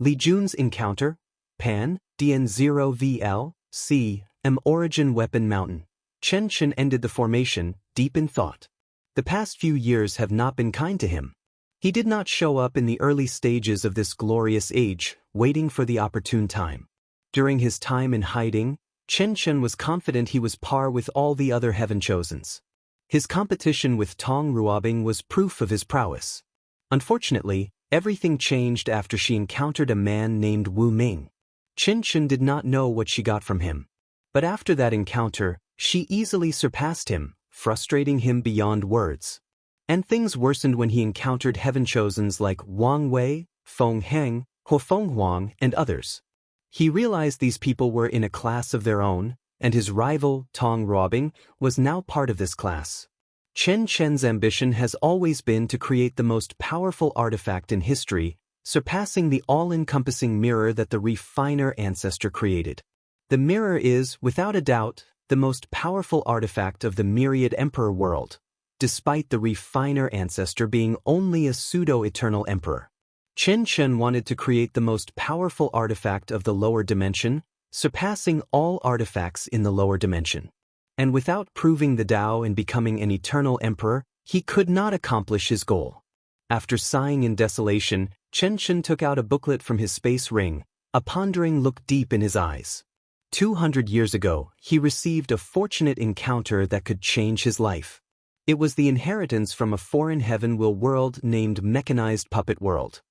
Li Jun's encounter, Pan, DN0VL, C, M Origin Weapon Mountain. Chen Chen ended the formation, deep in thought. The past few years have not been kind to him. He did not show up in the early stages of this glorious age, waiting for the opportune time. During his time in hiding, Chen Chen was confident he was par with all the other Heaven Chosens. His competition with Tong Ruobing was proof of his prowess. Unfortunately, everything changed after she encountered a man named Wu Ming. Chen Chen did not know what she got from him. But after that encounter, she easily surpassed him, frustrating him beyond words. And things worsened when he encountered Heaven Chosens like Wang Wei, Feng Heng, Huofeng Huang, and others. He realized these people were in a class of their own, and his rival, Tong Ruobing, was now part of this class. Chen Chen's ambition has always been to create the most powerful artifact in history, surpassing the all-encompassing mirror that the Refiner ancestor created. The mirror is, without a doubt, the most powerful artifact of the Myriad Emperor world, despite the Refiner ancestor being only a pseudo-eternal emperor. Chen Chen wanted to create the most powerful artifact of the lower dimension, surpassing all artifacts in the lower dimension. And without proving the Tao and becoming an eternal emperor, he could not accomplish his goal. After sighing in desolation, Chen Chen took out a booklet from his space ring, a pondering look deep in his eyes. 200 years ago, he received a fortunate encounter that could change his life. It was the inheritance from a foreign heaven world named Mechanized Puppet World.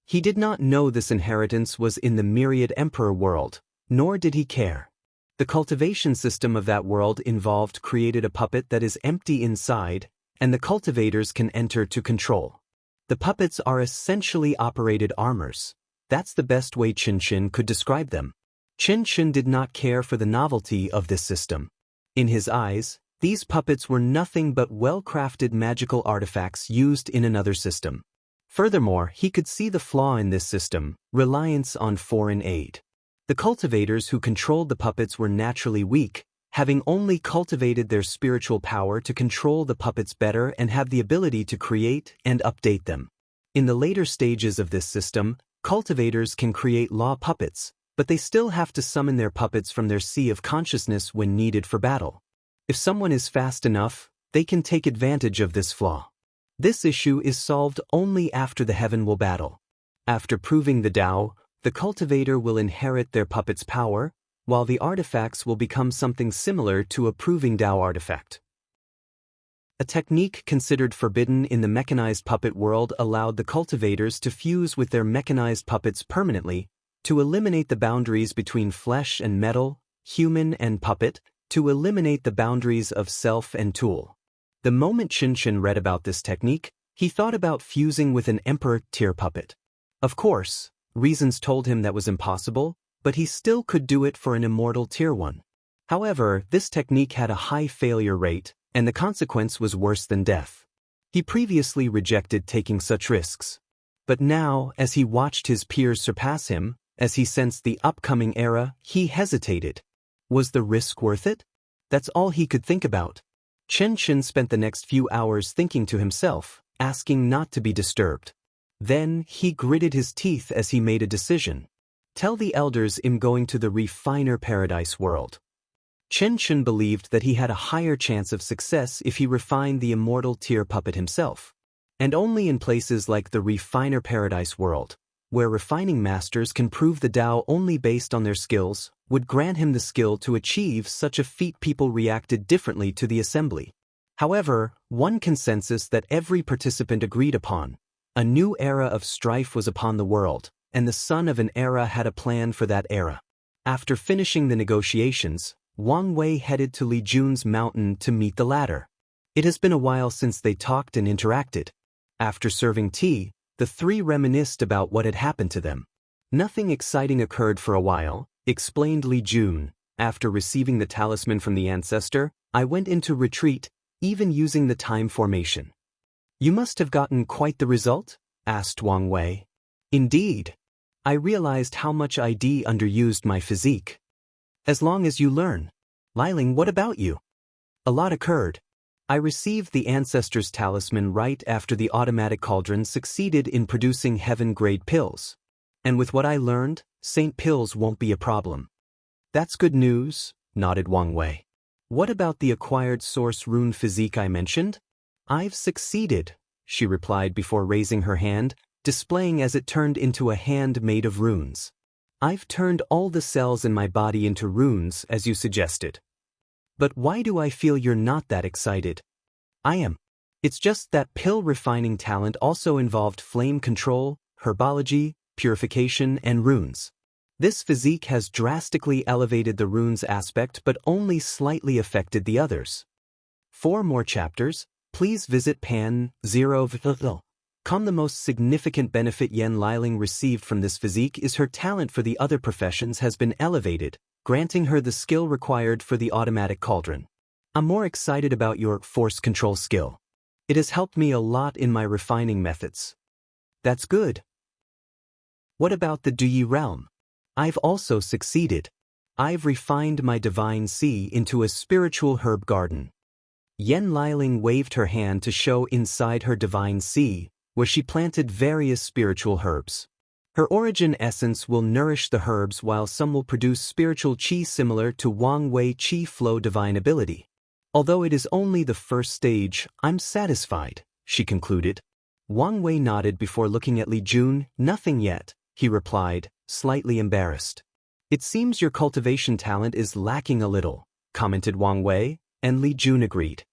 He did not know this inheritance was in the Myriad Emperor world, nor did he care. The cultivation system of that world involved created a puppet that is empty inside, and the cultivators can enter to control. The puppets are essentially operated armors. That's the best way Chen Chen could describe them. Chen Chen did not care for the novelty of this system. In his eyes, these puppets were nothing but well-crafted magical artifacts used in another system. Furthermore, he could see the flaw in this system, reliance on foreign aid. The cultivators who controlled the puppets were naturally weak, having only cultivated their spiritual power to control the puppets better and have the ability to create and update them. In the later stages of this system, cultivators can create law puppets, but they still have to summon their puppets from their sea of consciousness when needed for battle. If someone is fast enough, they can take advantage of this flaw. This issue is solved only after the heaven will battle. After proving the Tao, the cultivator will inherit their puppet's power, while the artifacts will become something similar to a proving Tao artifact. A technique considered forbidden in the mechanized puppet world allowed the cultivators to fuse with their mechanized puppets permanently, to eliminate the boundaries between flesh and metal, human and puppet, to eliminate the boundaries of self and tool. The moment Chen Chen read about this technique, he thought about fusing with an emperor-tier puppet. Of course, reasons told him that was impossible, but he still could do it for an immortal tier 1. However, this technique had a high failure rate, and the consequence was worse than death. He previously rejected taking such risks. But now, as he watched his peers surpass him, as he sensed the upcoming era, he hesitated. Was the risk worth it? That's all he could think about. Chen Chen spent the next few hours thinking to himself, asking not to be disturbed. Then, he gritted his teeth as he made a decision. Tell the elders I'm going to the Refiner Paradise world. Chen Chen believed that he had a higher chance of success if he refined the immortal tier puppet himself. And only in places like the Refiner Paradise world, where refining masters can prove the Tao only based on their skills, would grant him the skill to achieve such a feat. People reacted differently to the assembly. However, one consensus that every participant agreed upon: a new era of strife was upon the world, and the son of an era had a plan for that era. After finishing the negotiations, Wang Wei headed to Li Jun's mountain to meet the latter. It has been a while since they talked and interacted. After serving tea, the three reminisced about what had happened to them. Nothing exciting occurred for a while, explained Li Jun. After receiving the talisman from the ancestor, I went into retreat, even using the time formation. You must have gotten quite the result? Asked Wang Wei. Indeed. I realized how much ID underused my physique. As long as you learn. Liling, what about you? A lot occurred. I received the ancestor's talisman right after the automatic cauldron succeeded in producing heaven-grade pills. And with what I learned, Saint pills won't be a problem. That's good news, nodded Wang Wei. What about the acquired source rune physique I mentioned? I've succeeded, she replied before raising her hand, displaying as it turned into a hand made of runes. I've turned all the cells in my body into runes, as you suggested. But why do I feel you're not that excited? I am. It's just that pill refining talent also involved flame control, herbology, purification, and runes. This physique has drastically elevated the runes aspect but only slightly affected the others. For more chapters, please visit Pan 0. The most significant benefit Yen Liling received from this physique is her talent for the other professions has been elevated, granting her the skill required for the automatic cauldron. I'm more excited about your force control skill. It has helped me a lot in my refining methods. That's good. What about the Duyi realm? I've also succeeded. I've refined my divine sea into a spiritual herb garden. Yen Liling waved her hand to show inside her divine sea, where she planted various spiritual herbs. Her origin essence will nourish the herbs while some will produce spiritual qi similar to Wang Wei qi flow divine ability. Although it is only the first stage, I'm satisfied, she concluded. Wang Wei nodded before looking at Li Jun. Nothing yet, he replied, slightly embarrassed. It seems your cultivation talent is lacking a little, commented Wang Wei, and Li Jun agreed.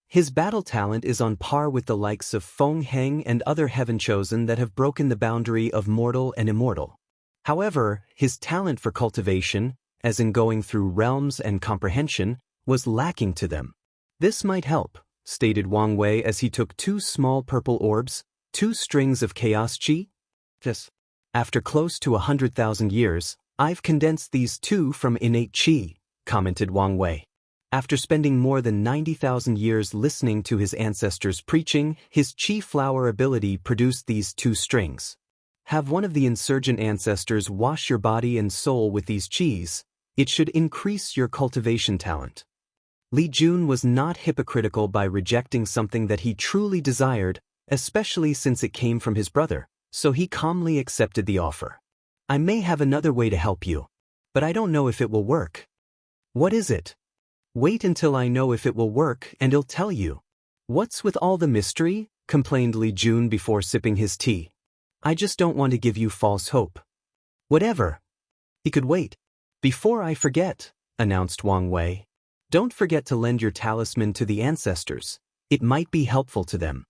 His battle talent is on par with the likes of Feng Heng and other heaven-chosen that have broken the boundary of mortal and immortal. However, his talent for cultivation, as in going through realms and comprehension, was lacking to them. This might help, stated Wang Wei as he took 2 small purple orbs, 2 strings of chaos qi. Yes. After close to 100,000 years, I've condensed these 2 from innate qi, commented Wang Wei. After spending more than 90,000 years listening to his ancestors' preaching, his qi flower ability produced these 2 strings. Have one of the insurgent ancestors wash your body and soul with these qis. It should increase your cultivation talent. Li Jun was not hypocritical by rejecting something that he truly desired, especially since it came from his brother, so he calmly accepted the offer. I may have another way to help you, but I don't know if it will work. What is it? Wait until I know if it will work and I'll tell you. What's with all the mystery? Complained Li Jun before sipping his tea. I just don't want to give you false hope. Whatever. He could wait. Before I forget, announced Wang Wei. Don't forget to lend your talisman to the ancestors. It might be helpful to them.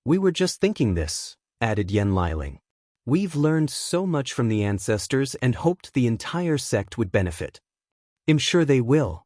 We were just thinking this, added Yen Liling. We've learned so much from the ancestors and hoped the entire sect would benefit. I'm sure they will.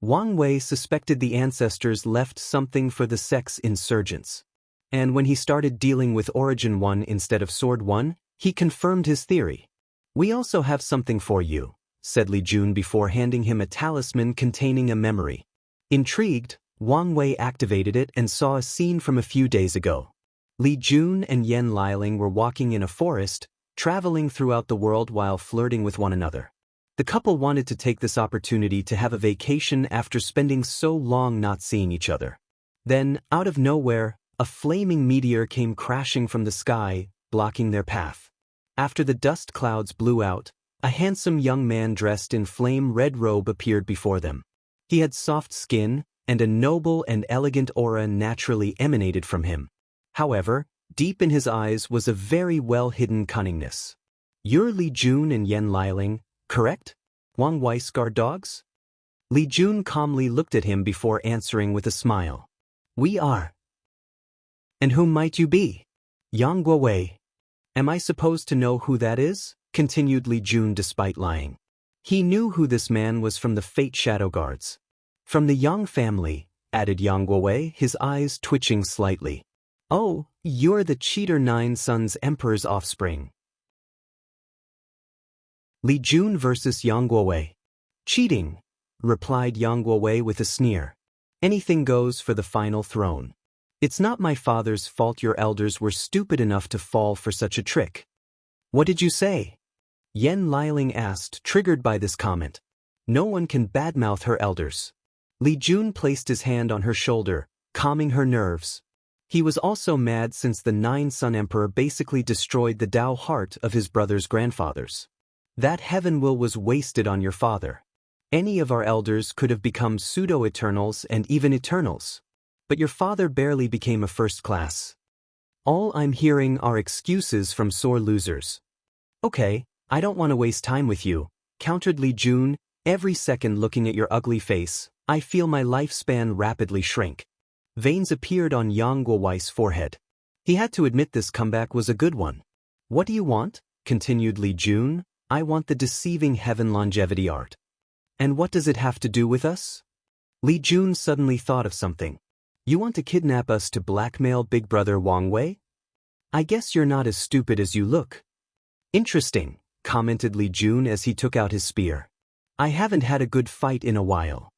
Wang Wei suspected the ancestors left something for the sect's insurgents. And when he started dealing with Origin 1 instead of Sword 1, he confirmed his theory. We also have something for you, said Li Jun before handing him a talisman containing a memory. Intrigued, Wang Wei activated it and saw a scene from a few days ago. Li Jun and Yen Liling were walking in a forest, traveling throughout the world while flirting with one another. The couple wanted to take this opportunity to have a vacation after spending so long not seeing each other. Then, out of nowhere, a flaming meteor came crashing from the sky, blocking their path. After the dust clouds blew out, a handsome young man dressed in flame-red robe appeared before them. He had soft skin, and a noble and elegant aura naturally emanated from him. However, deep in his eyes was a very well-hidden cunningness. You're Li Jun and Yen Liling, correct? Wang Wei's guard dogs? Li Jun calmly looked at him before answering with a smile. We are. And whom might you be? Yang Guowei. Am I supposed to know who that is? Continued Li Jun despite lying. He knew who this man was from the Fate Shadow Guards. From the Yang family, added Yang Guowei, his eyes twitching slightly. Oh, you're the Cheater Nine Sons Emperor's offspring. Li Jun versus Yang Guowei. Cheating, replied Yang Guowei with a sneer. Anything goes for the final throne. It's not my father's fault your elders were stupid enough to fall for such a trick. What did you say? Yen Liling asked, triggered by this comment. No one can badmouth her elders. Li Jun placed his hand on her shoulder, calming her nerves. He was also mad since the Nine-Sun Emperor basically destroyed the Tao heart of his brother's grandfathers. That heaven will was wasted on your father. Any of our elders could have become pseudo-eternals and even eternals. But your father barely became a first class. All I'm hearing are excuses from sore losers. Okay, I don't want to waste time with you, countered Li Jun. Every second looking at your ugly face, I feel my lifespan rapidly shrink. Veins appeared on Yang Guowei's forehead. He had to admit this comeback was a good one. What do you want? Continued Li Jun. I want the deceiving heaven longevity art. And what does it have to do with us? Li Jun suddenly thought of something. You want to kidnap us to blackmail Big Brother Wang Wei? I guess you're not as stupid as you look. Interesting, commented Li Jun as he took out his spear. I haven't had a good fight in a while.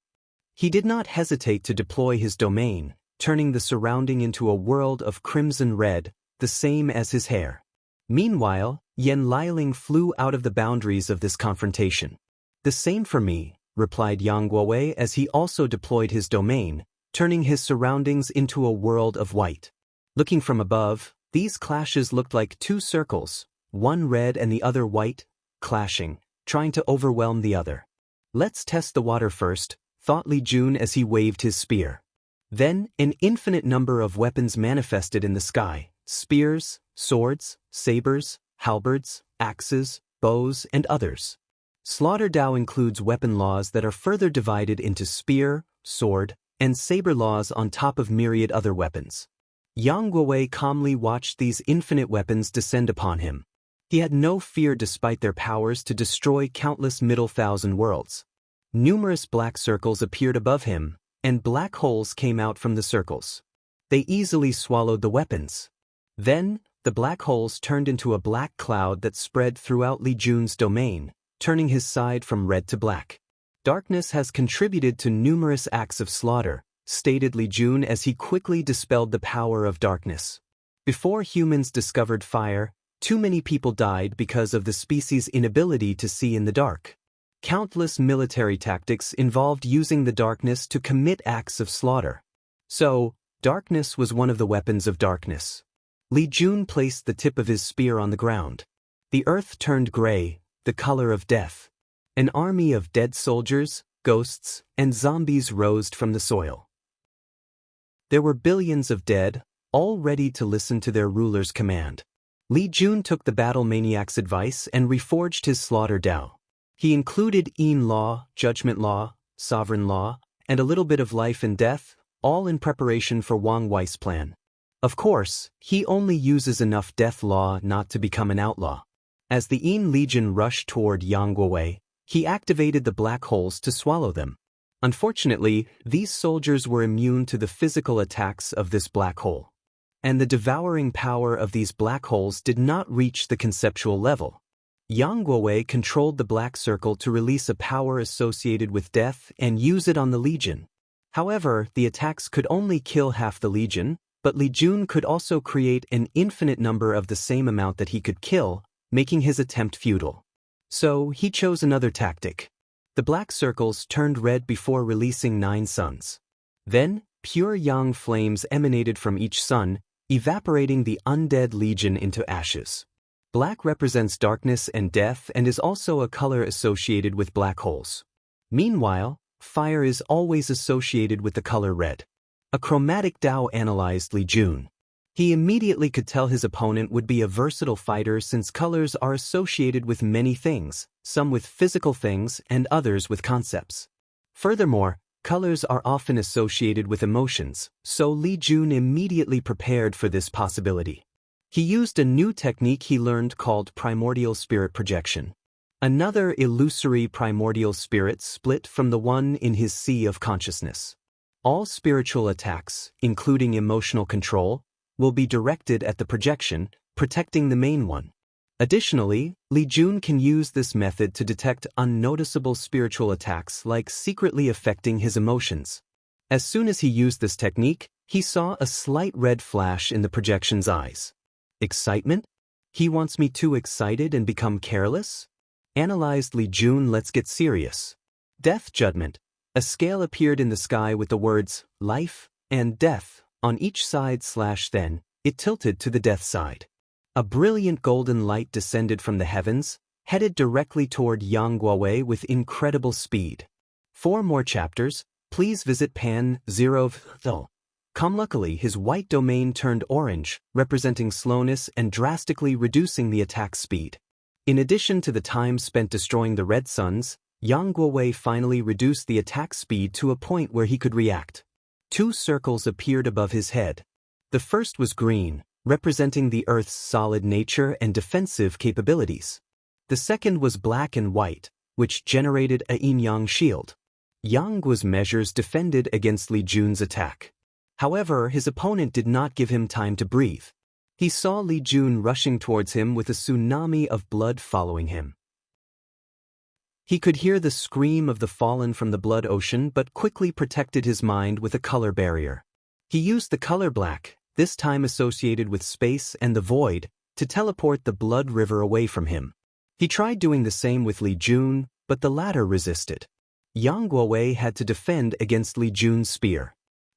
He did not hesitate to deploy his domain, turning the surrounding into a world of crimson red, the same as his hair. Meanwhile, Yan Liling flew out of the boundaries of this confrontation. The same for me, replied Yang Guowei as he also deployed his domain, turning his surroundings into a world of white. Looking from above, these clashes looked like two circles, one red and the other white, clashing, trying to overwhelm the other. Let's test the water first, thought Li Jun as he waved his spear. Then, an infinite number of weapons manifested in the sky: spears, swords, sabers, halberds, axes, bows, and others. Slaughter Dao includes weapon laws that are further divided into spear, sword, and saber laws on top of myriad other weapons. Yang Guowei calmly watched these infinite weapons descend upon him. He had no fear despite their powers to destroy countless middle thousand worlds. Numerous black circles appeared above him, and black holes came out from the circles. They easily swallowed the weapons. Then, the black holes turned into a black cloud that spread throughout Li Jun's domain, turning his side from red to black. Darkness has contributed to numerous acts of slaughter, stated Li Jun as he quickly dispelled the power of darkness. Before humans discovered fire, too many people died because of the species' inability to see in the dark. Countless military tactics involved using the darkness to commit acts of slaughter. So, darkness was one of the weapons of darkness. Li Jun placed the tip of his spear on the ground. The earth turned gray, the color of death. An army of dead soldiers, ghosts, and zombies rose from the soil. There were billions of dead, all ready to listen to their ruler's command. Li Jun took the battle maniac's advice and reforged his slaughter Dao. He included Yin law, judgment law, sovereign law, and a little bit of life and death, all in preparation for Wang Wei's plan. Of course, he only uses enough death law not to become an outlaw. As the Yin Legion rushed toward Yang Guowei, he activated the black holes to swallow them. Unfortunately, these soldiers were immune to the physical attacks of this black hole. And the devouring power of these black holes did not reach the conceptual level. Yang Guowei controlled the black circle to release a power associated with death and use it on the Legion. However, the attacks could only kill half the Legion, but Li Jun could also create an infinite number of the same amount that he could kill, making his attempt futile. So, he chose another tactic. The black circles turned red before releasing 9 suns. Then, pure yang flames emanated from each sun, evaporating the undead Legion into ashes. Black represents darkness and death and is also a color associated with black holes. Meanwhile, fire is always associated with the color red. A chromatic Dao analyzed Li Jun. He immediately could tell his opponent would be a versatile fighter since colors are associated with many things, some with physical things and others with concepts. Furthermore, colors are often associated with emotions, so Li Jun immediately prepared for this possibility. He used a new technique he learned called primordial spirit projection. Another illusory primordial spirit split from the one in his sea of consciousness. All spiritual attacks, including emotional control, will be directed at the projection, protecting the main one. Additionally, Li Jun can use this method to detect unnoticeable spiritual attacks like secretly affecting his emotions. As soon as he used this technique, he saw a slight red flash in the projection's eyes. Excitement? He wants me too excited and become careless? Analyzed Li Jun. Let's get serious. Death judgment. A scale appeared in the sky with the words, life and death, On each side then, it tilted to the death side. A brilliant golden light descended from the heavens, headed directly toward Yang Guowei with incredible speed. 4 more chapters, please visit Pan 0. Luckily, his white domain turned orange, representing slowness and drastically reducing the attack speed. In addition to the time spent destroying the red suns, Yang Guowei finally reduced the attack speed to a point where he could react. 2 circles appeared above his head. The first was green, representing the Earth's solid nature and defensive capabilities. The second was black and white, which generated a yin-yang shield. Yang Guo's measures defended against Li Jun's attack. However, his opponent did not give him time to breathe. He saw Li Jun rushing towards him with a tsunami of blood following him. He could hear the scream of the fallen from the blood ocean but quickly protected his mind with a color barrier. He used the color black, this time associated with space and the void, to teleport the blood river away from him. He tried doing the same with Li Jun, but the latter resisted. Yang Guowei had to defend against Li Jun's spear.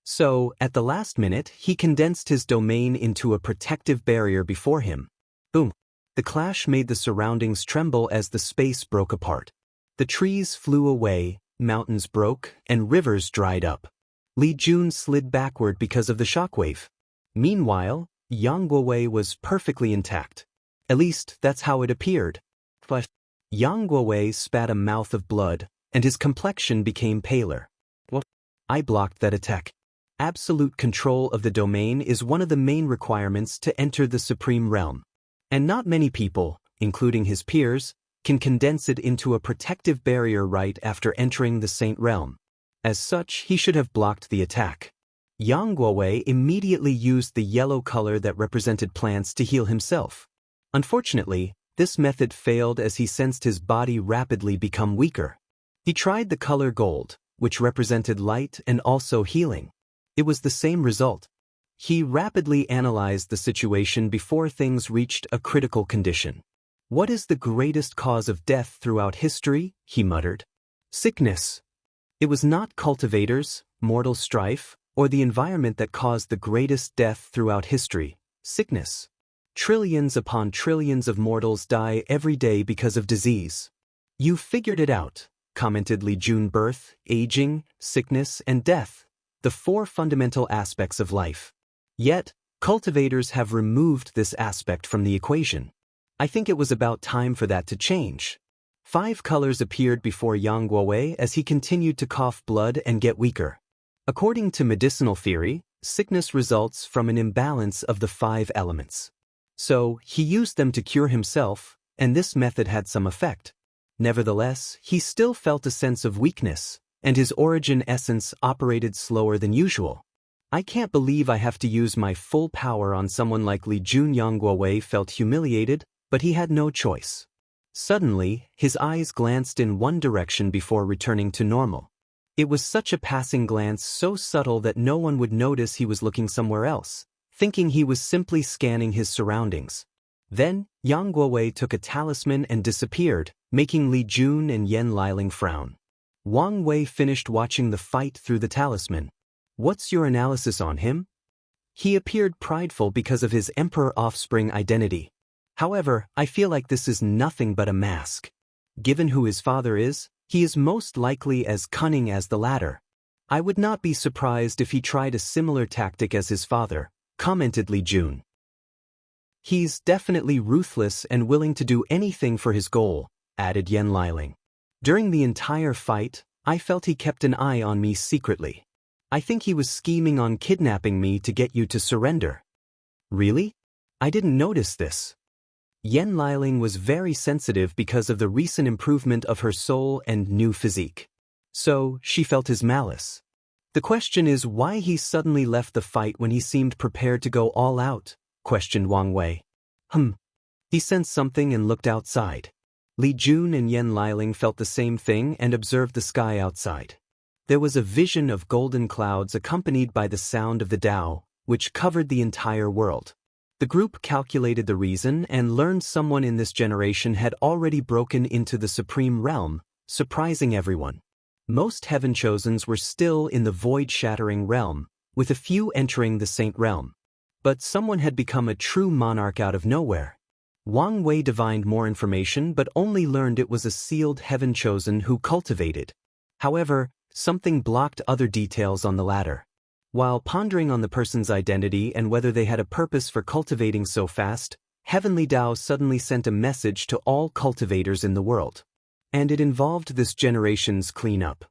So, at the last minute, he condensed his domain into a protective barrier before him. Boom! The clash made the surroundings tremble as the space broke apart. The trees flew away, mountains broke, and rivers dried up. Li Jun slid backward because of the shockwave. Meanwhile, Yang Guowei was perfectly intact. At least, that's how it appeared. But Yang Guowei spat a mouth of blood, and his complexion became paler. What? I blocked that attack. Absolute control of the domain is one of the main requirements to enter the Supreme Realm. And not many people, including his peers, can condense it into a protective barrier right after entering the Saint Realm. As such, he should have blocked the attack. Yang Guowei immediately used the yellow color that represented plants to heal himself. Unfortunately, this method failed as he sensed his body rapidly become weaker. He tried the color gold, which represented light and also healing. It was the same result. He rapidly analyzed the situation before things reached a critical condition. What is the greatest cause of death throughout history? He muttered. Sickness. It was not cultivators, mortal strife, or the environment that caused the greatest death throughout history. Sickness. Trillions upon trillions of mortals die every day because of disease. You figured it out, commented Li Jun. Birth, aging, sickness, and death. The 4 fundamental aspects of life. Yet, cultivators have removed this aspect from the equation. I think it was about time for that to change. 5 colors appeared before Yang Guowei as he continued to cough blood and get weaker. According to medicinal theory, sickness results from an imbalance of the 5 elements. So, he used them to cure himself, and this method had some effect. Nevertheless, he still felt a sense of weakness, and his origin essence operated slower than usual. I can't believe I have to use my full power on someone like Li Jun. Yang Guowei felt humiliated, but he had no choice. Suddenly, his eyes glanced in one direction before returning to normal. It was such a passing glance, so subtle that no one would notice he was looking somewhere else, thinking he was simply scanning his surroundings. Then, Yang Guowei took a talisman and disappeared, making Li Jun and Yan Liling frown. Wang Wei finished watching the fight through the talisman. What's your analysis on him? He appeared prideful because of his emperor offspring identity. However, I feel like this is nothing but a mask. Given who his father is, he is most likely as cunning as the latter. I would not be surprised if he tried a similar tactic as his father, commented Li Jun. He's definitely ruthless and willing to do anything for his goal, added Yan Liling. During the entire fight, I felt he kept an eye on me secretly. I think he was scheming on kidnapping me to get you to surrender. Really? I didn't notice this. Yan Liling was very sensitive because of the recent improvement of her soul and new physique. So, she felt his malice. The question is why he suddenly left the fight when he seemed prepared to go all out, questioned Wang Wei. He sensed something and looked outside. Li Jun and Yan Liling felt the same thing and observed the sky outside. There was a vision of golden clouds accompanied by the sound of the Tao, which covered the entire world. The group calculated the reason and learned someone in this generation had already broken into the Supreme Realm, surprising everyone. Most Heaven Chosens were still in the void-shattering realm, with a few entering the Saint Realm. But someone had become a true monarch out of nowhere. Wang Wei divined more information but only learned it was a sealed heaven chosen who cultivated. However, something blocked other details on the ladder. While pondering on the person's identity and whether they had a purpose for cultivating so fast, Heavenly Tao suddenly sent a message to all cultivators in the world. And it involved this generation's cleanup.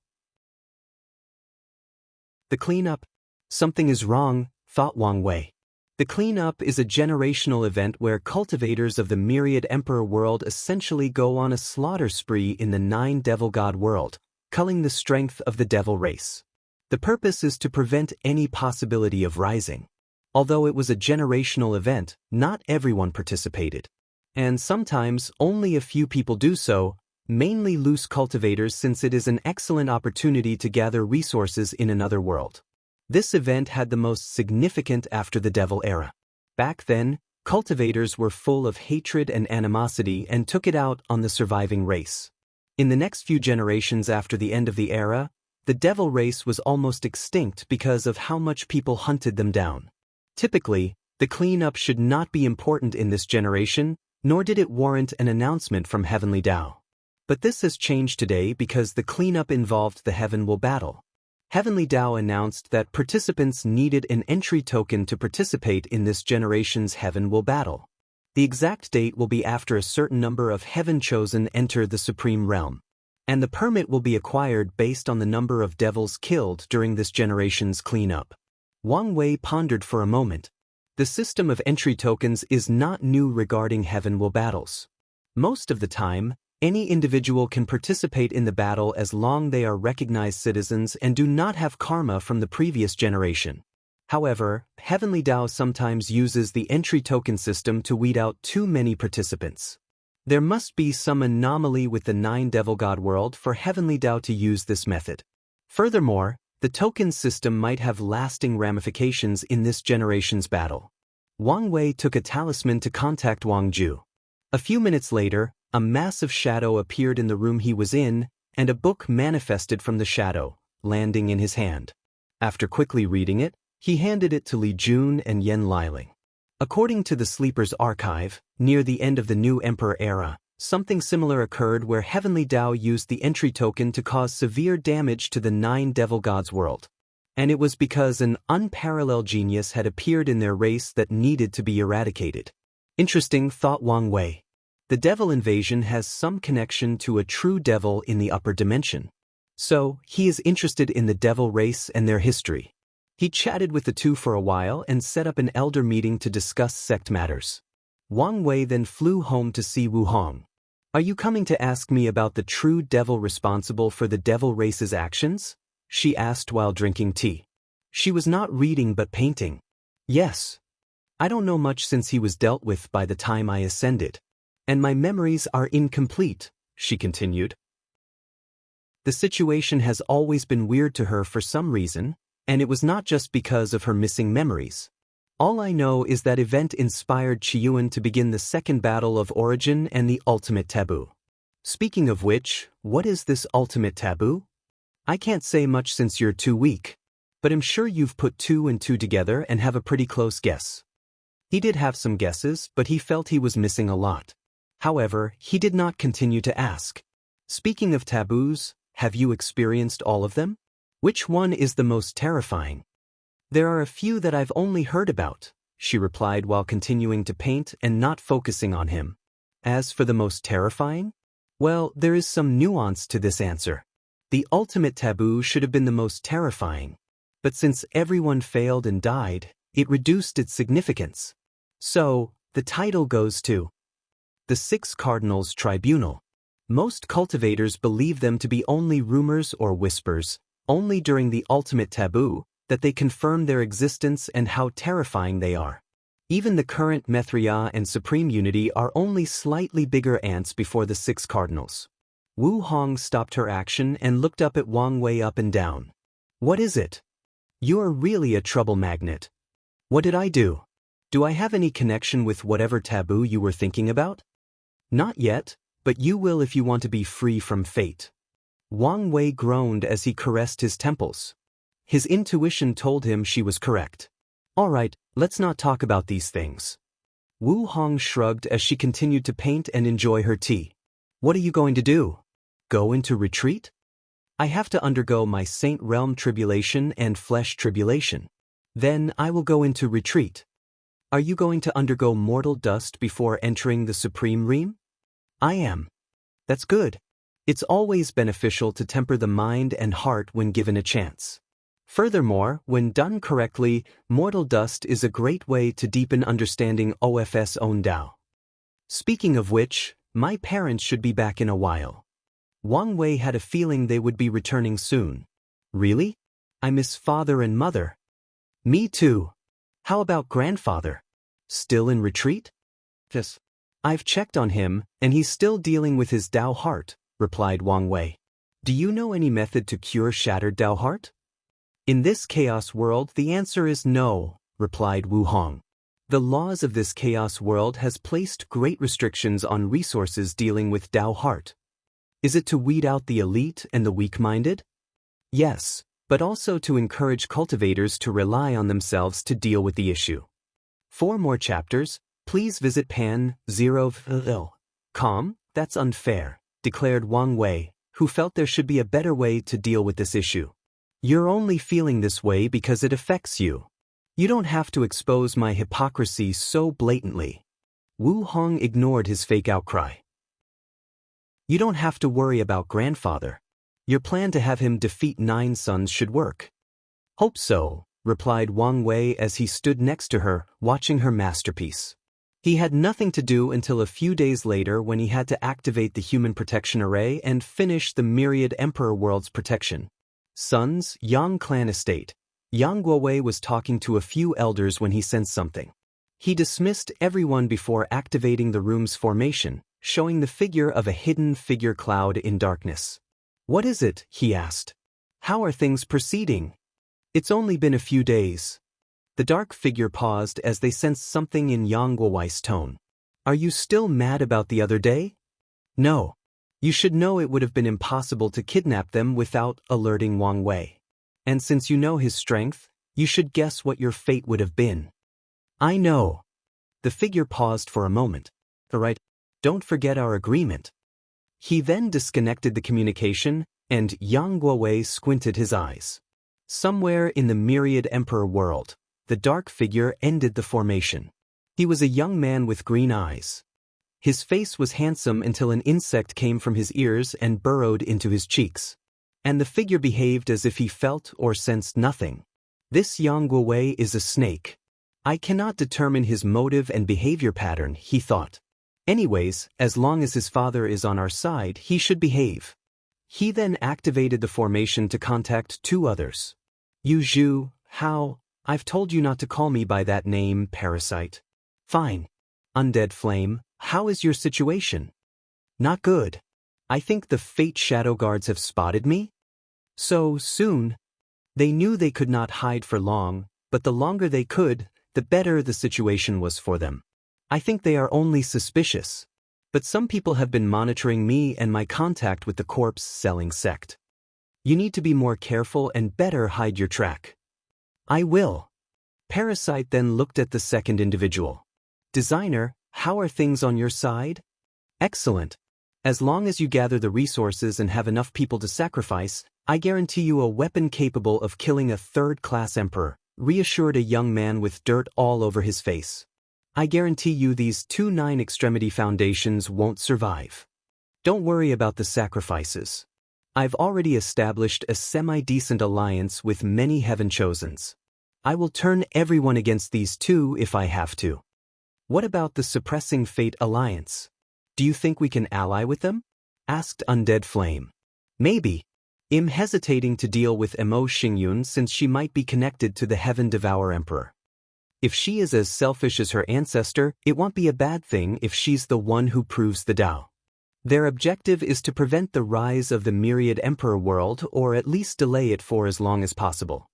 The cleanup? Something is wrong, thought Wang Wei. The cleanup is a generational event where cultivators of the myriad emperor world essentially go on a slaughter spree in the 9 devil god world, culling the strength of the devil race. The purpose is to prevent any possibility of rising. Although it was a generational event, not everyone participated. And sometimes only a few people do so, mainly loose cultivators, since it is an excellent opportunity to gather resources in another world. This event had the most significant after the Devil Era. Back then, cultivators were full of hatred and animosity and took it out on the surviving race. In the next few generations after the end of the era, the devil race was almost extinct because of how much people hunted them down. Typically, the cleanup should not be important in this generation, nor did it warrant an announcement from Heavenly Tao. But this has changed today because the cleanup involved the Heaven Will Battle. Heavenly Tao announced that participants needed an entry token to participate in this generation's Heaven Will Battle. The exact date will be after a certain number of Heaven Chosen enter the Supreme Realm. And the permit will be acquired based on the number of devils killed during this generation's cleanup. Wang Wei pondered for a moment. The system of entry tokens is not new regarding Heaven Will Battles. Most of the time, any individual can participate in the battle as long they are recognized citizens and do not have karma from the previous generation. However, Heavenly Tao sometimes uses the entry token system to weed out too many participants. There must be some anomaly with the 9 devil god world for Heavenly Tao to use this method. Furthermore, the token system might have lasting ramifications in this generation's battle. Wang Wei took a talisman to contact Wang Ju. A few minutes later, a massive shadow appeared in the room he was in, and a book manifested from the shadow, landing in his hand. After quickly reading it, he handed it to Li Jun and Yen Liling. According to the Sleeper's archive, near the end of the New Emperor era, something similar occurred where Heavenly Tao used the entry token to cause severe damage to the 9 devil gods world. And it was because an unparalleled genius had appeared in their race that needed to be eradicated. Interesting, thought Wang Wei. The devil invasion has some connection to a true devil in the upper dimension. So, he is interested in the devil race and their history. He chatted with the two for a while and set up an elder meeting to discuss sect matters. Wang Wei then flew home to see Wu Hong. Are you coming to ask me about the true devil responsible for the devil race's actions? She asked while drinking tea. She was not reading but painting. Yes. I don't know much since he was dealt with by the time I ascended. And my memories are incomplete, she continued. The situation has always been weird to her for some reason, and it was not just because of her missing memories. All I know is that event inspired Qiyuan to begin the second battle of origin and the ultimate taboo. Speaking of which, what is this ultimate taboo? I can't say much since you're too weak, but I'm sure you've put 2 and 2 together and have a pretty close guess. He did have some guesses, but he felt he was missing a lot. However, he did not continue to ask. Speaking of taboos, have you experienced all of them? Which one is the most terrifying? There are a few that I've only heard about, she replied while continuing to paint and not focusing on him. As for the most terrifying? Well, there is some nuance to this answer. The ultimate taboo should have been the most terrifying. But since everyone failed and died, it reduced its significance. So, the title goes to the 6 Cardinals Tribunal. Most cultivators believe them to be only rumors or whispers. Only during the ultimate taboo that they confirm their existence and how terrifying they are. Even the current Methria and Supreme Unity are only slightly bigger ants before the 6 cardinals. Wu Hong stopped her action and looked up at Wang Wei up and down. What is it? You're really a trouble magnet. What did I do? Do I have any connection with whatever taboo you were thinking about? Not yet, but you will if you want to be free from fate. Wang Wei groaned as he caressed his temples. His intuition told him she was correct. Alright, let's not talk about these things. Wu Hong shrugged as she continued to paint and enjoy her tea. What are you going to do? Go into retreat? I have to undergo my Saint Realm tribulation and flesh tribulation. Then I will go into retreat. Are you going to undergo mortal dust before entering the Supreme Realm? I am. That's good. It's always beneficial to temper the mind and heart when given a chance. Furthermore, when done correctly, mortal dust is a great way to deepen understanding OFS own Tao. Speaking of which, my parents should be back in a while. Wang Wei had a feeling they would be returning soon. Really? I miss father and mother. Me too. How about grandfather? Still in retreat? Yes. I've checked on him, and he's still dealing with his Tao heart, replied Wang Wei. Do you know any method to cure shattered Tao heart? In this chaos world, the answer is no, replied Wu Hong. The laws of this chaos world has placed great restrictions on resources dealing with Tao heart. Is it to weed out the elite and the weak-minded? Yes, but also to encourage cultivators to rely on themselves to deal with the issue. For more chapters, please visit pan0.com. That's unfair, declared Wang Wei, who felt there should be a better way to deal with this issue. You're only feeling this way because it affects you. You don't have to expose my hypocrisy so blatantly. Wu Hong ignored his fake outcry. You don't have to worry about grandfather. Your plan to have him defeat 9 sons should work. Hope so, replied Wang Wei as he stood next to her, watching her masterpiece. He had nothing to do until a few days later when he had to activate the Human Protection Array and finish the Myriad Emperor World's protection. Sons, Yang Clan Estate. Yang Guowei was talking to a few elders when he sensed something. He dismissed everyone before activating the room's formation, showing the figure of a hidden figure cloud in darkness. What is it? He asked. How are things proceeding? It's only been a few days. The dark figure paused as they sensed something in Yang Guowei's tone. Are you still mad about the other day? No. You should know it would have been impossible to kidnap them without alerting Wang Wei. And since you know his strength, you should guess what your fate would have been. I know. The figure paused for a moment. All right, don't forget our agreement. He then disconnected the communication, and Yang Guowei squinted his eyes. Somewhere in the Myriad Emperor world, the dark figure ended the formation. He was a young man with green eyes. His face was handsome until an insect came from his ears and burrowed into his cheeks. And the figure behaved as if he felt or sensed nothing. This Yang Guowei is a snake. I cannot determine his motive and behavior pattern, he thought. Anyways, as long as his father is on our side, he should behave. He then activated the formation to contact 2 others. Yu Zhu, how? I've told you not to call me by that name, parasite. Fine. Undead Flame, how is your situation? Not good. I think the Fate Shadow Guards have spotted me? So soon. They knew they could not hide for long, but the longer they could, the better the situation was for them. I think they are only suspicious. But some people have been monitoring me and my contact with the corpse-selling sect. You need to be more careful and better hide your track. I will. Parasite then looked at the second individual. Designer, how are things on your side? Excellent. As long as you gather the resources and have enough people to sacrifice, I guarantee you a weapon capable of killing a 3rd-class emperor, reassured a young man with dirt all over his face. I guarantee you these 2 9-extremity foundations won't survive. Don't worry about the sacrifices. I've already established a semi-decent alliance with many Heaven Chosens. I will turn everyone against these 2 if I have to. What about the Suppressing Fate Alliance? Do you think we can ally with them? Asked Undead Flame. Maybe. I'm hesitating to deal with Mo Xingyun since she might be connected to the Heaven Devourer Emperor. If she is as selfish as her ancestor, it won't be a bad thing if she's the one who proves the Tao. Their objective is to prevent the rise of the Myriad Emperor world or at least delay it for as long as possible.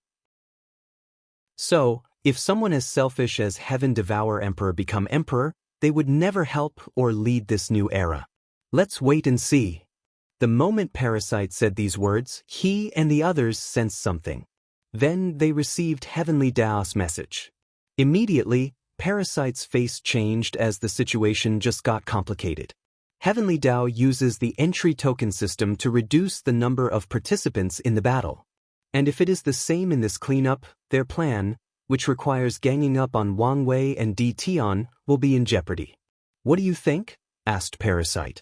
So, if someone as selfish as Heaven Devourer Emperor become emperor, they would never help or lead this new era. Let's wait and see. The moment Parasite said these words, he and the others sensed something. Then they received Heavenly Dao's message. Immediately, Parasite's face changed as the situation just got complicated. Heavenly Dao uses the entry token system to reduce the number of participants in the battle. And if it is the same in this cleanup, their plan, which requires ganging up on Wang Wei and Di Tian, will be in jeopardy. What do you think? Asked Parasite.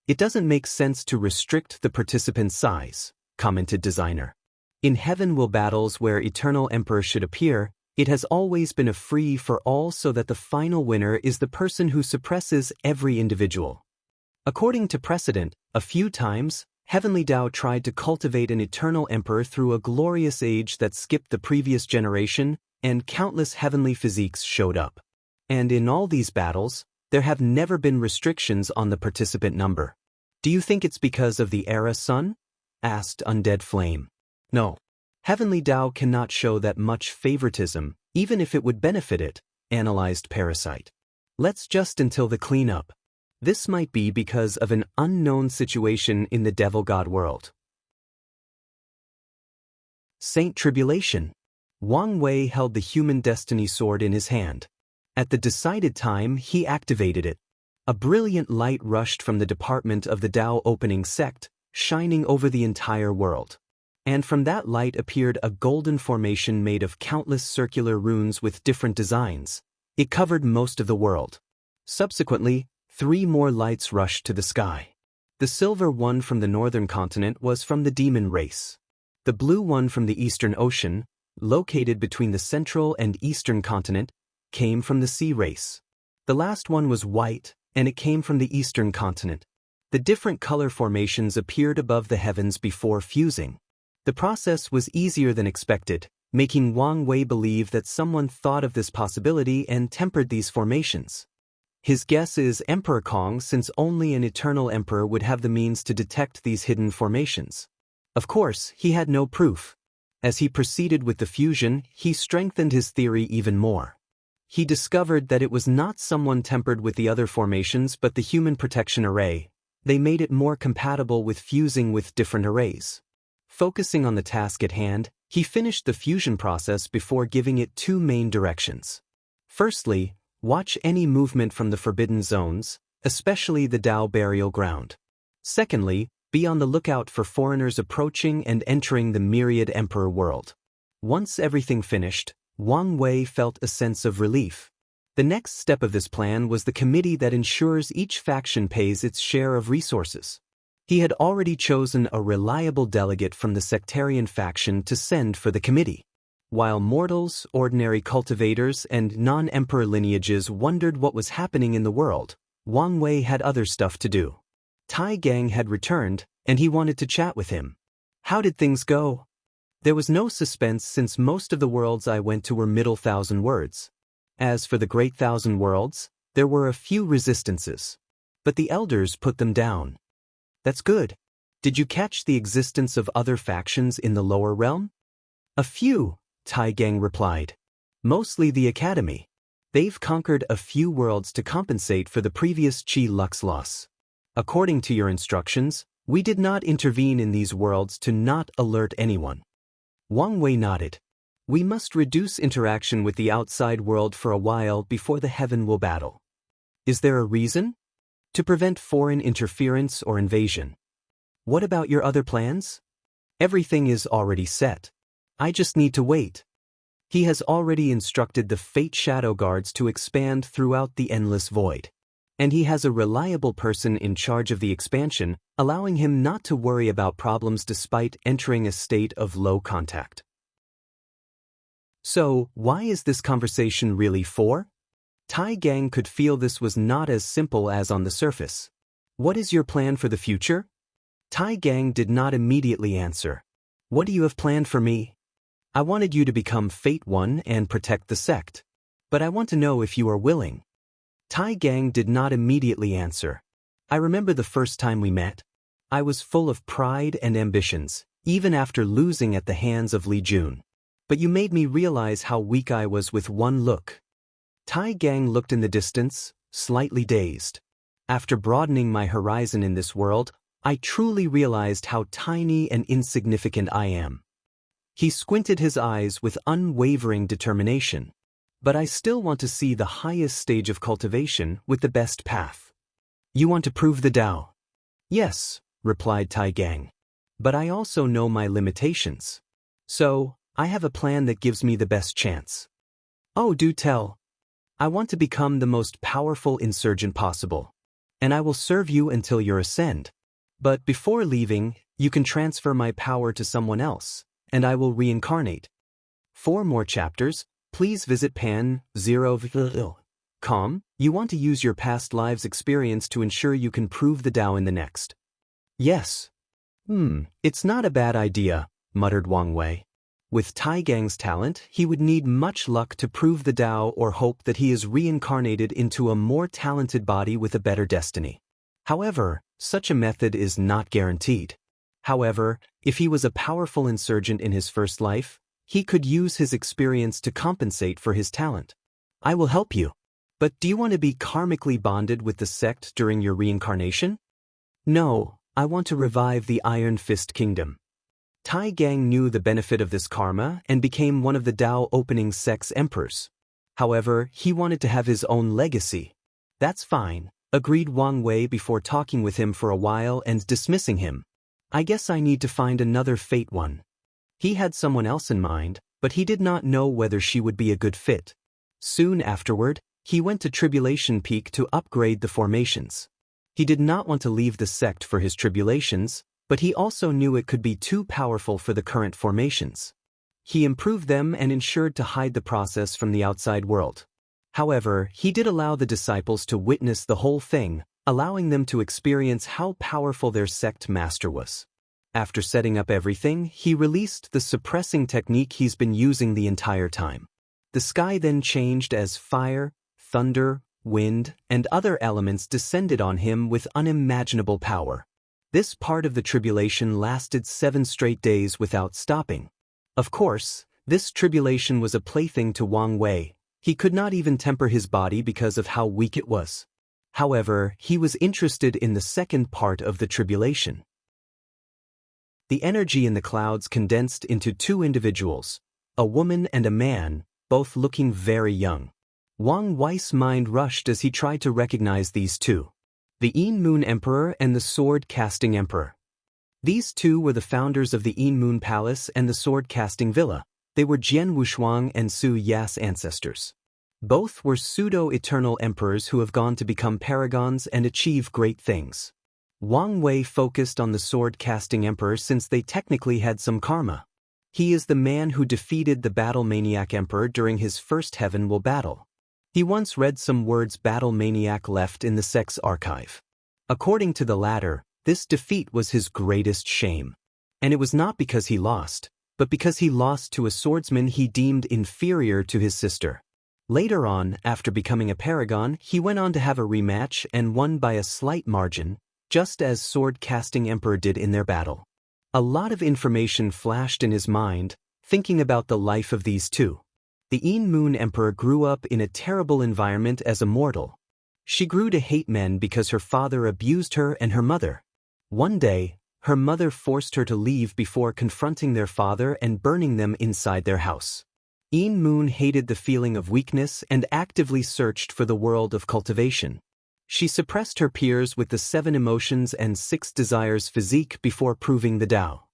It doesn't make sense to restrict the participant size, commented Designer. In Heaven Will battles where Eternal Emperor should appear, it has always been a free for all so that the final winner is the person who suppresses every individual. According to precedent, a few times, Heavenly Dao tried to cultivate an eternal emperor through a glorious age that skipped the previous generation, and countless heavenly physiques showed up. And in all these battles, there have never been restrictions on the participant number. Do you think it's because of the Era Sun? Asked Undead Flame. No. Heavenly Dao cannot show that much favoritism, even if it would benefit it, analyzed Parasite. Let's just until the cleanup. This might be because of an unknown situation in the Devil God world. Saint Tribulation. Wang Wei held the human destiny sword in his hand. At the decided time, he activated it. A brilliant light rushed from the department of the Dao opening sect, shining over the entire world. And from that light appeared a golden formation made of countless circular runes with different designs. It covered most of the world. Subsequently, 3 more lights rushed to the sky. The silver one from the northern continent was from the demon race. The blue one from the eastern ocean, located between the central and eastern continent, came from the sea race. The last one was white, and it came from the eastern continent. The different color formations appeared above the heavens before fusing. The process was easier than expected, making Wang Wei believe that someone thought of this possibility and tempered these formations. His guess is Emperor Kong, since only an eternal emperor would have the means to detect these hidden formations. Of course, he had no proof. As he proceeded with the fusion, he strengthened his theory even more. He discovered that it was not someone tempered with the other formations but the human protection array. They made it more compatible with fusing with different arrays. Focusing on the task at hand, he finished the fusion process before giving it 2 main directions. Firstly, watch any movement from the forbidden zones, especially the Dao burial ground. Secondly, be on the lookout for foreigners approaching and entering the myriad emperor world. Once everything finished, Wang Wei felt a sense of relief. The next step of this plan was the committee that ensures each faction pays its share of resources. He had already chosen a reliable delegate from the sectarian faction to send for the committee. While mortals, ordinary cultivators, and non-emperor lineages wondered what was happening in the world, Wang Wei had other stuff to do. Tai Gang had returned, and he wanted to chat with him. How did things go? There was no suspense since most of the worlds I went to were middle 1,000 words. As for the Great 1,000 Worlds, there were a few resistances. But the elders put them down. That's good. Did you catch the existence of other factions in the lower realm? A few, Tai Gang replied. Mostly the Academy. They've conquered a few worlds to compensate for the previous Chi Lux loss. According to your instructions, we did not intervene in these worlds to not alert anyone. Wang Wei nodded. We must reduce interaction with the outside world for a while before the Heaven Will battle. Is there a reason? To prevent foreign interference or invasion. What about your other plans? Everything is already set. I just need to wait. He has already instructed the Fate Shadow Guards to expand throughout the endless void. And he has a reliable person in charge of the expansion, allowing him not to worry about problems despite entering a state of low contact. So, why is this conversation really for? Tai Gang could feel this was not as simple as on the surface. What is your plan for the future? Tai Gang did not immediately answer. What do you have planned for me? I wanted you to become Fate One and protect the sect. But I want to know if you are willing. Tai Gang did not immediately answer. I remember the first time we met. I was full of pride and ambitions, even after losing at the hands of Li Jun. But you made me realize how weak I was with one look. Tai Gang looked in the distance, slightly dazed. After broadening my horizon in this world, I truly realized how tiny and insignificant I am. He squinted his eyes with unwavering determination. But I still want to see the highest stage of cultivation with the best path. You want to prove the Tao? Yes, replied Tai Gang. But I also know my limitations. So, I have a plan that gives me the best chance. Oh, do tell. I want to become the most powerful insurgent possible. And I will serve you until you ascend. But before leaving, you can transfer my power to someone else, and I will reincarnate. For more chapters, please visit pan0.com. You want to use your past lives experience to ensure you can prove the Tao in the next. Yes. It's not a bad idea, muttered Wang Wei. With Tai Gang's talent, he would need much luck to prove the Tao or hope that he is reincarnated into a more talented body with a better destiny. However, such a method is not guaranteed. However, if he was a powerful insurgent in his first life, he could use his experience to compensate for his talent. I will help you. But do you want to be karmically bonded with the sect during your reincarnation? No, I want to revive the Iron Fist Kingdom. Tai Gang knew the benefit of this karma and became one of the Tao opening sect's emperors. However, he wanted to have his own legacy. That's fine, agreed Wang Wei before talking with him for a while and dismissing him. I guess I need to find another Fate One. He had someone else in mind, but he did not know whether she would be a good fit. Soon afterward, he went to Tribulation Peak to upgrade the formations. He did not want to leave the sect for his tribulations, but he also knew it could be too powerful for the current formations. He improved them and ensured to hide the process from the outside world. However, he did allow the disciples to witness the whole thing, allowing them to experience how powerful their sect master was. After setting up everything, he released the suppressing technique he's been using the entire time. The sky then changed as fire, thunder, wind, and other elements descended on him with unimaginable power. This part of the tribulation lasted 7 straight days without stopping. Of course, this tribulation was a plaything to Wang Wei. He could not even temper his body because of how weak it was. However, he was interested in the second part of the tribulation. The energy in the clouds condensed into 2 individuals, a woman and a man, both looking very young. Wang Wei's mind rushed as he tried to recognize these two. The Yin Moon Emperor and the Sword-Casting Emperor. These two were the founders of the Yin Moon Palace and the Sword-Casting Villa. They were Jian Wushuang and Su Ya's ancestors. Both were pseudo-eternal emperors who have gone to become paragons and achieve great things. Wang Wei focused on the Sword-Casting Emperor since they technically had some karma. He is the man who defeated the Battle Maniac Emperor during his first Heaven Will battle. He once read some words Battle Maniac left in the sect's archive. According to the latter, this defeat was his greatest shame. And it was not because he lost, but because he lost to a swordsman he deemed inferior to his sister. Later on, after becoming a paragon, he went on to have a rematch and won by a slight margin, just as Sword-Casting Emperor did in their battle. A lot of information flashed in his mind, thinking about the life of these two. The Yin Moon Emperor grew up in a terrible environment as a mortal. She grew to hate men because her father abused her and her mother. One day, her mother forced her to leave before confronting their father and burning them inside their house. Yin Moon hated the feeling of weakness and actively searched for the world of cultivation. She suppressed her peers with the 7 emotions and 6 desires physique before proving the Tao.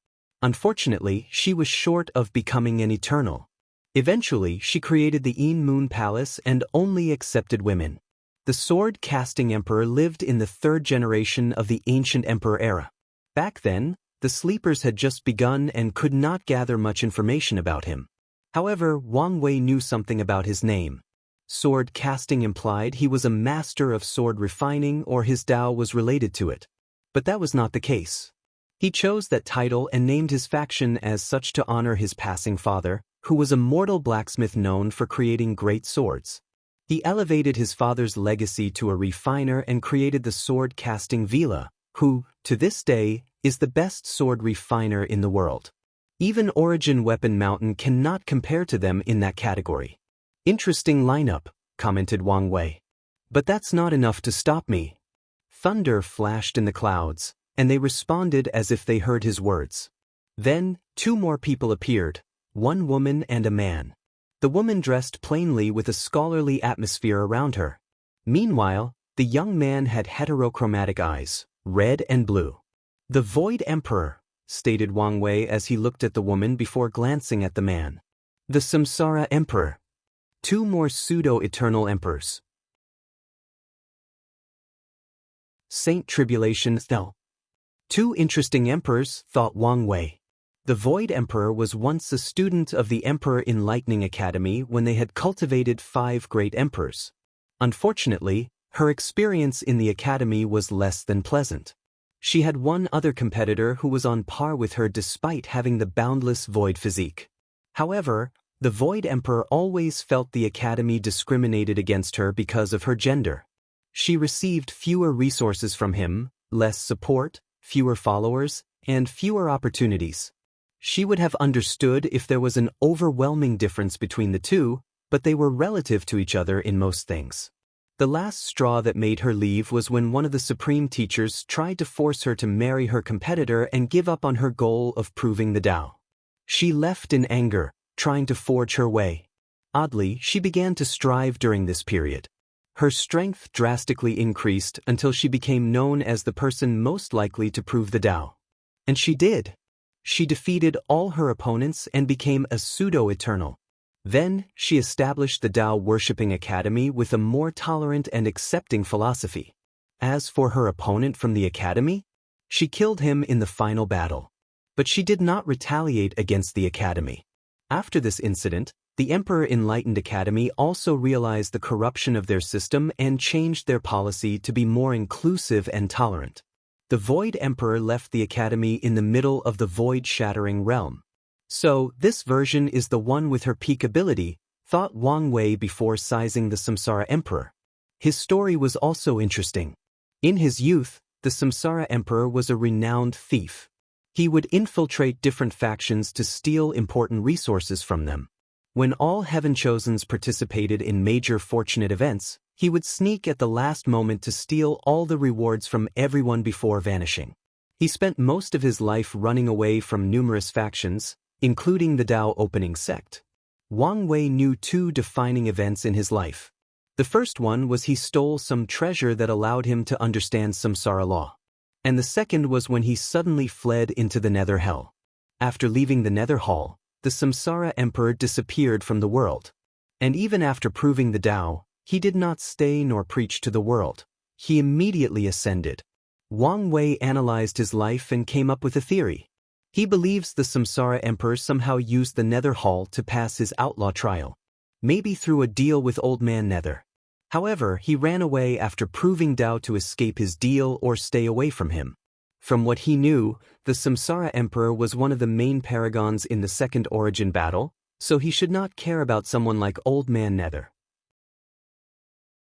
Unfortunately, she was short of becoming an eternal. Eventually, she created the Yin Moon Palace and only accepted women. The Sword-Casting Emperor lived in the 3rd generation of the Ancient Emperor era. Back then, the sleepers had just begun and could not gather much information about him. However, Wang Wei knew something about his name. Sword-casting implied he was a master of sword refining or his Tao was related to it. But that was not the case. He chose that title and named his faction as such to honor his passing father, who was a mortal blacksmith known for creating great swords. He elevated his father's legacy to a refiner and created the Sword-Casting Villa, who, to this day, is the best sword refiner in the world. Even Origin Weapon Mountain cannot compare to them in that category. Interesting lineup, commented Wang Wei. But that's not enough to stop me. Thunder flashed in the clouds, and they responded as if they heard his words. Then, 2 more people appeared, one woman and a man. The woman dressed plainly with a scholarly atmosphere around her. Meanwhile, the young man had heterochromatic eyes, red and blue. "The Void Emperor," stated Wang Wei as he looked at the woman before glancing at the man. "The Samsara Emperor. Two more pseudo-eternal emperors. Saint Tribulation Thel. Two interesting emperors, thought Wang Wei. The Void Emperor was once a student of the Emperor Enlightening Academy when they had cultivated 5 great emperors. Unfortunately, her experience in the academy was less than pleasant. She had one other competitor who was on par with her despite having the boundless void physique. However, the Void Emperor always felt the academy discriminated against her because of her gender. She received fewer resources from him, less support, fewer followers, and fewer opportunities. She would have understood if there was an overwhelming difference between the two, but they were relative to each other in most things. The last straw that made her leave was when one of the supreme teachers tried to force her to marry her competitor and give up on her goal of proving the Tao. She left in anger, trying to forge her way. Oddly, she began to strive during this period. Her strength drastically increased until she became known as the person most likely to prove the Tao. And she did. She defeated all her opponents and became a pseudo-eternal. Then, she established the Tao Worshipping Academy with a more tolerant and accepting philosophy. As for her opponent from the academy, she killed him in the final battle. But she did not retaliate against the academy. After this incident, the Emperor Enlightened Academy also realized the corruption of their system and changed their policy to be more inclusive and tolerant. The Void Emperor left the academy in the middle of the void-shattering realm. So, this version is the one with her peak ability, thought Wang Wei before sizing the Samsara Emperor. His story was also interesting. In his youth, the Samsara Emperor was a renowned thief. He would infiltrate different factions to steal important resources from them. When all Heaven Chosens participated in major fortunate events, he would sneak at the last moment to steal all the rewards from everyone before vanishing. He spent most of his life running away from numerous factions, including the Tao Opening Sect. Wang Wei knew 2 defining events in his life. The first one was he stole some treasure that allowed him to understand Samsara law. And the second was when he suddenly fled into the Nether Hell. After leaving the Nether Hall, the Samsara Emperor disappeared from the world. And even after proving the Tao, he did not stay nor preach to the world. He immediately ascended. Wang Wei analyzed his life and came up with a theory. He believes the Samsara Emperor somehow used the Nether Hall to pass his outlaw trial. Maybe through a deal with Old Man Nether. However, he ran away after proving Tao to escape his deal or stay away from him. From what he knew, the Samsara Emperor was one of the main paragons in the Second Origin battle, so he should not care about someone like Old Man Nether.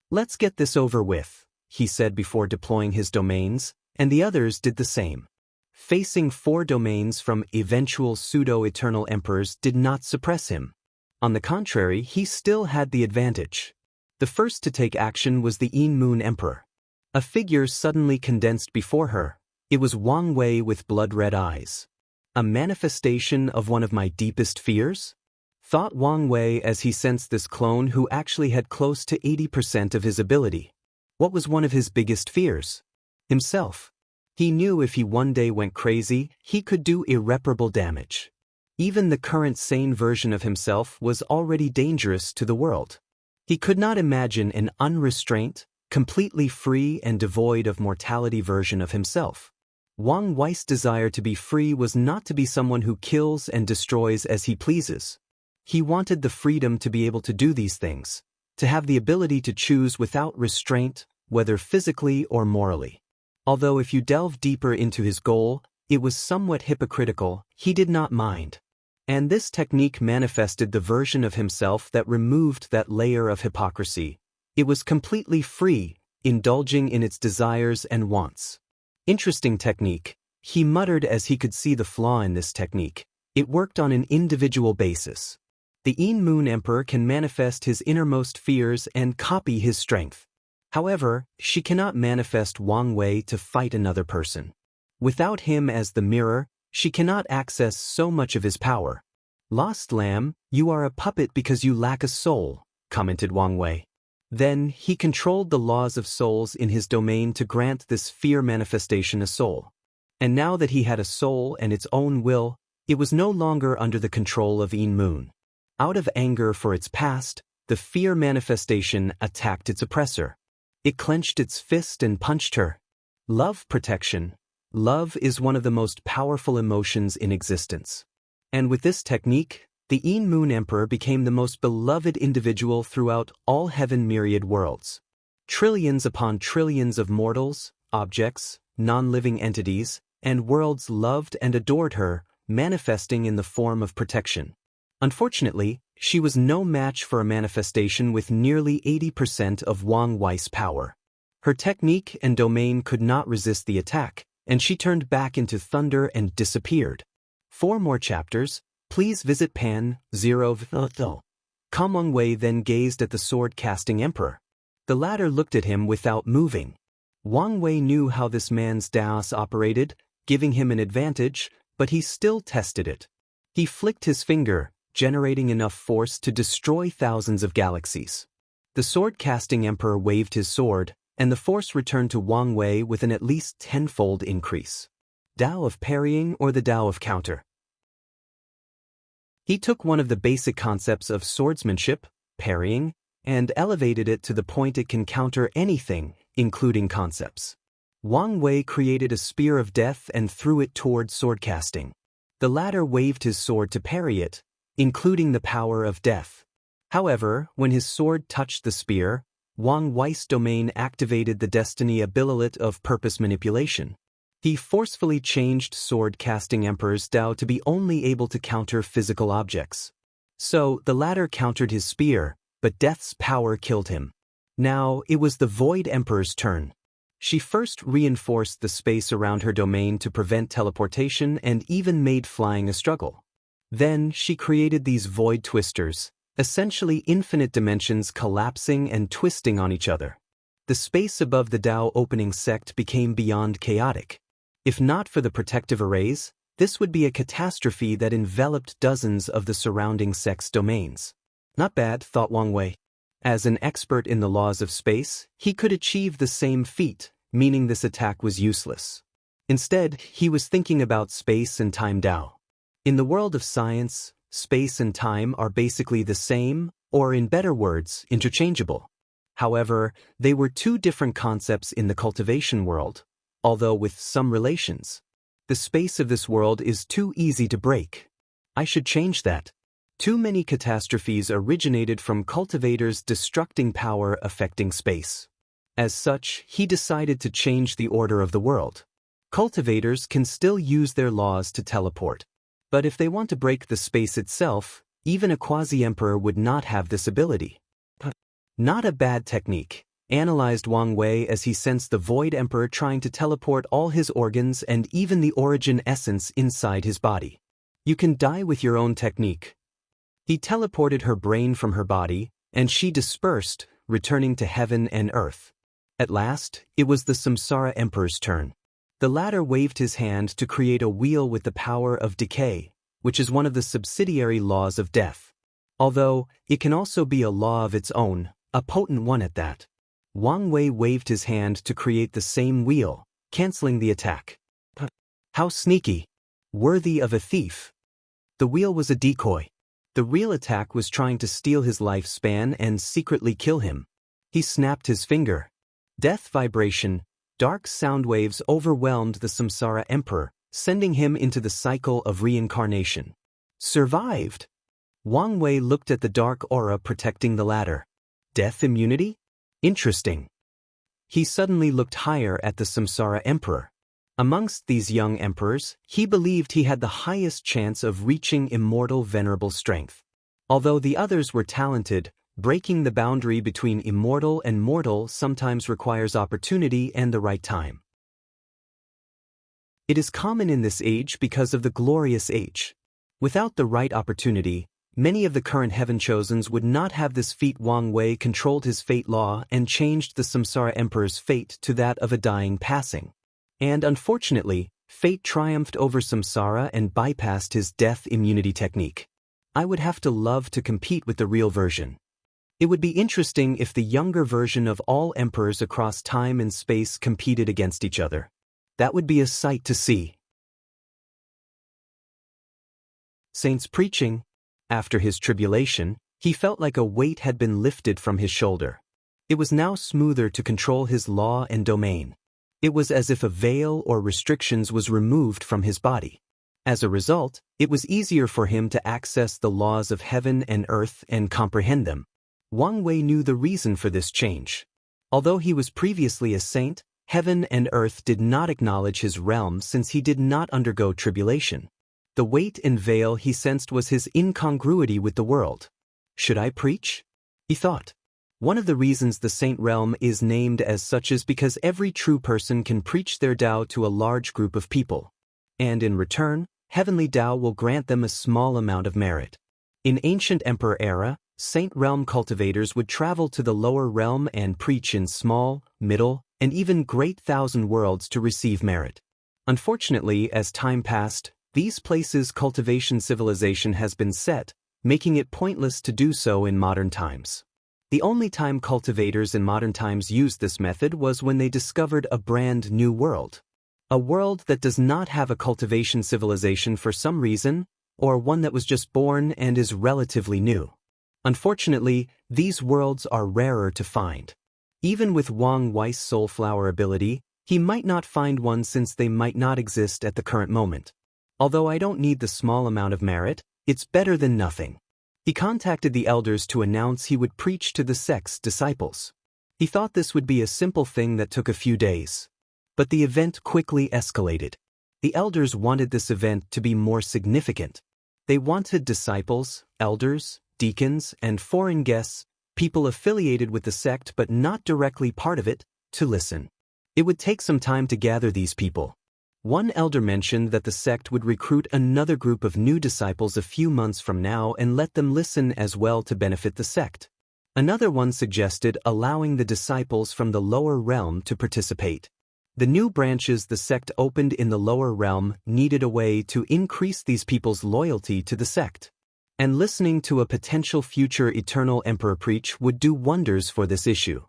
"Let's get this over with," he said before deploying his domains, and the others did the same. Facing 4 domains from eventual pseudo-eternal emperors did not suppress him. On the contrary, he still had the advantage. The first to take action was the Een Moon Emperor. A figure suddenly condensed before her. It was Wang Wei with blood-red eyes. A manifestation of one of my deepest fears? Thought Wang Wei as he sensed this clone who actually had close to 80% of his ability. What was one of his biggest fears? Himself. He knew if he one day went crazy, he could do irreparable damage. Even the current sane version of himself was already dangerous to the world. He could not imagine an unrestrained, completely free and devoid of mortality version of himself. Wang Wei's desire to be free was not to be someone who kills and destroys as he pleases. He wanted the freedom to be able to do these things, to have the ability to choose without restraint, whether physically or morally. Although if you delve deeper into his goal, it was somewhat hypocritical, he did not mind. And this technique manifested the version of himself that removed that layer of hypocrisy. It was completely free, indulging in its desires and wants. Interesting technique, he muttered as he could see the flaw in this technique. It worked on an individual basis. The Een Moon Emperor can manifest his innermost fears and copy his strength. However, she cannot manifest Wang Wei to fight another person. Without him as the mirror, she cannot access so much of his power. "Lost lamb, you are a puppet because you lack a soul," commented Wang Wei. Then, he controlled the laws of souls in his domain to grant this fear manifestation a soul. And now that he had a soul and its own will, it was no longer under the control of Yin Moon. Out of anger for its past, the fear manifestation attacked its oppressor. It clenched its fist and punched her. Love protection. Love is one of the most powerful emotions in existence. And with this technique, the Yin Moon Emperor became the most beloved individual throughout all heaven myriad worlds. Trillions upon trillions of mortals, objects, non-living entities, and worlds loved and adored her, manifesting in the form of protection. Unfortunately, she was no match for a manifestation with nearly 80% of Wang Wei's power. Her technique and domain could not resist the attack, and she turned back into thunder and disappeared. For more chapters, please visit Pan 0. Wang Wei then gazed at the sword-casting emperor. The latter looked at him without moving. Wang Wei knew how this man's Daos operated, giving him an advantage, but he still tested it. He flicked his finger, generating enough force to destroy thousands of galaxies. The sword-casting emperor waved his sword, and the force returned to Wang Wei with an at least tenfold increase. Tao of parrying or the Tao of counter. He took one of the basic concepts of swordsmanship, parrying, and elevated it to the point it can counter anything, including concepts. Wang Wei created a spear of death and threw it toward swordcasting. The latter waved his sword to parry it, including the power of death. However, when his sword touched the spear, Wang Wei's domain activated the destiny ability of purpose manipulation. He forcefully changed sword-casting Emperor's Tao to be only able to counter physical objects. So, the latter countered his spear, but death's power killed him. Now, it was the Void Emperor's turn. She first reinforced the space around her domain to prevent teleportation and even made flying a struggle. Then, she created these void twisters, essentially infinite dimensions collapsing and twisting on each other. The space above the Tao opening sect became beyond chaotic. If not for the protective arrays, this would be a catastrophe that enveloped dozens of the surrounding sect's domains. Not bad, thought Wang Wei. As an expert in the laws of space, he could achieve the same feat, meaning this attack was useless. Instead, he was thinking about space and time Tao. In the world of science, space and time are basically the same, or in better words, interchangeable. However, they were two different concepts in the cultivation world, although with some relations. The space of this world is too easy to break. I should change that. Too many catastrophes originated from cultivators destructing power affecting space. As such, he decided to change the order of the world. Cultivators can still use their laws to teleport. But if they want to break the space itself, even a quasi-emperor would not have this ability. Not a bad technique, analyzed Wang Wei as he sensed the Void Emperor trying to teleport all his organs and even the origin essence inside his body. You can die with your own technique. He teleported her brain from her body, and she dispersed, returning to heaven and earth. At last, it was the Samsara Emperor's turn. The latter waved his hand to create a wheel with the power of decay, which is one of the subsidiary laws of death. Although, it can also be a law of its own, a potent one at that. Wang Wei waved his hand to create the same wheel, canceling the attack. How sneaky! Worthy of a thief. The wheel was a decoy. The real attack was trying to steal his lifespan and secretly kill him. He snapped his finger. Death vibration, dark sound waves overwhelmed the Samsara Emperor, sending him into the cycle of reincarnation. Survived! Wang Wei looked at the dark aura protecting the latter. Death immunity? Interesting. He suddenly looked higher at the Samsara Emperor. Amongst these young emperors, he believed he had the highest chance of reaching immortal venerable strength. Although the others were talented, breaking the boundary between immortal and mortal sometimes requires opportunity and the right time. It is common in this age because of the glorious age. Without the right opportunity, many of the current heaven chosens would not have this feat. Wang Wei controlled his fate law and changed the Samsara Emperor's fate to that of a dying passing. And unfortunately, fate triumphed over Samsara and bypassed his death immunity technique. I would have to love to compete with the real version. It would be interesting if the younger version of all emperors across time and space competed against each other. That would be a sight to see. Saint's preaching. After his tribulation, he felt like a weight had been lifted from his shoulder. It was now smoother to control his law and domain. It was as if a veil or restrictions was removed from his body. As a result, it was easier for him to access the laws of heaven and earth and comprehend them. Wang Wei knew the reason for this change. Although he was previously a saint, heaven and earth did not acknowledge his realm since he did not undergo tribulation. The weight and veil he sensed was his incongruity with the world. Should I preach? He thought. One of the reasons the saint realm is named as such is because every true person can preach their Tao to a large group of people. And in return, heavenly Tao will grant them a small amount of merit. In ancient emperor era, saint realm cultivators would travel to the lower realm and preach in small, middle, and even great thousand worlds to receive merit. Unfortunately, as time passed, these places' cultivation civilization has been set, making it pointless to do so in modern times. The only time cultivators in modern times used this method was when they discovered a brand new world. A world that does not have a cultivation civilization for some reason, or one that was just born and is relatively new. Unfortunately, these worlds are rarer to find. Even with Wang Wei's soulflower ability, he might not find one since they might not exist at the current moment. Although I don't need the small amount of merit, it's better than nothing. He contacted the elders to announce he would preach to the sect's disciples. He thought this would be a simple thing that took a few days. But the event quickly escalated. The elders wanted this event to be more significant. They wanted disciples, elders, deacons, and foreign guests, people affiliated with the sect but not directly part of it, to listen. It would take some time to gather these people. One elder mentioned that the sect would recruit another group of new disciples a few months from now and let them listen as well to benefit the sect. Another one suggested allowing the disciples from the lower realm to participate. The new branches the sect opened in the lower realm needed a way to increase these people's loyalty to the sect. And listening to a potential future eternal emperor preach would do wonders for this issue.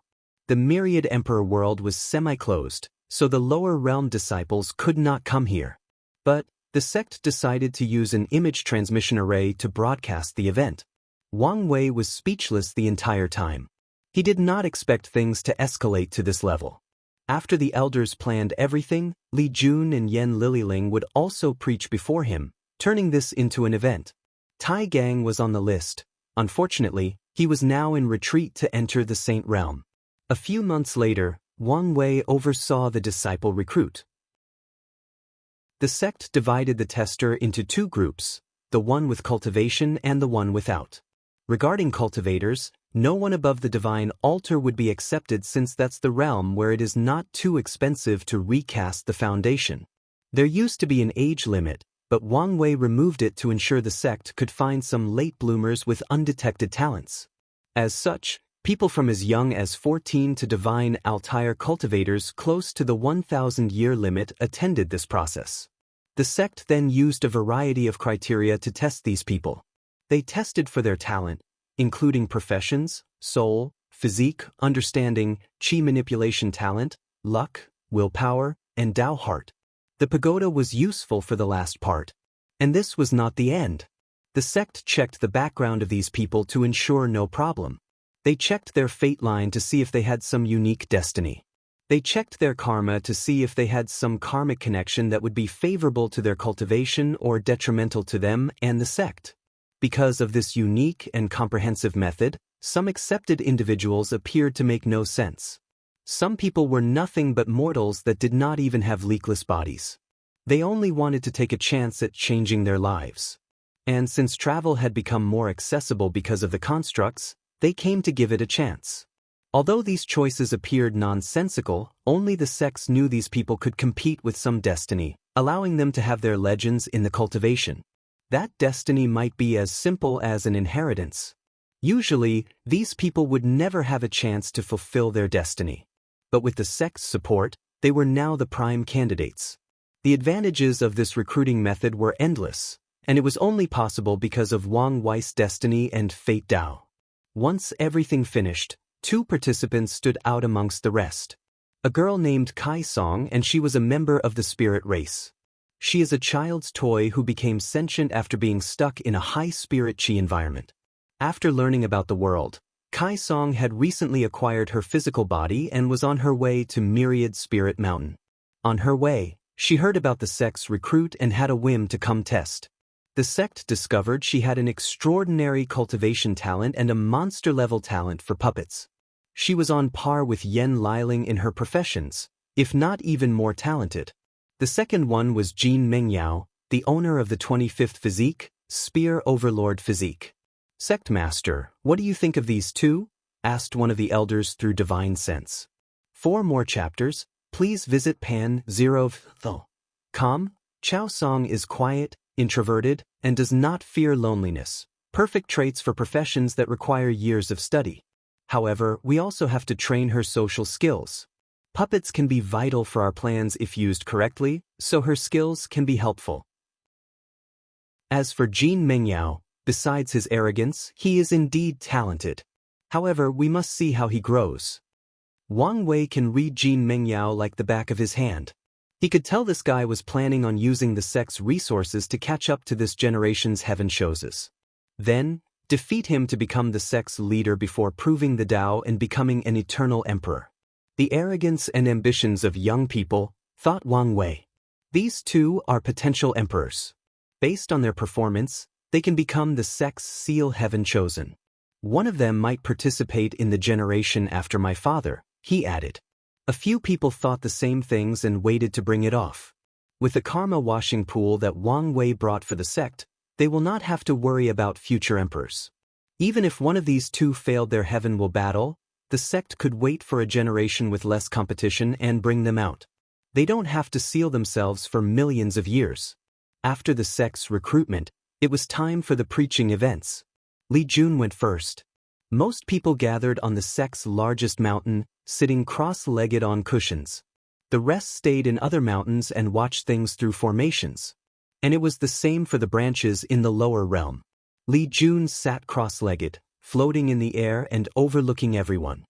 The myriad emperor world was semi-closed, so the lower realm disciples could not come here. But the sect decided to use an image transmission array to broadcast the event. Wang Wei was speechless the entire time. He did not expect things to escalate to this level. After the elders planned everything, Li Jun and Yan Lililing would also preach before him, turning this into an event. Tai Gang was on the list. Unfortunately, he was now in retreat to enter the Saint realm. A few months later, Wang Wei oversaw the disciple recruit. The sect divided the tester into two groups, the one with cultivation and the one without. Regarding cultivators, no one above the divine altar would be accepted since that's the realm where it is not too expensive to recast the foundation. There used to be an age limit, but Wang Wei removed it to ensure the sect could find some late bloomers with undetected talents. As such, people from as young as 14 to divine Altair cultivators close to the 1,000-year limit attended this process. The sect then used a variety of criteria to test these people. They tested for their talent, including professions, soul, physique, understanding, qi manipulation talent, luck, willpower, and Tao heart. The pagoda was useful for the last part. And this was not the end. The sect checked the background of these people to ensure no problem. They checked their fate line to see if they had some unique destiny. They checked their karma to see if they had some karmic connection that would be favorable to their cultivation or detrimental to them and the sect. Because of this unique and comprehensive method, some accepted individuals appeared to make no sense. Some people were nothing but mortals that did not even have leakless bodies. They only wanted to take a chance at changing their lives. And since travel had become more accessible because of the constructs, they came to give it a chance. Although these choices appeared nonsensical, only the sects knew these people could compete with some destiny, allowing them to have their legends in the cultivation. That destiny might be as simple as an inheritance. Usually, these people would never have a chance to fulfill their destiny. But with the sect's support, they were now the prime candidates. The advantages of this recruiting method were endless. and it was only possible because of Wang Wei's destiny and fate Dao. Once everything finished, 2 participants stood out amongst the rest. A girl named Kai Song, and she was a member of the spirit race. She is a child's toy who became sentient after being stuck in a high-spirit chi environment. After learning about the world, Kai Song had recently acquired her physical body and was on her way to Myriad Spirit Mountain. On her way, she heard about the sect's recruit and had a whim to come test. The sect discovered she had an extraordinary cultivation talent and a monster-level talent for puppets. She was on par with Yen Liling in her professions, if not even more talented. The second one was Jean Mengyao, the owner of the 25th Physique, Spear Overlord Physique. Sect Master, what do you think of these 2? Asked one of the elders through divine sense. For more chapters, please visit pan0th.com. Chao Song is quiet, introverted, and does not fear loneliness, perfect traits for professions that require years of study. However, we also have to train her social skills. Puppets can be vital for our plans if used correctly, so her skills can be helpful. As for Jean Mengyao, besides his arrogance, he is indeed talented. However, we must see how he grows. Wang Wei can read Jean Mengyao like the back of his hand. He could tell this guy was planning on using the sect's resources to catch up to this generation's heaven chooses. Then, defeat him to become the sect's leader before proving the Tao and becoming an eternal emperor. The arrogance and ambitions of young people, thought Wang Wei. These 2 are potential emperors. Based on their performance, they can become the sect's seal heaven chosen. One of them might participate in the generation after my father, he added. A few people thought the same things and waited to bring it off. With the karma washing pool that Wang Wei brought for the sect, they will not have to worry about future emperors. Even if one of these 2 failed their heaven will battle, the sect could wait for a generation with less competition and bring them out. They don't have to seal themselves for millions of years. After the sect's recruitment, it was time for the preaching events. Li Jun went first. Most people gathered on the sect's largest mountain, sitting cross-legged on cushions. The rest stayed in other mountains and watched things through formations. And it was the same for the branches in the lower realm. Li Jun sat cross-legged, floating in the air and overlooking everyone.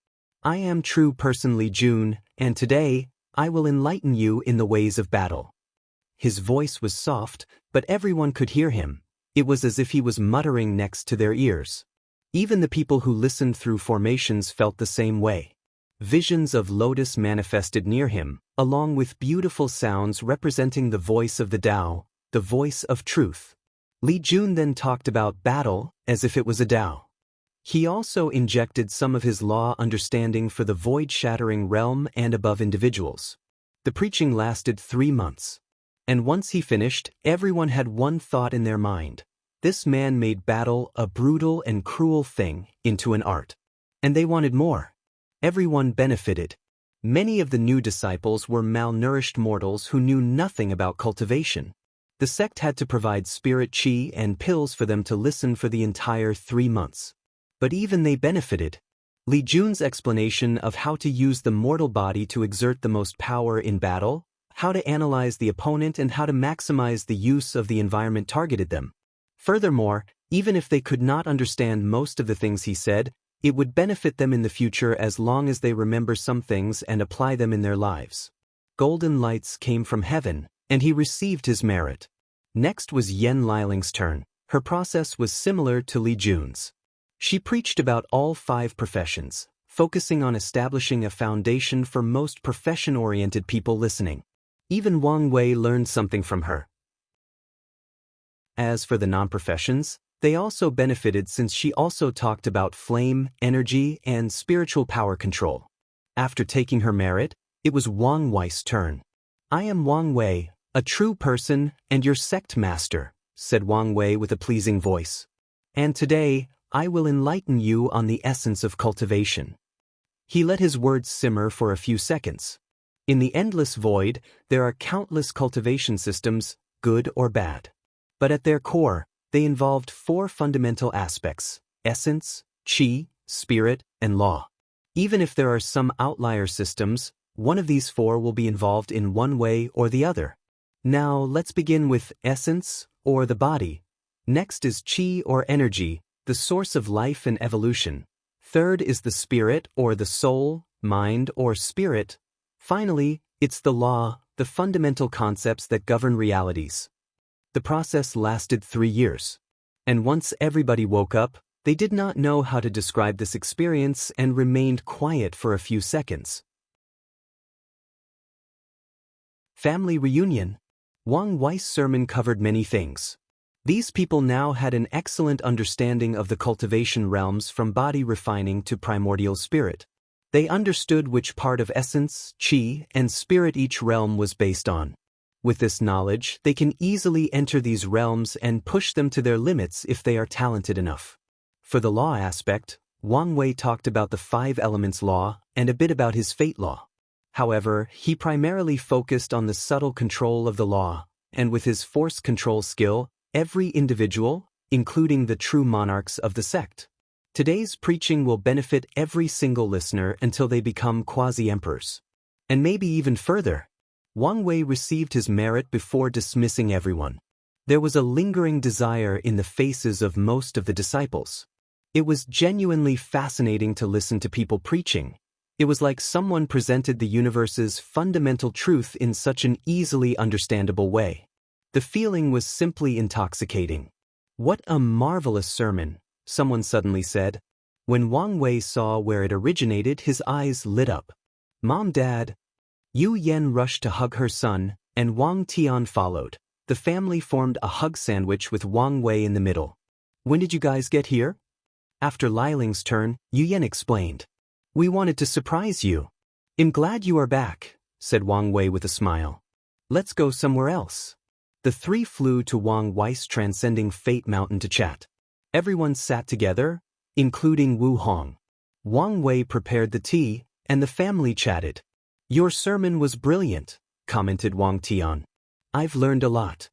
I am true person Li Jun, and today, I will enlighten you in the ways of battle. His voice was soft, but everyone could hear him. It was as if he was muttering next to their ears. Even the people who listened through formations felt the same way. Visions of lotus manifested near him, along with beautiful sounds representing the voice of the Tao, the voice of truth. Li Jun then talked about battle as if it was a Tao. He also injected some of his law understanding for the void-shattering realm and above individuals. The preaching lasted 3 months. And once he finished, everyone had one thought in their mind. This man made battle, a brutal and cruel thing, into an art. And they wanted more. Everyone benefited. Many of the new disciples were malnourished mortals who knew nothing about cultivation. The sect had to provide spirit chi and pills for them to listen for the entire 3 months. But even they benefited. Li Jun's explanation of how to use the mortal body to exert the most power in battle, how to analyze the opponent and how to maximize the use of the environment targeted them. Furthermore, even if they could not understand most of the things he said, it would benefit them in the future as long as they remember some things and apply them in their lives. Golden lights came from heaven, and he received his merit. Next was Yen Liling's turn. Her process was similar to Li Jun's. She preached about all 5 professions, focusing on establishing a foundation for most profession-oriented people listening. Even Wang Wei learned something from her. As for the non-professions, they also benefited since she also talked about flame, energy, and spiritual power control. After taking her merit, it was Wang Wei's turn. I am Wang Wei, a true person and your sect master, said Wang Wei with a pleasing voice. And today, I will enlighten you on the essence of cultivation. He let his words simmer for a few seconds. In the endless void, there are countless cultivation systems, good or bad. But at their core, they involved 4 fundamental aspects: essence, chi, spirit, and law. Even if there are some outlier systems, one of these 4 will be involved in one way or the other. Now, let's begin with essence, or the body. Next is qi or energy, the source of life and evolution. Third is the spirit or the soul, mind or spirit. Finally, it's the law, the fundamental concepts that govern realities. The process lasted 3 years. And once everybody woke up, they did not know how to describe this experience and remained quiet for a few seconds. Family reunion. Wang Wei's sermon covered many things. These people now had an excellent understanding of the cultivation realms from body refining to primordial spirit. They understood which part of essence, qi, and spirit each realm was based on. With this knowledge, they can easily enter these realms and push them to their limits if they are talented enough. For the law aspect, Wang Wei talked about the 5 elements law and a bit about his fate law. However, he primarily focused on the subtle control of the law, and with his force control skill, every individual, including the true monarchs of the sect. Today's preaching will benefit every single listener until they become quasi-emperors. And maybe even further. Wang Wei received his merit before dismissing everyone. There was a lingering desire in the faces of most of the disciples. It was genuinely fascinating to listen to people preaching. It was like someone presented the universe's fundamental truth in such an easily understandable way. The feeling was simply intoxicating. "What a marvelous sermon," someone suddenly said. When Wang Wei saw where it originated, his eyes lit up. "Mom, Dad." Yu Yan rushed to hug her son, and Wang Tian followed. The family formed a hug sandwich with Wang Wei in the middle. "When did you guys get here?" After Liling's turn, Yu Yan explained. "We wanted to surprise you." "I'm glad you are back," said Wang Wei with a smile. "Let's go somewhere else." The 3 flew to Wang Wei's transcending fate mountain to chat. Everyone sat together, including Wu Hong. Wang Wei prepared the tea, and the family chatted. "Your sermon was brilliant," commented Wang Tian. "I've learned a lot."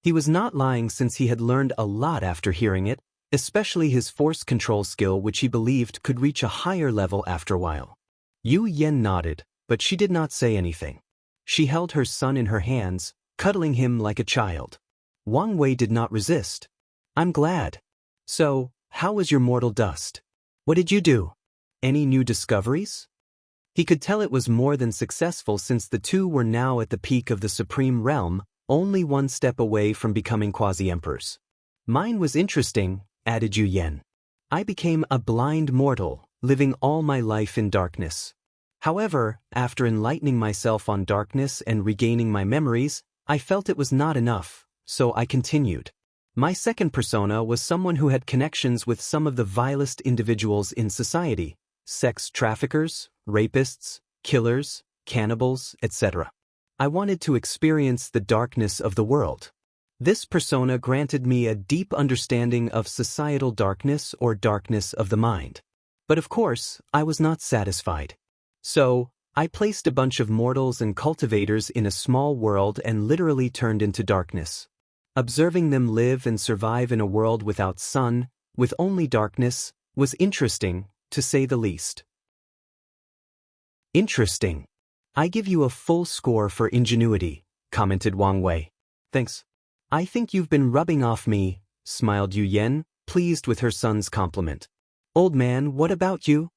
He was not lying, since he had learned a lot after hearing it, especially his force control skill, which he believed could reach a higher level after a while. Yu Yan nodded, but she did not say anything. She held her son in her hands, cuddling him like a child. Wang Wei did not resist. "I'm glad. So, how was your mortal dust? What did you do? Any new discoveries?" He could tell it was more than successful, since the 2 were now at the peak of the supreme realm, only 1 step away from becoming quasi-emperors. "Mine was interesting," added Yu Yan. "I became a blind mortal, living all my life in darkness. However, after enlightening myself on darkness and regaining my memories, I felt it was not enough, so I continued. My second persona was someone who had connections with some of the vilest individuals in society: sex traffickers, rapists, killers, cannibals, etc. I wanted to experience the darkness of the world. This persona granted me a deep understanding of societal darkness or darkness of the mind. But of course, I was not satisfied. So, I placed a bunch of mortals and cultivators in a small world and literally turned into darkness. Observing them live and survive in a world without sun, with only darkness, was interesting, to say the least." "Interesting. I give you a full score for ingenuity," commented Wang Wei. "Thanks. I think you've been rubbing off me," smiled Yu Yan, pleased with her son's compliment. "Old man, what about you?"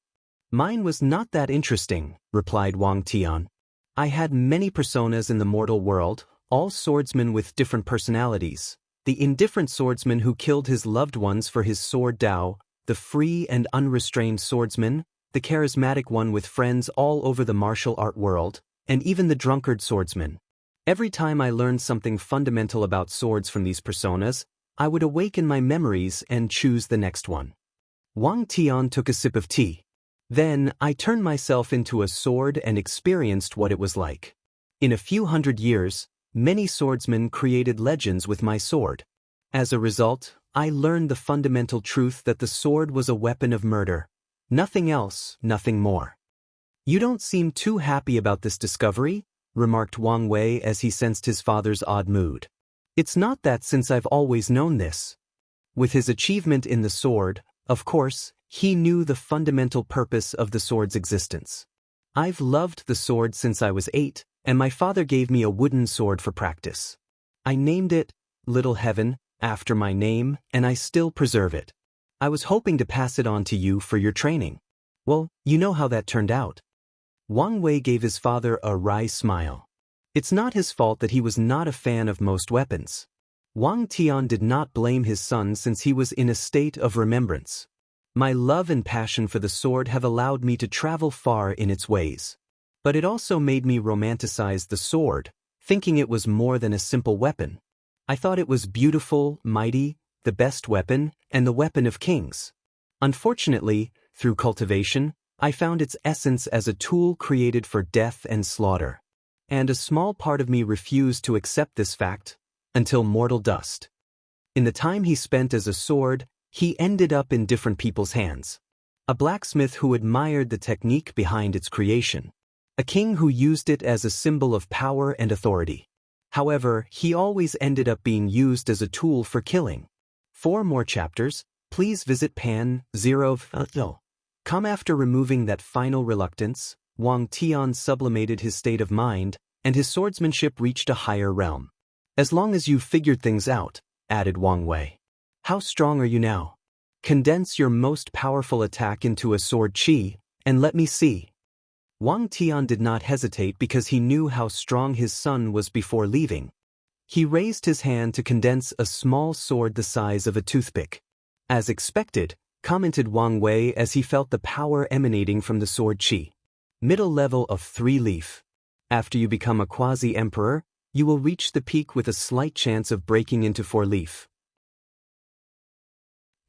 "Mine was not that interesting," replied Wang Tian. "I had many personas in the mortal world, all swordsmen with different personalities. The indifferent swordsman who killed his loved ones for his sword Dao, the free and unrestrained swordsman, the charismatic one with friends all over the martial art world, and even the drunkard swordsman. Every time I learned something fundamental about swords from these personas, I would awaken my memories and choose the next one." Wang Tian took a sip of tea. "Then, I turned myself into a sword and experienced what it was like. In a few hundred years, many swordsmen created legends with my sword. As a result, I learned the fundamental truth that the sword was a weapon of murder. Nothing else, nothing more." "You don't seem too happy about this discovery," remarked Wang Wei as he sensed his father's odd mood. "It's not that, since I've always known this." With his achievement in the sword, of course, he knew the fundamental purpose of the sword's existence. "I've loved the sword since I was 8, and my father gave me a wooden sword for practice. I named it little heaven, after my name, and I still preserve it. I was hoping to pass it on to you for your training. Well, you know how that turned out." Wang Wei gave his father a wry smile. It's not his fault that he was not a fan of most weapons. Wang Tian did not blame his son since he was in a state of remembrance. "My love and passion for the sword have allowed me to travel far in its ways. But it also made me romanticize the sword, thinking it was more than a simple weapon. I thought it was beautiful, mighty, the best weapon, and the weapon of kings. Unfortunately, through cultivation, I found its essence as a tool created for death and slaughter. And a small part of me refused to accept this fact, until mortal dust. In the time he spent as a sword, he ended up in different people's hands. A blacksmith who admired the technique behind its creation. A king who used it as a symbol of power and authority. However, he always ended up being used as a tool for killing. For more chapters, please visit Pan 0. Come after removing that final reluctance, Wang Tian sublimated his state of mind, and his swordsmanship reached a higher realm. "As long as you've figured things out," added Wang Wei. "How strong are you now? Condense your most powerful attack into a sword qi, and let me see." Wang Tian did not hesitate because he knew how strong his son was before leaving. He raised his hand to condense a small sword the size of a toothpick. "As expected," commented Wang Wei as he felt the power emanating from the sword qi. "Middle level of 3-leaf. After you become a quasi-emperor, you will reach the peak with a slight chance of breaking into 4-leaf.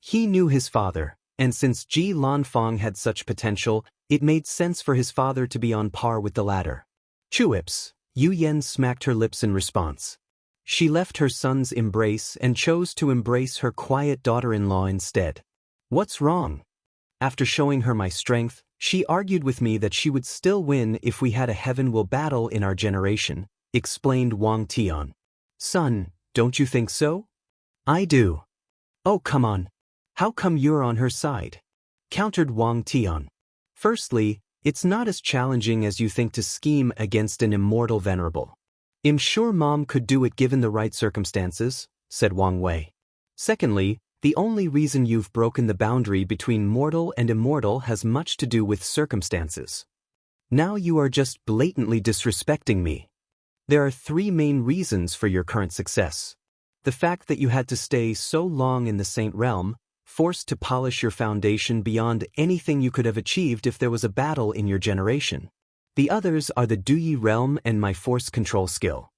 He knew his father, and since Ji Lanfang had such potential, it made sense for his father to be on par with the latter. "Chuips," Yu Yan smacked her lips in response. She left her son's embrace and chose to embrace her quiet daughter-in-law instead. "What's wrong?" "After showing her my strength, she argued with me that she would still win if we had a heaven will battle in our generation," explained Wang Tian. "Son, don't you think so?" "I do." "Oh, come on. How come you're on her side?" countered Wang Tian. "Firstly, it's not as challenging as you think to scheme against an immortal venerable. I'm sure Mom could do it given the right circumstances," said Wang Wei. "Secondly, the only reason you've broken the boundary between mortal and immortal has much to do with circumstances. Now you are just blatantly disrespecting me. There are 3 main reasons for your current success. The fact that you had to stay so long in the Saint Realm, forced to polish your foundation beyond anything you could have achieved if there was a battle in your generation. The others are the Duyi realm and my force control skill."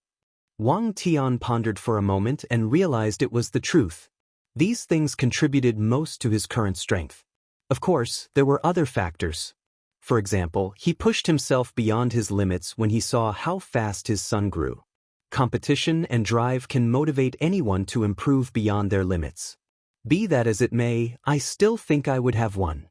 Wang Tian pondered for a moment and realized it was the truth. These things contributed most to his current strength. Of course, there were other factors. For example, he pushed himself beyond his limits when he saw how fast his son grew. Competition and drive can motivate anyone to improve beyond their limits. Be that as it may, I still think I would have won.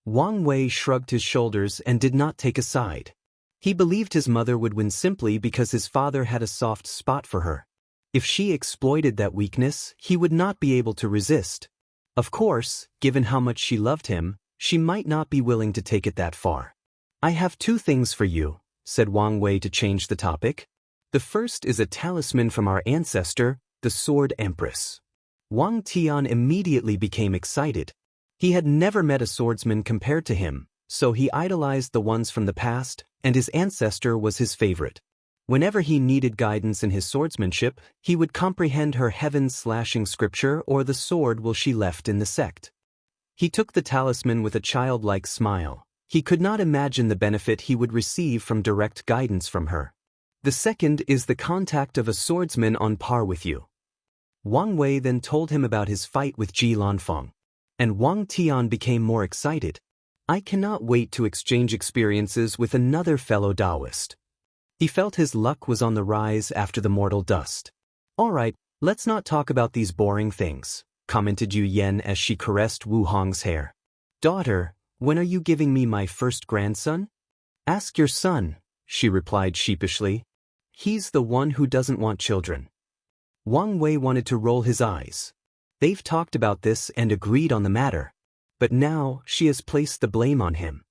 Wang Wei shrugged his shoulders and did not take a side. He believed his mother would win simply because his father had a soft spot for her. If she exploited that weakness, he would not be able to resist. Of course, given how much she loved him, she might not be willing to take it that far. "I have 2 things for you," said Wang Wei to change the topic. "The first is a talisman from our ancestor, the Sword Empress." Wang Tian immediately became excited. He had never met a swordsman compared to him, so he idolized the ones from the past, and his ancestor was his favorite. Whenever he needed guidance in his swordsmanship, he would comprehend her heaven-slashing scripture or the sword will she left in the sect. He took the talisman with a childlike smile. He could not imagine the benefit he would receive from direct guidance from her. "The second is the contact of a swordsman on par with you." Wang Wei then told him about his fight with Ji Lanfang. And Wang Tian became more excited. "I cannot wait to exchange experiences with another fellow Taoist." He felt his luck was on the rise after the mortal dust. "All right, let's not talk about these boring things," commented Yu Yan as she caressed Wu Hong's hair. "Daughter, when are you giving me my first grandson?" "Ask your son," she replied sheepishly. "He's the one who doesn't want children." Wang Wei wanted to roll his eyes. They've talked about this and agreed on the matter. But now she has placed the blame on him.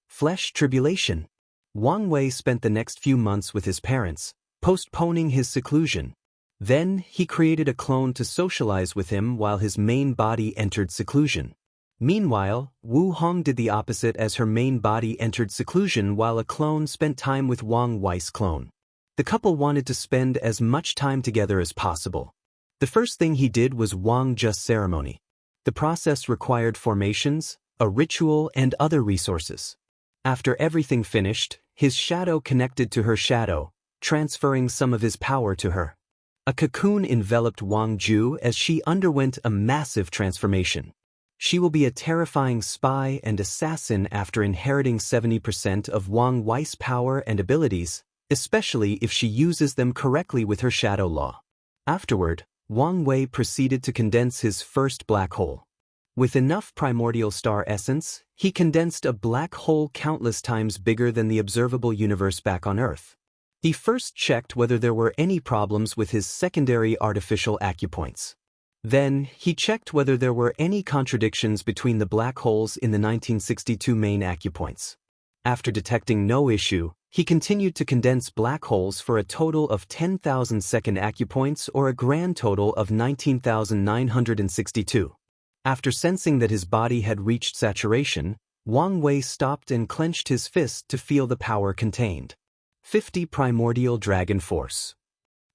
Flesh tribulation. Wang Wei spent the next few months with his parents, postponing his seclusion. Then, he created a clone to socialize with him while his main body entered seclusion. Meanwhile, Wu Hong did the opposite as her main body entered seclusion while a clone spent time with Wang Wei's clone. The couple wanted to spend as much time together as possible. The first thing he did was Wang Just ceremony. The process required formations, a ritual, and other resources. After everything finished, his shadow connected to her shadow, transferring some of his power to her. A cocoon enveloped Wang Ju as she underwent a massive transformation. She will be a terrifying spy and assassin after inheriting 70% of Wang Wei's power and abilities, especially if she uses them correctly with her shadow law. Afterward, Wang Wei proceeded to condense his first black hole. With enough primordial star essence, he condensed a black hole countless times bigger than the observable universe back on Earth. He first checked whether there were any problems with his secondary artificial acupoints. Then, he checked whether there were any contradictions between the black holes in the 1962 main acupoints. After detecting no issue, he continued to condense black holes for a total of 10,000 second acupoints or a grand total of 19,962. After sensing that his body had reached saturation, Wang Wei stopped and clenched his fist to feel the power contained. 50 Primordial Dragon Force.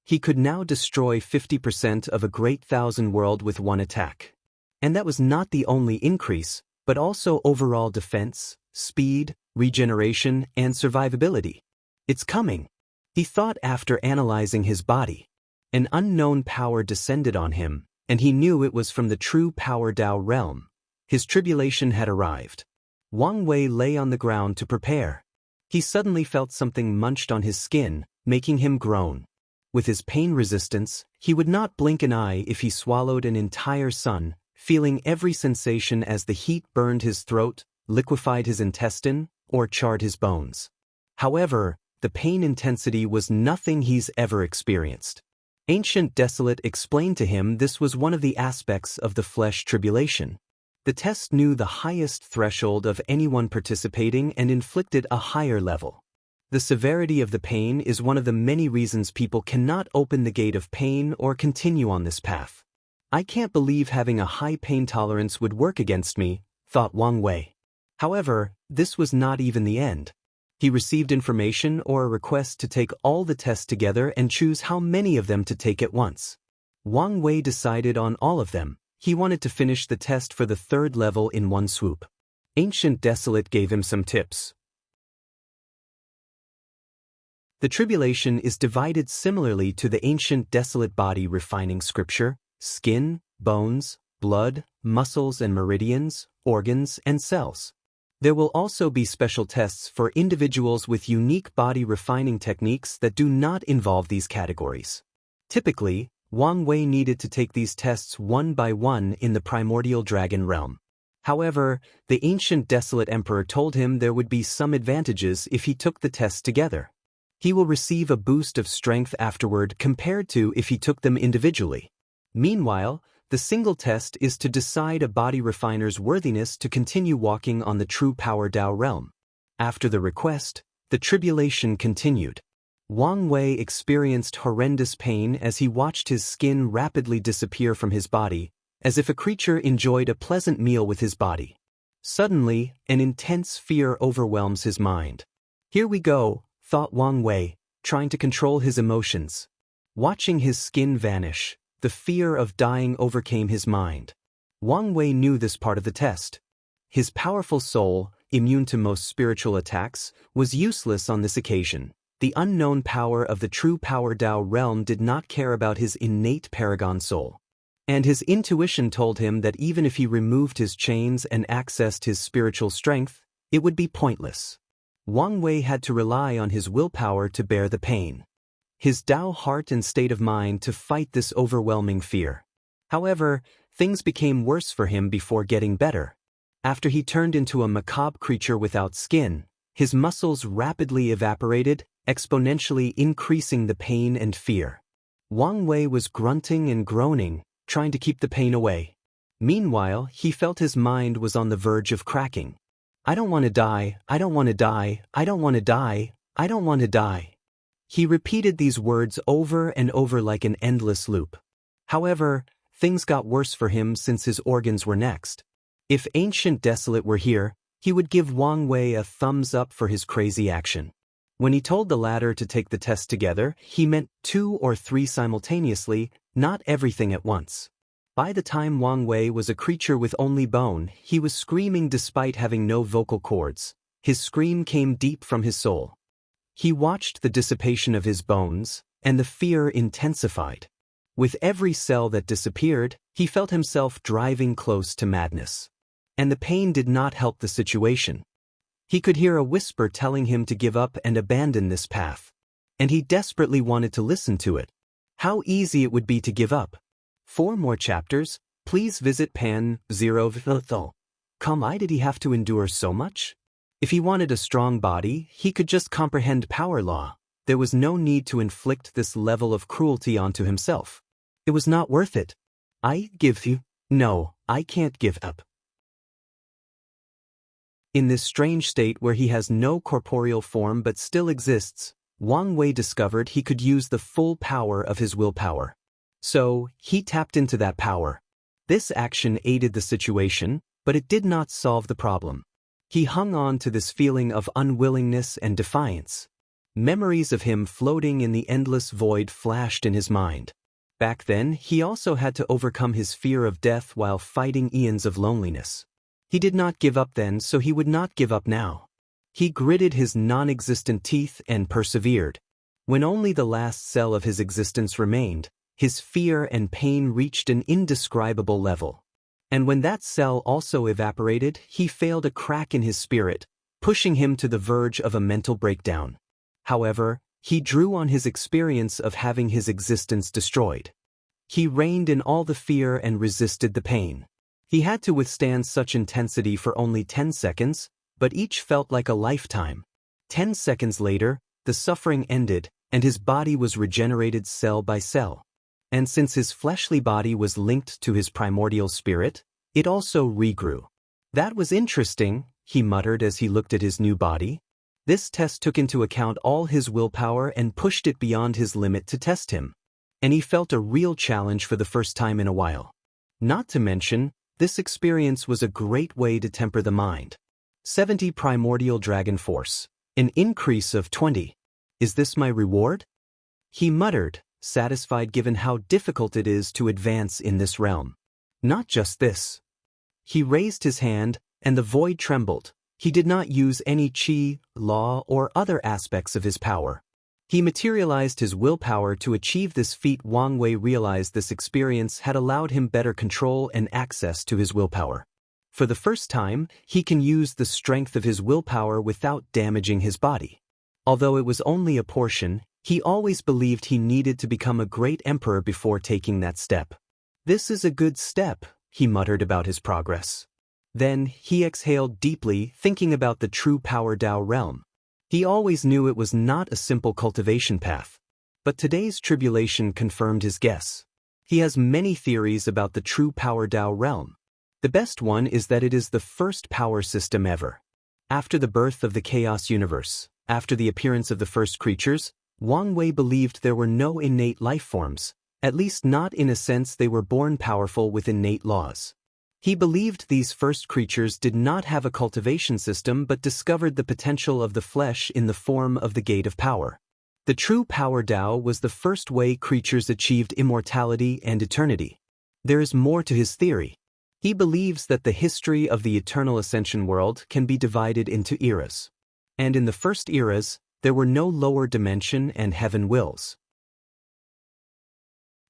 He could now destroy 50% of a great thousand world with one attack. And that was not the only increase, but also overall defense, speed, regeneration, and survivability. It's coming, he thought after analyzing his body. An unknown power descended on him, and he knew it was from the true Power Tao realm. His tribulation had arrived. Wang Wei lay on the ground to prepare. He suddenly felt something munched on his skin, making him groan. With his pain resistance, he would not blink an eye if he swallowed an entire sun, feeling every sensation as the heat burned his throat, liquefied his intestine, or charred his bones. However, the pain intensity was nothing he's ever experienced. Ancient Desolate explained to him this was one of the aspects of the flesh tribulation. The test knew the highest threshold of anyone participating and inflicted a higher level. The severity of the pain is one of the many reasons people cannot open the gate of pain or continue on this path. I can't believe having a high pain tolerance would work against me, thought Wang Wei. However, this was not even the end. He received information or a request to take all the tests together and choose how many of them to take at once. Wang Wei decided on all of them. He wanted to finish the test for the third level in one swoop. Ancient Desolate gave him some tips. The tribulation is divided similarly to the Ancient Desolate body refining scripture: skin, bones, blood, muscles and meridians, organs and cells. There will also be special tests for individuals with unique body refining techniques that do not involve these categories. Typically, Wang Wei needed to take these tests one by one in the primordial dragon realm. However, the Ancient Desolate Emperor told him there would be some advantages if he took the tests together. He will receive a boost of strength afterward compared to if he took them individually. Meanwhile, the single test is to decide a body refiner's worthiness to continue walking on the true Power Tao realm. After the request, the tribulation continued. Wang Wei experienced horrendous pain as he watched his skin rapidly disappear from his body, as if a creature enjoyed a pleasant meal with his body. Suddenly, an intense fear overwhelms his mind. Here we go, thought Wang Wei, trying to control his emotions. Watching his skin vanish, the fear of dying overcame his mind. Wang Wei knew this part of the test. His powerful soul, immune to most spiritual attacks, was useless on this occasion. The unknown power of the true Power Tao realm did not care about his innate paragon soul. And his intuition told him that even if he removed his chains and accessed his spiritual strength, it would be pointless. Wang Wei had to rely on his willpower to bear the pain. His Tao heart and state of mind to fight this overwhelming fear. However, things became worse for him before getting better. After he turned into a macabre creature without skin, his muscles rapidly evaporated, exponentially increasing the pain and fear. Wang Wei was grunting and groaning, trying to keep the pain away. Meanwhile, he felt his mind was on the verge of cracking. I don't want to die, I don't want to die, I don't want to die, I don't want to die. He repeated these words over and over like an endless loop. However, things got worse for him since his organs were next. If Ancient Desolate were here, he would give Wang Wei a thumbs up for his crazy action. When he told the latter to take the test together, he meant 2 or 3 simultaneously, not everything at once. By the time Wang Wei was a creature with only bone, he was screaming despite having no vocal cords. His scream came deep from his soul. He watched the dissipation of his bones, and the fear intensified. With every cell that disappeared, he felt himself driving close to madness. And the pain did not help the situation. He could hear a whisper telling him to give up and abandon this path. And he desperately wanted to listen to it. How easy it would be to give up. For more chapters, please visit Pan 0. Why did he have to endure so much? If he wanted a strong body, he could just comprehend power law. There was no need to inflict this level of cruelty onto himself. It was not worth it. I give you. No, I can't give up. In this strange state where he has no corporeal form but still exists, Wang Wei discovered he could use the full power of his willpower. So, he tapped into that power. This action aided the situation, but it did not solve the problem. He hung on to this feeling of unwillingness and defiance. Memories of him floating in the endless void flashed in his mind. Back then, he also had to overcome his fear of death while fighting eons of loneliness. He did not give up then, so he would not give up now. He gritted his non-existent teeth and persevered. When only the last cell of his existence remained, his fear and pain reached an indescribable level. And when that cell also evaporated, he failed a crack in his spirit, pushing him to the verge of a mental breakdown. However, he drew on his experience of having his existence destroyed. He reined in all the fear and resisted the pain. He had to withstand such intensity for only 10 seconds, but each felt like a lifetime. 10 seconds later, the suffering ended, and his body was regenerated cell by cell. And since his fleshly body was linked to his primordial spirit, it also regrew. That was interesting, he muttered as he looked at his new body. This test took into account all his willpower and pushed it beyond his limit to test him. And he felt a real challenge for the first time in a while. Not to mention, this experience was a great way to temper the mind. 70 primordial dragon force. An increase of 20. Is this my reward? He muttered, satisfied given how difficult it is to advance in this realm. Not just this. He raised his hand, and the void trembled. He did not use any chi, law, or other aspects of his power. He materialized his willpower to achieve this feat. Wang Wei realized this experience had allowed him better control and access to his willpower. For the first time, he can use the strength of his willpower without damaging his body. Although it was only a portion, he always believed he needed to become a great emperor before taking that step. This is a good step, he muttered about his progress. Then, he exhaled deeply, thinking about the true Power Tao realm. He always knew it was not a simple cultivation path. But today's tribulation confirmed his guess. He has many theories about the true Power Tao realm. The best one is that it is the first power system ever. After the birth of the chaos universe, after the appearance of the first creatures, Wang Wei believed there were no innate life forms, at least not in a sense they were born powerful with innate laws. He believed these first creatures did not have a cultivation system but discovered the potential of the flesh in the form of the gate of power. The true Power Tao was the first way creatures achieved immortality and eternity. There is more to his theory. He believes that the history of the eternal ascension world can be divided into eras. And in the first eras, there were no lower dimension and heaven wills.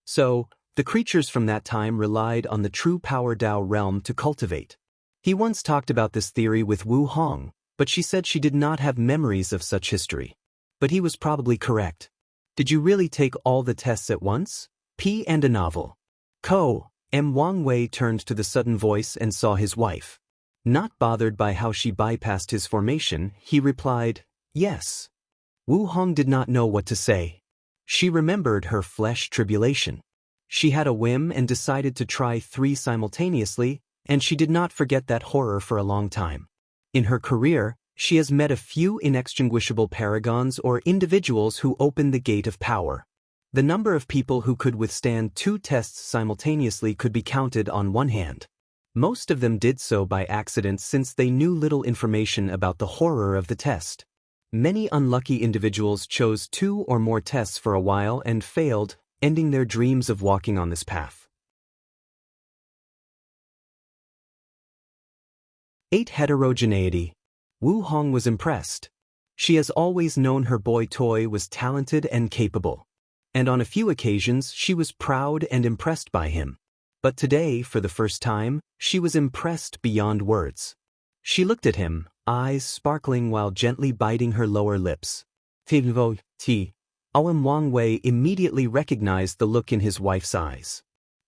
So, the creatures from that time relied on the true Power Tao realm to cultivate. He once talked about this theory with Wu Hong, but she said she did not have memories of such history. But he was probably correct. Did you really take all the tests at once? P and a novel. Wang Wei turned to the sudden voice and saw his wife. Not bothered by how she bypassed his formation, he replied, yes. Wu Hong did not know what to say. She remembered her flesh tribulation. She had a whim and decided to try 3 simultaneously, and she did not forget that horror for a long time. In her career, she has met a few inextinguishable paragons or individuals who opened the gate of power. The number of people who could withstand 2 tests simultaneously could be counted on one hand. Most of them did so by accident since they knew little information about the horror of the test. Many unlucky individuals chose 2 or more tests for a while and failed, ending their dreams of walking on this path. 8. Heterogeneity. Wu Hong was impressed. She has always known her boy toy was talented and capable. And on a few occasions she was proud and impressed by him. But today, for the first time, she was impressed beyond words. She looked at him, eyes sparkling while gently biting her lower lips. Wang Wei immediately recognized the look in his wife's eyes.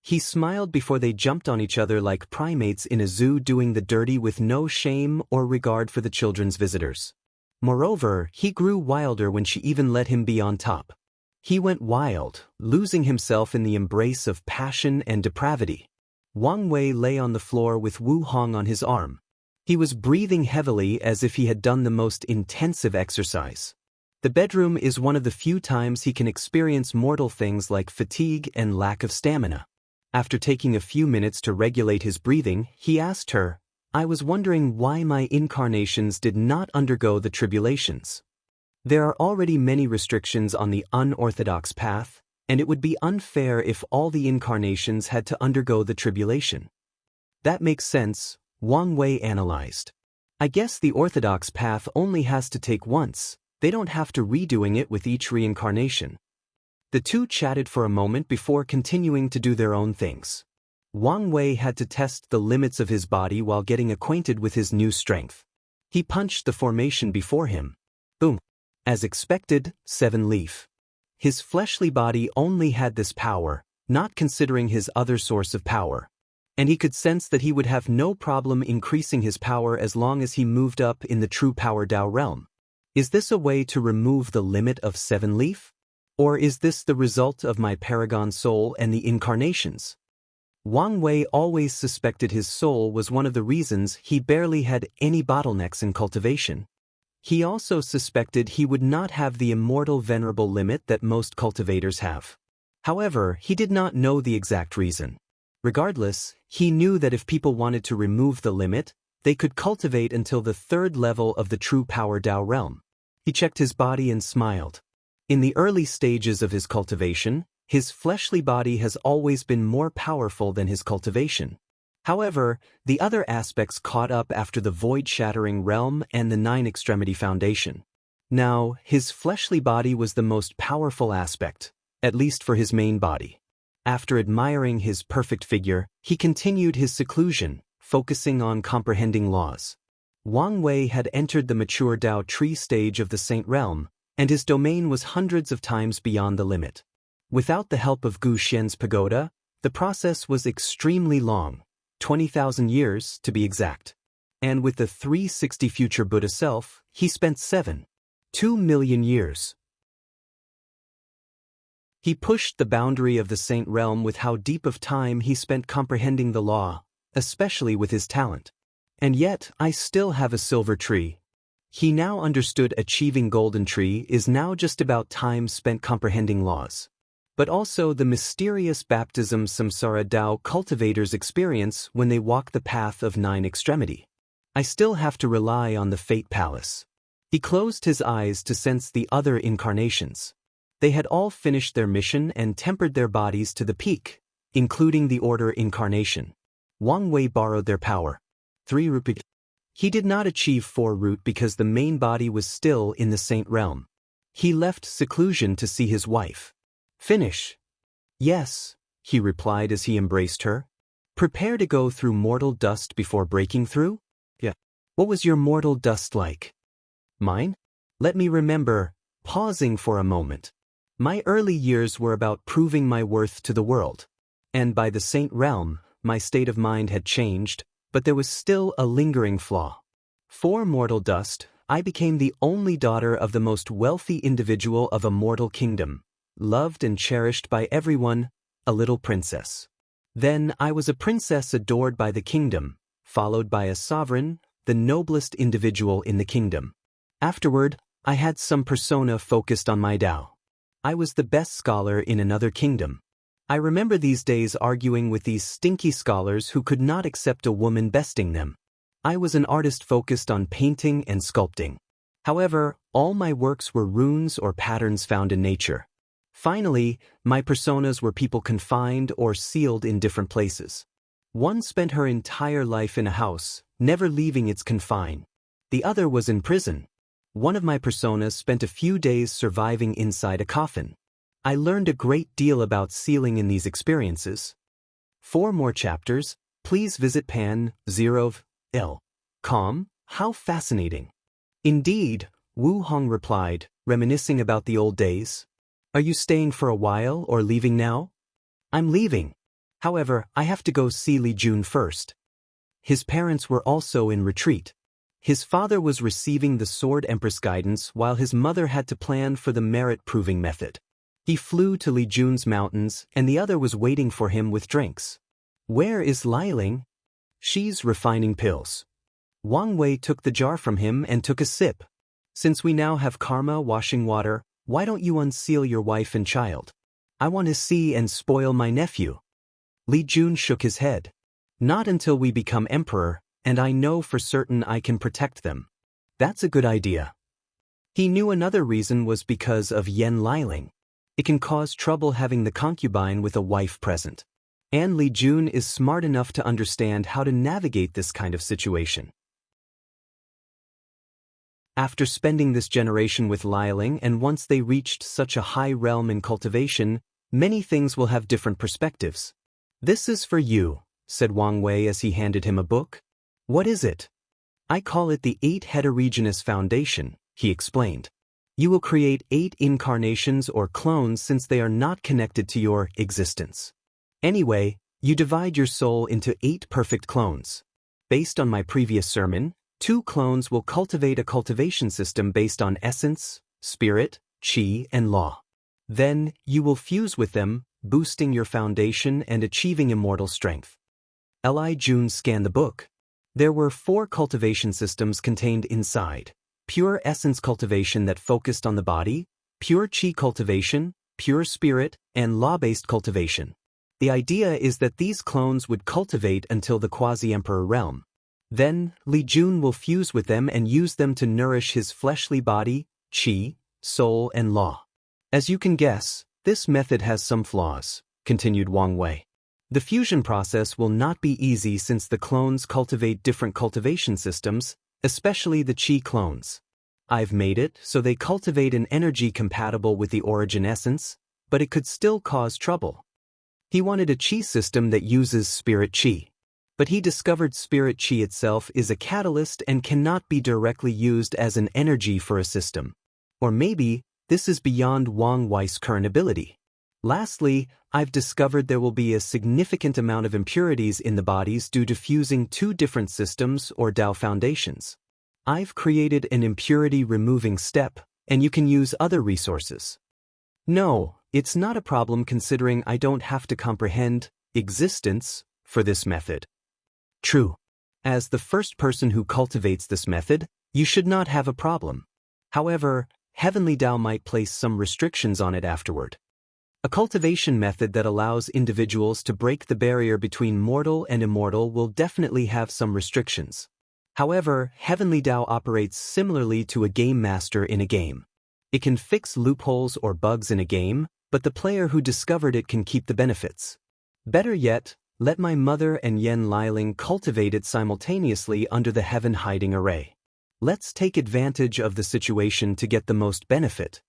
He smiled before they jumped on each other like primates in a zoo doing the dirty with no shame or regard for the children's visitors. Moreover, he grew wilder when she even let him be on top. He went wild, losing himself in the embrace of passion and depravity. Wang Wei lay on the floor with Wu Hong on his arm. He was breathing heavily as if he had done the most intensive exercise. The bedroom is one of the few times he can experience mortal things like fatigue and lack of stamina. After taking a few minutes to regulate his breathing, he asked her, "I was wondering why my incarnations did not undergo the tribulations. There are already many restrictions on the unorthodox path, and it would be unfair if all the incarnations had to undergo the tribulation." "That makes sense," Wang Wei analyzed. "I guess the orthodox path only has to take once. They don't have to redoing it with each reincarnation." The two chatted for a moment before continuing to do their own things. Wang Wei had to test the limits of his body while getting acquainted with his new strength. He punched the formation before him. Boom. As expected, 7-leaf. His fleshly body only had this power, not considering his other source of power. And he could sense that he would have no problem increasing his power as long as he moved up in the true power Tao realm. Is this a way to remove the limit of 7-leaf? Or is this the result of my paragon soul and the incarnations? Wang Wei always suspected his soul was one of the reasons he barely had any bottlenecks in cultivation. He also suspected he would not have the immortal venerable limit that most cultivators have. However, he did not know the exact reason. Regardless, he knew that if people wanted to remove the limit, they could cultivate until the 3rd level of the true power Tao realm. He checked his body and smiled. In the early stages of his cultivation, his fleshly body has always been more powerful than his cultivation. However, the other aspects caught up after the void-shattering realm and the 9-extremity foundation. Now, his fleshly body was the most powerful aspect, at least for his main body. After admiring his perfect figure, he continued his seclusion, focusing on comprehending laws. Wang Wei had entered the mature Tao tree stage of the Saint Realm, and his domain was hundreds of times beyond the limit. Without the help of Gu Xian's pagoda, the process was extremely long, 20,000 years to be exact. And with the 360 future Buddha self, he spent 2 million years. He pushed the boundary of the Saint Realm with how deep of time he spent comprehending the law, especially with his talent. And yet, I still have a silver tree. He now understood achieving golden tree is now just about time spent comprehending laws. But also the mysterious baptism samsara Tao cultivators experience when they walk the path of 9-extremity. I still have to rely on the Fate Palace. He closed his eyes to sense the other incarnations. They had all finished their mission and tempered their bodies to the peak, including the Order incarnation. Wang Wei borrowed their power. 3 rupee. He did not achieve 4 root because the main body was still in the Saint Realm. He left seclusion to see his wife. Finish. Yes, he replied as he embraced her. Prepare to go through mortal dust before breaking through? Yeah. What was your mortal dust like? Mine? Let me remember, pausing for a moment. My early years were about proving my worth to the world. And by the Saint Realm, my state of mind had changed, but there was still a lingering flaw. For mortal dust, I became the only daughter of the most wealthy individual of a mortal kingdom, loved and cherished by everyone, a little princess. Then I was a princess adored by the kingdom, followed by a sovereign, the noblest individual in the kingdom. Afterward, I had some persona focused on my Tao. I was the best scholar in another kingdom. I remember these days arguing with these stinky scholars who could not accept a woman besting them. I was an artist focused on painting and sculpting. However, all my works were runes or patterns found in nature. Finally, my personas were people confined or sealed in different places. One spent her entire life in a house, never leaving its confine. The other was in prison. One of my personas spent a few days surviving inside a coffin. I learned a great deal about sealing in these experiences. For more chapters, please visit pan.0.com. How fascinating. Indeed, Wu Hong replied, reminiscing about the old days. Are you staying for a while or leaving now? I'm leaving. However, I have to go see Li Jun first. His parents were also in retreat. His father was receiving the Sword Empress guidance while his mother had to plan for the merit-proving method. He flew to Li Jun's mountains and the other was waiting for him with drinks. Where is Liling? She's refining pills. Wang Wei took the jar from him and took a sip. Since we now have karma washing water, why don't you unseal your wife and child? I want to see and spoil my nephew. Li Jun shook his head. Not until we become emperor, and I know for certain I can protect them. That's a good idea. He knew another reason was because of Yan Liling. It can cause trouble having the concubine with a wife present. And Li Jun is smart enough to understand how to navigate this kind of situation. After spending this generation with Liling and once they reached such a high realm in cultivation, many things will have different perspectives. This is for you, said Wang Wei as he handed him a book. What is it? I call it the 8 Heterogeneous Foundation, he explained. You will create 8 incarnations or clones since they are not connected to your existence. Anyway, you divide your soul into 8 perfect clones. Based on my previous sermon, 2 clones will cultivate a cultivation system based on essence, spirit, chi, and law. Then, you will fuse with them, boosting your foundation and achieving immortal strength. Li Jun scanned the book. There were 4 cultivation systems contained inside. Pure essence cultivation that focused on the body, pure chi cultivation, pure spirit, and law-based cultivation. The idea is that these clones would cultivate until the quasi-emperor realm. Then, Li Jun will fuse with them and use them to nourish his fleshly body, chi, soul, and law. As you can guess, this method has some flaws, continued Wang Wei. The fusion process will not be easy since the clones cultivate different cultivation systems, especially the chi clones. I've made it so they cultivate an energy compatible with the origin essence, but it could still cause trouble. He wanted a chi system that uses spirit chi. But he discovered spirit chi itself is a catalyst and cannot be directly used as an energy for a system. Or maybe, this is beyond Wang Wei's current ability. Lastly, I've discovered there will be a significant amount of impurities in the bodies due to fusing 2 different systems or Tao foundations. I've created an impurity-removing step, and you can use other resources. No, it's not a problem considering I don't have to comprehend existence for this method. True. As the first person who cultivates this method, you should not have a problem. However, Heavenly Tao might place some restrictions on it afterward. A cultivation method that allows individuals to break the barrier between mortal and immortal will definitely have some restrictions. However, Heavenly Tao operates similarly to a game master in a game. It can fix loopholes or bugs in a game, but the player who discovered it can keep the benefits. Better yet, let my mother and Yan Liling cultivate it simultaneously under the Heaven Hiding Array. Let's take advantage of the situation to get the most benefit.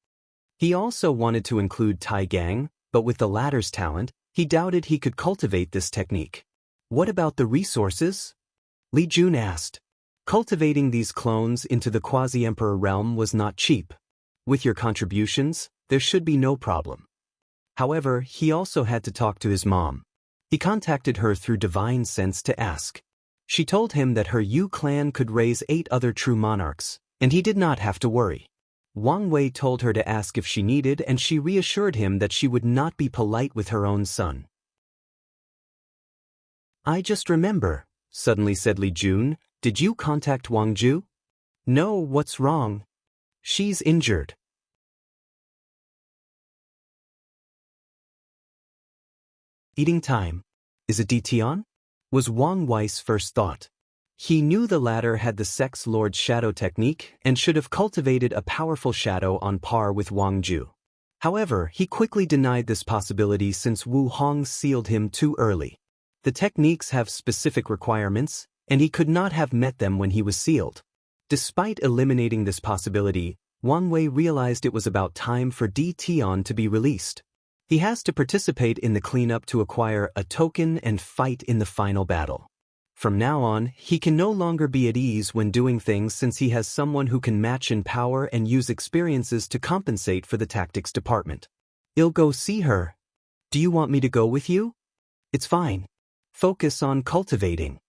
He also wanted to include Tai Gang, but with the latter's talent, he doubted he could cultivate this technique. What about the resources? Li Jun asked. Cultivating these clones into the quasi-emperor realm was not cheap. With your contributions, there should be no problem. However, he also had to talk to his mom. He contacted her through divine sense to ask. She told him that her Yu clan could raise 8 other true monarchs, and he did not have to worry. Wang Wei told her to ask if she needed, and she reassured him that she would not be polite with her own son. I just remember, suddenly said Li Jun, Did you contact Wang Ju? No, what's wrong? She's injured. Eating time. Is it DT on? Was Wang Wei's first thought. He knew the latter had the sex lord's shadow technique and should have cultivated a powerful shadow on par with Wang Ju. However, he quickly denied this possibility since Wu Hong sealed him too early. The techniques have specific requirements, and he could not have met them when he was sealed. Despite eliminating this possibility, Wang Wei realized it was about time for DT on to be released. He has to participate in the cleanup to acquire a token and fight in the final battle. From now on, he can no longer be at ease when doing things since he has someone who can match in power and use experiences to compensate for the tactics department. I'll go see her. Do you want me to go with you? It's fine. Focus on cultivating.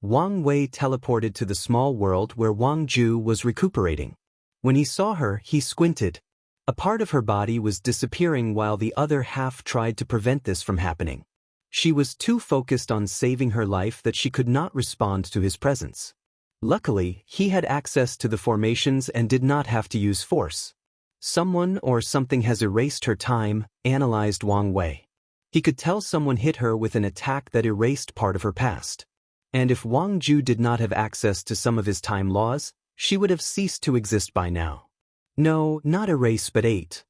Wang Wei teleported to the small world where Wang Ju was recuperating. When he saw her, he squinted. A part of her body was disappearing while the other half tried to prevent this from happening. She was too focused on saving her life that she could not respond to his presence. Luckily, he had access to the formations and did not have to use force. Someone or something has erased her time, analyzed Wang Wei. He could tell someone hit her with an attack that erased part of her past. And if Wang Ju did not have access to some of his time laws, she would have ceased to exist by now. No, not erase but ate.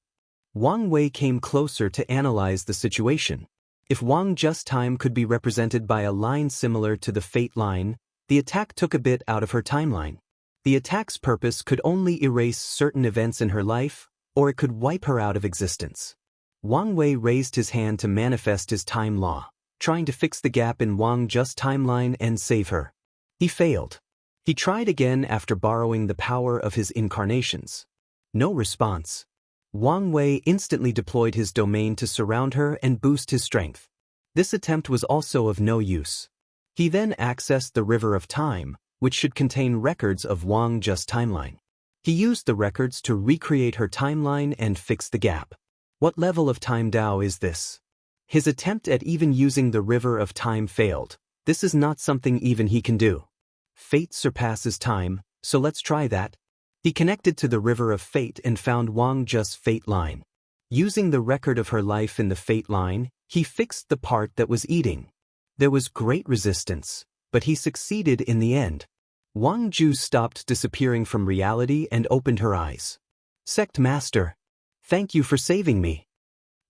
Wang Wei came closer to analyze the situation. If Wang Ju's time could be represented by a line similar to the fate line, the attack took a bit out of her timeline. The attack's purpose could only erase certain events in her life, or it could wipe her out of existence. Wang Wei raised his hand to manifest his time law, trying to fix the gap in Wang Ju's timeline and save her. He failed. He tried again after borrowing the power of his incarnations. No response. Wang Wei instantly deployed his domain to surround her and boost his strength. This attempt was also of no use. He then accessed the River of Time, which should contain records of Wang Ju's timeline. He used the records to recreate her timeline and fix the gap. What level of time Dao is this? His attempt at even using the River of Time failed. This is not something even he can do. Fate surpasses time, so let's try that. He connected to the River of Fate and found Wang Ju's fate line. Using the record of her life in the fate line, he fixed the part that was eating. There was great resistance, but he succeeded in the end. Wang Ju stopped disappearing from reality and opened her eyes. Sect Master, thank you for saving me.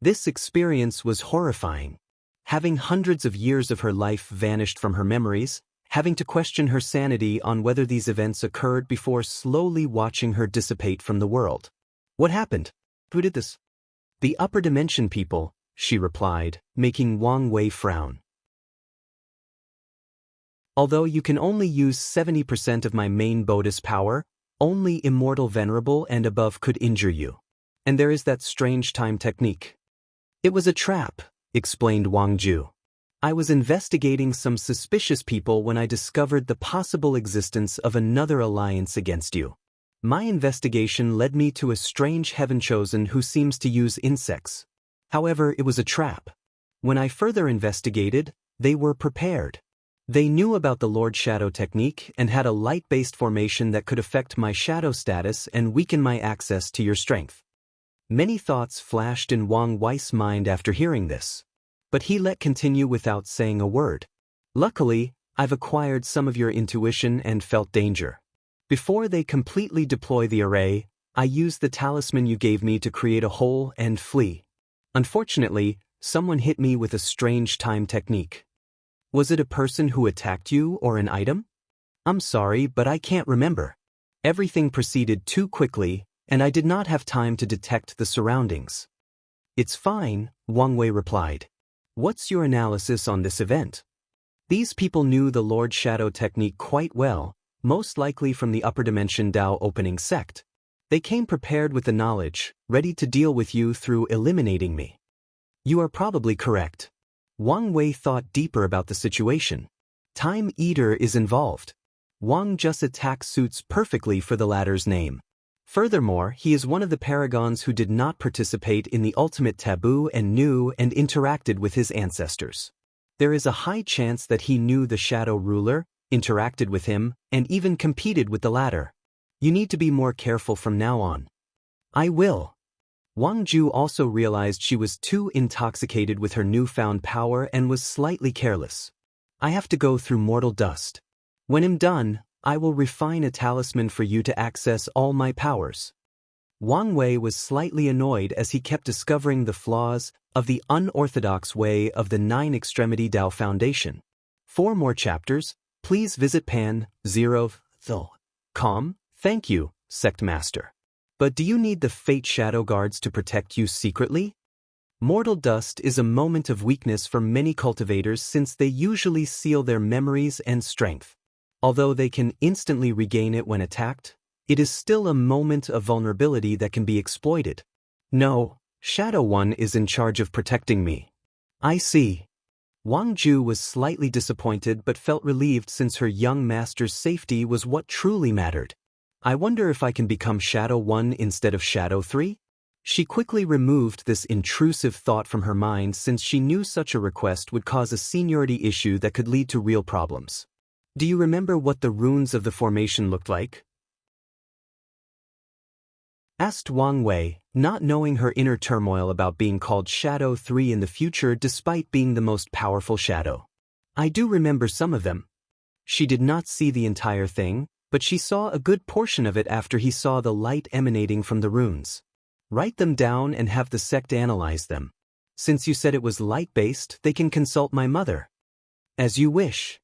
This experience was horrifying. Having hundreds of years of her life vanished from her memories, having to question her sanity on whether these events occurred before slowly watching her dissipate from the world. What happened? Who did this? The upper dimension people, she replied, making Wang Wei frown. Although you can only use 70% of my main Bodhis power, only Immortal Venerable and above could injure you. And there is that strange time technique. It was a trap, explained Wang Ju. I was investigating some suspicious people when I discovered the possible existence of another alliance against you. My investigation led me to a strange heaven-chosen who seems to use insects. However, it was a trap. When I further investigated, they were prepared. They knew about the Lord Shadow technique and had a light-based formation that could affect my shadow status and weaken my access to your strength. Many thoughts flashed in Wang Wei's mind after hearing this. But he let continue without saying a word. Luckily, I've acquired some of your intuition and felt danger. Before they completely deploy the array, I used the talisman you gave me to create a hole and flee. Unfortunately, someone hit me with a strange time technique. Was it a person who attacked you or an item? I'm sorry, but I can't remember. Everything proceeded too quickly, and I did not have time to detect the surroundings. It's fine, Wang Wei replied. What's your analysis on this event? These people knew the Lord Shadow technique quite well, most likely from the Upper Dimension Dao opening sect. They came prepared with the knowledge, ready to deal with you through eliminating me. You are probably correct. Wang Wei thought deeper about the situation. Time Eater is involved. Wang Ju's attack suits perfectly for the latter's name. Furthermore, he is one of the paragons who did not participate in the ultimate taboo and knew and interacted with his ancestors. There is a high chance that he knew the Shadow Ruler, interacted with him, and even competed with the latter. You need to be more careful from now on. I will. Wang Ju also realized she was too intoxicated with her newfound power and was slightly careless. I have to go through mortal dust. When I'm done, I will refine a talisman for you to access all my powers. Wang Wei was slightly annoyed as he kept discovering the flaws of the unorthodox way of the Nine Extremity Dao Foundation. For more chapters, please visit pan0.com. Thank you, Sect Master. But do you need the Fate Shadow Guards to protect you secretly? Mortal dust is a moment of weakness for many cultivators since they usually seal their memories and strength. Although they can instantly regain it when attacked, it is still a moment of vulnerability that can be exploited. No, Shadow One is in charge of protecting me. I see. Wang Ju was slightly disappointed but felt relieved since her young master's safety was what truly mattered. I wonder if I can become Shadow 1 instead of Shadow 3? She quickly removed this intrusive thought from her mind since she knew such a request would cause a seniority issue that could lead to real problems. Do you remember what the runes of the formation looked like? Asked Wang Wei, not knowing her inner turmoil about being called Shadow 3 in the future despite being the most powerful shadow. I do remember some of them. She did not see the entire thing, but she saw a good portion of it after he saw the light emanating from the runes. Write them down and have the sect analyze them. Since you said it was light-based, they can consult my mother. As you wish.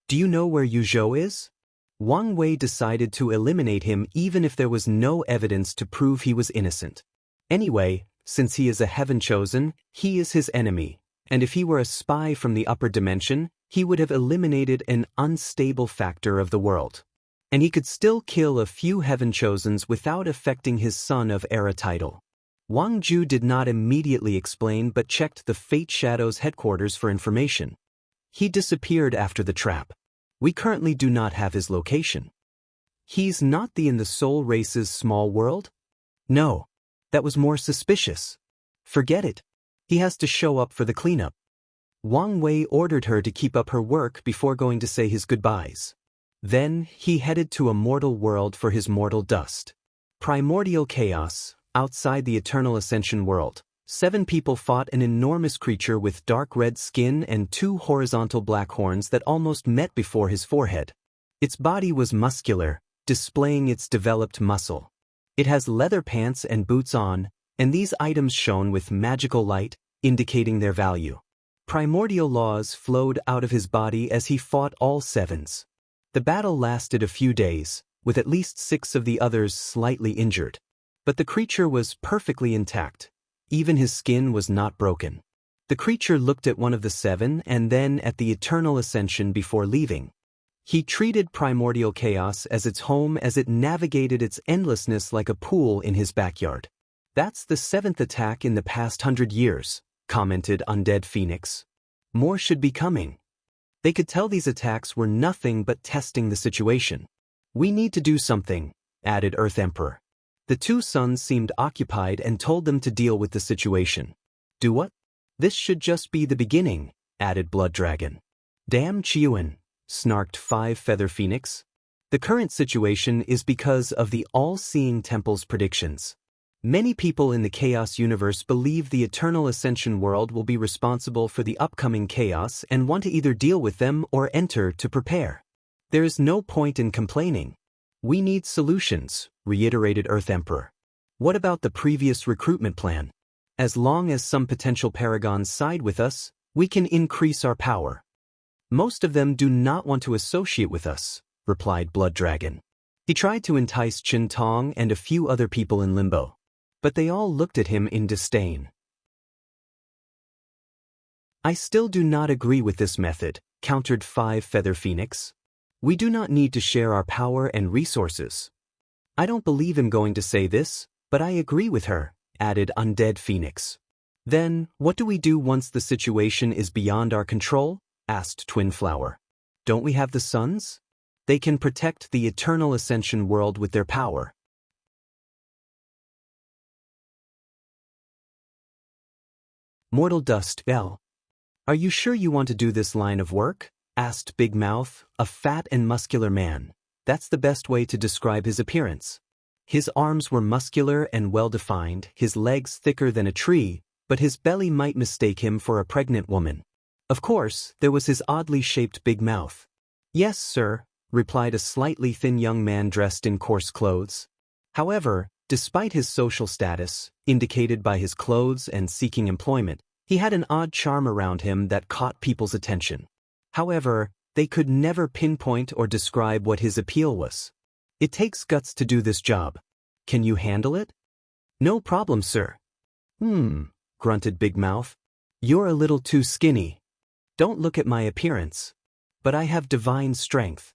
Do you know where Yuzhou is? Wang Wei decided to eliminate him even if there was no evidence to prove he was innocent. Anyway, since he is a heaven chosen, he is his enemy, and if he were a spy from the upper dimension, he would have eliminated an unstable factor of the world. And he could still kill a few heaven chosens without affecting his son of era title. Wang Ju did not immediately explain but checked the Fate Shadow's headquarters for information. He disappeared after the trap. We currently do not have his location. He's not in the Soul Race's small world? No. That was more suspicious. Forget it. He has to show up for the cleanup. Wang Wei ordered her to keep up her work before going to say his goodbyes. Then, he headed to a mortal world for his mortal dust. Primordial chaos, outside the Eternal Ascension world. 7 people fought an enormous creature with dark red skin and 2 horizontal black horns that almost met before his forehead. Its body was muscular, displaying its developed muscle. It has leather pants and boots on, and these items shone with magical light, indicating their value. Primordial laws flowed out of his body as he fought all 7s. The battle lasted a few days, with at least 6 of the others slightly injured. But the creature was perfectly intact. Even his skin was not broken. The creature looked at one of the 7 and then at the Eternal Ascension before leaving. He treated primordial chaos as its home as it navigated its endlessness like a pool in his backyard. That's the 7th attack in the past 100 years, commented Undead Phoenix. More should be coming. They could tell these attacks were nothing but testing the situation. We need to do something, added Earth Emperor. The 2 sons seemed occupied and told them to deal with the situation. Do what? This should just be the beginning, added Blood Dragon. Damn Chiuan, snarked 5 Feather Phoenix. The current situation is because of the all-seeing temple's predictions. Many people in the Chaos universe believe the Eternal Ascension world will be responsible for the upcoming chaos and want to either deal with them or enter to prepare. There is no point in complaining. We need solutions, reiterated Earth Emperor. What about the previous recruitment plan? As long as some potential paragons side with us, we can increase our power. Most of them do not want to associate with us, replied Blood Dragon. He tried to entice Qin Tong and a few other people in Limbo, but they all looked at him in disdain. I still do not agree with this method, countered 5 Feather Phoenix. We do not need to share our power and resources. I don't believe him going to say this, but I agree with her, added Undead Phoenix. Then, what do we do once the situation is beyond our control? Asked Twin Flower. Don't we have the sons? They can protect the Eternal Ascension world with their power. Mortal Dust L. Are you sure you want to do this line of work? asked Big Mouth, a fat and muscular man. That's the best way to describe his appearance. His arms were muscular and well-defined, his legs thicker than a tree, but his belly might mistake him for a pregnant woman. Of course, there was his oddly shaped big mouth. "Yes, sir," replied a slightly thin young man dressed in coarse clothes. However, despite his social status, indicated by his clothes and seeking employment, he had an odd charm around him that caught people's attention. However, they could never pinpoint or describe what his appeal was. "It takes guts to do this job. Can you handle it?" "No problem, sir." Grunted Big Mouth. "You're a little too skinny. Don't look at my appearance. But I have divine strength."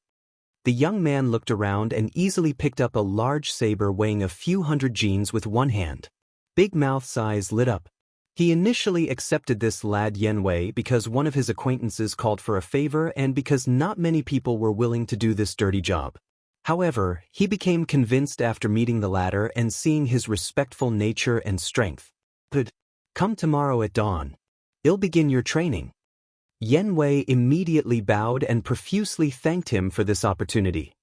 The young man looked around and easily picked up a large saber weighing a few hundred genes with one hand. Big Mouth's eyes lit up. He initially accepted this lad Yenwei because one of his acquaintances called for a favor and because not many people were willing to do this dirty job. However, he became convinced after meeting the latter and seeing his respectful nature and strength. "Good. Come tomorrow at dawn. I'll begin your training." Yenwei immediately bowed and profusely thanked him for this opportunity.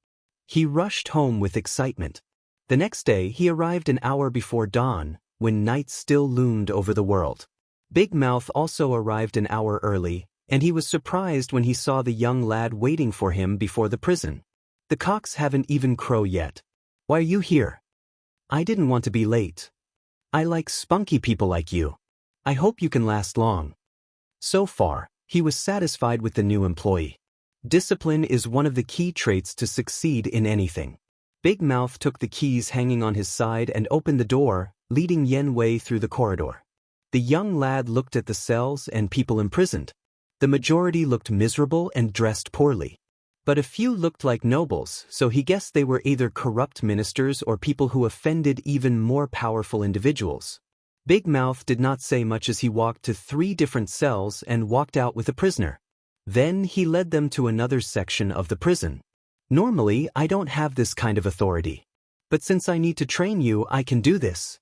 He rushed home with excitement. The next day he arrived an hour before dawn, when night still loomed over the world. Big Mouth also arrived an hour early, and he was surprised when he saw the young lad waiting for him before the prison. "The cocks haven't even crowed yet. Why are you here?" "I didn't want to be late. I like spunky people like you. I hope you can last long." So far, he was satisfied with the new employee. Discipline is one of the key traits to succeed in anything. Big Mouth took the keys hanging on his side and opened the door, leading Yenwei through the corridor. The young lad looked at the cells and people imprisoned. The majority looked miserable and dressed poorly. But a few looked like nobles, so he guessed they were either corrupt ministers or people who offended even more powerful individuals. Big Mouth did not say much as he walked to 3 different cells and walked out with a prisoner. Then he led them to another section of the prison. "Normally, I don't have this kind of authority. But since I need to train you, I can do this."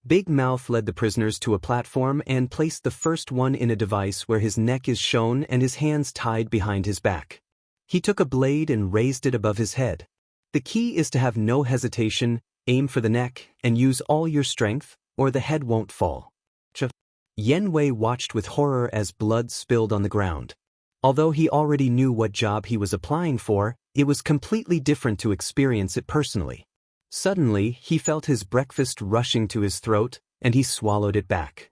Big Mouth led the prisoners to a platform and placed the first one in a device where his neck is shown and his hands tied behind his back. He took a blade and raised it above his head. The key is to have no hesitation, aim for the neck, and use all your strength, or the head won't fall. Yenwei watched with horror as blood spilled on the ground. Although he already knew what job he was applying for, it was completely different to experience it personally. Suddenly, he felt his breakfast rushing to his throat, and he swallowed it back.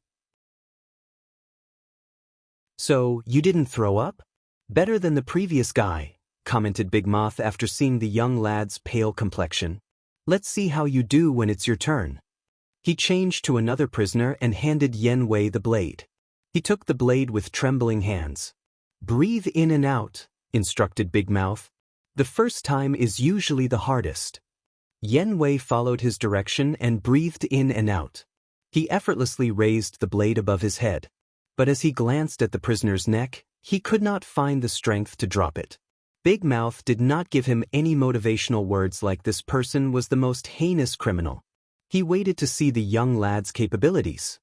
"So, you didn't throw up? Better than the previous guy," commented Big Mouth after seeing the young lad's pale complexion. "Let's see how you do when it's your turn." He changed to another prisoner and handed Yenwei the blade. He took the blade with trembling hands. "Breathe in and out," instructed Big Mouth. "The first time is usually the hardest." Yenwei followed his direction and breathed in and out. He effortlessly raised the blade above his head. But as he glanced at the prisoner's neck, he could not find the strength to drop it. Big Mouth did not give him any motivational words like this person was the most heinous criminal. He waited to see the young lad's capabilities.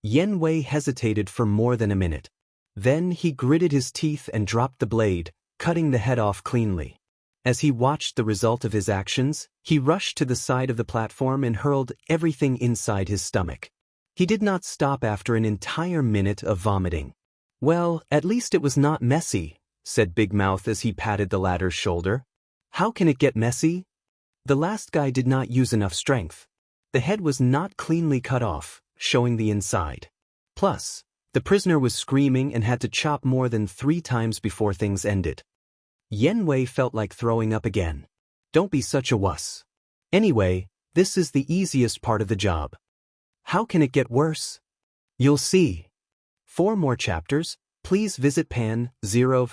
Yenwei hesitated for more than a minute. Then he gritted his teeth and dropped the blade, cutting the head off cleanly. As he watched the result of his actions, he rushed to the side of the platform and hurled everything inside his stomach. He did not stop after an entire minute of vomiting. "Well, at least it was not messy," said Big Mouth as he patted the latter's shoulder. "How can it get messy?" The last guy did not use enough strength. The head was not cleanly cut off, showing the inside. Plus, the prisoner was screaming and had to chop more than 3 times before things ended. Yenwei felt like throwing up again. "Don't be such a wuss. Anyway, this is the easiest part of the job. How can it get worse? You'll see." For more chapters, please visit Pan 0.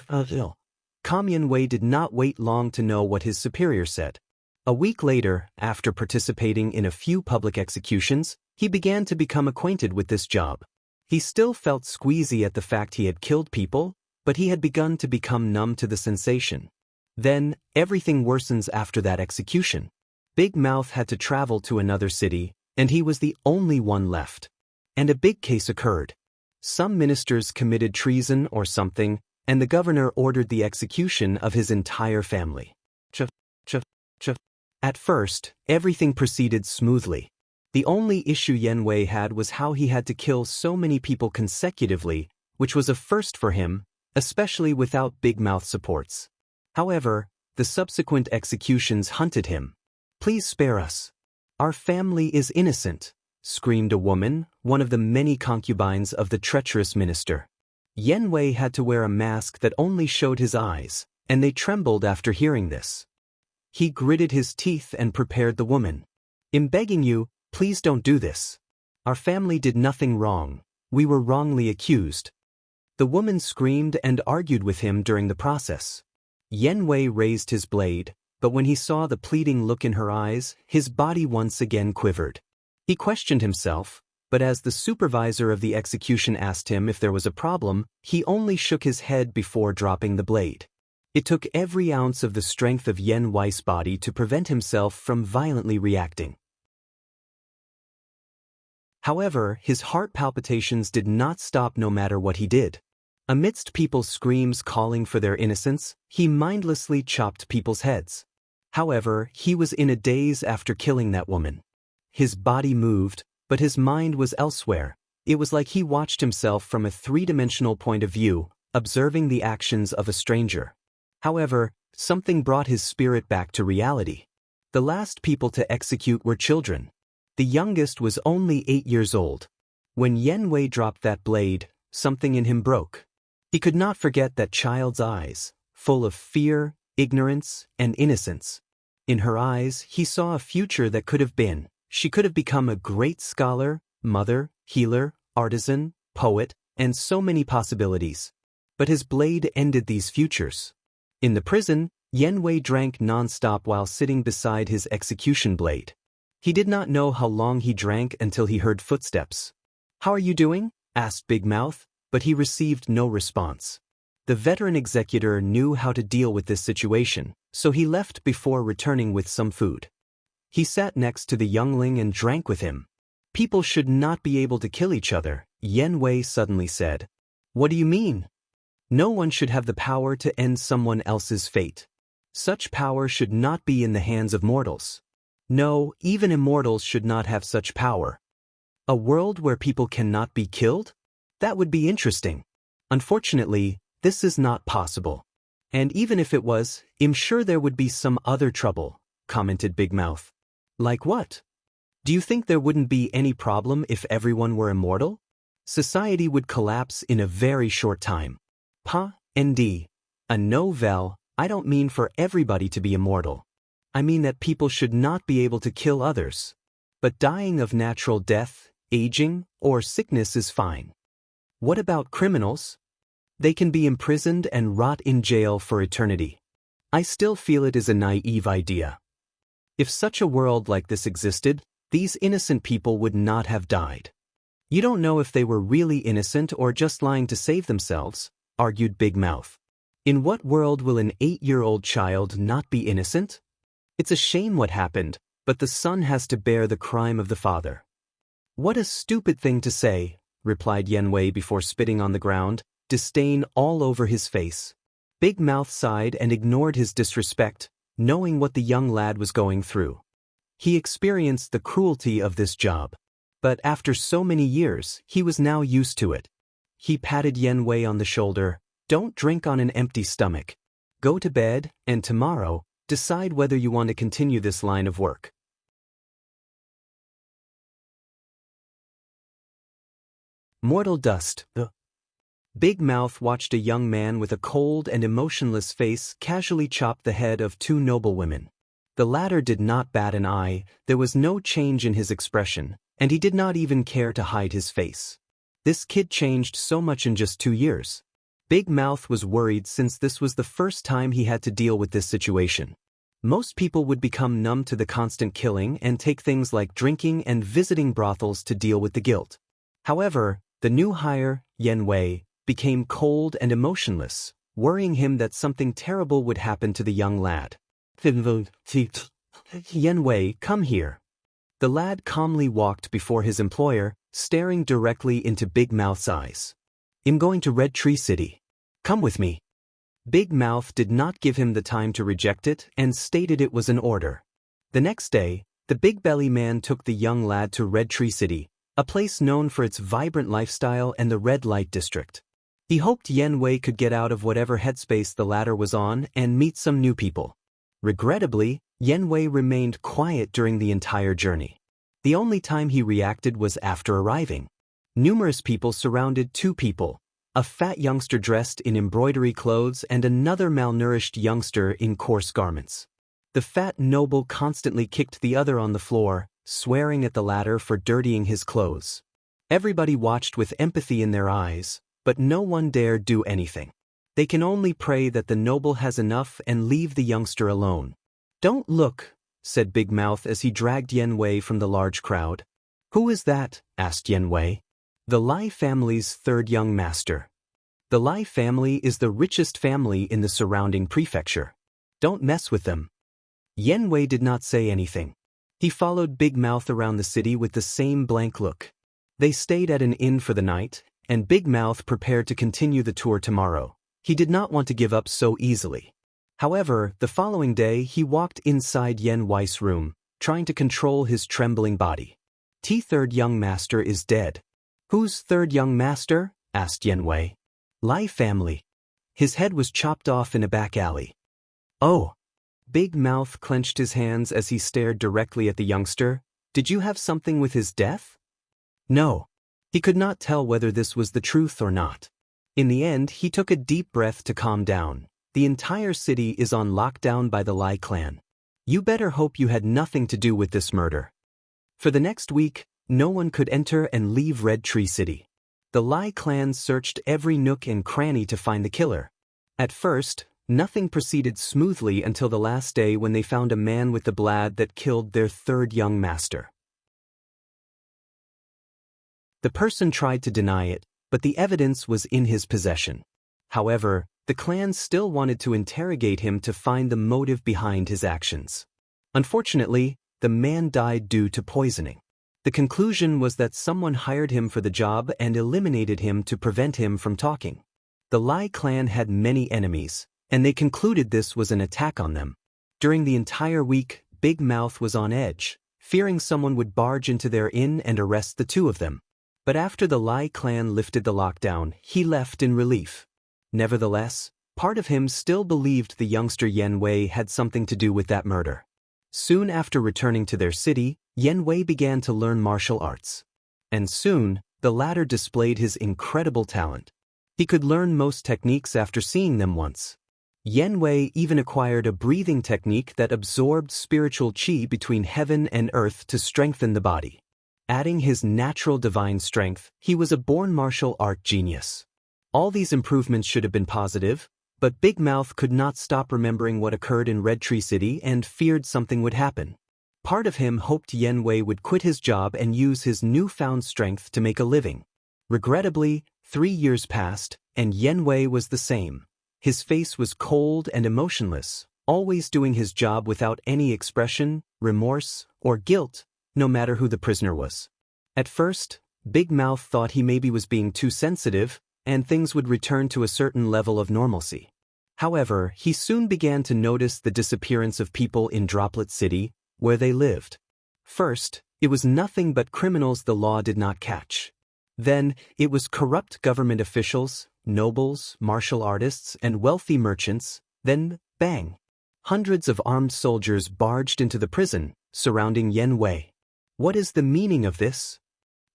Yenwei did not wait long to know what his superior said. A week later, after participating in a few public executions, he began to become acquainted with this job. He still felt squeezy at the fact he had killed people, but he had begun to become numb to the sensation. Then, everything worsens after that execution. Big Mouth had to travel to another city, and he was the only one left. And a big case occurred. Some ministers committed treason or something, and the governor ordered the execution of his entire family. Ch, ch, ch. At first, everything proceeded smoothly. The only issue Yen Wei had was how he had to kill so many people consecutively, which was a first for him, especially without big mouth supports. However, the subsequent executions hunted him. "Please spare us. Our family is innocent," screamed a woman, one of the many concubines of the treacherous minister. Yen Wei had to wear a mask that only showed his eyes, and they trembled after hearing this. He gritted his teeth and prepared the woman. "I'm begging you, please don't do this. Our family did nothing wrong. We were wrongly accused." The woman screamed and argued with him during the process. Yen Wei raised his blade, but when he saw the pleading look in her eyes, his body once again quivered. He questioned himself, but as the supervisor of the execution asked him if there was a problem, he only shook his head before dropping the blade. It took every ounce of the strength of Yen Wei's body to prevent himself from violently reacting. However, his heart palpitations did not stop no matter what he did. Amidst people's screams calling for their innocence, he mindlessly chopped people's heads. However, he was in a daze after killing that woman. His body moved, but his mind was elsewhere. It was like he watched himself from a three-dimensional point of view, observing the actions of a stranger. However, something brought his spirit back to reality. The last people to execute were children. The youngest was only 8 years old. When Yen Wei dropped that blade, something in him broke. He could not forget that child's eyes, full of fear, ignorance, and innocence. In her eyes, he saw a future that could have been. She could have become a great scholar, mother, healer, artisan, poet, and so many possibilities. But his blade ended these futures. In the prison, Yen Wei drank non-stop while sitting beside his execution blade. He did not know how long he drank until he heard footsteps. "How are you doing?" asked Big Mouth, but he received no response. The veteran executor knew how to deal with this situation, so he left before returning with some food. He sat next to the youngling and drank with him. "People should not be able to kill each other," Yen Wei suddenly said. "What do you mean?" "No one should have the power to end someone else's fate. Such power should not be in the hands of mortals. No, even immortals should not have such power." "A world where people cannot be killed? That would be interesting. Unfortunately, this is not possible. And even if it was, I'm sure there would be some other trouble," commented Big Mouth. "Like what? Do you think there wouldn't be any problem if everyone were immortal? Society would collapse in a very short time." "ND. A novel, I don't mean for everybody to be immortal. I mean that people should not be able to kill others. But dying of natural death, aging, or sickness is fine. What about criminals? They can be imprisoned and rot in jail for eternity. I still feel it is a naive idea. If such a world like this existed, these innocent people would not have died. You don't know if they were really innocent or just lying to save themselves," argued Big Mouth. "In what world will an 8-year-old child not be innocent? It's a shame what happened, but the son has to bear the crime of the father." "What a stupid thing to say," replied Yen Wei before spitting on the ground, disdain all over his face. Big Mouth sighed and ignored his disrespect, knowing what the young lad was going through. He experienced the cruelty of this job. But after so many years, he was now used to it. He patted Yen Wei on the shoulder. "Don't drink on an empty stomach. Go to bed, and tomorrow, decide whether you want to continue this line of work." Mortal dust. Big Mouth watched a young man with a cold and emotionless face casually chop the head of 2 noble women. The latter did not bat an eye, there was no change in his expression, and he did not even care to hide his face. This kid changed so much in just 2 years. Big Mouth was worried since this was the first time he had to deal with this situation. Most people would become numb to the constant killing and take things like drinking and visiting brothels to deal with the guilt. However, the new hire, Yen Wei, became cold and emotionless, worrying him that something terrible would happen to the young lad. "Yen Wei, come here." The lad calmly walked before his employer, staring directly into Big Mouth's eyes. "I'm going to Red Tree City. Come with me. Big Mouth did not give him the time to reject it and stated it was an order. The next day, the Big Belly Man took the young lad to Red Tree City, a place known for its vibrant lifestyle and the red light district. He hoped Yen Wei could get out of whatever headspace the latter was on and meet some new people. Regrettably, Yen Wei remained quiet during the entire journey. The only time he reacted was after arriving. Numerous people surrounded two people, a fat youngster dressed in embroidery clothes and another malnourished youngster in coarse garments. The fat noble constantly kicked the other on the floor, swearing at the latter for dirtying his clothes. Everybody watched with empathy in their eyes, but no one dared do anything. They can only pray that the noble has enough and leave the youngster alone. "Don't look," said Big Mouth as he dragged Yen Wei from the large crowd. "Who is that?" asked Yen Wei. "The Lai family's third young master. The Lai family is the richest family in the surrounding prefecture. Don't mess with them." Yen Wei did not say anything. He followed Big Mouth around the city with the same blank look. They stayed at an inn for the night, and Big Mouth prepared to continue the tour tomorrow. He did not want to give up so easily. However, the following day he walked inside Yen Wei's room, trying to control his trembling body. "Third young master is dead." "Who's third young master?" asked Yen Wei. "Lai family. His head was chopped off in a back alley." "Oh." Big Mouth clenched his hands as he stared directly at the youngster. "Did you have something with his death?" "No." He could not tell whether this was the truth or not. In the end, he took a deep breath to calm down. "The entire city is on lockdown by the Lai clan. You better hope you had nothing to do with this murder." For the next week, no one could enter and leave Red Tree City. The Lai clan searched every nook and cranny to find the killer. At first, nothing proceeded smoothly until the last day when they found a man with the blade that killed their third young master. The person tried to deny it, but the evidence was in his possession. However, the clan still wanted to interrogate him to find the motive behind his actions. Unfortunately, the man died due to poisoning. The conclusion was that someone hired him for the job and eliminated him to prevent him from talking. The Lai clan had many enemies, and they concluded this was an attack on them. During the entire week, Big Mouth was on edge, fearing someone would barge into their inn and arrest the two of them. But after the Lai clan lifted the lockdown, he left in relief. Nevertheless, part of him still believed the youngster Yen Wei had something to do with that murder. Soon after returning to their city, Yen Wei began to learn martial arts. And soon, the latter displayed his incredible talent. He could learn most techniques after seeing them once. Yen Wei even acquired a breathing technique that absorbed spiritual qi between heaven and earth to strengthen the body. Adding his natural divine strength, he was a born martial art genius. All these improvements should have been positive, but Big Mouth could not stop remembering what occurred in Red Tree City and feared something would happen. Part of him hoped Yen Wei would quit his job and use his newfound strength to make a living. Regrettably, 3 years passed, and Yen Wei was the same. His face was cold and emotionless, always doing his job without any expression, remorse, or guilt, no matter who the prisoner was. At first, Big Mouth thought he maybe was being too sensitive, and things would return to a certain level of normalcy. However, he soon began to notice the disappearance of people in Droplet City, where they lived. First, it was nothing but criminals the law did not catch. Then, it was corrupt government officials, nobles, martial artists, and wealthy merchants. Then, bang! Hundreds of armed soldiers barged into the prison, surrounding Yen Wei. "What is the meaning of this?"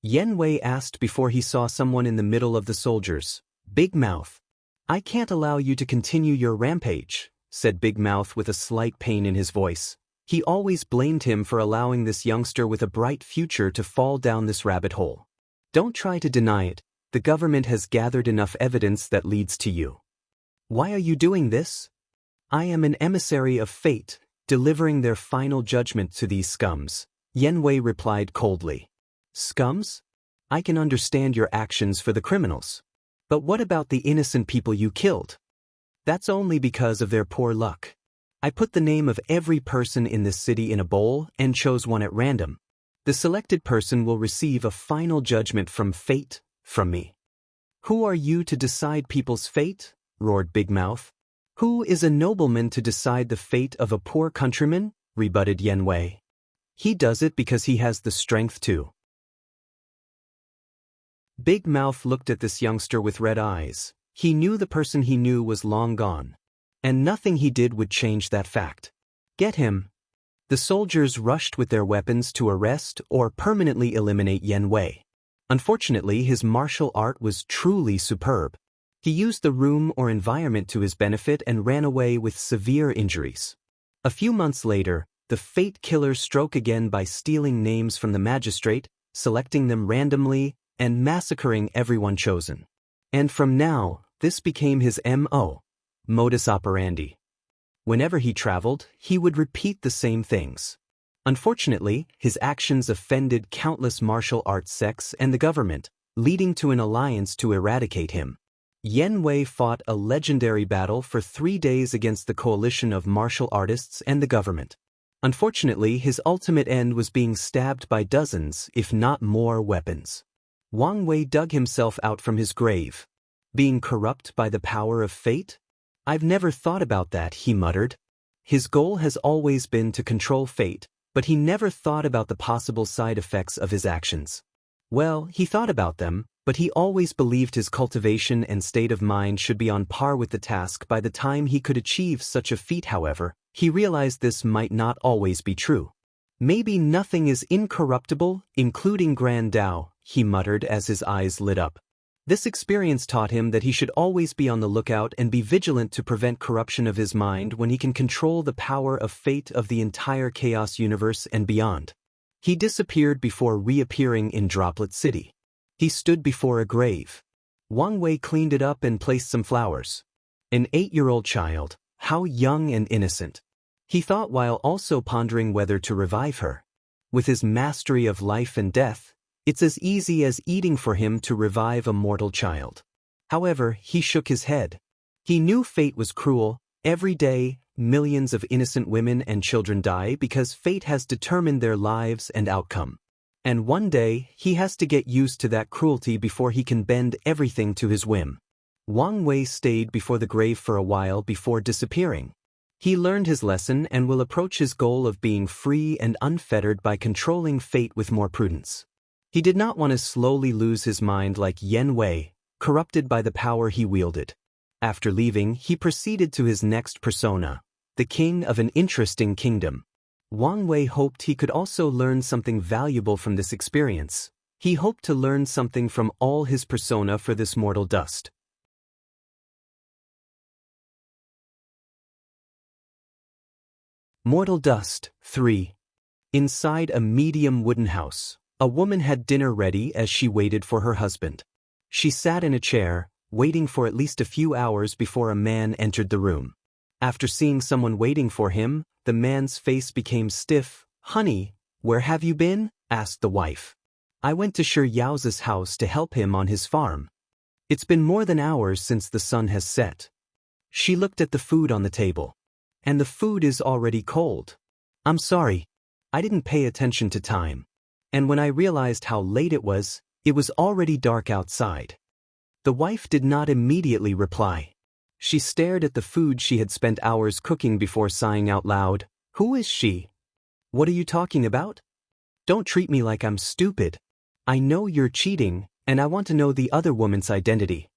Yen Wei asked before he saw someone in the middle of the soldiers. "Big Mouth. I can't allow you to continue your rampage," said Big Mouth with a slight pain in his voice. He always blamed him for allowing this youngster with a bright future to fall down this rabbit hole. "Don't try to deny it. The government has gathered enough evidence that leads to you." "Why are you doing this?" "I am an emissary of fate, delivering their final judgment to these scums," Yen Wei replied coldly. "Scums? I can understand your actions for the criminals. But what about the innocent people you killed?" "That's only because of their poor luck. I put the name of every person in this city in a bowl and chose one at random. The selected person will receive a final judgment from fate, from me." "Who are you to decide people's fate?" roared Big Mouth. Who is a nobleman to decide the fate of a poor countryman? Rebutted Yen Wei. He does it because he has the strength to. Big Mouth looked at this youngster with red eyes. He knew the person he knew was long gone. And nothing he did would change that fact. Get him. The soldiers rushed with their weapons to arrest or permanently eliminate Yen Wei. Unfortunately, his martial art was truly superb. He used the room or environment to his benefit and ran away with severe injuries. A few months later, the Fate Killer struck again by stealing names from the magistrate, selecting them randomly, and massacring everyone chosen. And from now, this became his M.O., modus operandi. Whenever he traveled, he would repeat the same things. Unfortunately, his actions offended countless martial arts sects and the government, leading to an alliance to eradicate him. Yen Wei fought a legendary battle for 3 days against the coalition of martial artists and the government. Unfortunately, his ultimate end was being stabbed by dozens, if not more, weapons. Wang Wei dug himself out from his grave. Being corrupt by the power of fate? I've never thought about that, he muttered. His goal has always been to control fate, but he never thought about the possible side effects of his actions. Well, he thought about them, but he always believed his cultivation and state of mind should be on par with the task by the time he could achieve such a feat. However, he realized this might not always be true. Maybe nothing is incorruptible, including Grand Tao, he muttered as his eyes lit up. This experience taught him that he should always be on the lookout and be vigilant to prevent corruption of his mind when he can control the power of fate of the entire chaos universe and beyond. He disappeared before reappearing in Droplet City. He stood before a grave. Wang Wei cleaned it up and placed some flowers. An 8-year-old child, how young and innocent. He thought while also pondering whether to revive her. With his mastery of life and death, it's as easy as eating for him to revive a mortal child. However, he shook his head. He knew fate was cruel. Every day, millions of innocent women and children die because fate has determined their lives and outcome. And one day, he has to get used to that cruelty before he can bend everything to his whim. Wang Wei stayed before the grave for a while before disappearing. He learned his lesson and will approach his goal of being free and unfettered by controlling fate with more prudence. He did not want to slowly lose his mind like Yen Wei, corrupted by the power he wielded. After leaving, he proceeded to his next persona, the king of an interesting kingdom. Wang Wei hoped he could also learn something valuable from this experience. He hoped to learn something from all his persona for this mortal dust. Mortal Dust 3. Inside a medium wooden house, a woman had dinner ready as she waited for her husband. She sat in a chair, waiting for at least a few hours before a man entered the room. After seeing someone waiting for him, the man's face became stiff. "Honey, where have you been?" asked the wife. "I went to Shi Yao's house to help him on his farm. It's been more than hours since the sun has set." She looked at the food on the table. "And the food is already cold. I'm sorry. I didn't pay attention to time. And when I realized how late it was already dark outside." The wife did not immediately reply. She stared at the food she had spent hours cooking before sighing out loud. "Who is she? What are you talking about? Don't treat me like I'm stupid. I know you're cheating, and I want to know the other woman's identity."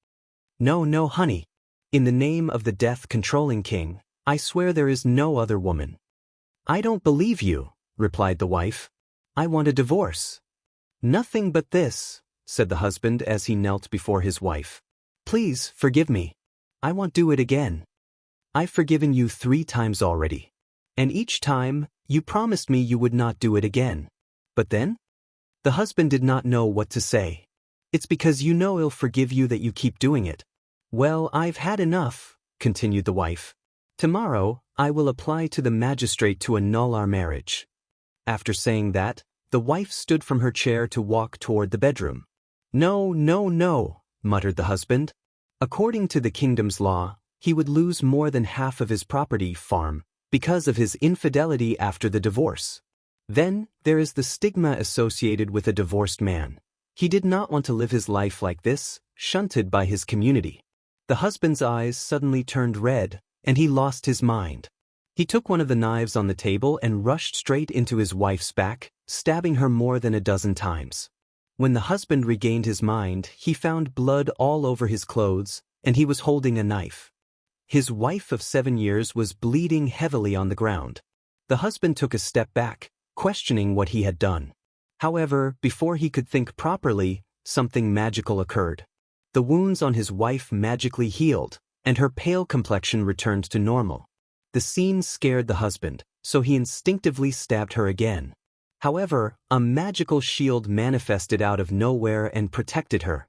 No, honey. In the name of the death-controlling king, I swear there is no other woman." "I don't believe you," replied the wife. "I want a divorce." "Nothing but this," said the husband as he knelt before his wife. "Please, forgive me. I won't do it again. I've forgiven you 3 times already. And each time, you promised me you would not do it again. But then?" The husband did not know what to say. "It's because you know I'll forgive you that you keep doing it." "Well, I've had enough," continued the wife. "Tomorrow, I will apply to the magistrate to annul our marriage." After saying that, the wife stood from her chair to walk toward the bedroom. No, muttered the husband. According to the kingdom's law, he would lose more than half of his property farm because of his infidelity after the divorce. Then, there is the stigma associated with a divorced man. He did not want to live his life like this, shunted by his community. The husband's eyes suddenly turned red, and he lost his mind. He took one of the knives on the table and rushed straight into his wife's back, stabbing her more than a dozen times. When the husband regained his mind, he found blood all over his clothes, and he was holding a knife. His wife of 7 years was bleeding heavily on the ground. The husband took a step back, questioning what he had done. However, before he could think properly, something magical occurred. The wounds on his wife magically healed, and her pale complexion returned to normal. The scene scared the husband, so he instinctively stabbed her again. However, a magical shield manifested out of nowhere and protected her.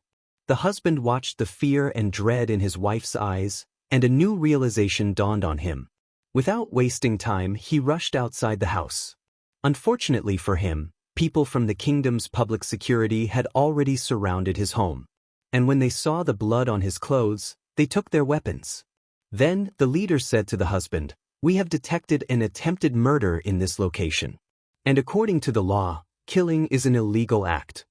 The husband watched the fear and dread in his wife's eyes, and a new realization dawned on him. Without wasting time, he rushed outside the house. Unfortunately for him, people from the kingdom's public security had already surrounded his home. And when they saw the blood on his clothes, they took their weapons. Then the leader said to the husband, "We have detected an attempted murder in this location. And according to the law, killing is an illegal act."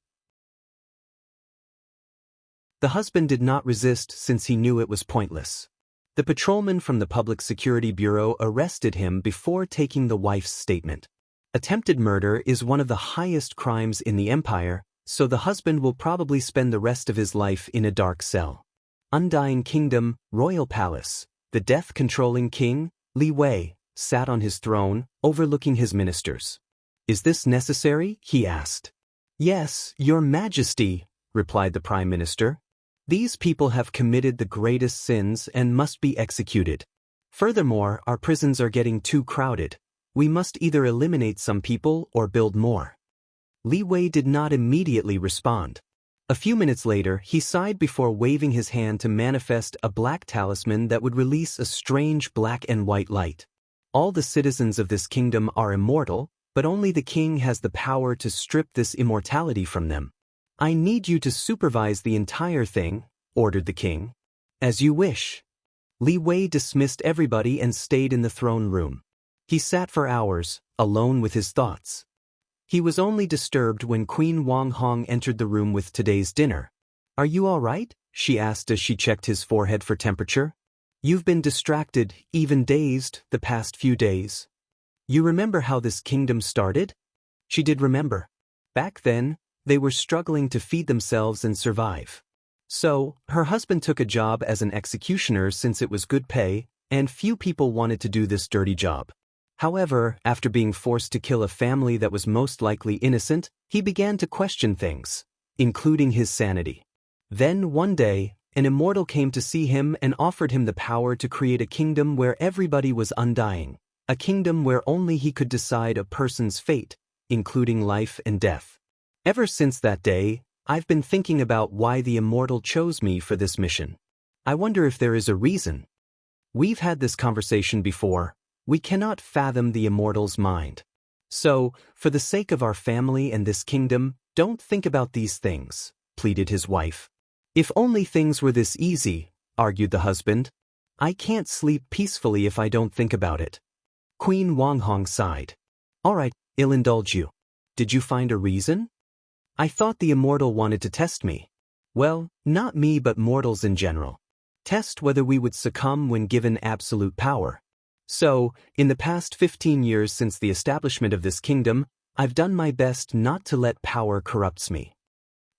The husband did not resist since he knew it was pointless. The patrolman from the Public Security Bureau arrested him before taking the wife's statement. Attempted murder is one of the highest crimes in the empire, so the husband will probably spend the rest of his life in a dark cell. Undying Kingdom, Royal Palace. The death-controlling king, Li Wei, sat on his throne, overlooking his ministers. "Is this necessary?" he asked. "Yes, Your Majesty," replied the Prime Minister. "These people have committed the greatest sins and must be executed. Furthermore, our prisons are getting too crowded. We must either eliminate some people or build more." Li Wei did not immediately respond. A few minutes later, he sighed before waving his hand to manifest a black talisman that would release a strange black and white light. All the citizens of this kingdom are immortal, but only the king has the power to strip this immortality from them. "I need you to supervise the entire thing," ordered the king. "As you wish." Li Wei dismissed everybody and stayed in the throne room. He sat for hours, alone with his thoughts. He was only disturbed when Queen Wang Hong entered the room with today's dinner. "Are you all right?" she asked as she checked his forehead for temperature. "You've been distracted, even dazed, the past few days. You remember how this kingdom started?" She did remember. Back then, they were struggling to feed themselves and survive. So, her husband took a job as an executioner since it was good pay, and few people wanted to do this dirty job. However, after being forced to kill a family that was most likely innocent, he began to question things, including his sanity. Then, one day, an immortal came to see him and offered him the power to create a kingdom where everybody was undying, a kingdom where only he could decide a person's fate, including life and death. Ever since that day, I've been thinking about why the immortal chose me for this mission. I wonder if there is a reason. We've had this conversation before. We cannot fathom the immortal's mind. So, for the sake of our family and this kingdom, don't think about these things, pleaded his wife. If only things were this easy, argued the husband. I can't sleep peacefully if I don't think about it. Queen Wang Hong sighed. All right, I'll indulge you. Did you find a reason? I thought the immortal wanted to test me. Well, not me but mortals in general. Test whether we would succumb when given absolute power. So, in the past 15 years since the establishment of this kingdom, I've done my best not to let power corrupt me.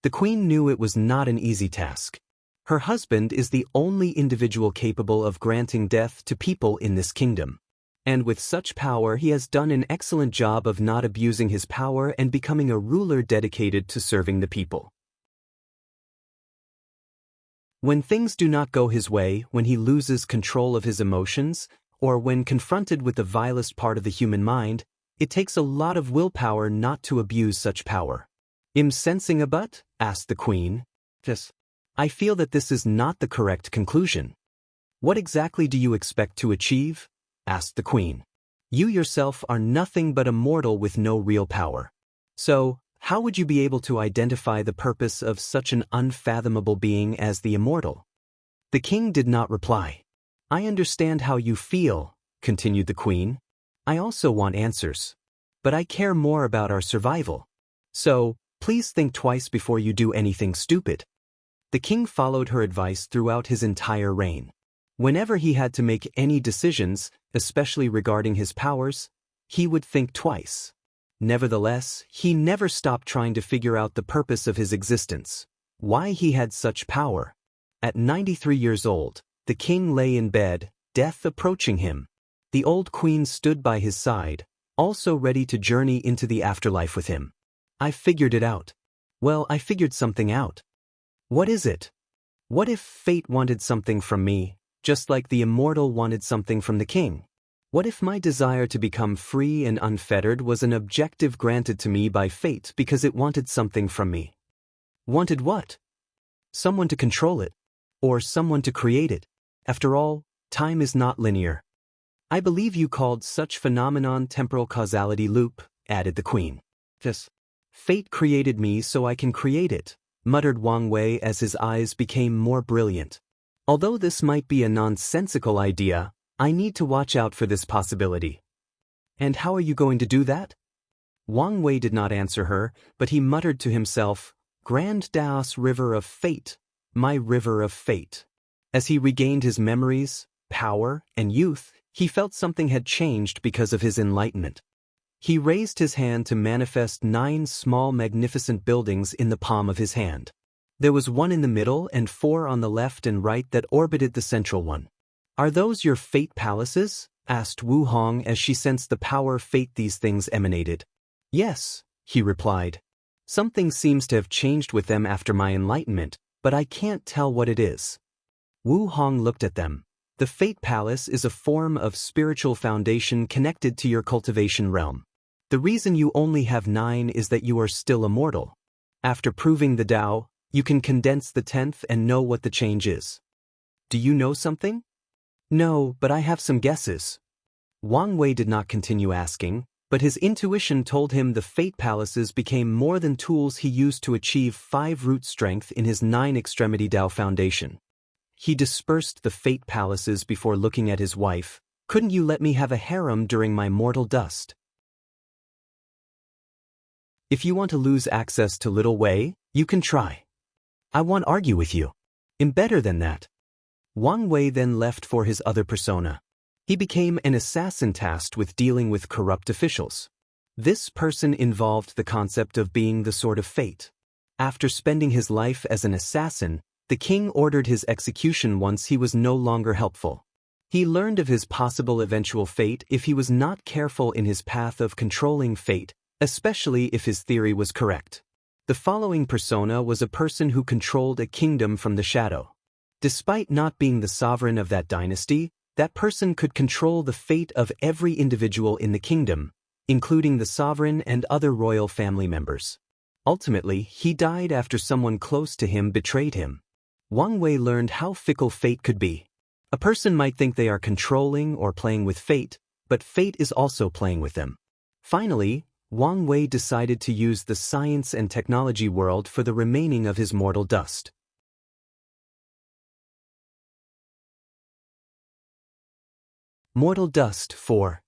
The queen knew it was not an easy task. Her husband is the only individual capable of granting death to people in this kingdom. And with such power, he has done an excellent job of not abusing his power and becoming a ruler dedicated to serving the people. When things do not go his way, when he loses control of his emotions, or when confronted with the vilest part of the human mind, it takes a lot of willpower not to abuse such power. Im sensing a but? Asked the queen. Yes. I feel that this is not the correct conclusion. What exactly do you expect to achieve? Asked the queen. You yourself are nothing but a mortal with no real power. So, how would you be able to identify the purpose of such an unfathomable being as the immortal? The king did not reply. I understand how you feel, continued the queen. I also want answers. But I care more about our survival. So, please think twice before you do anything stupid. The king followed her advice throughout his entire reign. Whenever he had to make any decisions, especially regarding his powers, he would think twice. Nevertheless, he never stopped trying to figure out the purpose of his existence, why he had such power. At 93 years old, the king lay in bed, death approaching him. The old queen stood by his side, also ready to journey into the afterlife with him. I figured it out. Well, I figured something out. What is it? What if fate wanted something from me, just like the immortal wanted something from the king? What if my desire to become free and unfettered was an objective granted to me by fate because it wanted something from me? Wanted what? Someone to control it, or someone to create it. After all, time is not linear. I believe you called such phenomenon temporal causality loop, added the queen. Yes. Fate created me so I can create it, muttered Wang Wei as his eyes became more brilliant. Although this might be a nonsensical idea, I need to watch out for this possibility. And how are you going to do that? Wang Wei did not answer her, but he muttered to himself, Grand Daos River of Fate, my river of fate. As he regained his memories, power, and youth, he felt something had changed because of his enlightenment. He raised his hand to manifest 9 small magnificent buildings in the palm of his hand. There was 1 in the middle and 4 on the left and right that orbited the central one. Are those your fate palaces? Asked Wu Hong as she sensed the power fate these things emanated. Yes, he replied. Something seems to have changed with them after my enlightenment, but I can't tell what it is. Wu Hong looked at them. The Fate Palace is a form of spiritual foundation connected to your cultivation realm. The reason you only have 9 is that you are still immortal. After proving the Tao, you can condense the 10th and know what the change is. Do you know something? No, but I have some guesses. Wang Wei did not continue asking, but his intuition told him the Fate Palaces became more than tools he used to achieve 5 root strength in his 9-extremity Tao foundation. He dispersed the Fate Palaces before looking at his wife. Couldn't you let me have a harem during my mortal dust? If you want to lose access to Little Wei, you can try. I won't argue with you. I'm better than that. Wang Wei then left for his other persona. He became an assassin tasked with dealing with corrupt officials. This person involved the concept of being the sword of fate. After spending his life as an assassin, the king ordered his execution once he was no longer helpful. He learned of his possible eventual fate if he was not careful in his path of controlling fate, especially if his theory was correct. The following persona was a person who controlled a kingdom from the shadow. Despite not being the sovereign of that dynasty, that person could control the fate of every individual in the kingdom, including the sovereign and other royal family members. Ultimately, he died after someone close to him betrayed him. Wang Wei learned how fickle fate could be. A person might think they are controlling or playing with fate, but fate is also playing with them. Finally, Wang Wei decided to use the science and technology world for the remaining of his mortal dust. Mortal Dust 4.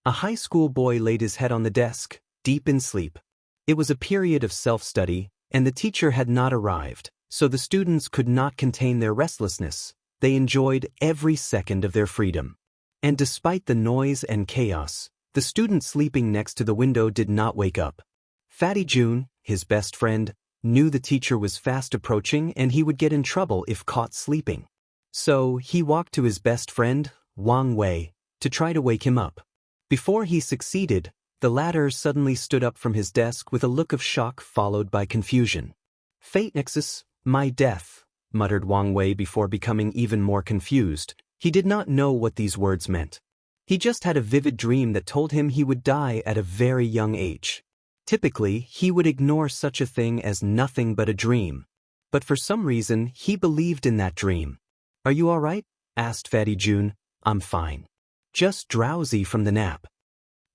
A high school boy laid his head on the desk, deep in sleep. It was a period of self-study, and the teacher had not arrived, so the students could not contain their restlessness. They enjoyed every second of their freedom. And despite the noise and chaos, the student sleeping next to the window did not wake up. Fatty June, his best friend, knew the teacher was fast approaching and he would get in trouble if caught sleeping. So he walked to his best friend, Wang Wei, to try to wake him up. Before he succeeded, the latter suddenly stood up from his desk with a look of shock followed by confusion. Fate Nexus, my death, muttered Wang Wei before becoming even more confused. He did not know what these words meant. He just had a vivid dream that told him he would die at a very young age. Typically, he would ignore such a thing as nothing but a dream. But for some reason, he believed in that dream. Are you all right? Asked Fatty June. I'm fine. Just drowsy from the nap.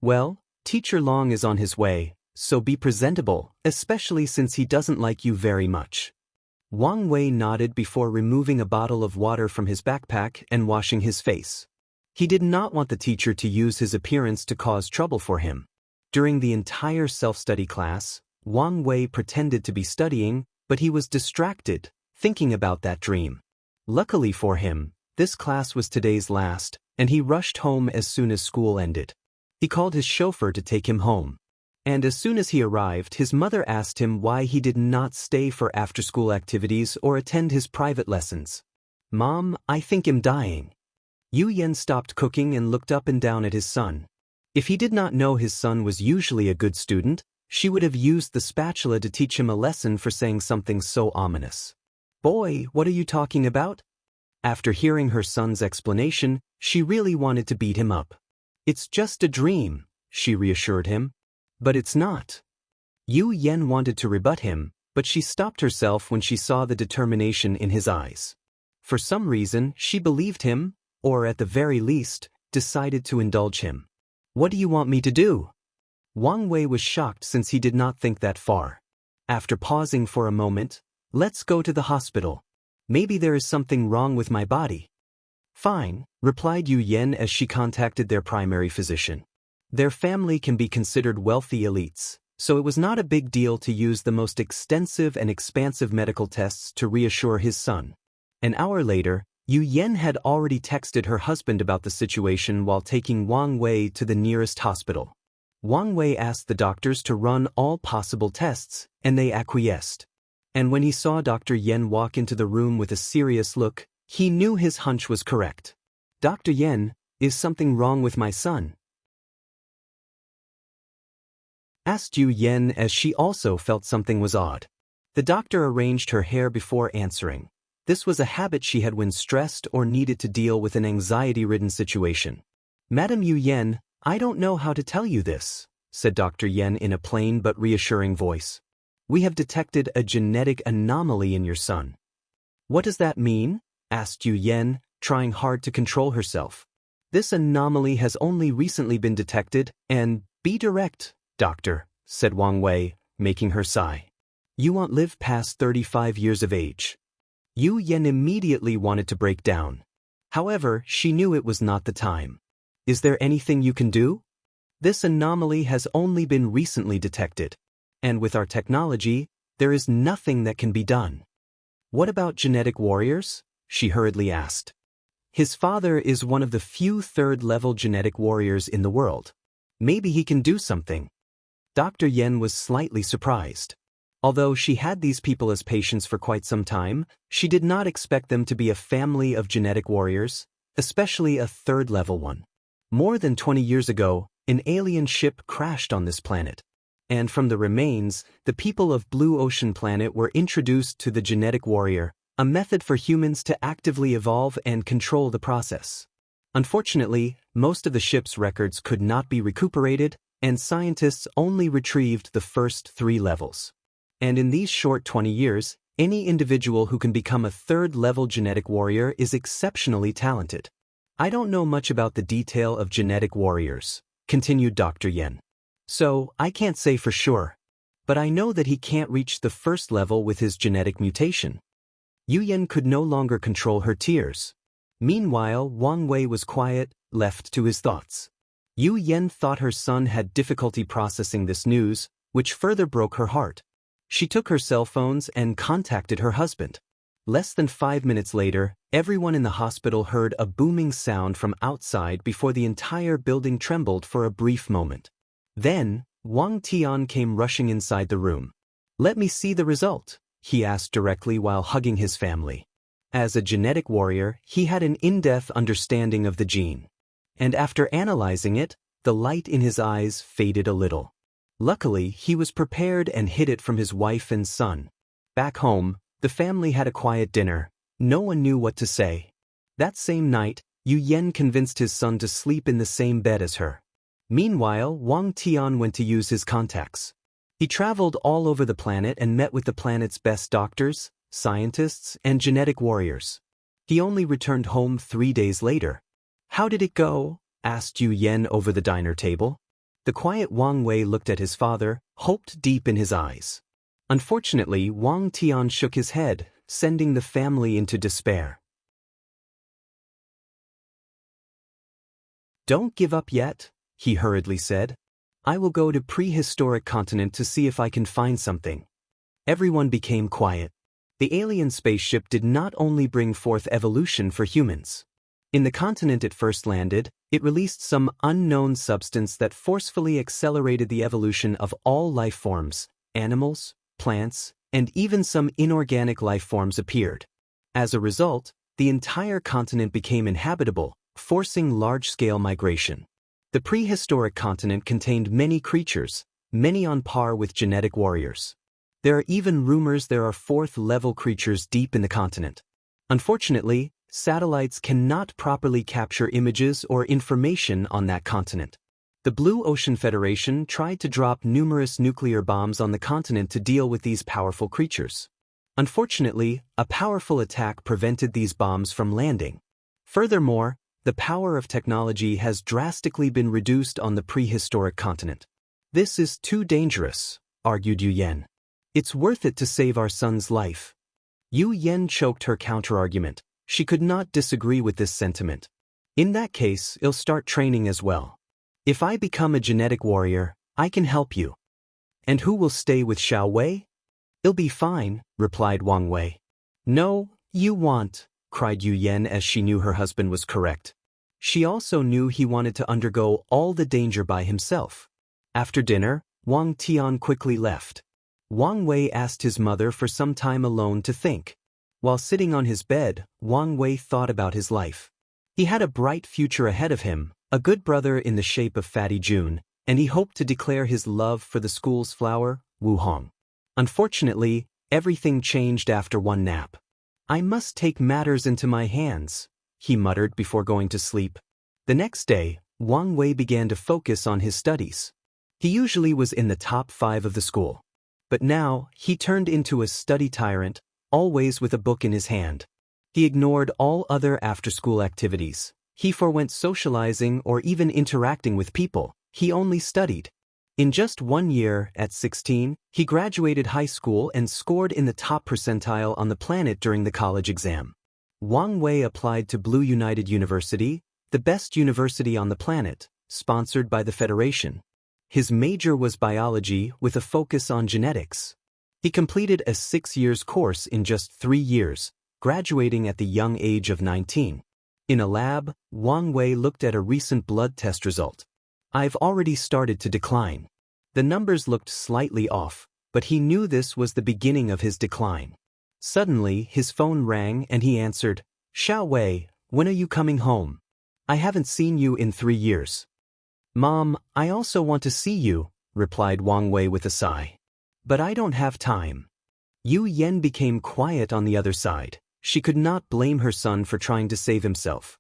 Well, Teacher Long is on his way, so be presentable, especially since he doesn't like you very much. Wang Wei nodded before removing a bottle of water from his backpack and washing his face. He did not want the teacher to use his appearance to cause trouble for him. During the entire self-study class, Wang Wei pretended to be studying, but he was distracted, thinking about that dream. Luckily for him, this class was today's last, and he rushed home as soon as school ended. He called his chauffeur to take him home. And as soon as he arrived, his mother asked him why he did not stay for after-school activities or attend his private lessons. "Mom, I think I'm dying." Yu Yen stopped cooking and looked up and down at his son. If he did not know his son was usually a good student, she would have used the spatula to teach him a lesson for saying something so ominous. "Boy, what are you talking about?" After hearing her son's explanation, she really wanted to beat him up. "It's just a dream," she reassured him. "But it's not." Yu Yen wanted to rebut him, but she stopped herself when she saw the determination in his eyes. For some reason, she believed him, or at the very least, decided to indulge him. "What do you want me to do?" Wang Wei was shocked since he did not think that far. After pausing for a moment, "Let's go to the hospital. Maybe there is something wrong with my body." "Fine," replied Yu Yen as she contacted their primary physician. Their family can be considered wealthy elites, so it was not a big deal to use the most extensive and expansive medical tests to reassure his son. An hour later, Yu Yen had already texted her husband about the situation while taking Wang Wei to the nearest hospital. Wang Wei asked the doctors to run all possible tests, and they acquiesced. And when he saw Dr. Yen walk into the room with a serious look, he knew his hunch was correct. "Dr. Yen, is something wrong with my son?" asked Yu Yen as she also felt something was odd. The doctor arranged her hair before answering. This was a habit she had when stressed or needed to deal with an anxiety-ridden situation. "Madam Yu Yen, I don't know how to tell you this," said Dr. Yen in a plain but reassuring voice. "We have detected a genetic anomaly in your son." "What does that mean?" asked Yu Yen, trying hard to control herself. "This anomaly has only recently been detected, and be direct, doctor," said Wang Wei, making her sigh. "You won't live past 35 years of age." Yu Yen immediately wanted to break down. However, she knew it was not the time. "Is there anything you can do? This anomaly has only been recently detected. And with our technology, there is nothing that can be done." "What about genetic warriors?" she hurriedly asked. "His father is one of the few third-level genetic warriors in the world. Maybe he can do something." Dr. Yen was slightly surprised. Although she had these people as patients for quite some time, she did not expect them to be a family of genetic warriors, especially a third-level one. More than 20 years ago, an alien ship crashed on this planet. And from the remains, the people of Blue Ocean Planet were introduced to the genetic warrior, a method for humans to actively evolve and control the process. Unfortunately, most of the ship's records could not be recuperated, and scientists only retrieved the first 3 levels. And in these short 20 years, any individual who can become a third-level genetic warrior is exceptionally talented. "I don't know much about the detail of genetic warriors," continued Dr. Yen. "So, I can't say for sure. But I know that he can't reach the first level with his genetic mutation." Yu Yen could no longer control her tears. Meanwhile, Wang Wei was quiet, left to his thoughts. Yu Yen thought her son had difficulty processing this news, which further broke her heart. She took her cell phones and contacted her husband. Less than 5 minutes later, everyone in the hospital heard a booming sound from outside before the entire building trembled for a brief moment. Then, Wang Tian came rushing inside the room. "Let me see the result," he asked directly while hugging his family. As a genetic warrior, he had an in-depth understanding of the gene. And after analyzing it, the light in his eyes faded a little. Luckily, he was prepared and hid it from his wife and son. Back home, the family had a quiet dinner. No one knew what to say. That same night, Yu Yen convinced his son to sleep in the same bed as her. Meanwhile, Wang Tian went to use his contacts. He traveled all over the planet and met with the planet's best doctors, scientists, and genetic warriors. He only returned home 3 days later. "How did it go?" asked Yu Yen over the dinner table. The quiet Wang Wei looked at his father, hoped deep in his eyes. Unfortunately, Wang Tian shook his head, sending the family into despair. "Don't give up yet," he hurriedly said. "I will go to prehistoric continent to see if I can find something." Everyone became quiet. The alien spaceship did not only bring forth evolution for humans. In the continent it first landed, it released some unknown substance that forcefully accelerated the evolution of all life forms. Animals, plants, and even some inorganic life forms appeared. As a result, the entire continent became inhabitable, forcing large-scale migration. The prehistoric continent contained many creatures, many on par with genetic warriors. There are even rumors there are fourth-level creatures deep in the continent. Unfortunately, satellites cannot properly capture images or information on that continent. The Blue Ocean Federation tried to drop numerous nuclear bombs on the continent to deal with these powerful creatures. Unfortunately, a powerful attack prevented these bombs from landing. Furthermore, the power of technology has drastically been reduced on the prehistoric continent. This is too dangerous, argued Yu Yen. It's worth it to save our son's life. Yu Yen choked her counterargument. She could not disagree with this sentiment. In that case, I'll start training as well. If I become a genetic warrior, I can help you. And who will stay with Xiao Wei? I'll be fine, replied Wang Wei. No, you won't, cried Yu Yen as she knew her husband was correct. She also knew he wanted to undergo all the danger by himself. After dinner, Wang Tian quickly left. Wang Wei asked his mother for some time alone to think. While sitting on his bed, Wang Wei thought about his life. He had a bright future ahead of him, a good brother in the shape of Fatty June, and he hoped to declare his love for the school's flower, Wu Hong. Unfortunately, everything changed after one nap. I must take matters into my hands, he muttered before going to sleep. The next day, Wang Wei began to focus on his studies. He usually was in the top 5 of the school. But now, he turned into a study tyrant, always with a book in his hand. He ignored all other after-school activities. He forwent socializing or even interacting with people. He only studied. In just 1 year, at 16, he graduated high school and scored in the top percentile on the planet during the college exam. Wang Wei applied to Blue United University, the best university on the planet, sponsored by the Federation. His major was biology with a focus on genetics. He completed a 6-year course in just 3 years, graduating at the young age of 19. In a lab, Wang Wei looked at a recent blood test result. I've already started to decline. The numbers looked slightly off, but he knew this was the beginning of his decline. Suddenly, his phone rang and he answered, Xiao Wei, when are you coming home? I haven't seen you in 3 years. Mom, I also want to see you, replied Wang Wei with a sigh. But I don't have time. Yu Yen became quiet on the other side. She could not blame her son for trying to save himself.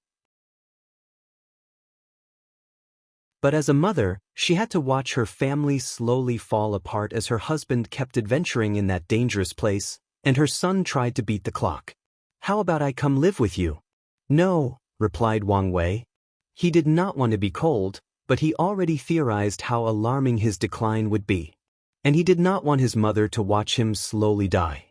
But as a mother, she had to watch her family slowly fall apart as her husband kept adventuring in that dangerous place, and her son tried to beat the clock. How about I come live with you? No, replied Wang Wei. He did not want to be cold, but he already theorized how alarming his decline would be. And he did not want his mother to watch him slowly die.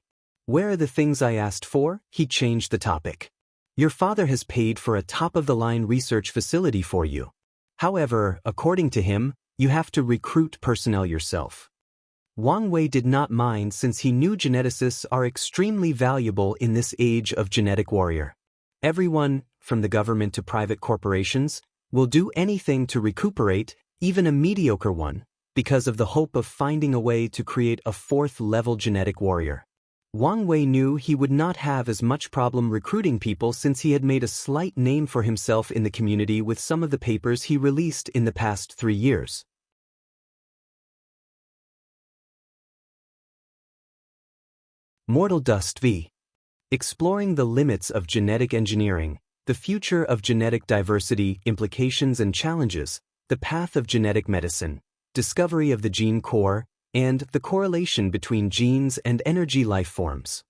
Where are the things I asked for? He changed the topic. Your father has paid for a top-of-the-line research facility for you. However, according to him, you have to recruit personnel yourself. Wang Wei did not mind since he knew geneticists are extremely valuable in this age of genetic warrior. Everyone, from the government to private corporations, will do anything to recuperate, even a mediocre one, because of the hope of finding a way to create a 4th-level genetic warrior. Wang Wei knew he would not have as much problem recruiting people since he had made a slight name for himself in the community with some of the papers he released in the past 3 years. Mortal Dust v. Exploring the limits of genetic engineering, the future of genetic diversity, implications and challenges, the path of genetic medicine, discovery of the gene core, and the correlation between genes and energy life forms.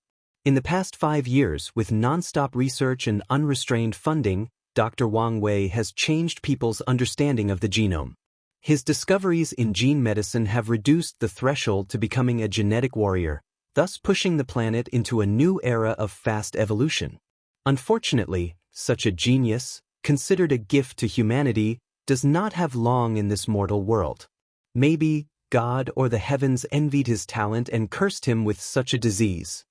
In the past 5 years, with non-stop research and unrestrained funding, Dr. Wang Wei has changed people's understanding of the genome. His discoveries in gene medicine have reduced the threshold to becoming a genetic warrior, thus pushing the planet into a new era of fast evolution. Unfortunately, such a genius, considered a gift to humanity, does not have long in this mortal world. Maybe God or the heavens envied his talent and cursed him with such a disease.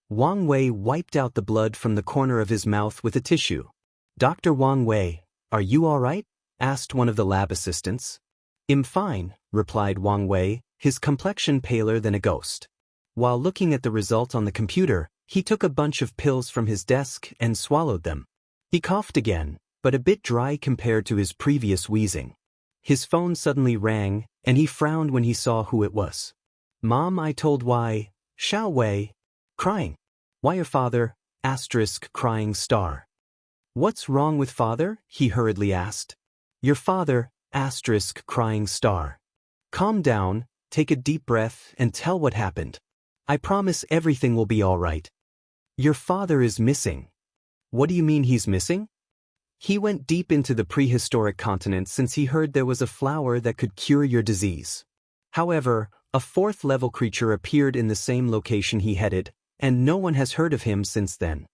Wang Wei wiped out the blood from the corner of his mouth with a tissue. "Dr. Wang Wei, are you all right?" asked one of the lab assistants. "I'm fine," replied Wang Wei, his complexion paler than a ghost. While looking at the result on the computer, he took a bunch of pills from his desk and swallowed them. He coughed again, but a bit dry compared to his previous wheezing. His phone suddenly rang, and he frowned when he saw who it was. "Mom, I told Xiao Wei." Crying. "Why your father? Crying star. "What's wrong with father?" he hurriedly asked. "Your father, crying star. Calm down, take a deep breath and tell what happened. I promise everything will be all right." "Your father is missing." "What do you mean he's missing?" "He went deep into the prehistoric continent since he heard there was a flower that could cure your disease. However, a fourth-level creature appeared in the same location he headed, and no one has heard of him since then."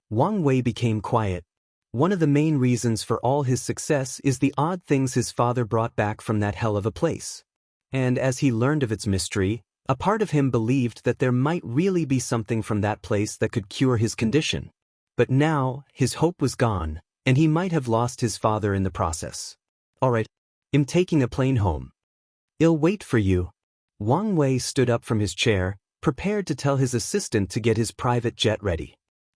Wang Wei became quiet. One of the main reasons for all his success is the odd things his father brought back from that hell of a place. And as he learned of its mystery, a part of him believed that there might really be something from that place that could cure his condition. But now, his hope was gone, and he might have lost his father in the process. "All right, I'm taking a plane home." "I'll wait for you." Wang Wei stood up from his chair, prepared to tell his assistant to get his private jet ready.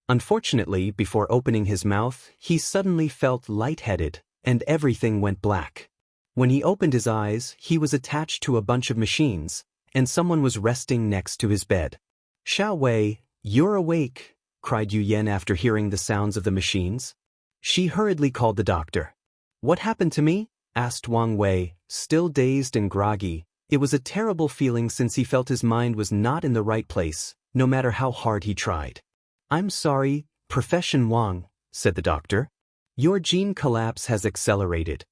Unfortunately, before opening his mouth, he suddenly felt lightheaded, and everything went black. When he opened his eyes, he was attached to a bunch of machines, and someone was resting next to his bed. "Xiao Wei, you're awake," cried Yu Yan after hearing the sounds of the machines. She hurriedly called the doctor. "What happened to me?" asked Wang Wei, still dazed and groggy. It was a terrible feeling since he felt his mind was not in the right place, no matter how hard he tried. "I'm sorry, Profession Wang," said the doctor. "Your gene collapse has accelerated.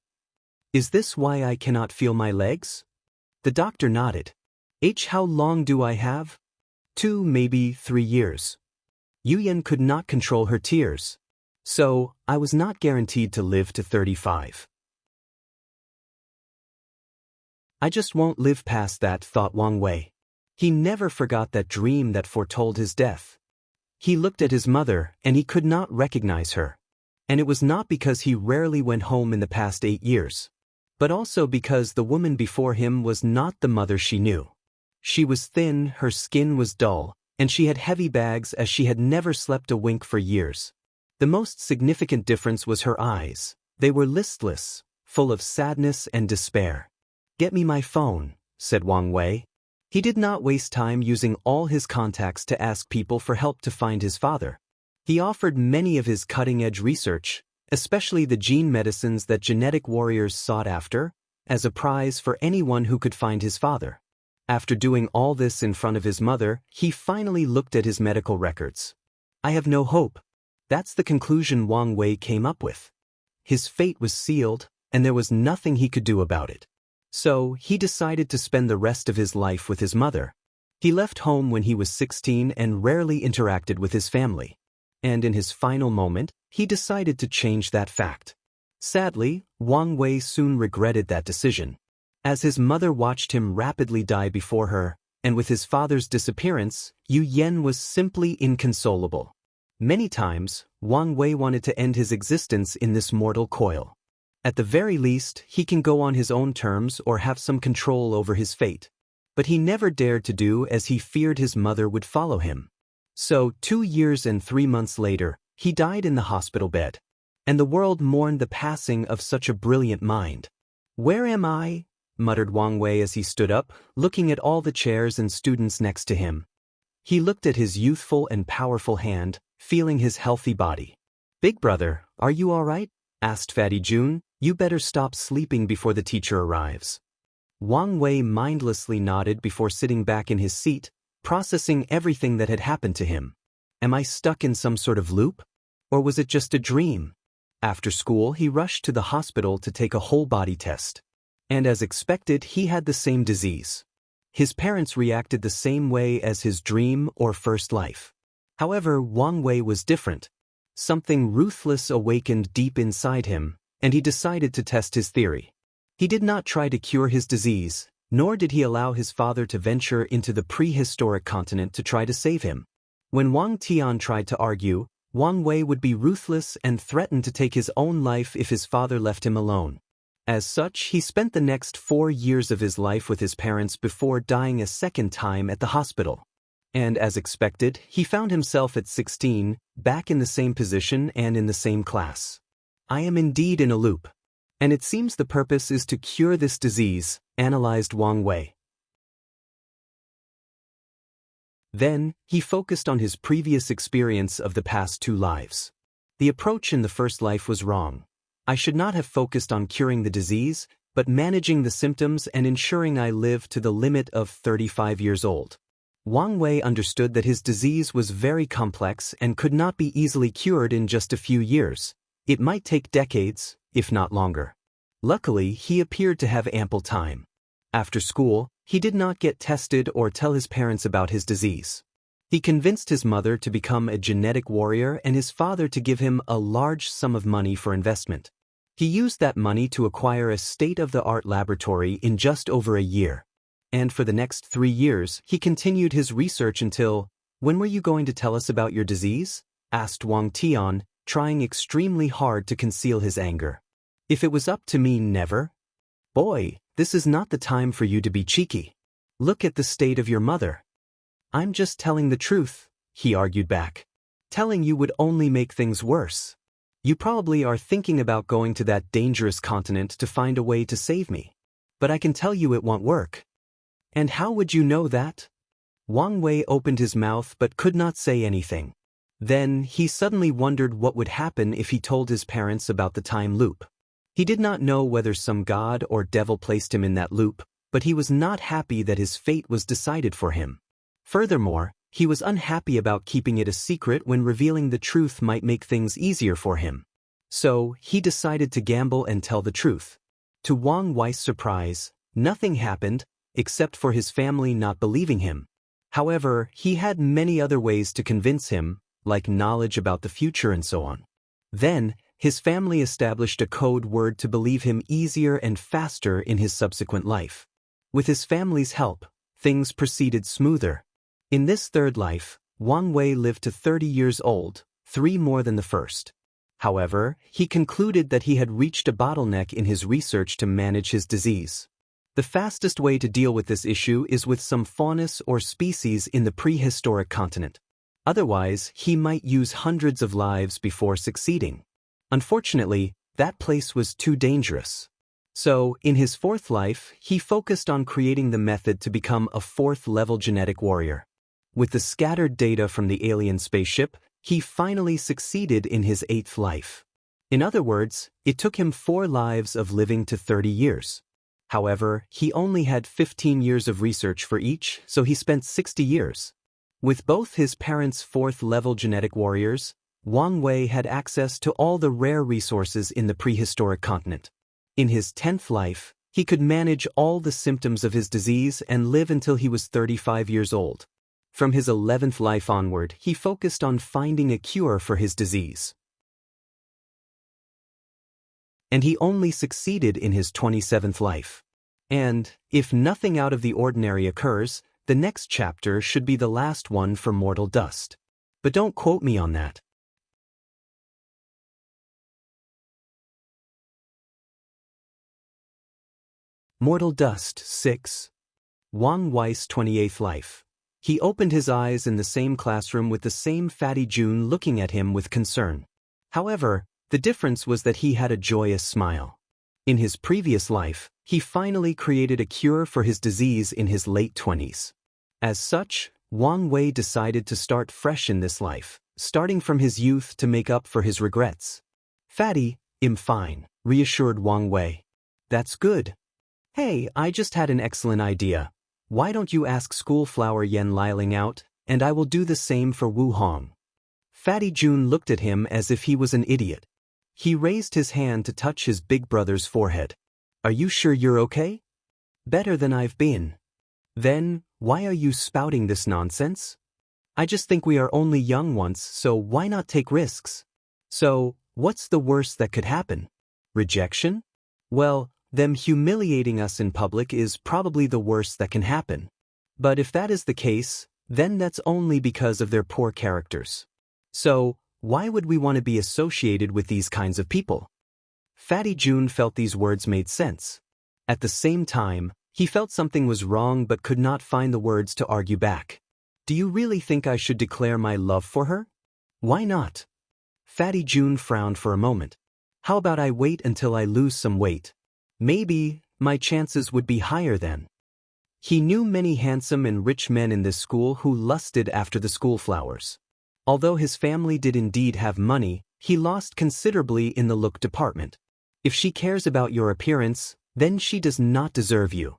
Is this why I cannot feel my legs?" The doctor nodded. How long do I have?" 2, maybe 3 years. Yu Yan could not control her tears. "So, I was not guaranteed to live to 35. I just won't live past that," thought Wang Wei. He never forgot that dream that foretold his death. He looked at his mother, and he could not recognize her. And it was not because he rarely went home in the past 8 years, but also because the woman before him was not the mother she knew. She was thin, her skin was dull, and she had heavy bags as she had never slept a wink for years. The most significant difference was her eyes. They were listless, full of sadness and despair. "Get me my phone," said Wang Wei. He did not waste time using all his contacts to ask people for help to find his father. He offered many of his cutting-edge research, especially the gene medicines that genetic warriors sought after, as a prize for anyone who could find his father. After doing all this in front of his mother, he finally looked at his medical records. "I have no hope." That's the conclusion Wang Wei came up with. His fate was sealed, and there was nothing he could do about it. So, he decided to spend the rest of his life with his mother. He left home when he was 16 and rarely interacted with his family. And in his final moment, he decided to change that fact. Sadly, Wang Wei soon regretted that decision. As his mother watched him rapidly die before her, and with his father's disappearance, Yu Yan was simply inconsolable. Many times, Wang Wei wanted to end his existence in this mortal coil. At the very least, he can go on his own terms or have some control over his fate. But he never dared to do as he feared his mother would follow him. So, 2 years and 3 months later, he died in the hospital bed. And the world mourned the passing of such a brilliant mind. "Where am I?" muttered Wang Wei as he stood up, looking at all the chairs and students next to him. He looked at his youthful and powerful hand, feeling his healthy body. "Big brother, are you all right?" asked Fatty June. "You better stop sleeping before the teacher arrives." Wang Wei mindlessly nodded before sitting back in his seat, processing everything that had happened to him. Am I stuck in some sort of loop? Or was it just a dream? After school, he rushed to the hospital to take a whole-body test. And as expected, he had the same disease. His parents reacted the same way as his dream or first life. However, Wang Wei was different. Something ruthless awakened deep inside him, and he decided to test his theory. He did not try to cure his disease, nor did he allow his father to venture into the prehistoric continent to try to save him. When Wang Tian tried to argue, Wang Wei would be ruthless and threatened to take his own life if his father left him alone. As such, he spent the next 4 years of his life with his parents before dying a second time at the hospital. And as expected, he found himself at 16, back in the same position and in the same class. I am indeed in a loop. And it seems the purpose is to cure this disease, analyzed Wang Wei. Then, he focused on his previous experience of the past 2 lives. The approach in the first life was wrong. I should not have focused on curing the disease, but managing the symptoms and ensuring I live to the limit of 35 years old. Wang Wei understood that his disease was very complex and could not be easily cured in just a few years. It might take decades, if not longer. Luckily, he appeared to have ample time. After school, he did not get tested or tell his parents about his disease. He convinced his mother to become a genetic warrior and his father to give him a large sum of money for investment. He used that money to acquire a state-of-the-art laboratory in just over a year. And for the next 3 years, he continued his research until, "When were you going to tell us about your disease?" asked Wang Tian, trying extremely hard to conceal his anger. "If it was up to me, never." "Boy, this is not the time for you to be cheeky. Look at the state of your mother." "I'm just telling the truth," he argued back. "Telling you would only make things worse. You probably are thinking about going to that dangerous continent to find a way to save me. But I can tell you it won't work." "And how would you know that?" Wang Wei opened his mouth but could not say anything. Then, he suddenly wondered what would happen if he told his parents about the time loop. He did not know whether some god or devil placed him in that loop, but he was not happy that his fate was decided for him. Furthermore, he was unhappy about keeping it a secret when revealing the truth might make things easier for him. So, he decided to gamble and tell the truth. To Wang Wei's surprise, nothing happened, except for his family not believing him. However, he had many other ways to convince him, like knowledge about the future and so on. Then, his family established a code word to believe him easier and faster in his subsequent life. With his family's help, things proceeded smoother. In this third life, Wang Wei lived to 30 years old, 3 more than the first. However, he concluded that he had reached a bottleneck in his research to manage his disease. The fastest way to deal with this issue is with some faunus or species in the prehistoric continent. Otherwise, he might use hundreds of lives before succeeding. Unfortunately, that place was too dangerous. So, in his 4th life, he focused on creating the method to become a 4th-level genetic warrior. With the scattered data from the alien spaceship, he finally succeeded in his 8th life. In other words, it took him 4 lives of living to 30 years. However, he only had 15 years of research for each, so he spent 60 years. With both his parents' 4th-level genetic warriors, Wang Wei had access to all the rare resources in the prehistoric continent. In his 10th life, he could manage all the symptoms of his disease and live until he was 35 years old. From his 11th life onward, he focused on finding a cure for his disease. And he only succeeded in his 27th life. And, if nothing out of the ordinary occurs, the next chapter should be the last one for mortal dust. But don't quote me on that. Mortal Dust 6. Wang Wei's 28th life. He opened his eyes in the same classroom with the same fatty June looking at him with concern. However, the difference was that he had a joyous smile. In his previous life, he finally created a cure for his disease in his late 20s. As such, Wang Wei decided to start fresh in this life, starting from his youth to make up for his regrets. "Fatty, I'm fine," reassured Wang Wei. "That's good. Hey, I just had an excellent idea. Why don't you ask Schoolflower Yen Liling out, and I will do the same for Wu Hong." Fatty June looked at him as if he was an idiot. He raised his hand to touch his big brother's forehead. "Are you sure you're okay?" "Better than I've been." "Then, why are you spouting this nonsense?" "I just think we are only young once, so why not take risks?" "So, what's the worst that could happen? Rejection?" "Well, them humiliating us in public is probably the worst that can happen. But if that is the case, then that's only because of their poor characters. So, why would we want to be associated with these kinds of people? Fatty June felt these words made sense. At the same time, he felt something was wrong but could not find the words to argue back. Do you really think I should declare my love for her? Why not? Fatty June frowned for a moment. How about I wait until I lose some weight? Maybe my chances would be higher then. He knew many handsome and rich men in this school who lusted after the school flowers. Although his family did indeed have money, he lost considerably in the look department. If she cares about your appearance, then she does not deserve you.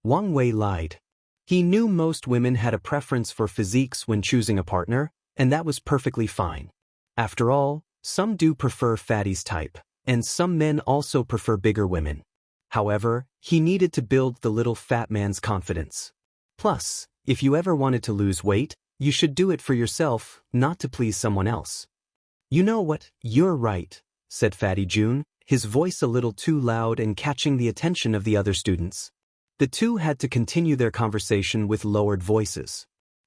Wang Wei lied. He knew most women had a preference for physiques when choosing a partner, and that was perfectly fine. After all, some do prefer Fatty's type, and some men also prefer bigger women. However, he needed to build the little fat man's confidence. Plus, if you ever wanted to lose weight, you should do it for yourself, not to please someone else. You know what, you're right, said Fatty June, his voice a little too loud and catching the attention of the other students. The two had to continue their conversation with lowered voices.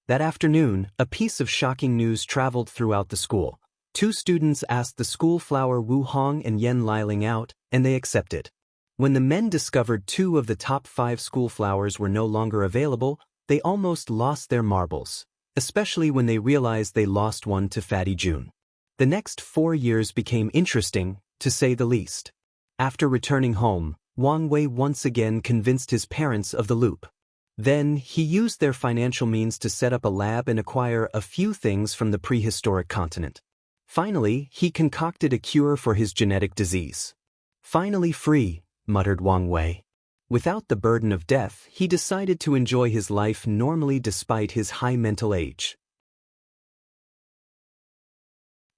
That afternoon, a piece of shocking news traveled throughout the school. 2 students asked the school flower Wu Hong and Yen Liling out, and they accepted. When the men discovered 2 of the top 5 school flowers were no longer available, they almost lost their marbles, especially when they realized they lost one to Fatty June. The next 4 years became interesting, to say the least. After returning home, Wang Wei once again convinced his parents of the loop. Then, he used their financial means to set up a lab and acquire a few things from the prehistoric continent. Finally, he concocted a cure for his genetic disease. Finally free, muttered Wang Wei. Without the burden of death, he decided to enjoy his life normally despite his high mental age.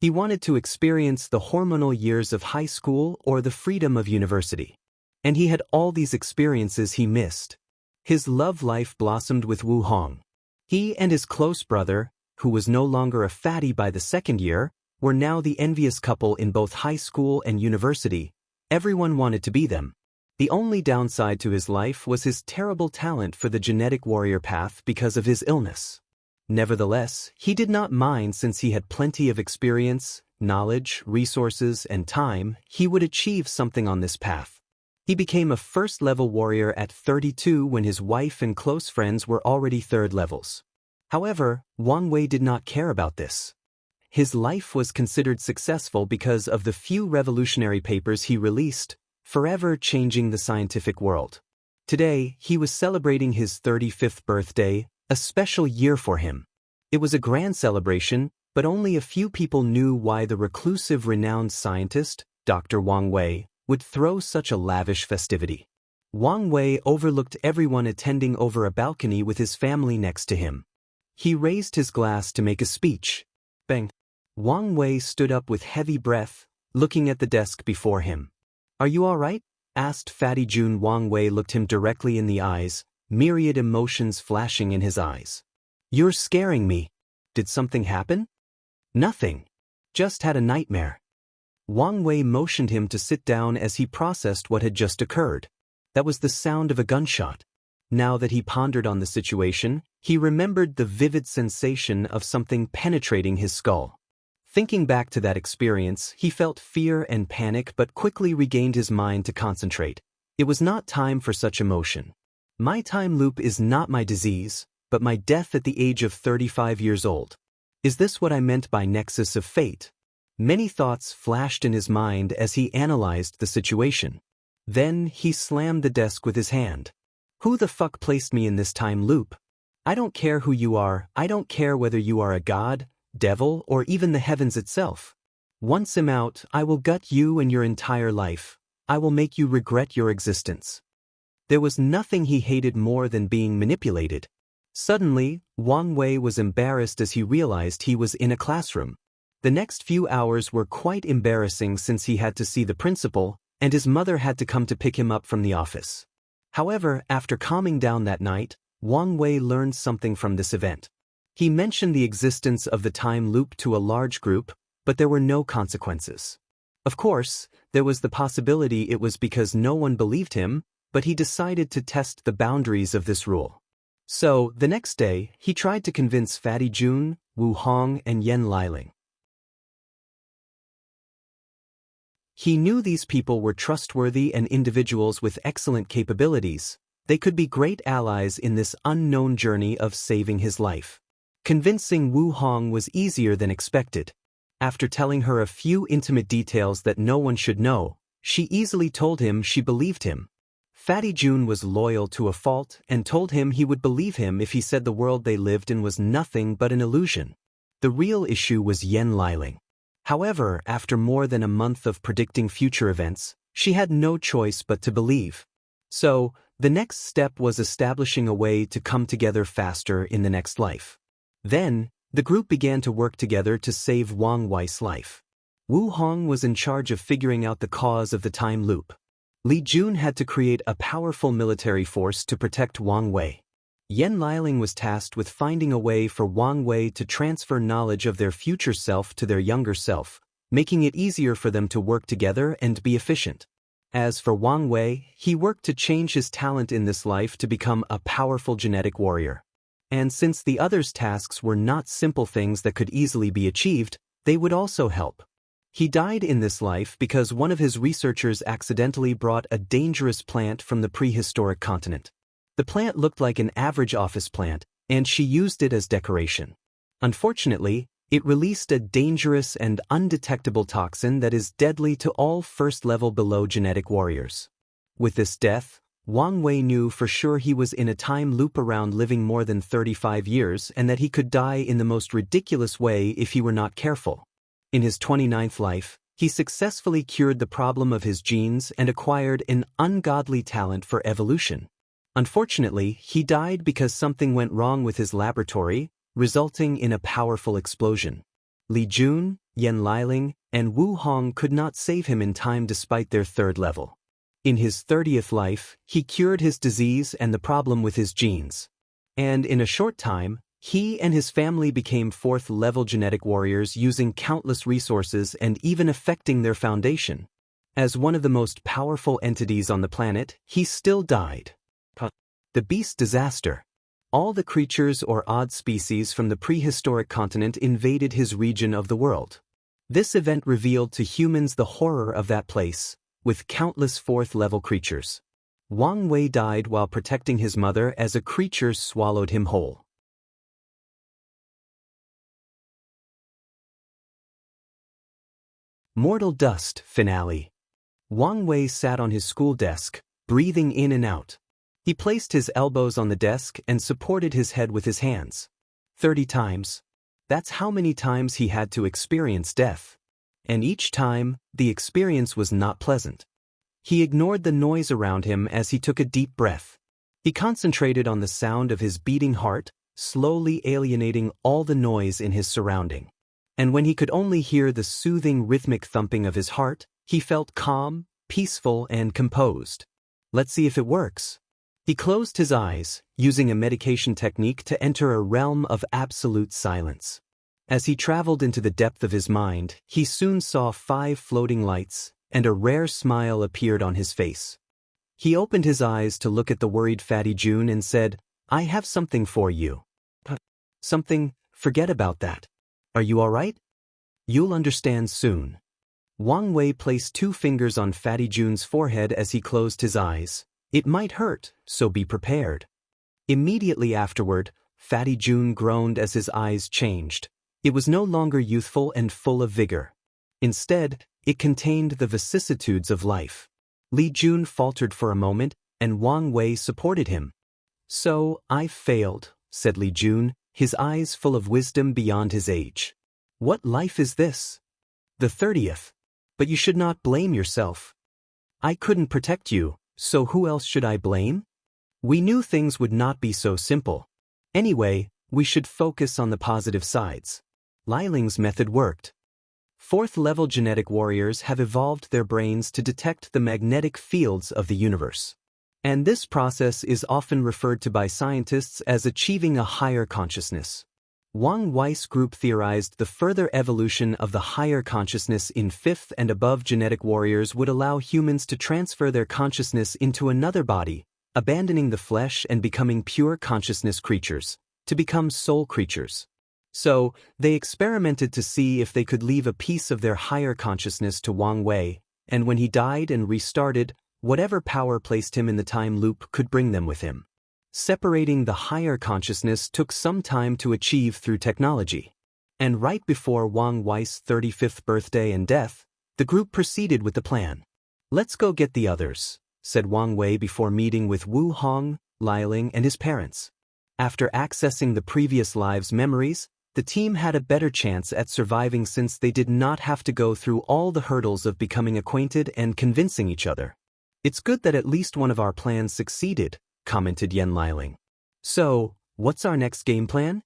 He wanted to experience the hormonal years of high school or the freedom of university. And he had all these experiences he missed. His love life blossomed with Wu Hong. He and his close brother, who was no longer a fatty by the second year, were now the envious couple in both high school and university. Everyone wanted to be them. The only downside to his life was his terrible talent for the genetic warrior path because of his illness. Nevertheless, he did not mind since he had plenty of experience, knowledge, resources, and time. He would achieve something on this path. He became a first-level warrior at 32 when his wife and close friends were already third levels. However, Wang Wei did not care about this. His life was considered successful because of the few revolutionary papers he released, forever changing the scientific world. Today, he was celebrating his 35th birthday, a special year for him. It was a grand celebration, but only a few people knew why the reclusive renowned scientist, Dr. Wang Wei, would throw such a lavish festivity. Wang Wei overlooked everyone attending over a balcony with his family next to him. He raised his glass to make a speech. Bang! Wang Wei stood up with heavy breath, looking at the desk before him. Are you all right? Asked Fatty June. Wang Wei looked him directly in the eyes, myriad emotions flashing in his eyes. You're scaring me. Did something happen? Nothing. Just had a nightmare. Wang Wei motioned him to sit down as he processed what had just occurred. That was the sound of a gunshot. Now that he pondered on the situation, he remembered the vivid sensation of something penetrating his skull. Thinking back to that experience, he felt fear and panic but quickly regained his mind to concentrate. It was not time for such emotion. My time loop is not my disease, but my death at the age of 35 years old. Is this what I meant by nexus of fate? Many thoughts flashed in his mind as he analyzed the situation. Then he slammed the desk with his hand. Who the fuck placed me in this time loop? I don't care who you are. I don't care whether you are a god, devil, or even the heavens itself. Once I'm out, I will gut you and your entire life. I will make you regret your existence. There was nothing he hated more than being manipulated. Suddenly, Wang Wei was embarrassed as he realized he was in a classroom. The next few hours were quite embarrassing since he had to see the principal, and his mother had to come to pick him up from the office. However, after calming down that night, Wang Wei learned something from this event. He mentioned the existence of the time loop to a large group, but there were no consequences. Of course, there was the possibility it was because no one believed him, but he decided to test the boundaries of this rule. So, the next day, he tried to convince Fatty Jun, Wu Hong, and Yen Liling. He knew these people were trustworthy and individuals with excellent capabilities. They could be great allies in this unknown journey of saving his life. Convincing Wu Hong was easier than expected. After telling her a few intimate details that no one should know, she easily told him she believed him. Fatty Jun was loyal to a fault and told him he would believe him if he said the world they lived in was nothing but an illusion. The real issue was Yen Liling. However, after more than a month of predicting future events, she had no choice but to believe. So, the next step was establishing a way to come together faster in the next life. Then, the group began to work together to save Wang Wei's life. Wu Hong was in charge of figuring out the cause of the time loop. Li Jun had to create a powerful military force to protect Wang Wei. Yen Liling was tasked with finding a way for Wang Wei to transfer knowledge of their future self to their younger self, making it easier for them to work together and be efficient. As for Wang Wei, he worked to change his talent in this life to become a powerful genetic warrior. And since the others' tasks were not simple things that could easily be achieved, they would also help. He died in this life because one of his researchers accidentally brought a dangerous plant from the prehistoric continent. The plant looked like an average office plant, and she used it as decoration. Unfortunately, it released a dangerous and undetectable toxin that is deadly to all first-level below genetic warriors. With this death, Wang Wei knew for sure he was in a time loop around living more than 35 years and that he could die in the most ridiculous way if he were not careful. In his 29th life, he successfully cured the problem of his genes and acquired an ungodly talent for evolution. Unfortunately, he died because something went wrong with his laboratory, resulting in a powerful explosion. Li Jun, Yen Liling, and Wu Hong could not save him in time despite their third level. In his 30th life, he cured his disease and the problem with his genes. And in a short time, he and his family became fourth-level genetic warriors using countless resources and even affecting their foundation. As one of the most powerful entities on the planet, he still died. The Beast Disaster. All the creatures or odd species from the prehistoric continent invaded his region of the world. This event revealed to humans the horror of that place, with countless fourth-level creatures. Wang Wei died while protecting his mother as a creature swallowed him whole. Mortal Dust Finale. Wang Wei sat on his school desk, breathing in and out. He placed his elbows on the desk and supported his head with his hands. 30 times. That's how many times he had to experience death. And each time, the experience was not pleasant. He ignored the noise around him as he took a deep breath. He concentrated on the sound of his beating heart, slowly alienating all the noise in his surrounding. And when he could only hear the soothing rhythmic thumping of his heart, he felt calm, peaceful, and composed. Let's see if it works. He closed his eyes, using a meditation technique to enter a realm of absolute silence. As he traveled into the depth of his mind, he soon saw 5 floating lights, and a rare smile appeared on his face. He opened his eyes to look at the worried Fatty Jun and said, "I have something for you." "Something? Forget about that. Are you all right?" "You'll understand soon." Wang Wei placed 2 fingers on Fatty Jun's forehead as he closed his eyes. "It might hurt, so be prepared." Immediately afterward, Fatty Jun groaned as his eyes changed. It was no longer youthful and full of vigor. Instead, it contained the vicissitudes of life. Li Jun faltered for a moment, and Wang Wei supported him. "So, I failed," said Li Jun, his eyes full of wisdom beyond his age. "What life is this?" "The 30th. But you should not blame yourself. I couldn't protect you, so who else should I blame? We knew things would not be so simple. Anyway, we should focus on the positive sides." Liling's method worked. 4th-level genetic warriors have evolved their brains to detect the magnetic fields of the universe. And this process is often referred to by scientists as achieving a higher consciousness. Wang Wei's group theorized the further evolution of the higher consciousness in 5th and above genetic warriors would allow humans to transfer their consciousness into another body, abandoning the flesh and becoming pure consciousness creatures, to become soul creatures. So, they experimented to see if they could leave a piece of their higher consciousness to Wang Wei, and when he died and restarted, whatever power placed him in the time loop could bring them with him. Separating the higher consciousness took some time to achieve through technology. And right before Wang Wei's 35th birthday and death, the group proceeded with the plan. "Let's go get the others," said Wang Wei before meeting with Wu Hong, Liling, and his parents. After accessing the previous lives' memories, the team had a better chance at surviving since they did not have to go through all the hurdles of becoming acquainted and convincing each other. "It's good that at least one of our plans succeeded," commented Yen Liling. "So, what's our next game plan?"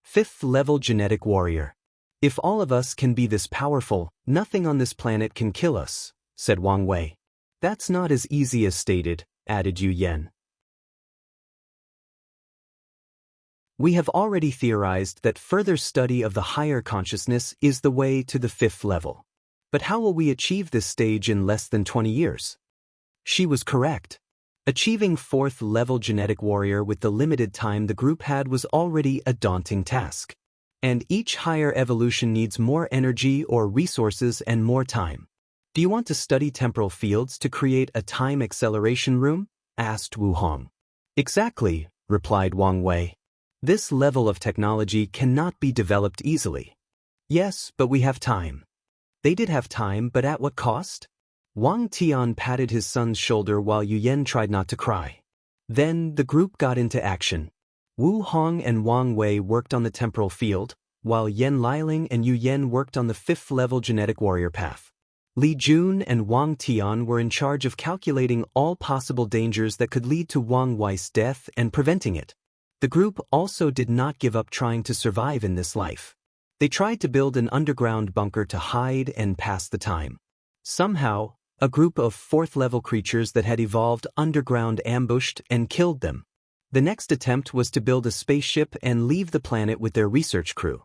"5th level genetic warrior. If all of us can be this powerful, nothing on this planet can kill us," said Wang Wei. "That's not as easy as stated," added Yu Yen. We have already theorized that further study of the higher consciousness is the way to the 5th level. But how will we achieve this stage in less than 20 years? She was correct. Achieving 4th level genetic warrior with the limited time the group had was already a daunting task. And each higher evolution needs more energy or resources and more time. "Do you want to study temporal fields to create a time acceleration room?" asked Wu Hong. "Exactly," replied Wang Wei. "This level of technology cannot be developed easily." "Yes, but we have time." They did have time, but at what cost? Wang Tian patted his son's shoulder while Yu Yen tried not to cry. Then the group got into action. Wu Hong and Wang Wei worked on the temporal field, while Yen Liling and Yu Yen worked on the 5th level genetic warrior path. Li Jun and Wang Tian were in charge of calculating all possible dangers that could lead to Wang Wei's death and preventing it. The group also did not give up trying to survive in this life. They tried to build an underground bunker to hide and pass the time. Somehow, a group of 4th level creatures that had evolved underground ambushed and killed them. The next attempt was to build a spaceship and leave the planet with their research crew.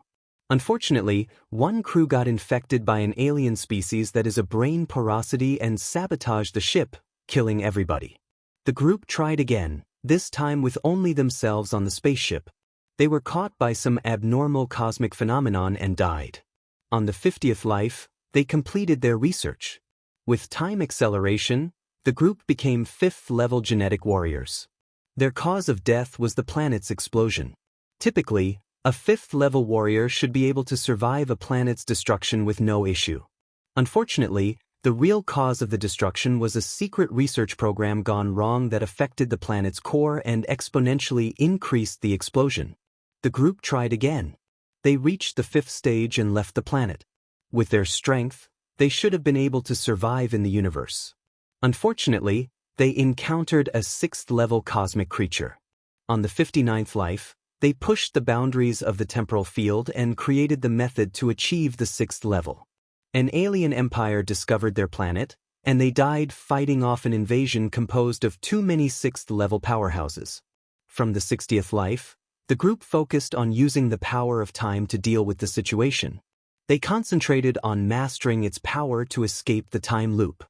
Unfortunately, one crew got infected by an alien species that is a brain porosity and sabotaged the ship, killing everybody. The group tried again, this time with only themselves on the spaceship. They were caught by some abnormal cosmic phenomenon and died. On the 50th life, they completed their research. With time acceleration, the group became 5th level genetic warriors. Their cause of death was the planet's explosion. Typically, a 5th level warrior should be able to survive a planet's destruction with no issue. Unfortunately, the real cause of the destruction was a secret research program gone wrong that affected the planet's core and exponentially increased the explosion. The group tried again. They reached the 5th stage and left the planet. With their strength, they should have been able to survive in the universe. Unfortunately, they encountered a 6th level cosmic creature. On the 59th life, they pushed the boundaries of the temporal field and created the method to achieve the 6th level. An alien empire discovered their planet, and they died fighting off an invasion composed of too many 6th level powerhouses. From the 60th life, the group focused on using the power of time to deal with the situation. They concentrated on mastering its power to escape the time loop.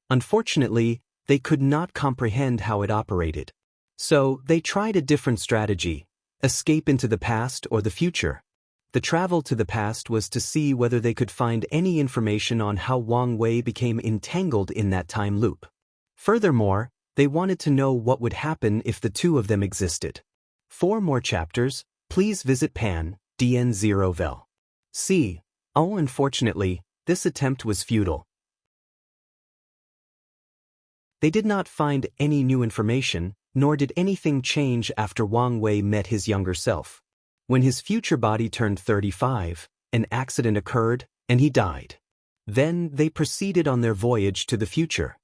Unfortunately, they could not comprehend how it operated. So they tried a different strategy: escape into the past or the future. The travel to the past was to see whether they could find any information on how Wang Wei became entangled in that time loop. Furthermore, they wanted to know what would happen if the two of them existed. For more chapters, please visit Pan, DN0vel. C. Oh, unfortunately, this attempt was futile. They did not find any new information, nor did anything change after Wang Wei met his younger self. When his future body turned 35, an accident occurred, and he died. Then they proceeded on their voyage to the future.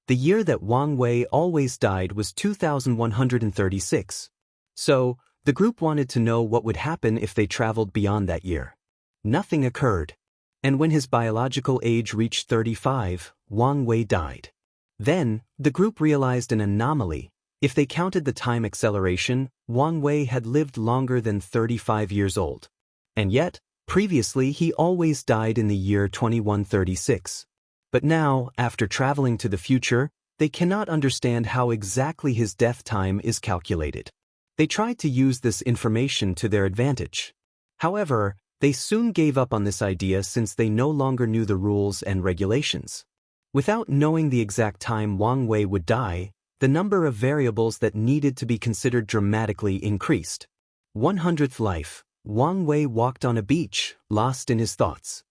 The year that Wang Wei always died was 2136. So, the group wanted to know what would happen if they traveled beyond that year. Nothing occurred. And when his biological age reached 35, Wang Wei died. Then, the group realized an anomaly. If they counted the time acceleration, Wang Wei had lived longer than 35 years old. And yet, previously he always died in the year 2136. But now, after traveling to the future, They cannot understand how exactly his death time is calculated. They tried to use this information to their advantage. However, they soon gave up on this idea since they no longer knew the rules and regulations. Without knowing the exact time Wang Wei would die, the number of variables that needed to be considered dramatically increased. 100th life. Wang Wei walked on a beach, lost in his thoughts.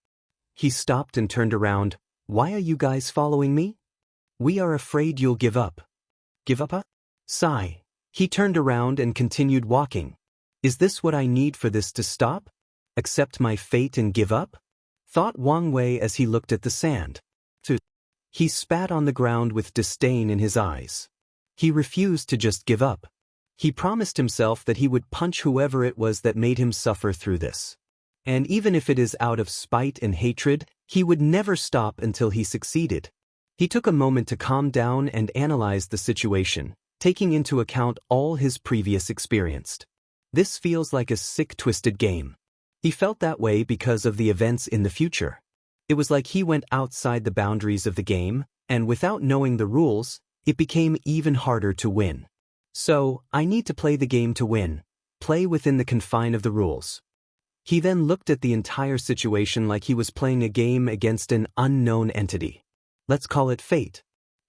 He stopped and turned around. Why are you guys following me? We are afraid you'll give up. Give up? Sigh. He turned around and continued walking. Is this what I need for this to stop? Accept my fate and give up? Thought Wang Wei as he looked at the sand. He spat on the ground with disdain in his eyes. He refused to just give up. He promised himself that he would punch whoever it was that made him suffer through this. And even if it is out of spite and hatred, he would never stop until he succeeded. He took a moment to calm down and analyze the situation, taking into account all his previous experience. This feels like a sick, twisted game. He felt that way because of the events in the future. It was like he went outside the boundaries of the game, and without knowing the rules, it became even harder to win. So, I need to play the game to win. Play within the confine of the rules. He then looked at the entire situation like he was playing a game against an unknown entity. Let's call it fate.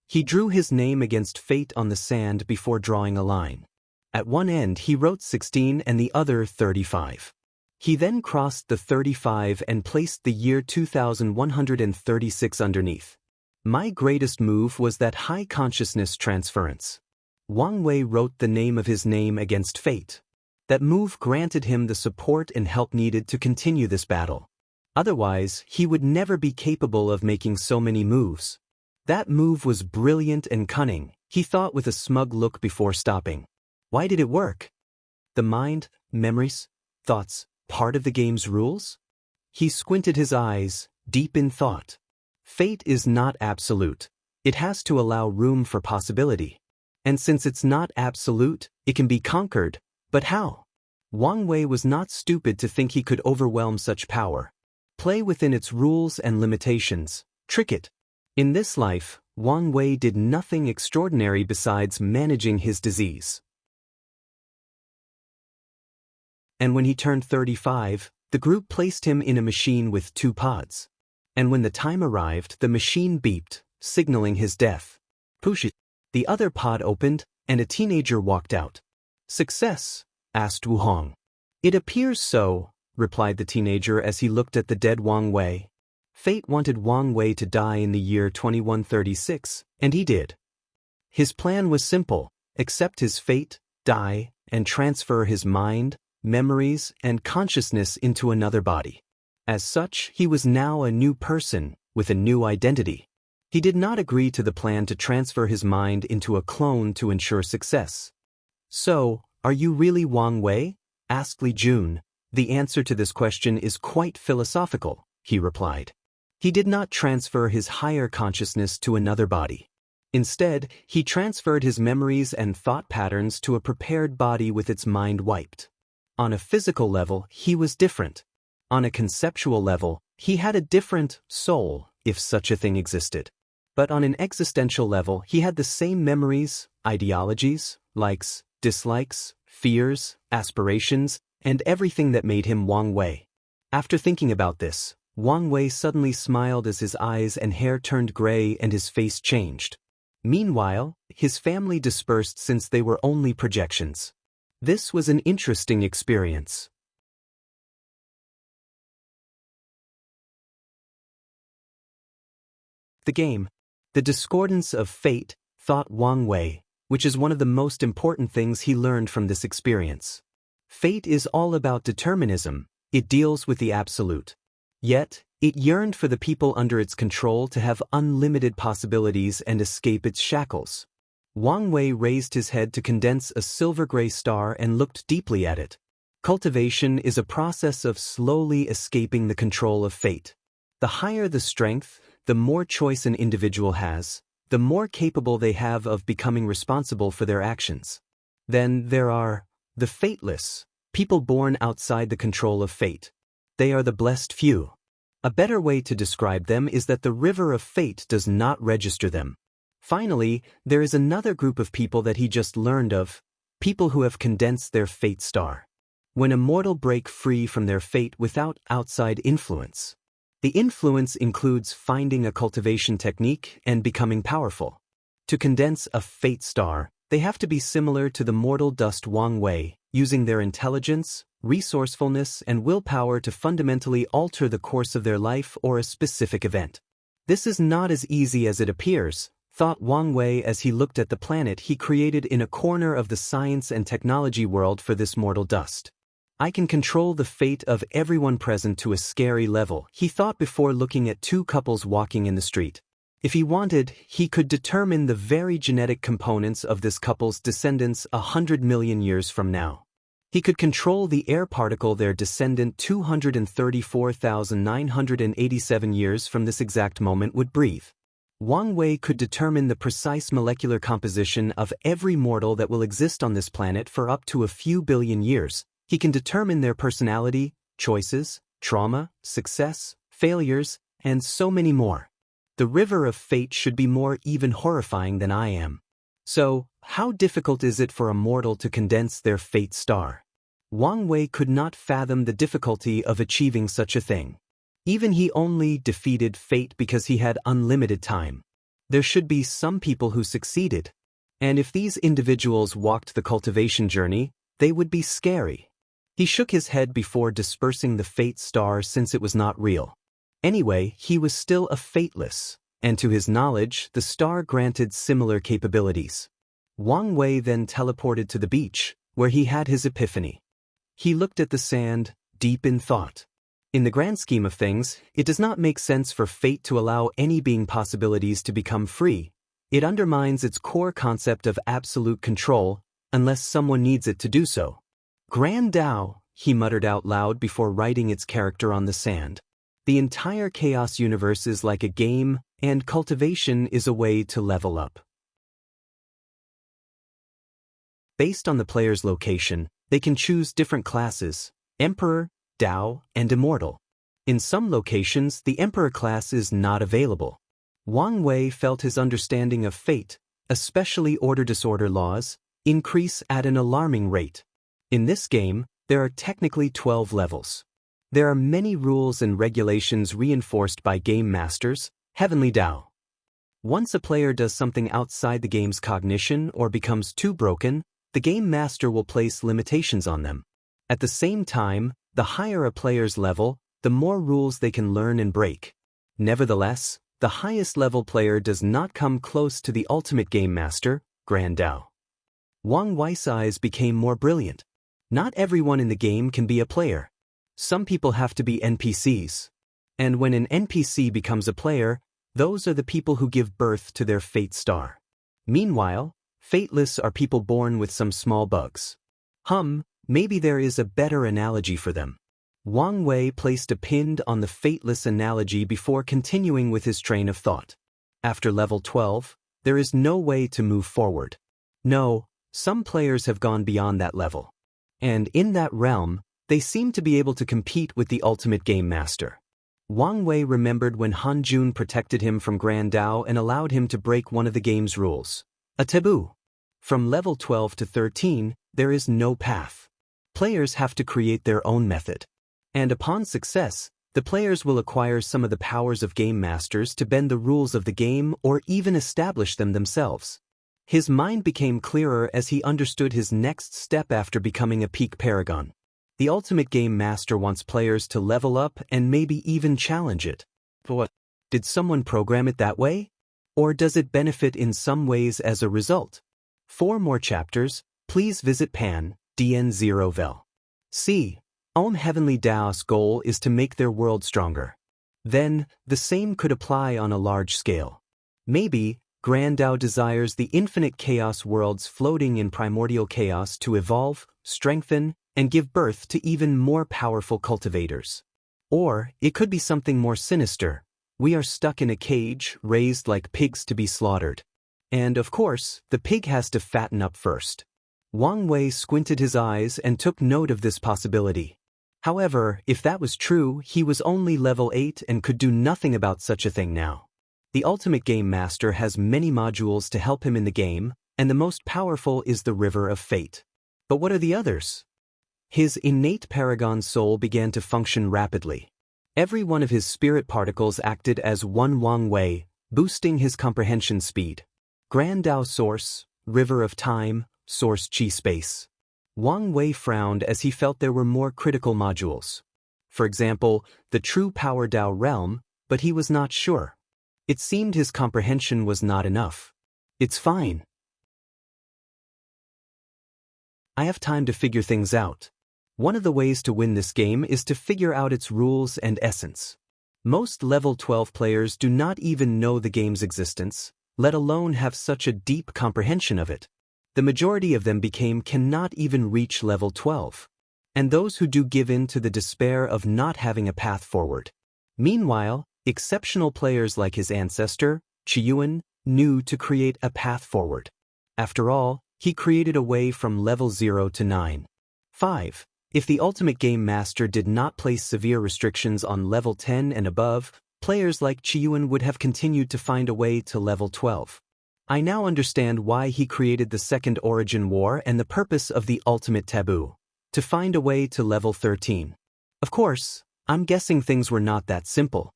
He drew his name against fate on the sand before drawing a line. At one end he wrote 16 and the other 35. He then crossed the 35 and placed the year 2136 underneath. My greatest move was that high consciousness transference. Wang Wei wrote the name of his name against fate. That move granted him the support and help needed to continue this battle. Otherwise, he would never be capable of making so many moves. That move was brilliant and cunning, he thought with a smug look before stopping. Why did it work? The mind, memories, thoughts, part of the game's rules? He squinted his eyes, deep in thought. Fate is not absolute. It has to allow room for possibility. And since it's not absolute, it can be conquered. But how? Wang Wei was not stupid to think he could overwhelm such power. Play within its rules and limitations. Trick it. In this life, Wang Wei did nothing extraordinary besides managing his disease. And when he turned 35, the group placed him in a machine with 2 pods. And when the time arrived, the machine beeped, signaling his death. Push it. The other pod opened, and a teenager walked out. Success? Asked Wu Hong. It appears so, replied the teenager as he looked at the dead Wang Wei. Fate wanted Wang Wei to die in the year 2136, and he did. His plan was simple: accept his fate, die, and transfer his mind, memories, and consciousness into another body. As such, he was now a new person, with a new identity. He did not agree to the plan to transfer his mind into a clone to ensure success. So, are you really Wang Wei? Asked Li Jun. The answer to this question is quite philosophical, he replied. He did not transfer his higher consciousness to another body. Instead, he transferred his memories and thought patterns to a prepared body with its mind wiped. On a physical level, he was different. On a conceptual level, he had a different soul, if such a thing existed. But on an existential level, he had the same memories, ideologies, likes, dislikes, fears, aspirations, and everything that made him Wang Wei. After thinking about this, Wang Wei suddenly smiled as his eyes and hair turned gray and his face changed. Meanwhile, his family dispersed since they were only projections. This was an interesting experience. The game. The discordance of fate, thought Wang Wei, which is one of the most important things he learned from this experience. Fate is all about determinism, it deals with the absolute. Yet, it yearned for the people under its control to have unlimited possibilities and escape its shackles. Wang Wei raised his head to condense a silver-gray star and looked deeply at it. Cultivation is a process of slowly escaping the control of fate. The higher the strength, the more choice an individual has, the more capable they have of becoming responsible for their actions. Then there are the fateless, people born outside the control of fate. They are the blessed few. A better way to describe them is that the river of fate does not register them. Finally, there is another group of people that he just learned of, people who have condensed their fate star. When a mortal break free from their fate without outside influence. The influence includes finding a cultivation technique and becoming powerful. To condense a fate star, they have to be similar to the mortal dust Wang Wei, using their intelligence, resourcefulness, and willpower to fundamentally alter the course of their life or a specific event. This is not as easy as it appears, thought Wang Wei as he looked at the planet he created in a corner of the science and technology world for this mortal dust. I can control the fate of everyone present to a scary level, he thought before looking at two couples walking in the street. If he wanted, he could determine the very genetic components of this couple's descendants 100 million years from now. He could control the air particle their descendant 234,987 years from this exact moment would breathe. Wang Wei could determine the precise molecular composition of every mortal that will exist on this planet for up to a few billion years. He can determine their personality, choices, trauma, success, failures, and so many more. The river of fate should be more even horrifying than I am. So, how difficult is it for a mortal to condense their fate star? Wang Wei could not fathom the difficulty of achieving such a thing. Even he only defeated fate because he had unlimited time. There should be some people who succeeded. And if these individuals walked the cultivation journey, they would be scary. He shook his head before dispersing the fate star since it was not real. Anyway, he was still a fateless, and to his knowledge, the star granted similar capabilities. Wang Wei then teleported to the beach, where he had his epiphany. He looked at the sand, deep in thought. In the grand scheme of things, it does not make sense for fate to allow any being possibilities to become free. It undermines its core concept of absolute control, unless someone needs it to do so. Grand Tao, he muttered out loud before writing its character on the sand. The entire chaos universe is like a game, and cultivation is a way to level up. Based on the player's location, they can choose different classes: Emperor, Tao, and Immortal. In some locations, the Emperor class is not available. Wang Wei felt his understanding of fate, especially order-disorder laws, increase at an alarming rate. In this game, there are technically 12 levels. There are many rules and regulations reinforced by game masters, Heavenly Tao. Once a player does something outside the game's cognition or becomes too broken, the game master will place limitations on them. At the same time, the higher a player's level, the more rules they can learn and break. Nevertheless, the highest level player does not come close to the ultimate game master, Grand Tao. Wang Wei's eyes became more brilliant. Not everyone in the game can be a player. Some people have to be NPCs. And when an NPC becomes a player, those are the people who give birth to their fate star. Meanwhile, fateless are people born with some small bugs. Maybe there is a better analogy for them. Wang Wei placed a pin on the fateless analogy before continuing with his train of thought. After level 12, there is no way to move forward. No, some players have gone beyond that level. And in that realm, they seem to be able to compete with the ultimate game master. Wang Wei remembered when Han Jun protected him from Grand Tao and allowed him to break one of the game's rules, a taboo. From level 12 to 13, there is no path. Players have to create their own method. And upon success, the players will acquire some of the powers of game masters to bend the rules of the game or even establish them themselves. His mind became clearer as he understood his next step after becoming a peak paragon. The ultimate game master wants players to level up and maybe even challenge it. But what? Did someone program it that way? Or does it benefit in some ways as a result? For more chapters, please visit Pan, DN0vel. C. Heavenly Tao's goal is to make their world stronger. Then, the same could apply on a large scale. Maybe, Grand Tao desires the infinite chaos worlds floating in primordial chaos to evolve, strengthen, and give birth to even more powerful cultivators. Or, it could be something more sinister. We are stuck in a cage, raised like pigs to be slaughtered. And of course, the pig has to fatten up first. Wang Wei squinted his eyes and took note of this possibility. However, if that was true, he was only level 8 and could do nothing about such a thing now. The ultimate game master has many modules to help him in the game, and the most powerful is the River of Fate. But what are the others? His innate paragon soul began to function rapidly. Every one of his spirit particles acted as one Wang Wei, boosting his comprehension speed. Grand Dao Source, River of Time, Source Chi Space. Wang Wei frowned as he felt there were more critical modules. For example, the True Power Dao Realm, but he was not sure. It seemed his comprehension was not enough. It's fine. I have time to figure things out. One of the ways to win this game is to figure out its rules and essence. Most level 12 players do not even know the game's existence, let alone have such a deep comprehension of it. The majority of them cannot even reach level 12. And those who do give in to the despair of not having a path forward. Meanwhile, exceptional players like his ancestor, Qiyuan, knew to create a path forward. After all, he created a way from level 0 to 9. 5. If the ultimate game master did not place severe restrictions on level 10 and above, players like Qiyuan would have continued to find a way to level 12. I now understand why he created the Second Origin War and the purpose of the ultimate taboo. To find a way to level 13. Of course, I'm guessing things were not that simple.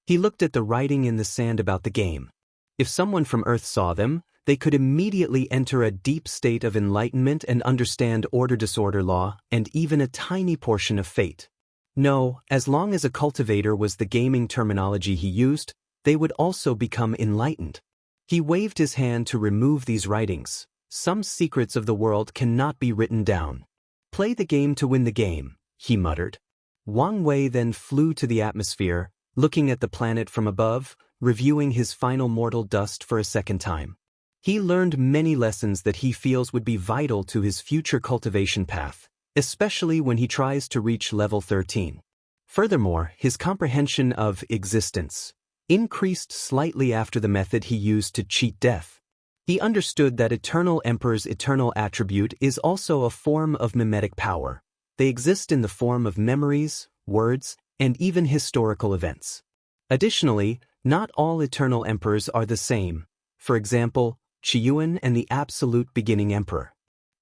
He looked at the writing in the sand about the game. If someone from Earth saw them, they could immediately enter a deep state of enlightenment and understand order-disorder law and even a tiny portion of fate. No, as long as a cultivator was the gaming terminology he used, they would also become enlightened. He waved his hand to remove these writings. Some secrets of the world cannot be written down. Play the game to win the game, he muttered. Wang Wei then flew to the atmosphere, looking at the planet from above, reviewing his final mortal dust for a second time. He learned many lessons that he feels would be vital to his future cultivation path, especially when he tries to reach level 13. Furthermore, his comprehension of existence increased slightly after the method he used to cheat death. He understood that Eternal Emperor's eternal attribute is also a form of mimetic power. They exist in the form of memories, words, and even historical events. Additionally, not all Eternal Emperors are the same. For example, Qiyuan and the Absolute Beginning Emperor.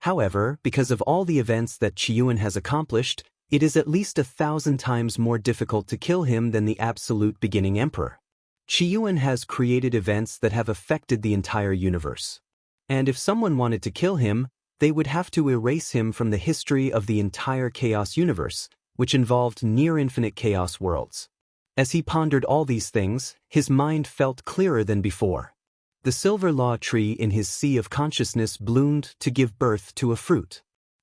However, because of all the events that Qiyuan has accomplished, it is at least 1,000 times more difficult to kill him than the Absolute Beginning Emperor. Qiyuan has created events that have affected the entire universe. And if someone wanted to kill him, they would have to erase him from the history of the entire Chaos universe, which involved near-infinite Chaos worlds. As he pondered all these things, his mind felt clearer than before. The silver law tree in his sea of consciousness bloomed to give birth to a fruit.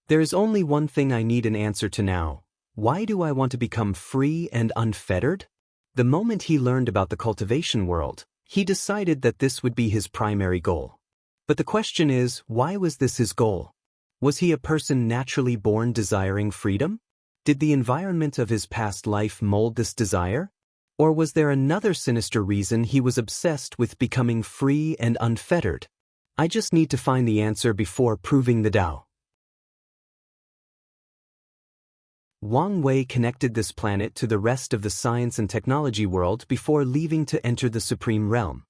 There is only one thing I need an answer to now. Why do I want to become free and unfettered? The moment he learned about the cultivation world, he decided that this would be his primary goal. But the question is, why was this his goal? Was he a person naturally born desiring freedom? Did the environment of his past life mold this desire? Or was there another sinister reason he was obsessed with becoming free and unfettered? I just need to find the answer before proving the Tao. Wang Wei connected this planet to the rest of the science and technology world before leaving to enter the Supreme Realm.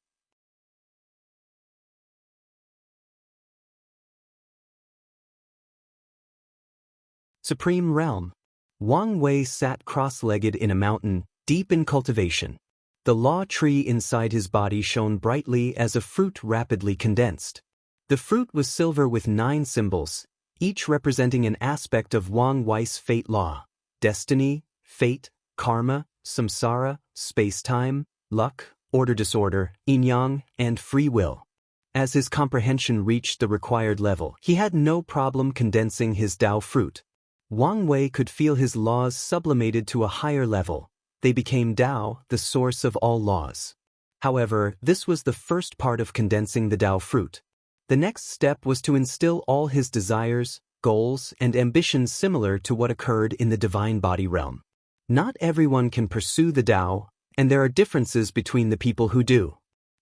Supreme Realm. Wang Wei sat cross-legged in a mountain, deep in cultivation. The law tree inside his body shone brightly as a fruit rapidly condensed. The fruit was silver with 9 symbols, each representing an aspect of Wang Wei's fate law: destiny, fate, karma, samsara, space-time, luck, order-disorder, yin-yang, and free will. As his comprehension reached the required level, he had no problem condensing his Tao fruit. Wang Wei could feel his laws sublimated to a higher level. They became Tao, the source of all laws. However, this was the first part of condensing the Tao fruit. The next step was to instill all his desires, goals, and ambitions similar to what occurred in the divine body realm. Not everyone can pursue the Tao, and there are differences between the people who do.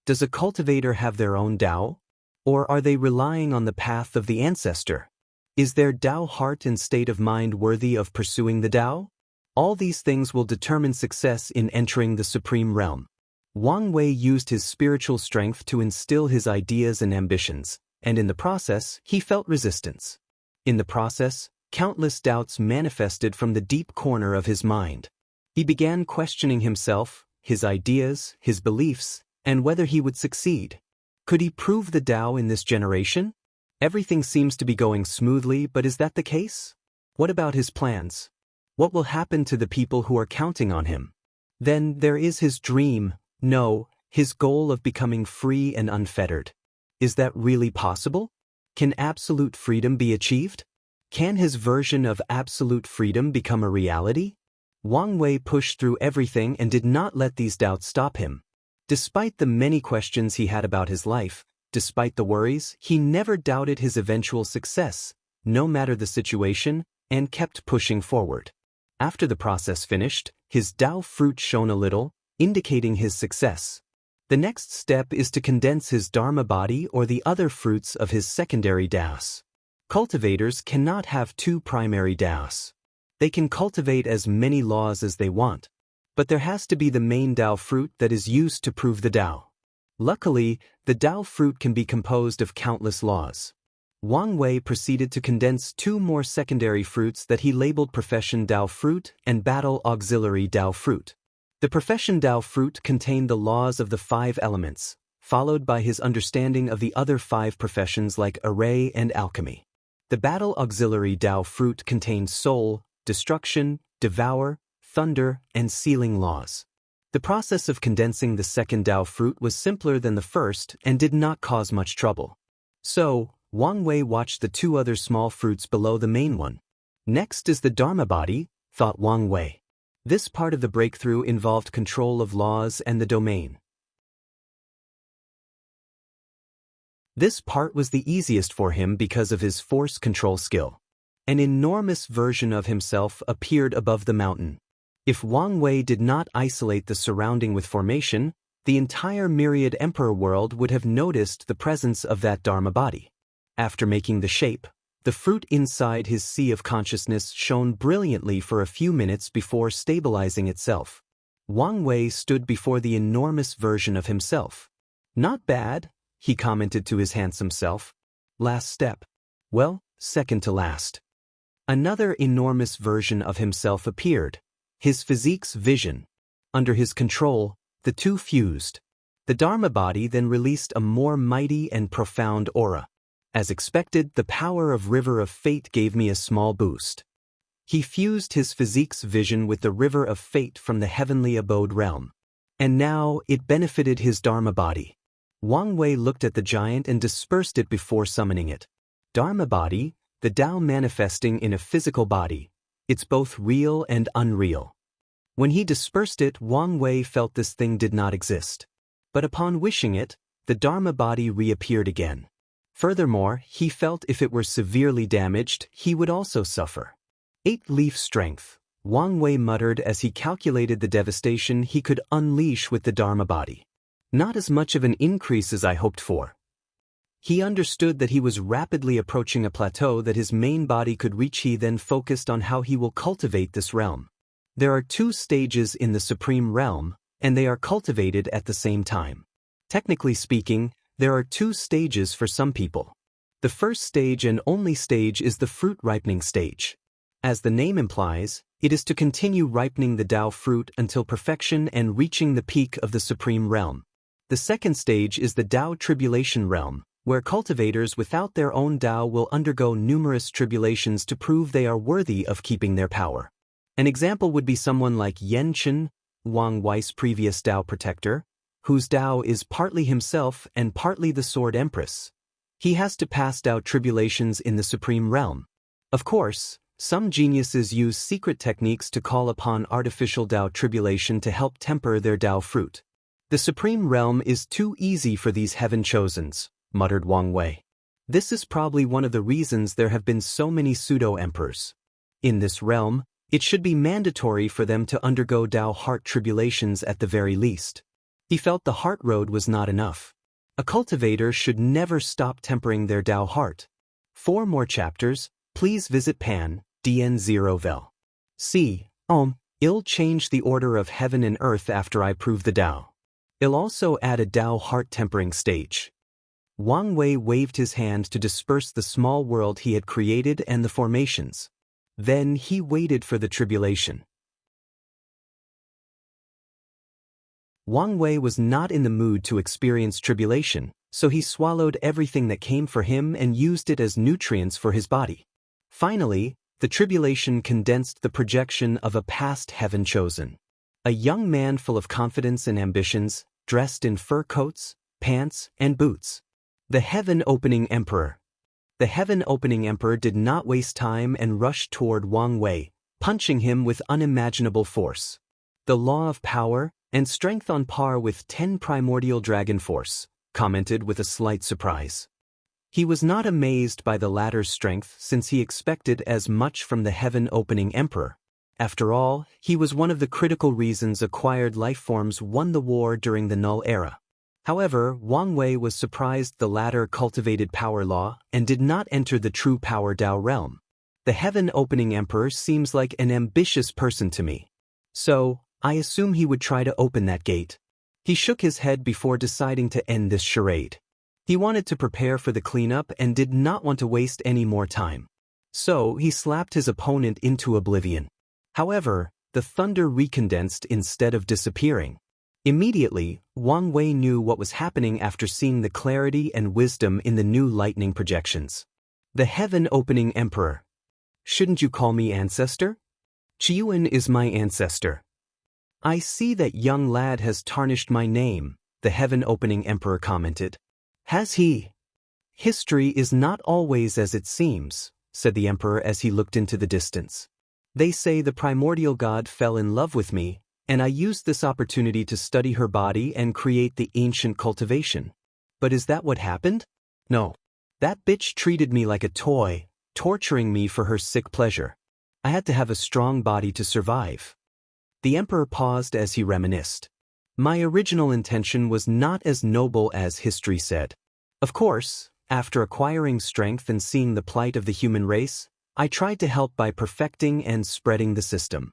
Does a cultivator have their own Tao? Or are they relying on the path of the ancestor? Is their Tao heart and state of mind worthy of pursuing the Tao? All these things will determine success in entering the Supreme Realm. Wang Wei used his spiritual strength to instill his ideas and ambitions, and in the process, he felt resistance. In the process, countless doubts manifested from the deep corner of his mind. He began questioning himself, his ideas, his beliefs, and whether he would succeed. Could he prove the Tao in this generation? Everything seems to be going smoothly, but is that the case? What about his plans? What will happen to the people who are counting on him? Then there is his dream, no, his goal of becoming free and unfettered. Is that really possible? Can absolute freedom be achieved? Can his version of absolute freedom become a reality? Wang Wei pushed through everything and did not let these doubts stop him. Despite the many questions he had about his life, despite the worries, he never doubted his eventual success, no matter the situation, and kept pushing forward. After the process finished, his Tao fruit shone a little, indicating his success. The next step is to condense his Dharma body or the other fruits of his secondary Taos. Cultivators cannot have two primary Taos. They can cultivate as many laws as they want, but there has to be the main Tao fruit that is used to prove the Tao. Luckily, the Tao fruit can be composed of countless laws. Wang Wei proceeded to condense two more secondary fruits that he labeled Profession Tao fruit and Battle Auxiliary Tao fruit. The Profession Tao fruit contained the laws of the 5 elements, followed by his understanding of the other 5 professions like array and alchemy. The Battle Auxiliary Tao fruit contained soul, destruction, devour, thunder, and sealing laws. The process of condensing the second Tao fruit was simpler than the first and did not cause much trouble. So, Wang Wei watched the 2 other small fruits below the main one. Next is the Dharma body, thought Wang Wei. This part of the breakthrough involved control of laws and the domain. This part was the easiest for him because of his force control skill. An enormous version of himself appeared above the mountain. If Wang Wei did not isolate the surrounding with formation, the entire myriad emperor world would have noticed the presence of that Dharma body. After making the shape, the fruit inside his sea of consciousness shone brilliantly for a few minutes before stabilizing itself. Wang Wei stood before the enormous version of himself. Not bad, he commented to his handsome self. Last step. Well, second to last. Another enormous version of himself appeared. His physique's vision. Under his control, the two fused. The Dharma body then released a more mighty and profound aura. As expected, the power of River of Fate gave me a small boost. He fused his physique's vision with the River of Fate from the heavenly abode realm. And now, it benefited his Dharma body. Wang Wei looked at the giant and dispersed it before summoning it. Dharma body, the Tao manifesting in a physical body. It's both real and unreal. When he dispersed it, Wang Wei felt this thing did not exist. But upon wishing it, the Dharma body reappeared again. Furthermore, he felt if it were severely damaged, he would also suffer. 8-leaf strength, Wang Wei muttered as he calculated the devastation he could unleash with the Dharma body. Not as much of an increase as I hoped for. He understood that he was rapidly approaching a plateau that his main body could reach. He then focused on how he will cultivate this realm. There are 2 stages in the Supreme Realm, and they are cultivated at the same time. Technically speaking, there are 2 stages for some people. The first stage and only stage is the fruit ripening stage. As the name implies, it is to continue ripening the Tao fruit until perfection and reaching the peak of the Supreme Realm. The second stage is the Tao Tribulation Realm, where cultivators without their own Tao will undergo numerous tribulations to prove they are worthy of keeping their power. An example would be someone like Yan Chen, Wang Wei's previous Tao protector, whose Tao is partly himself and partly the Sword Empress. He has to pass Tao tribulations in the Supreme Realm. Of course, some geniuses use secret techniques to call upon artificial Tao tribulation to help temper their Tao fruit. The Supreme Realm is too easy for these heaven-chosens, muttered Wang Wei. This is probably one of the reasons there have been so many pseudo-emperors. In this realm, it should be mandatory for them to undergo Tao heart tribulations at the very least. He felt the heart road was not enough. A cultivator should never stop tempering their Tao heart. For more chapters, please visit Pan, DN0vel. C. I'll change the order of heaven and earth after I prove the Tao. It'll also add a Tao heart-tempering stage. Wang Wei waved his hand to disperse the small world he had created and the formations. Then he waited for the tribulation. Wang Wei was not in the mood to experience tribulation, so he swallowed everything that came for him and used it as nutrients for his body. Finally, the tribulation condensed the projection of a past heaven chosen. A young man full of confidence and ambitions, dressed in fur coats, pants, and boots. The heaven-opening emperor. The heaven-opening emperor did not waste time and rushed toward Wang Wei, punching him with unimaginable force. The law of power and strength on par with 10 primordial dragon force, commented with a slight surprise. He was not amazed by the latter's strength since he expected as much from the heaven-opening emperor. After all, he was one of the critical reasons acquired lifeforms won the war during the Null Era. However, Wang Wei was surprised the latter cultivated power law and did not enter the true power Tao realm. The heaven-opening emperor seems like an ambitious person to me. So, I assume he would try to open that gate. He shook his head before deciding to end this charade. He wanted to prepare for the cleanup and did not want to waste any more time. So, he slapped his opponent into oblivion. However, the thunder recondensed instead of disappearing. Immediately, Wang Wei knew what was happening after seeing the clarity and wisdom in the new lightning projections. The heaven-opening emperor. Shouldn't you call me ancestor? Qiyuan is my ancestor. I see that young lad has tarnished my name, the heaven-opening emperor commented. Has he? History is not always as it seems, said the emperor as he looked into the distance. They say the primordial god fell in love with me, and I used this opportunity to study her body and create the ancient cultivation. But is that what happened? No. That bitch treated me like a toy, torturing me for her sick pleasure. I had to have a strong body to survive. The emperor paused as he reminisced. My original intention was not as noble as history said. Of course, after acquiring strength and seeing the plight of the human race, I tried to help by perfecting and spreading the system.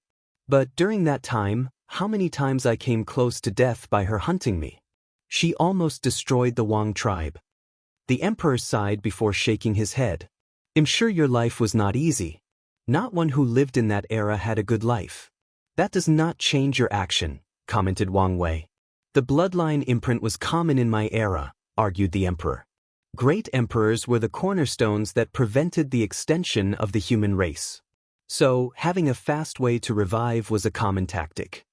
But during that time, how many times I came close to death by her hunting me. She almost destroyed the Wang tribe. The emperor sighed before shaking his head. I'm sure your life was not easy. Not one who lived in that era had a good life. That does not change your action, commented Wang Wei. The bloodline imprint was common in my era, argued the emperor. Great emperors were the cornerstones that prevented the extension of the human race. So, having a fast way to revive was a common tactic.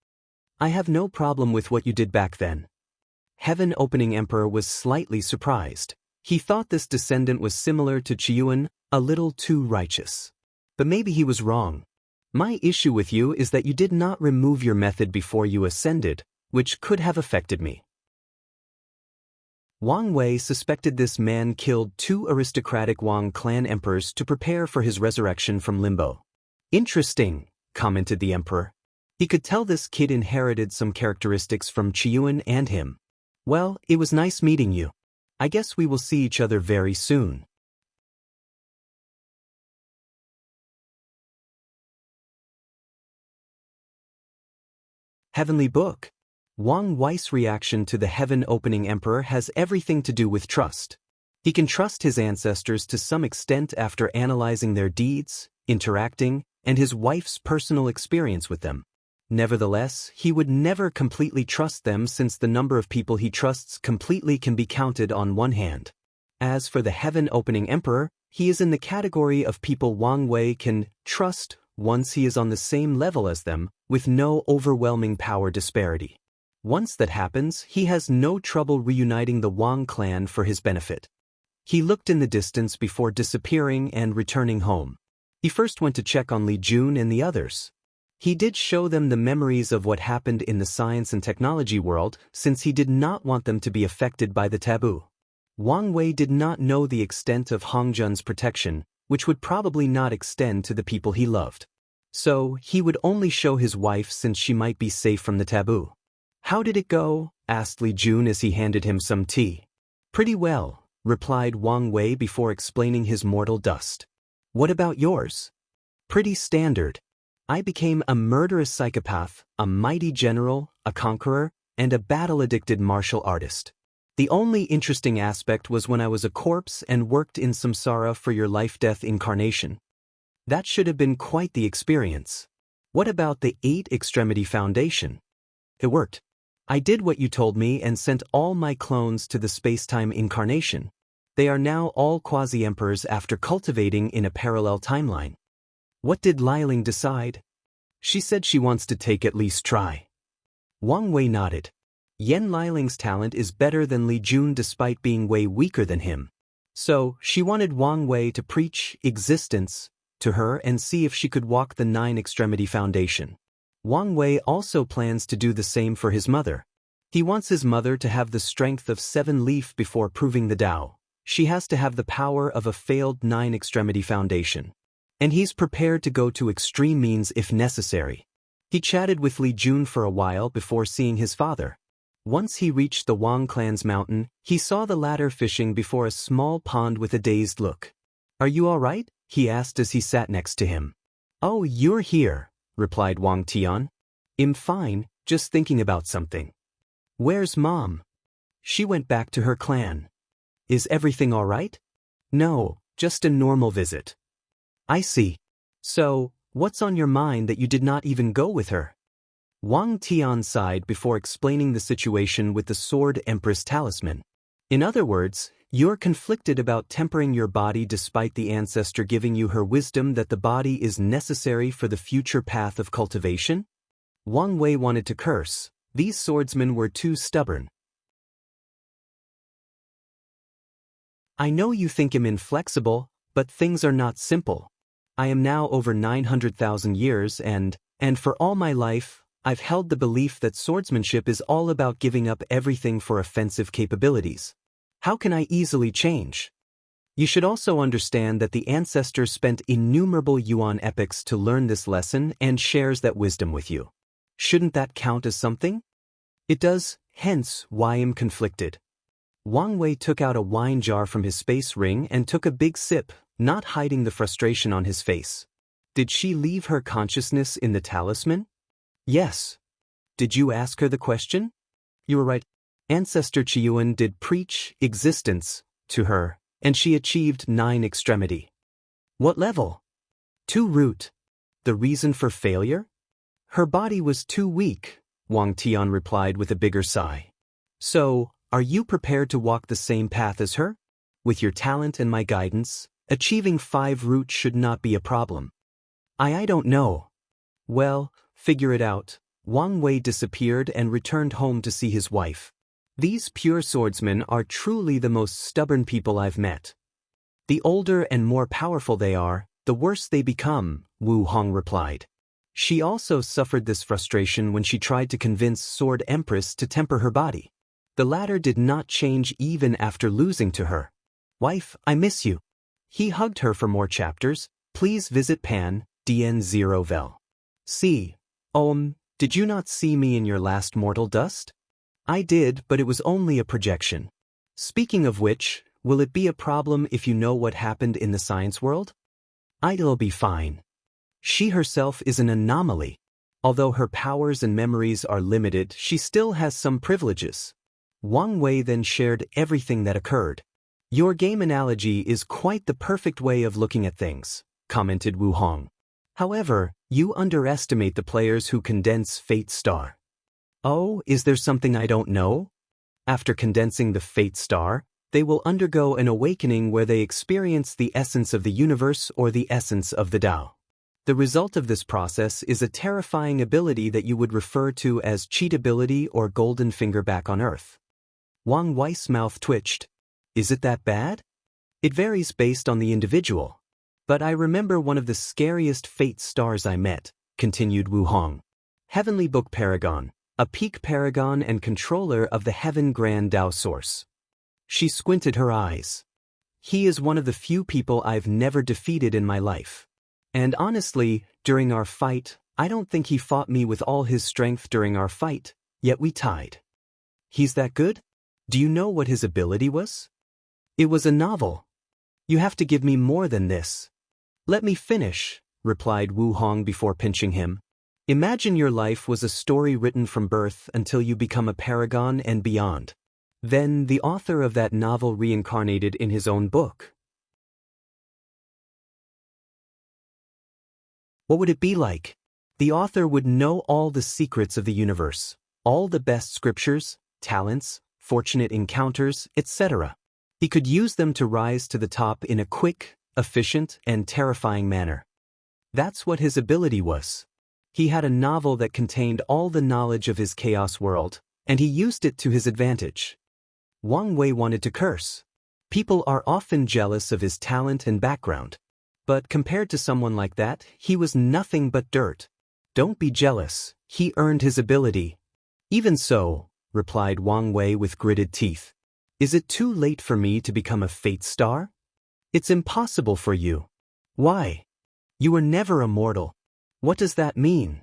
I have no problem with what you did back then. Heaven-opening emperor was slightly surprised. He thought this descendant was similar to Qiyuan, a little too righteous. But maybe he was wrong. My issue with you is that you did not remove your method before you ascended, which could have affected me. Wang Wei suspected this man killed 2 aristocratic Wang clan emperors to prepare for his resurrection from limbo. Interesting, commented the emperor. He could tell this kid inherited some characteristics from Qiyuan and him. Well, it was nice meeting you. I guess we will see each other very soon. Heavenly Book. Wang Wei's reaction to the heaven-opening emperor has everything to do with trust. He can trust his ancestors to some extent after analyzing their deeds, interacting, and his wife's personal experience with them. Nevertheless, he would never completely trust them since the number of people he trusts completely can be counted on one hand. As for the heaven-opening emperor, he is in the category of people Wang Wei can trust once he is on the same level as them, with no overwhelming power disparity. Once that happens, he has no trouble reuniting the Wang clan for his benefit. He looked in the distance before disappearing and returning home. He first went to check on Li Jun and the others. He did show them the memories of what happened in the science and technology world, since he did not want them to be affected by the taboo. Wang Wei did not know the extent of Hongjun's protection, which would probably not extend to the people he loved. So, he would only show his wife since she might be safe from the taboo. How did it go? Asked Li Jun as he handed him some tea. Pretty well, replied Wang Wei before explaining his mortal dust. What about yours? Pretty standard. I became a murderous psychopath, a mighty general, a conqueror, and a battle-addicted martial artist. The only interesting aspect was when I was a corpse and worked in samsara for your life-death incarnation. That should have been quite the experience. What about the 8-Extremity Foundation? It worked. I did what you told me and sent all my clones to the space-time incarnation. They are now all quasi-emperors after cultivating in a parallel timeline. What did Liling decide? She said she wants to take at least try. Wang Wei nodded. Yan Liling's talent is better than Li Jun despite being way weaker than him. So, she wanted Wang Wei to preach existence to her and see if she could walk the 9-Extremity Foundation. Wang Wei also plans to do the same for his mother. He wants his mother to have the strength of 7 Leaf before proving the Tao. She has to have the power of a failed 9-Extremity Foundation. And he's prepared to go to extreme means if necessary. He chatted with Li Jun for a while before seeing his father. Once he reached the Wang clan's mountain, he saw the latter fishing before a small pond with a dazed look. "Are you all right?" he asked as he sat next to him. "Oh, you're here," replied Wang Tian. "I'm fine, just thinking about something." "Where's Mom?" "She went back to her clan." "Is everything all right?" "No, just a normal visit." "I see. So, what's on your mind that you did not even go with her?" Wang Tian sighed before explaining the situation with the Sword Empress talisman. "In other words, you're conflicted about tempering your body despite the ancestor giving you her wisdom that the body is necessary for the future path of cultivation?" Wang Wei wanted to curse. These swordsmen were too stubborn. "I know you think I'm inflexible, but things are not simple. I am now over 900,000 years and for all my life, I've held the belief that swordsmanship is all about giving up everything for offensive capabilities. How can I easily change? You should also understand that the ancestors spent innumerable Yuan epochs to learn this lesson and shares that wisdom with you. Shouldn't that count as something? It does, hence why I'm conflicted." Wang Wei took out a wine jar from his space ring and took a big sip, not hiding the frustration on his face. "Did she leave her consciousness in the talisman?" "Yes." "Did you ask her the question?" "You were right. Ancestor Chiyuan did preach existence to her, and she achieved 9-Extremity. "What level?" 2 root. "The reason for failure?" "Her body was too weak," Wang Tian replied with a bigger sigh. "So, are you prepared to walk the same path as her? With your talent and my guidance, achieving 5 root should not be a problem." I don't know." "Well, figure it out." Wang Wei disappeared and returned home to see his wife. "These pure swordsmen are truly the most stubborn people I've met. The older and more powerful they are, the worse they become," Wu Hong replied. She also suffered this frustration when she tried to convince Sword Empress to temper her body. The latter did not change even after losing to her. "Wife, I miss you." He hugged her for more chapters. Please visit Pan, DN0 Vel. C. Did you not see me in your last mortal dust? I did, but it was only a projection. Speaking of which, will it be a problem if you know what happened in the science world? It'll be fine. She herself is an anomaly. Although her powers and memories are limited, she still has some privileges. Wang Wei then shared everything that occurred. Your game analogy is quite the perfect way of looking at things, commented Wu Hong. However, you underestimate the players who condense Fate Star. Oh, is there something I don't know? After condensing the Fate Star, they will undergo an awakening where they experience the essence of the universe or the essence of the Tao. The result of this process is a terrifying ability that you would refer to as cheatability or golden finger back on Earth. Wang Wei's mouth twitched. Is it that bad? It varies based on the individual. But I remember one of the scariest Fate Stars I met, continued Wu Hong. Heavenly Book Paragon, a peak paragon and controller of the Heaven Grand Tao Source. She squinted her eyes. He is one of the few people I've never defeated in my life. And honestly, during our fight, I don't think he fought me with all his strength during our fight, yet we tied. He's that good? Do you know what his ability was? It was a novel. You have to give me more than this. Let me finish, replied Wu Hong before pinching him. Imagine your life was a story written from birth until you become a paragon and beyond. Then the author of that novel reincarnated in his own book. What would it be like? The author would know all the secrets of the universe, all the best scriptures, talents, fortunate encounters, etc. He could use them to rise to the top in a quick, efficient, and terrifying manner. That's what his ability was. He had a novel that contained all the knowledge of his chaos world, and he used it to his advantage. Wang Wei wanted to curse. People are often jealous of his talent and background. But compared to someone like that, he was nothing but dirt. Don't be jealous, he earned his ability. Even so, replied Wang Wei with gritted teeth. Is it too late for me to become a fate star? It's impossible for you. Why? You were never a mortal. What does that mean?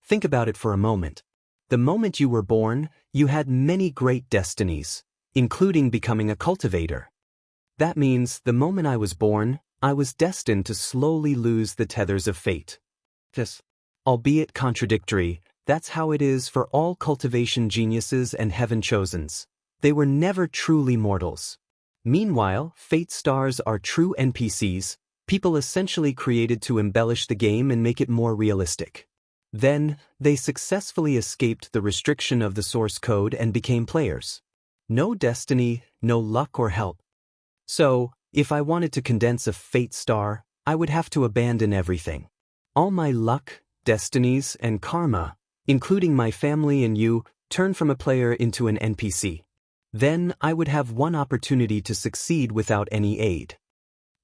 Think about it for a moment. The moment you were born, you had many great destinies, including becoming a cultivator. That means the moment I was born, I was destined to slowly lose the tethers of fate. Yes. Albeit contradictory, that's how it is for all cultivation geniuses and heaven-chosens. They were never truly mortals. Meanwhile, fate stars are true NPCs, people essentially created to embellish the game and make it more realistic. Then, they successfully escaped the restriction of the source code and became players. No destiny, no luck or help. So, if I wanted to condense a fate star, I would have to abandon everything. All my luck, destinies, and karma, including my family and you, turn from a player into an NPC. Then, I would have one opportunity to succeed without any aid.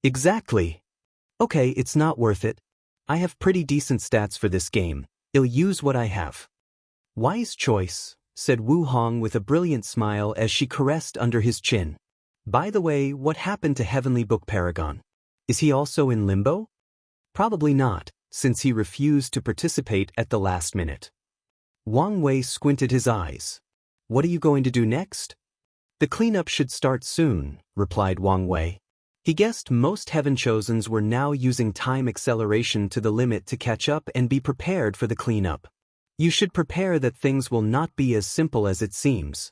Exactly. Okay, it's not worth it. I have pretty decent stats for this game. I'll use what I have. Wise choice, said Wu Hong with a brilliant smile as she caressed under his chin. By the way, what happened to Heavenly Book Paragon? Is he also in limbo? Probably not, since he refused to participate at the last minute. Wang Wei squinted his eyes. What are you going to do next? The cleanup should start soon, replied Wang Wei. He guessed most heaven-chosens were now using time acceleration to the limit to catch up and be prepared for the cleanup. You should prepare that things will not be as simple as it seems.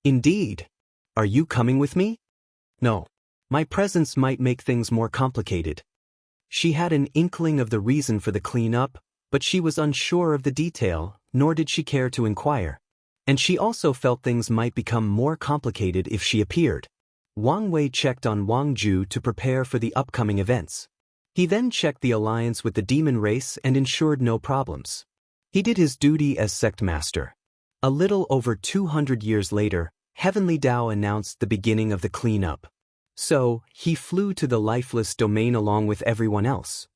Indeed. Are you coming with me? No. My presence might make things more complicated. She had an inkling of the reason for the cleanup, but she was unsure of the detail, nor did she care to inquire. And she also felt things might become more complicated if she appeared. Wang Wei checked on Wang Ju to prepare for the upcoming events. He then checked the alliance with the demon race and ensured no problems. He did his duty as sect master. A little over 200 years later, Heavenly Tao announced the beginning of the cleanup. So, he flew to the lifeless domain along with everyone else.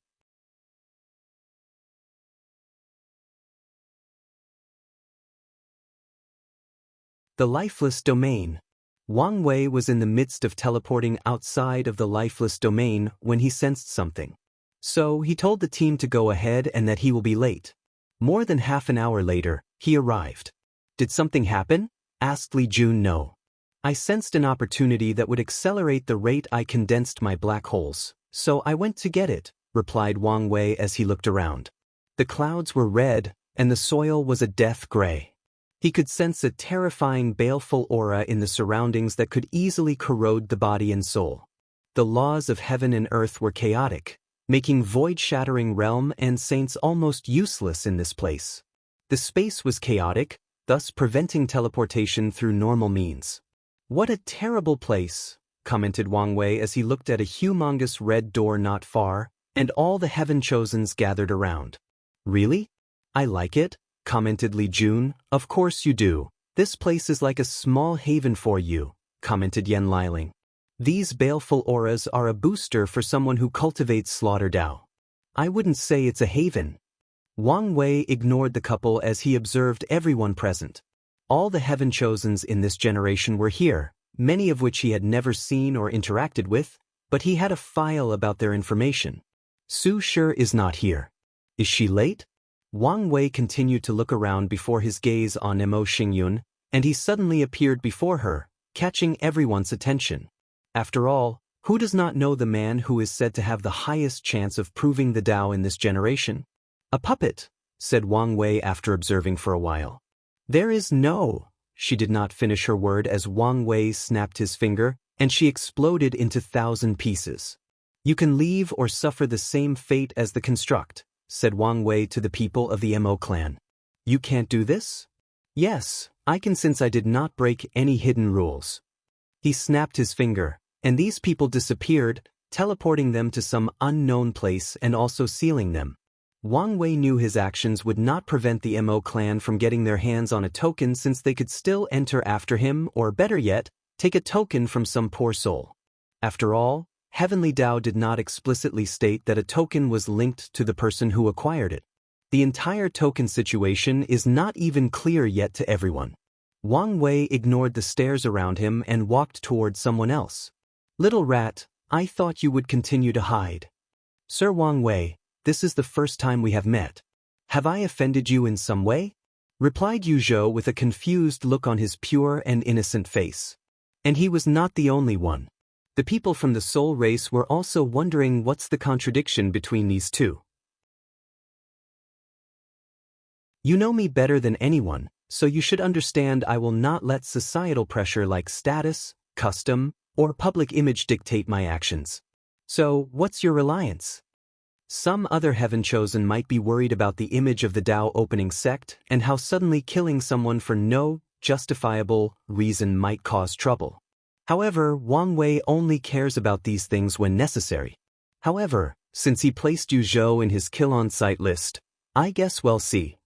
The lifeless domain. Wang Wei was in the midst of teleporting outside of the lifeless domain when he sensed something. So he told the team to go ahead and that he will be late. More than half an hour later, he arrived. Did something happen? Asked Li Jun. No. I sensed an opportunity that would accelerate the rate I condensed my black holes, so I went to get it, replied Wang Wei as he looked around. The clouds were red, and the soil was a death gray. He could sense a terrifying baleful aura in the surroundings that could easily corrode the body and soul. The laws of heaven and earth were chaotic, making void-shattering realm and saints almost useless in this place. The space was chaotic, thus preventing teleportation through normal means. What a terrible place, commented Wang Wei as he looked at a humongous red door not far, and all the heaven-chosens gathered around. Really? I like it, commented Li Jun. Of course you do. This place is like a small haven for you, commented Yan Liling. These baleful auras are a booster for someone who cultivates Slaughter Dao. I wouldn't say it's a haven. Wang Wei ignored the couple as he observed everyone present. All the heaven-chosens in this generation were here, many of which he had never seen or interacted with, but he had a file about their information. Su Shi is not here. Is she late? Wang Wei continued to look around before his gaze on Mo Xingyun, and he suddenly appeared before her, catching everyone's attention. After all, who does not know the man who is said to have the highest chance of proving the Tao in this generation? A puppet, said Wang Wei after observing for a while. There is no. She did not finish her word as Wang Wei snapped his finger, and she exploded into 1,000 pieces. You can leave or suffer the same fate as the construct, said Wang Wei to the people of the Mo clan. You can't do this? Yes, I can since I did not break any hidden rules. He snapped his finger, and these people disappeared, teleporting them to some unknown place and also sealing them. Wang Wei knew his actions would not prevent the Mo clan from getting their hands on a token since they could still enter after him or better yet, take a token from some poor soul. After all, Heavenly Tao did not explicitly state that a token was linked to the person who acquired it. The entire token situation is not even clear yet to everyone. Wang Wei ignored the stares around him and walked toward someone else. Little rat, I thought you would continue to hide. Sir Wang Wei, this is the first time we have met. Have I offended you in some way? Replied Yu Zhou with a confused look on his pure and innocent face. And he was not the only one. The people from the soul race were also wondering what's the contradiction between these two. You know me better than anyone, so you should understand I will not let societal pressure like status, custom, or public image dictate my actions. So, what's your reliance? Some other heaven chosen might be worried about the image of the Tao opening sect and how suddenly killing someone for no justifiable reason might cause trouble. However, Wang Wei only cares about these things when necessary. However, since he placed Yu Zhou in his kill on sight list, I guess we'll see.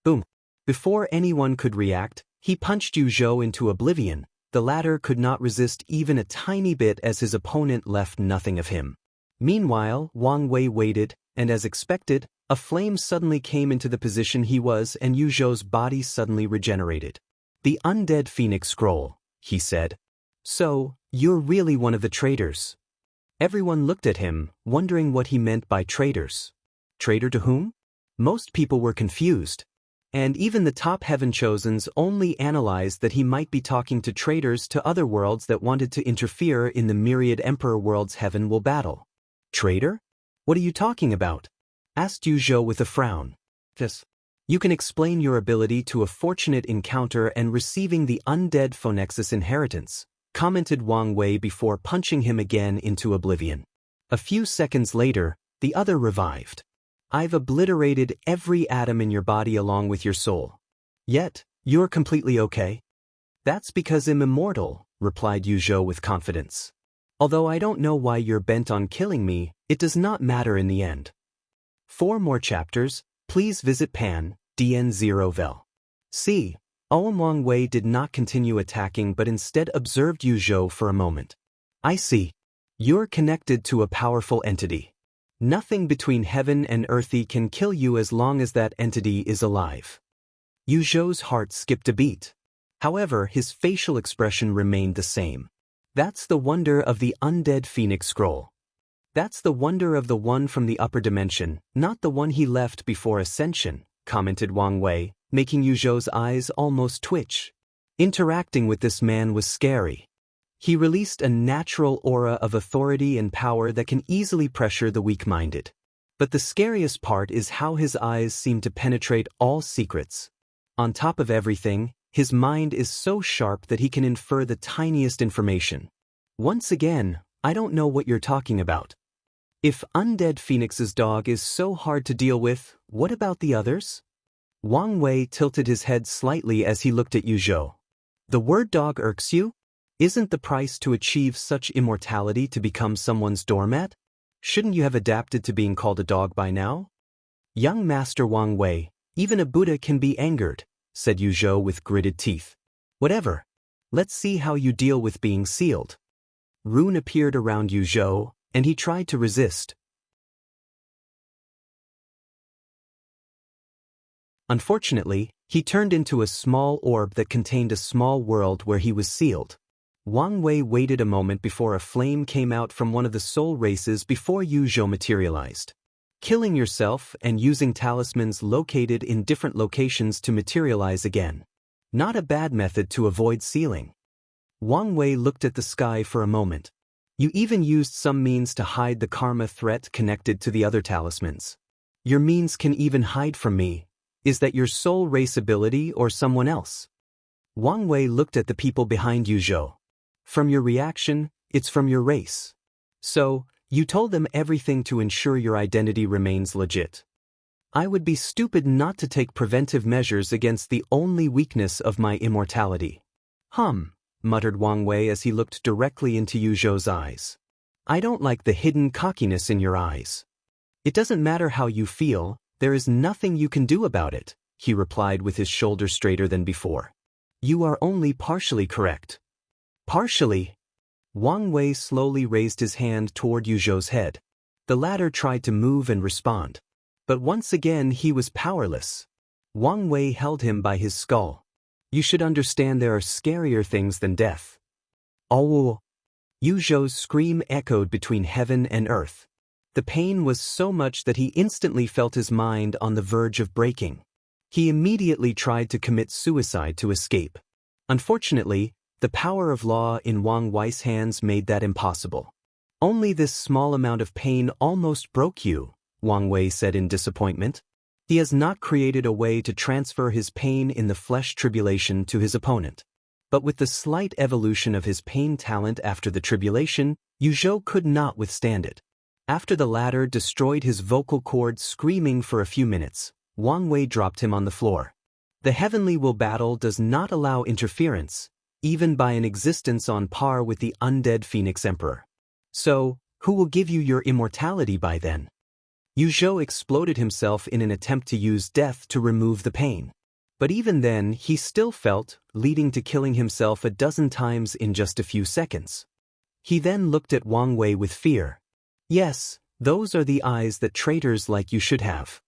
Boom. Before anyone could react, he punched Yu Zhou into oblivion. The latter could not resist even a tiny bit as his opponent left nothing of him. Meanwhile, Wang Wei waited, and as expected, a flame suddenly came into the position he was and Yu Zhou's body suddenly regenerated. The undead phoenix scroll, he said. So, you're really one of the traitors. Everyone looked at him, wondering what he meant by traitors. Traitor to whom? Most people were confused. And even the top heaven chosens only analyzed that he might be talking to traitors to other worlds that wanted to interfere in the myriad emperor worlds heaven will battle. Traitor? What are you talking about? Asked Yu Zhou with a frown. Yes. You can explain your ability to a fortunate encounter and receiving the undead Phonexus inheritance, commented Wang Wei before punching him again into oblivion. A few seconds later, the other revived. I've obliterated every atom in your body along with your soul. Yet, you're completely okay? That's because I'm immortal, replied Yu Zhou with confidence. Although I don't know why you're bent on killing me, it does not matter in the end. For more chapters, please visit Pan.dn0vel. See, Wang Wei did not continue attacking but instead observed Yu Zhou for a moment. I see. You're connected to a powerful entity. Nothing between heaven and earthy can kill you as long as that entity is alive. Yu Zhou's heart skipped a beat. However, his facial expression remained the same. That's the wonder of the undead phoenix scroll. That's the wonder of the one from the upper dimension, not the one he left before ascension, commented Wang Wei, making Yu Zhou's eyes almost twitch. Interacting with this man was scary. He released a natural aura of authority and power that can easily pressure the weak-minded. But the scariest part is how his eyes seem to penetrate all secrets. On top of everything, his mind is so sharp that he can infer the tiniest information. Once again, I don't know what you're talking about. If Undead Phoenix's dog is so hard to deal with, what about the others? Wang Wei tilted his head slightly as he looked at Yu Zhou. The word dog irks you? Isn't the price to achieve such immortality to become someone's doormat? Shouldn't you have adapted to being called a dog by now? Young Master Wang Wei, even a Buddha can be angered, said Yu Zhou with gritted teeth. Whatever. Let's see how you deal with being sealed. Rune appeared around Yu Zhou, and he tried to resist. Unfortunately, he turned into a small orb that contained a small world where he was sealed. Wang Wei waited a moment before a flame came out from one of the soul races before Yu Zhou materialized. Killing yourself and using talismans located in different locations to materialize again. Not a bad method to avoid sealing. Wang Wei looked at the sky for a moment. You even used some means to hide the karma threat connected to the other talismans. Your means can even hide from me, Is that your soul race ability or someone else? Wang Wei looked at the people behind Yuzhou. From your reaction, it's from your race. So, you told them everything to ensure your identity remains legit. I would be stupid not to take preventive measures against the only weakness of my immortality. Muttered Wang Wei as he looked directly into Yuzhou's eyes. I don't like the hidden cockiness in your eyes. It doesn't matter how you feel, there is nothing you can do about it, he replied with his shoulders straighter than before. You are only partially correct. Partially? Wang Wei slowly raised his hand toward Yuzhou's head. The latter tried to move and respond. But once again he was powerless. Wang Wei held him by his skull. You should understand there are scarier things than death. Oh! Yuzhou's scream echoed between heaven and earth. The pain was so much that he instantly felt his mind on the verge of breaking. He immediately tried to commit suicide to escape. Unfortunately, the power of law in Wang Wei's hands made that impossible. Only this small amount of pain almost broke you, Wang Wei said in disappointment. He has not created a way to transfer his pain in the flesh tribulation to his opponent. But with the slight evolution of his pain talent after the tribulation, Yuzhou could not withstand it. After the latter destroyed his vocal cords screaming for a few minutes, Wang Wei dropped him on the floor. The heavenly will battle does not allow interference, even by an existence on par with the undead Phoenix Emperor. So, who will give you your immortality by then? Yuzhou exploded himself in an attempt to use death to remove the pain. But even then, he still felt, leading to killing himself a dozen times in just a few seconds. He then looked at Wang Wei with fear. Yes, those are the eyes that traitors like you should have.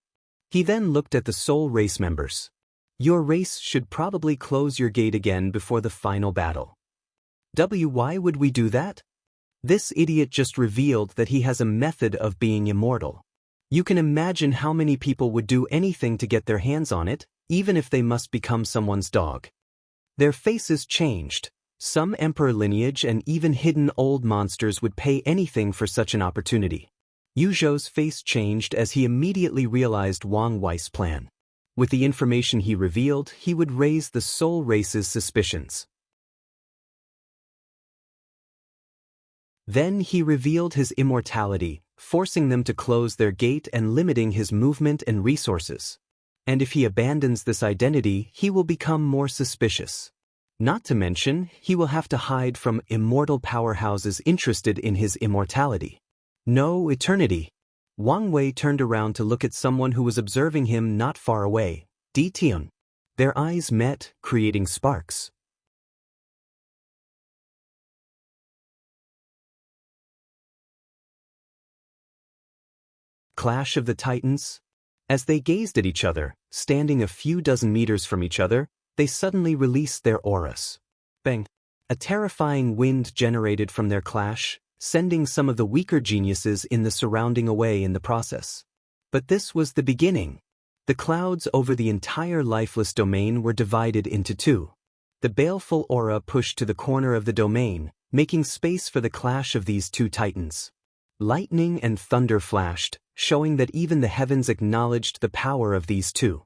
He then looked at the soul race members. Your race should probably close your gate again before the final battle. Why would we do that? This idiot just revealed that he has a method of being immortal. You can imagine how many people would do anything to get their hands on it, even if they must become someone's dog. Their faces changed. Some emperor lineage and even hidden old monsters would pay anything for such an opportunity. Yuzhou's face changed as he immediately realized Wang Wei's plan. With the information he revealed, he would raise the soul race's suspicions. Then he revealed his immortality, forcing them to close their gate and limiting his movement and resources. And if he abandons this identity, he will become more suspicious. Not to mention, he will have to hide from immortal powerhouses interested in his immortality. No eternity. Wang Wei turned around to look at someone who was observing him not far away, Di Tian. Their eyes met, creating sparks. Clash of the Titans? As they gazed at each other, standing a few dozen meters from each other, they suddenly released their auras. Bang! A terrifying wind generated from their clash, sending some of the weaker geniuses in the surrounding away in the process. But this was the beginning. The clouds over the entire lifeless domain were divided into two. The baleful aura pushed to the corner of the domain, making space for the clash of these two titans. Lightning and thunder flashed, showing that even the heavens acknowledged the power of these two.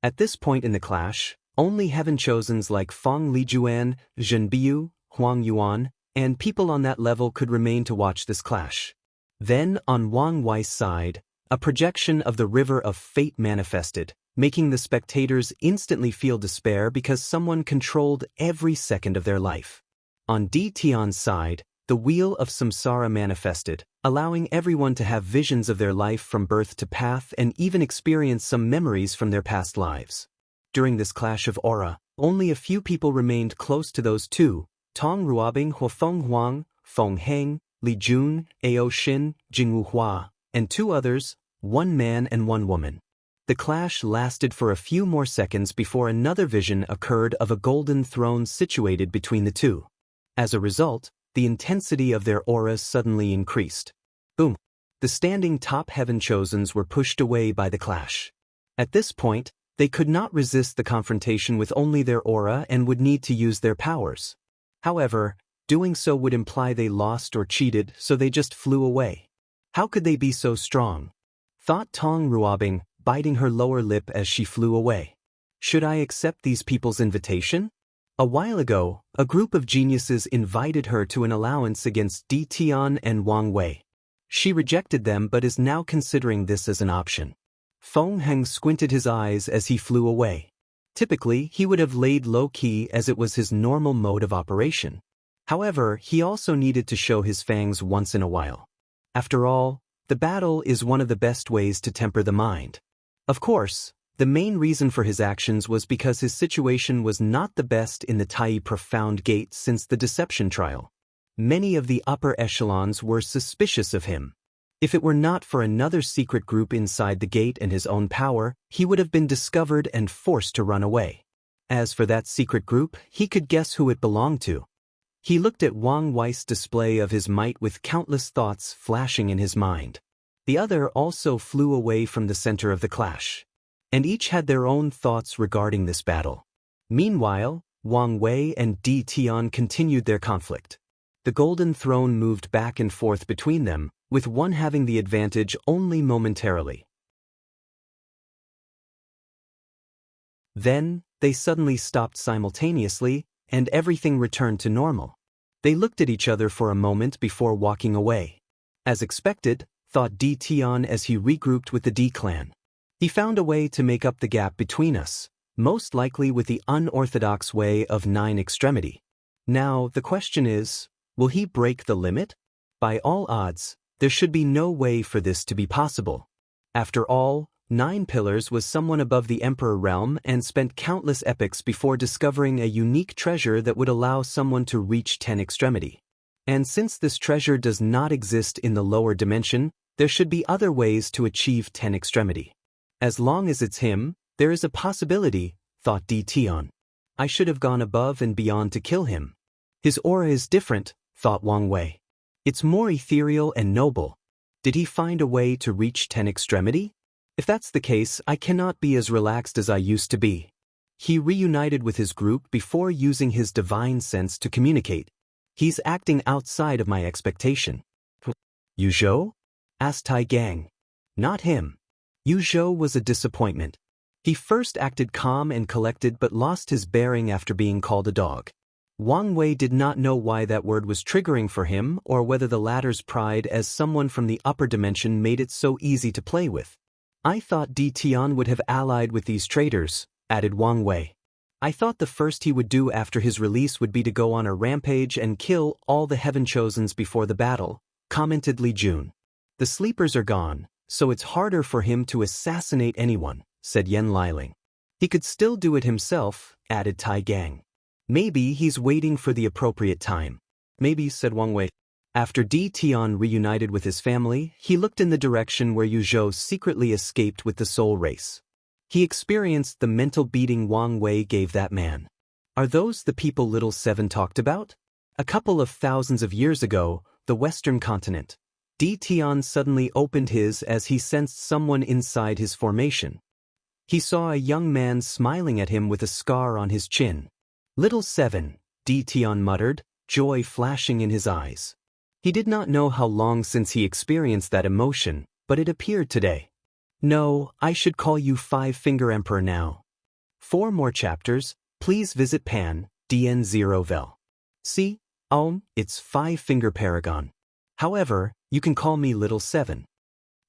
At this point in the clash, only heaven-chosens like Feng Lijuan, Zhen Biu, Huang Yuan, and people on that level could remain to watch this clash. Then, on Wang Wei's side, a projection of the river of fate manifested, making the spectators instantly feel despair because someone controlled every second of their life. On Di Tian's side, the wheel of samsara manifested, allowing everyone to have visions of their life from birth to path and even experience some memories from their past lives. During this clash of aura, only a few people remained close to those two: Tong Ruobing, Huofeng Huang, Feng Heng, Li Jun, Ao Xin, Jingwu Hua, and two others, one man and one woman. The clash lasted for a few more seconds before another vision occurred of a golden throne situated between the two. As a result, the intensity of their auras suddenly increased. Boom! The standing top heaven-chosens were pushed away by the clash. At this point, they could not resist the confrontation with only their aura and would need to use their powers. However, doing so would imply they lost or cheated, so they just flew away. How could they be so strong? Thought Tong Ruobing, biting her lower lip as she flew away. Should I accept these people's invitation? A while ago, a group of geniuses invited her to an allowance against Di Tian and Wang Wei. She rejected them but is now considering this as an option. Feng Heng squinted his eyes as he flew away. Typically, he would have laid low-key as it was his normal mode of operation. However, he also needed to show his fangs once in a while. After all, the battle is one of the best ways to temper the mind. Of course, the main reason for his actions was because his situation was not the best in the Tai Profound Gate since the deception trial. Many of the upper echelons were suspicious of him. If it were not for another secret group inside the gate and his own power, he would have been discovered and forced to run away. As for that secret group, he could guess who it belonged to. He looked at Wang Wei's display of his might with countless thoughts flashing in his mind. The other also flew away from the center of the clash. And each had their own thoughts regarding this battle. Meanwhile, Wang Wei and Di Tian continued their conflict. The Golden Throne moved back and forth between them, with one having the advantage only momentarily. Then, they suddenly stopped simultaneously, and everything returned to normal. They looked at each other for a moment before walking away. As expected, thought Di Tian as he regrouped with the Di clan. He found a way to make up the gap between us, most likely with the unorthodox way of 9 extremity. Now, the question is, will he break the limit? By all odds, there should be no way for this to be possible. After all, 9 Pillars was someone above the Emperor realm and spent countless epochs before discovering a unique treasure that would allow someone to reach 10 extremity. And since this treasure does not exist in the lower dimension, there should be other ways to achieve 10 extremity. As long as it's him, there is a possibility, thought Di Tian. I should have gone above and beyond to kill him. His aura is different, thought Wang Wei. It's more ethereal and noble. Did he find a way to reach 10 extremity? If that's the case, I cannot be as relaxed as I used to be. He reunited with his group before using his divine sense to communicate. He's acting outside of my expectation. Yu Zhou? Asked Tai Gang. Not him. Yu Zhou was a disappointment. He first acted calm and collected but lost his bearing after being called a dog. Wang Wei did not know why that word was triggering for him or whether the latter's pride as someone from the upper dimension made it so easy to play with. I thought Di Tian would have allied with these traitors, added Wang Wei. I thought the first he would do after his release would be to go on a rampage and kill all the Heaven Chosens before the battle, commented Li Jun. The sleepers are gone, so it's harder for him to assassinate anyone, said Yan Liling. He could still do it himself, added Tai Gang. Maybe he's waiting for the appropriate time. Maybe, said Wang Wei. After Di Tian reunited with his family, he looked in the direction where Yu Zhou secretly escaped with the soul race. He experienced the mental beating Wang Wei gave that man. Are those the people Little Seven talked about? A couple of thousands of years ago, the Western continent. Di Tian suddenly opened his as he sensed someone inside his formation. He saw a young man smiling at him with a scar on his chin. Little Seven, Di Tian muttered, joy flashing in his eyes. He did not know how long since he experienced that emotion, but it appeared today. No, I should call you Five-Finger Emperor now. 4 more chapters, please visit Pan, DN0vel. See? It's Five-Finger Paragon. However, you can call me Little Seven.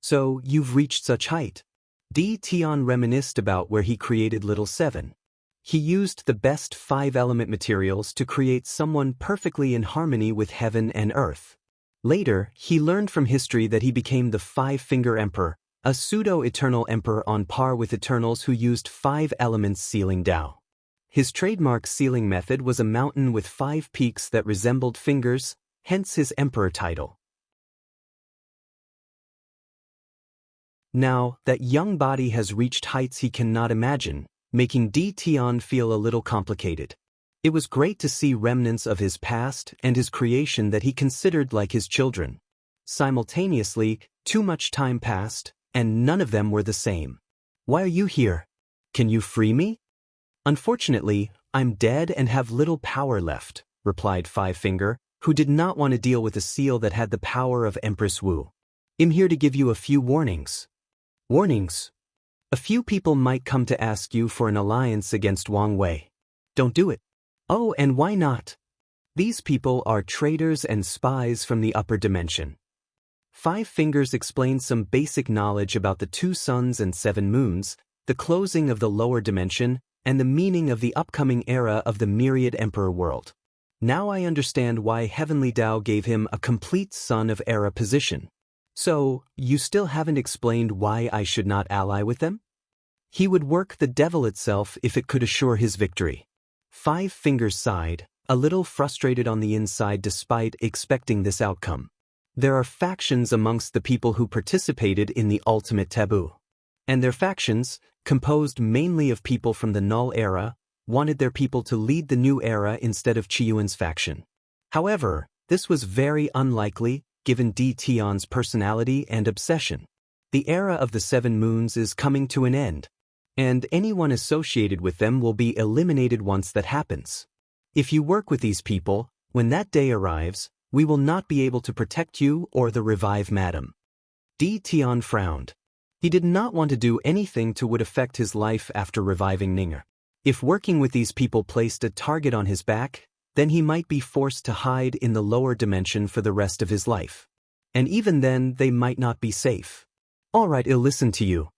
So, you've reached such height. Di Tian reminisced about where he created Little Seven. He used the best 5-element materials to create someone perfectly in harmony with heaven and earth. Later, he learned from history that he became the Five-Finger Emperor, a pseudo-eternal emperor on par with Eternals who used 5 elements sealing Tao. His trademark sealing method was a mountain with 5 peaks that resembled fingers, hence his emperor title. Now, that young body has reached heights he cannot imagine, making Di Tian feel a little complicated. It was great to see remnants of his past and his creation that he considered like his children. Simultaneously, too much time passed, and none of them were the same. Why are you here? Can you free me? Unfortunately, I'm dead and have little power left, replied Five-Finger, who did not want to deal with a seal that had the power of Empress Wu. I'm here to give you a few warnings. Warnings? A few people might come to ask you for an alliance against Wang Wei. Don't do it. Oh, and why not? These people are traitors and spies from the upper dimension. Five Fingers explained some basic knowledge about the 2 suns and 7 moons, the closing of the lower dimension, and the meaning of the upcoming era of the Myriad Emperor world. Now I understand why Heavenly Tao gave him a complete Son of Era position. So, you still haven't explained why I should not ally with them? He would work the devil itself if it could assure his victory. Five Fingers sighed, a little frustrated on the inside despite expecting this outcome. There are factions amongst the people who participated in the ultimate taboo. And their factions, composed mainly of people from the Null era, wanted their people to lead the new era instead of Qiyuan's faction. However, this was very unlikely, given Di Tian's personality and obsession. The era of the 7 moons is coming to an end, and anyone associated with them will be eliminated once that happens. If you work with these people, when that day arrives, we will not be able to protect you or the Revive Madam. Di Tian frowned. He did not want to do anything to would affect his life after reviving Ninger. If working with these people placed a target on his back, then he might be forced to hide in the lower dimension for the rest of his life. And even then, they might not be safe. Alright, I'll listen to you.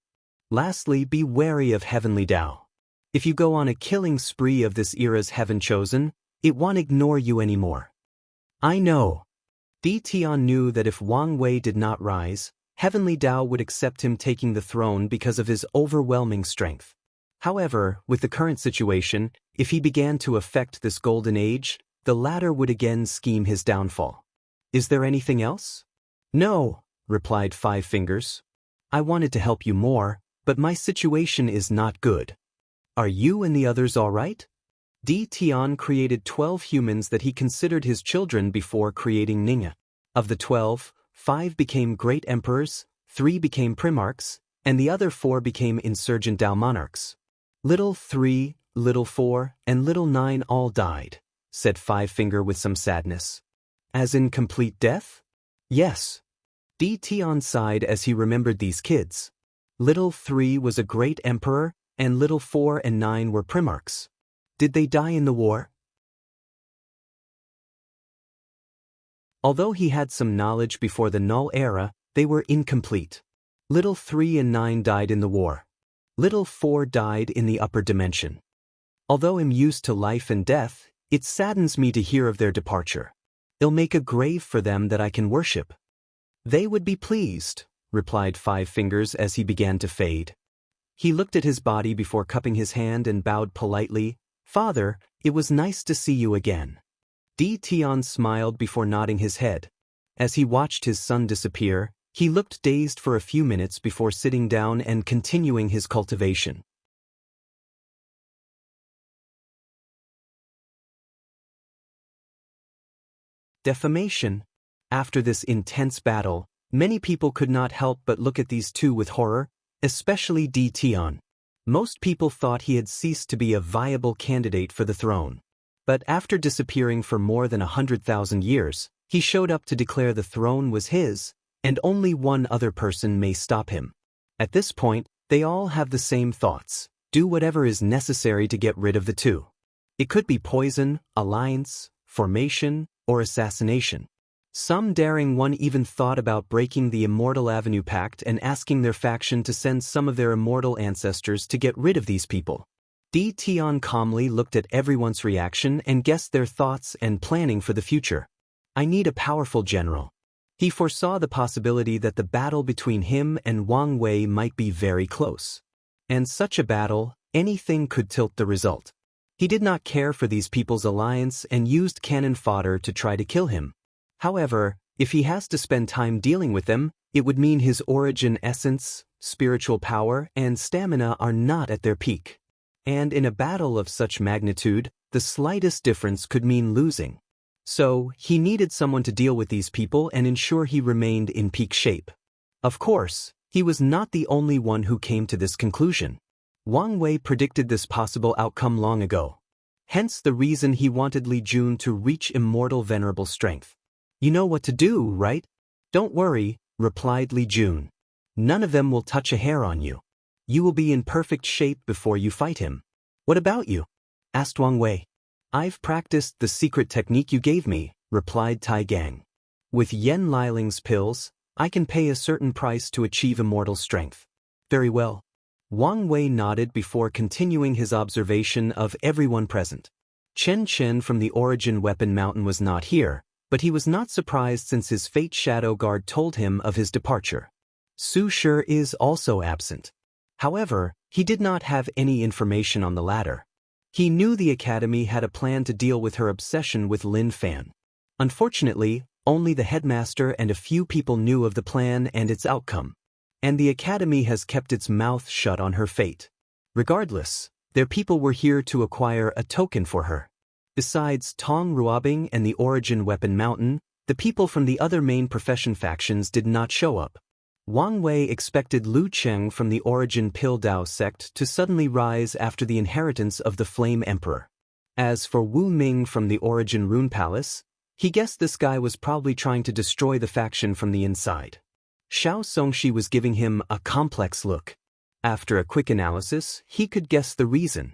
Lastly, be wary of Heavenly Tao. If you go on a killing spree of this era's Heaven Chosen, it won't ignore you anymore. I know. Di Tian knew that if Wang Wei did not rise, Heavenly Tao would accept him taking the throne because of his overwhelming strength. However, with the current situation, if he began to affect this golden age, the latter would again scheme his downfall. Is there anything else? No, replied Five Fingers. I wanted to help you more, but my situation is not good. Are you and the others all right? Di Tian created 12 humans that he considered his children before creating Ningya. Of the 12, 5 became great emperors, 3 became primarchs, and the other 4 became insurgent Dao monarchs. Little 3, Little 4, and Little 9 all died, said Five Finger with some sadness. As in complete death? Yes. Di Tian sighed as he remembered these kids. Little 3 was a great emperor, and Little 4 and 9 were primarchs. Did they die in the war? Although he had some knowledge before the Null era, they were incomplete. Little 3 and 9 died in the war. Little 4 died in the upper dimension. Although I'm used to life and death, it saddens me to hear of their departure. I'll make a grave for them that I can worship. They would be pleased, replied Five Fingers as he began to fade. He looked at his body before cupping his hand and bowed politely. Father, it was nice to see you again. Di Tian smiled before nodding his head. As he watched his son disappear, he looked dazed for a few minutes before sitting down and continuing his cultivation. Defamation. After this intense battle, many people could not help but look at these two with horror, especially Di Tian. Most people thought he had ceased to be a viable candidate for the throne. But after disappearing for more than 100,000 years, he showed up to declare the throne was his, and only one other person may stop him. At this point, they all have the same thoughts. Do whatever is necessary to get rid of the two. It could be poison, alliance, formation, or assassination. Some daring one even thought about breaking the Immortal Avenue Pact and asking their faction to send some of their immortal ancestors to get rid of these people. Di Tian calmly looked at everyone's reaction and guessed their thoughts and planning for the future. I need a powerful general. He foresaw the possibility that the battle between him and Wang Wei might be very close. And such a battle, anything could tilt the result. He did not care for these people's alliance and used cannon fodder to try to kill him. However, if he has to spend time dealing with them, it would mean his origin essence, spiritual power, and stamina are not at their peak. And in a battle of such magnitude, the slightest difference could mean losing. So, he needed someone to deal with these people and ensure he remained in peak shape. Of course, he was not the only one who came to this conclusion. Wang Wei predicted this possible outcome long ago. Hence the reason he wanted Li Jun to reach immortal venerable strength. You know what to do, right? Don't worry, replied Li Jun. None of them will touch a hair on you. You will be in perfect shape before you fight him. What about you? Asked Wang Wei. I've practiced the secret technique you gave me, replied Tai Gang. With Yen Liling's pills, I can pay a certain price to achieve immortal strength. Very well. Wang Wei nodded before continuing his observation of everyone present. Chen Chen from the Origin Weapon Mountain was not here, but he was not surprised since his Fate Shadow Guard told him of his departure. Su Shi is also absent. However, he did not have any information on the latter. He knew the academy had a plan to deal with her obsession with Lin Fan. Unfortunately, only the headmaster and a few people knew of the plan and its outcome. And the academy has kept its mouth shut on her fate. Regardless, their people were here to acquire a token for her. Besides Tong Ruobing and the Origin Weapon Mountain, the people from the other main profession factions did not show up. Wang Wei expected Lu Cheng from the Origin Pill Dao sect to suddenly rise after the inheritance of the Flame Emperor. As for Wu Ming from the Origin Rune Palace, he guessed this guy was probably trying to destroy the faction from the inside. Xiao Songshi was giving him a complex look. After a quick analysis, he could guess the reason.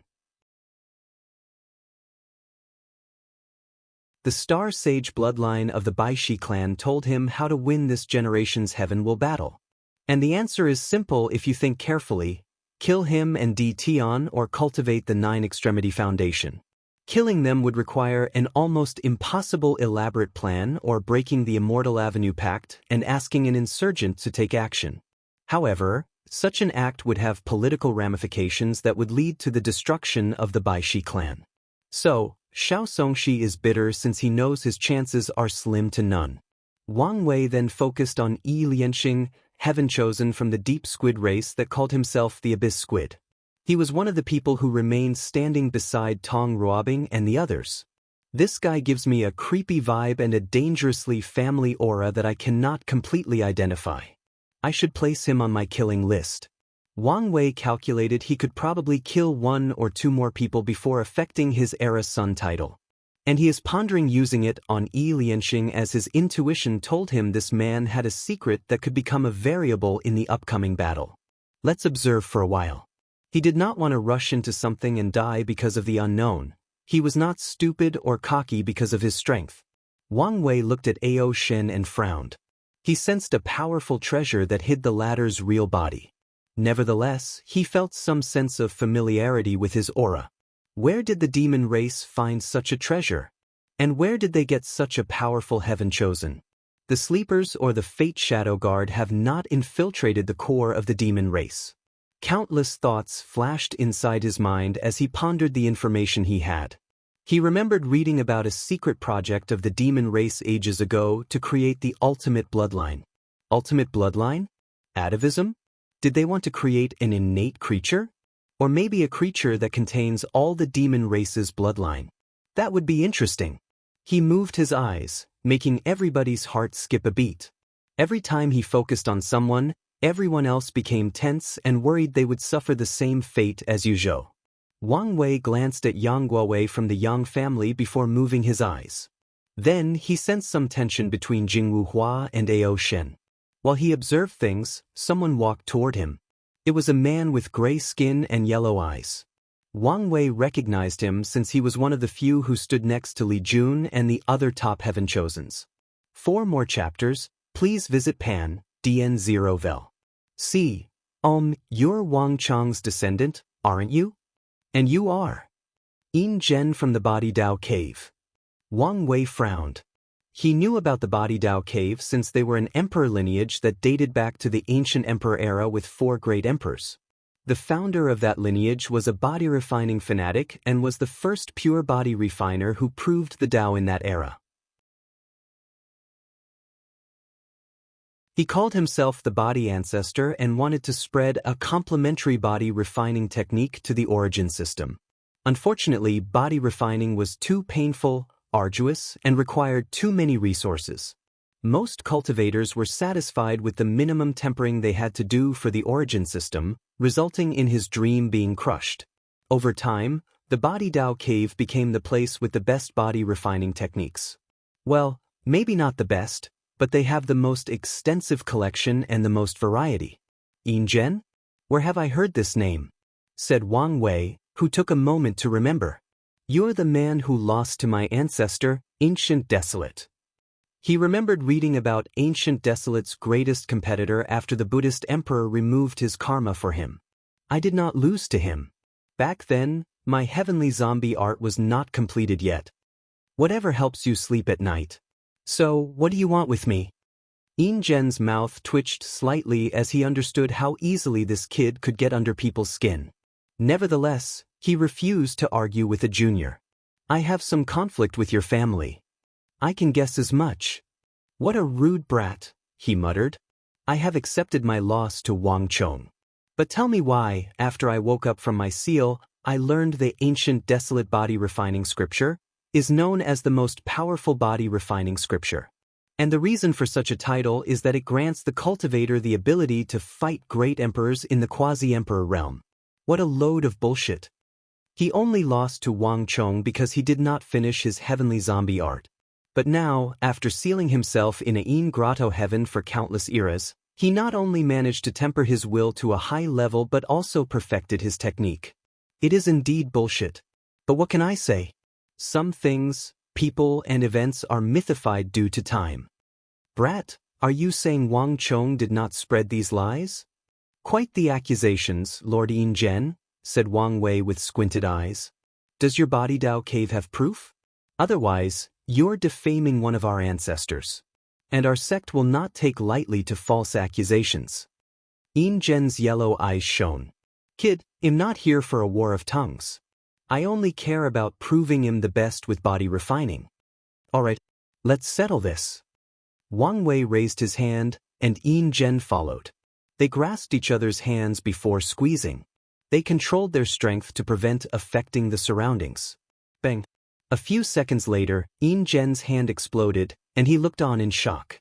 The Star Sage bloodline of the Baishi clan told him how to win this generation's Heaven Will battle. And the answer is simple if you think carefully: kill him and Di Tian or cultivate the Nine Extremity Foundation. Killing them would require an almost impossible elaborate plan or breaking the Immortal Avenue Pact and asking an insurgent to take action. However, such an act would have political ramifications that would lead to the destruction of the Baishi clan. So, Xiao Songshi is bitter since he knows his chances are slim to none. Wang Wei then focused on Yi Lianxing, Heaven Chosen from the Deep Squid race that called himself the Abyss Squid. He was one of the people who remained standing beside Tong Ruobing and the others. This guy gives me a creepy vibe and a dangerously family aura that I cannot completely identify. I should place him on my killing list. Wang Wei calculated he could probably kill 1 or 2 more people before affecting his Era Sun title. And he is pondering using it on Yi Lianxing as his intuition told him this man had a secret that could become a variable in the upcoming battle. Let's observe for a while. He did not want to rush into something and die because of the unknown. He was not stupid or cocky because of his strength. Wang Wei looked at Ao Shen and frowned. He sensed a powerful treasure that hid the latter's real body. Nevertheless, he felt some sense of familiarity with his aura. Where did the demon race find such a treasure? And where did they get such a powerful Heaven Chosen? The Sleepers or the Fate Shadow Guard have not infiltrated the core of the demon race. Countless thoughts flashed inside his mind as he pondered the information he had. He remembered reading about a secret project of the demon race ages ago to create the ultimate bloodline. Ultimate bloodline? Atavism? Did they want to create an innate creature? Or maybe a creature that contains all the demon race's bloodline? That would be interesting. He moved his eyes, making everybody's heart skip a beat. Every time he focused on someone, everyone else became tense and worried they would suffer the same fate as Yuzhou. Wang Wei glanced at Yang Guowei from the Yang family before moving his eyes. Then he sensed some tension between Jingwu Hua and Ao Shen. While he observed things, someone walked toward him. It was a man with gray skin and yellow eyes. Wang Wei recognized him since he was one of the few who stood next to Li Jun and the other top Heaven Chosens. For more chapters, please visit Pan, DN0 Vel. See, you're Wang Chang's descendant, aren't you? And you are. Yin Zhen from the Body Dao Cave. Wang Wei frowned. He knew about the Body Dao Cave since they were an emperor lineage that dated back to the ancient emperor era with 4 great emperors. The founder of that lineage was a body refining fanatic and was the first pure body refiner who proved the Dao in that era. He called himself the Body Ancestor and wanted to spread a complementary body refining technique to the Origin system. Unfortunately, body refining was too painful, arduous, and required too many resources. Most cultivators were satisfied with the minimum tempering they had to do for the Origin system, resulting in his dream being crushed. Over time, the Body Dao Cave became the place with the best body refining techniques. Well, maybe not the best, but they have the most extensive collection and the most variety. Yin Zhen? Where have I heard this name? Said Wang Wei, who took a moment to remember. You're the man who lost to my ancestor, Ancient Desolate. He remembered reading about Ancient Desolate's greatest competitor after the Buddhist emperor removed his karma for him. I did not lose to him. Back then, my heavenly zombie art was not completed yet. Whatever helps you sleep at night. So, what do you want with me? Yin Zhen's mouth twitched slightly as he understood how easily this kid could get under people's skin. Nevertheless, he refused to argue with a junior. I have some conflict with your family. I can guess as much. What a rude brat, he muttered. I have accepted my loss to Wang Chong. But tell me why, after I woke up from my seal, I learned the ancient desolate body refining scripture is known as the most powerful body refining scripture. And the reason for such a title is that it grants the cultivator the ability to fight great emperors in the quasi-emperor realm. What a load of bullshit. He only lost to Wang Chong because he did not finish his heavenly zombie art. But now, after sealing himself in a Yin grotto heaven for countless eras, he not only managed to temper his will to a high level but also perfected his technique. It is indeed bullshit. But what can I say? Some things, people, and events are mythified due to time. Brat, are you saying Wang Chong did not spread these lies? Quite the accusations, Lord Yin Zhen, said Wang Wei with squinted eyes. Does your body Dao cave have proof? Otherwise, you're defaming one of our ancestors. And our sect will not take lightly to false accusations. Yin Zhen's yellow eyes shone. Kid, I'm not here for a war of tongues. I only care about proving him the best with body refining. Alright, let's settle this. Wang Wei raised his hand, and Yin Zhen followed. They grasped each other's hands before squeezing. They controlled their strength to prevent affecting the surroundings. Bang! A few seconds later, Yin Zhen's hand exploded, and he looked on in shock.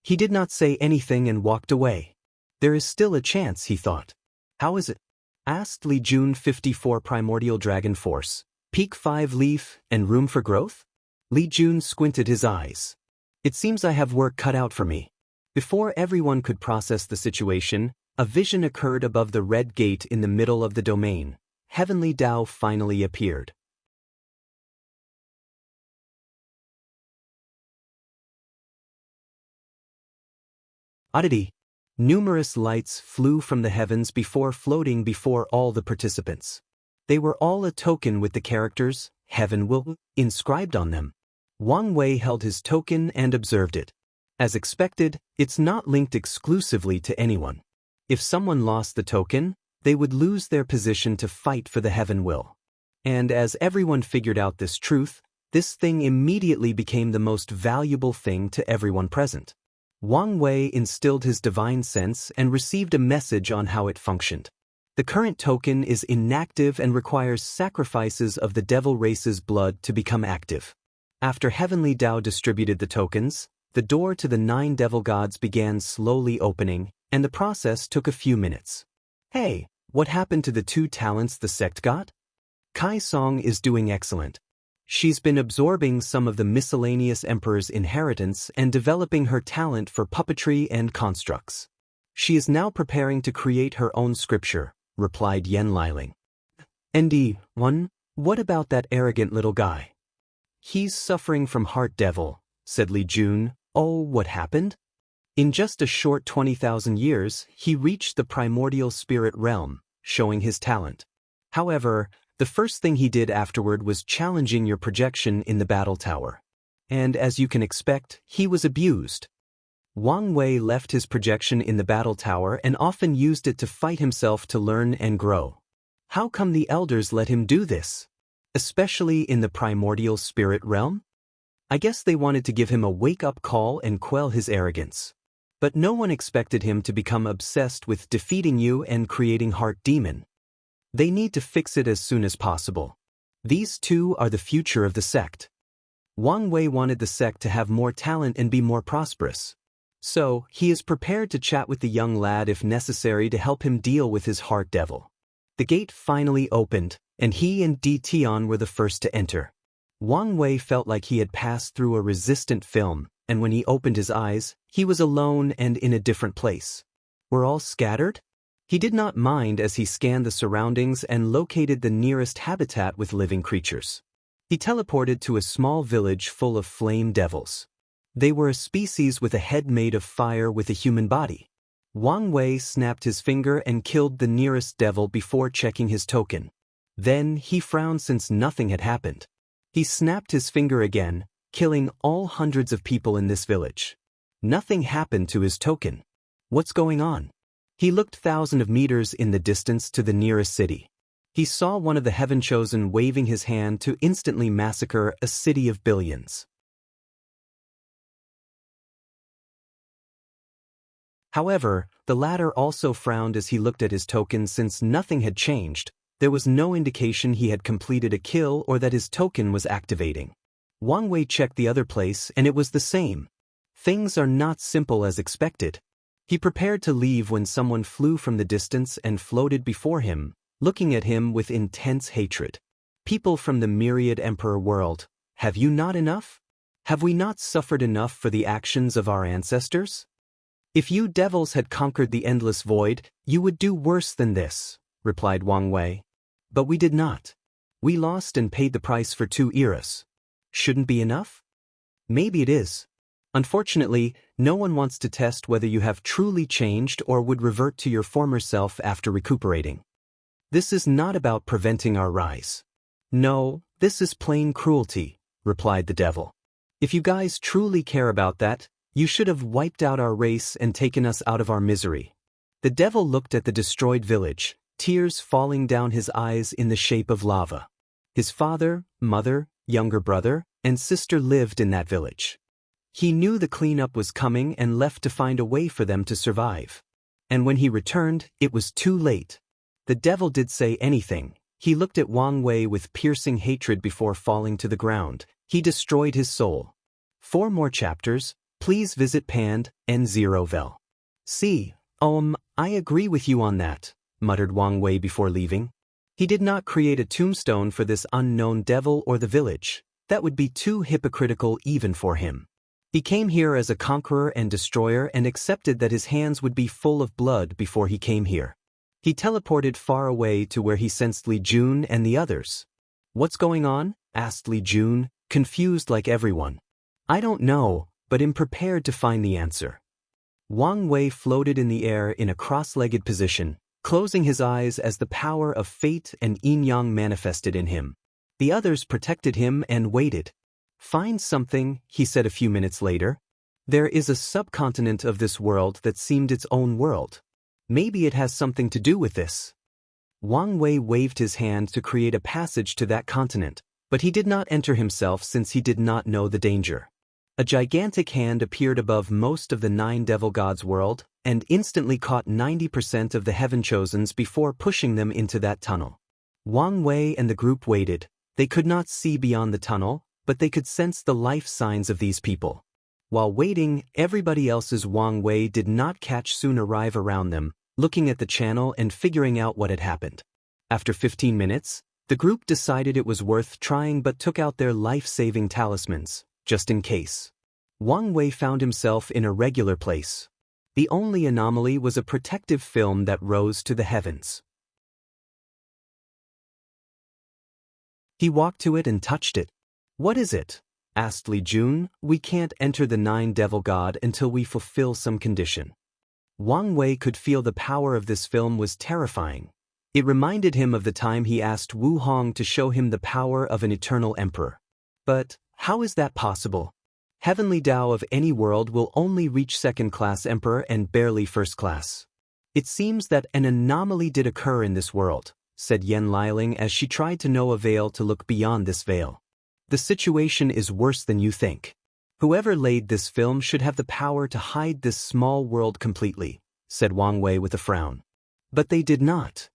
He did not say anything and walked away. There is still a chance, he thought. How is it? Asked Li Jun. 54 Primordial Dragon Force, Peak 5 Leaf, and Room for Growth? Li Jun squinted his eyes. It seems I have work cut out for me. Before everyone could process the situation, a vision occurred above the red gate in the middle of the domain. Heavenly Dao finally appeared. Oddity. Numerous lights flew from the heavens before floating before all the participants. They were all a token with the characters, Heaven Will, inscribed on them. Wang Wei held his token and observed it. As expected, it's not linked exclusively to anyone. If someone lost the token, they would lose their position to fight for the Heaven Will. And as everyone figured out this truth, this thing immediately became the most valuable thing to everyone present. Wang Wei instilled his divine sense and received a message on how it functioned. The current token is inactive and requires sacrifices of the devil race's blood to become active. After Heavenly Dao distributed the tokens, the door to the 9 devil gods began slowly opening, and the process took a few minutes. Hey, what happened to the 2 talents the sect got? Kai Song is doing excellent. She's been absorbing some of the miscellaneous emperor's inheritance and developing her talent for puppetry and constructs. She is now preparing to create her own scripture, replied Yen Liling. ND1, what about that arrogant little guy? He's suffering from heart devil, said Li Jun. Oh, what happened? In just a short 20,000 years, he reached the primordial spirit realm, showing his talent. However, the first thing he did afterward was challenging your projection in the battle tower. And as you can expect, he was abused. Wang Wei left his projection in the battle tower and often used it to fight himself to learn and grow. How come the elders let him do this? Especially in the primordial spirit realm? I guess they wanted to give him a wake-up call and quell his arrogance. But no one expected him to become obsessed with defeating you and creating heart demon. They need to fix it as soon as possible. These 2 are the future of the sect. Wang Wei wanted the sect to have more talent and be more prosperous. So, he is prepared to chat with the young lad if necessary to help him deal with his heart devil. The gate finally opened, and he and Di Tian were the first to enter. Wang Wei felt like he had passed through a resistant film, and when he opened his eyes, he was alone and in a different place. We're all scattered? He did not mind as he scanned the surroundings and located the nearest habitat with living creatures. He teleported to a small village full of flame devils. They were a species with a head made of fire with a human body. Wang Wei snapped his finger and killed the nearest devil before checking his token. Then he frowned since nothing had happened. He snapped his finger again, killing all hundreds of people in this village. Nothing happened to his token. What's going on? He looked thousands of meters in the distance to the nearest city. He saw one of the Heaven Chosen waving his hand to instantly massacre a city of billions. However, the latter also frowned as he looked at his token since nothing had changed. There was no indication he had completed a kill or that his token was activating. Wang Wei checked the other place and it was the same. Things are not simple as expected. He prepared to leave when someone flew from the distance and floated before him, looking at him with intense hatred. People from the myriad emperor world, have you not enough? Have we not suffered enough for the actions of our ancestors? If you devils had conquered the endless void, you would do worse than this, replied Wang Wei. But we did not. We lost and paid the price for 2 eras. Shouldn't be enough? Maybe it is. Unfortunately, no one wants to test whether you have truly changed or would revert to your former self after recuperating. This is not about preventing our rise. No, this is plain cruelty, replied the devil. If you guys truly care about that, you should have wiped out our race and taken us out of our misery. The devil looked at the destroyed village, tears falling down his eyes in the shape of lava. His father, mother, younger brother, and sister lived in that village. He knew the cleanup was coming and left to find a way for them to survive. And when he returned, it was too late. The devil did say anything. He looked at Wang Wei with piercing hatred before falling to the ground. He destroyed his soul. 4 more chapters, please visit Pand N0vel. See, I agree with you on that, muttered Wang Wei before leaving. He did not create a tombstone for this unknown devil or the village. That would be too hypocritical even for him. He came here as a conqueror and destroyer and accepted that his hands would be full of blood before he came here. He teleported far away to where he sensed Li Jun and the others. What's going on? Asked Li Jun, confused like everyone. I don't know, but am prepared to find the answer. Wang Wei floated in the air in a cross-legged position, closing his eyes as the power of fate and yin-yang manifested in him. The others protected him and waited. Find something, he said a few minutes later. There is a subcontinent of this world that seemed its own world. Maybe it has something to do with this. Wang Wei waved his hand to create a passage to that continent, but he did not enter himself since he did not know the danger. A gigantic hand appeared above most of the 9 devil gods' world and instantly caught 90% of the Heaven Chosens before pushing them into that tunnel. Wang Wei and the group waited. They could not see beyond the tunnel, but they could sense the life signs of these people. While waiting, everybody else's Wang Wei did not catch soon arrive around them, looking at the channel and figuring out what had happened. After 15 minutes, the group decided it was worth trying but took out their life-saving talismans, just in case. Wang Wei found himself in a regular place. The only anomaly was a protective film that rose to the heavens. He walked to it and touched it. What is it? Asked Li Jun. We can't enter the 9 devil god until we fulfill some condition. Wang Wei could feel the power of this film was terrifying. It reminded him of the time he asked Wu Hong to show him the power of an eternal emperor. But how is that possible? Heavenly Tao of any world will only reach 2nd-class emperor and barely 1st class. It seems that an anomaly did occur in this world, said Yen Liling as she tried to know a veil to look beyond this veil. The situation is worse than you think. Whoever laid this film should have the power to hide this small world completely, said Wang Wei with a frown. But they did not.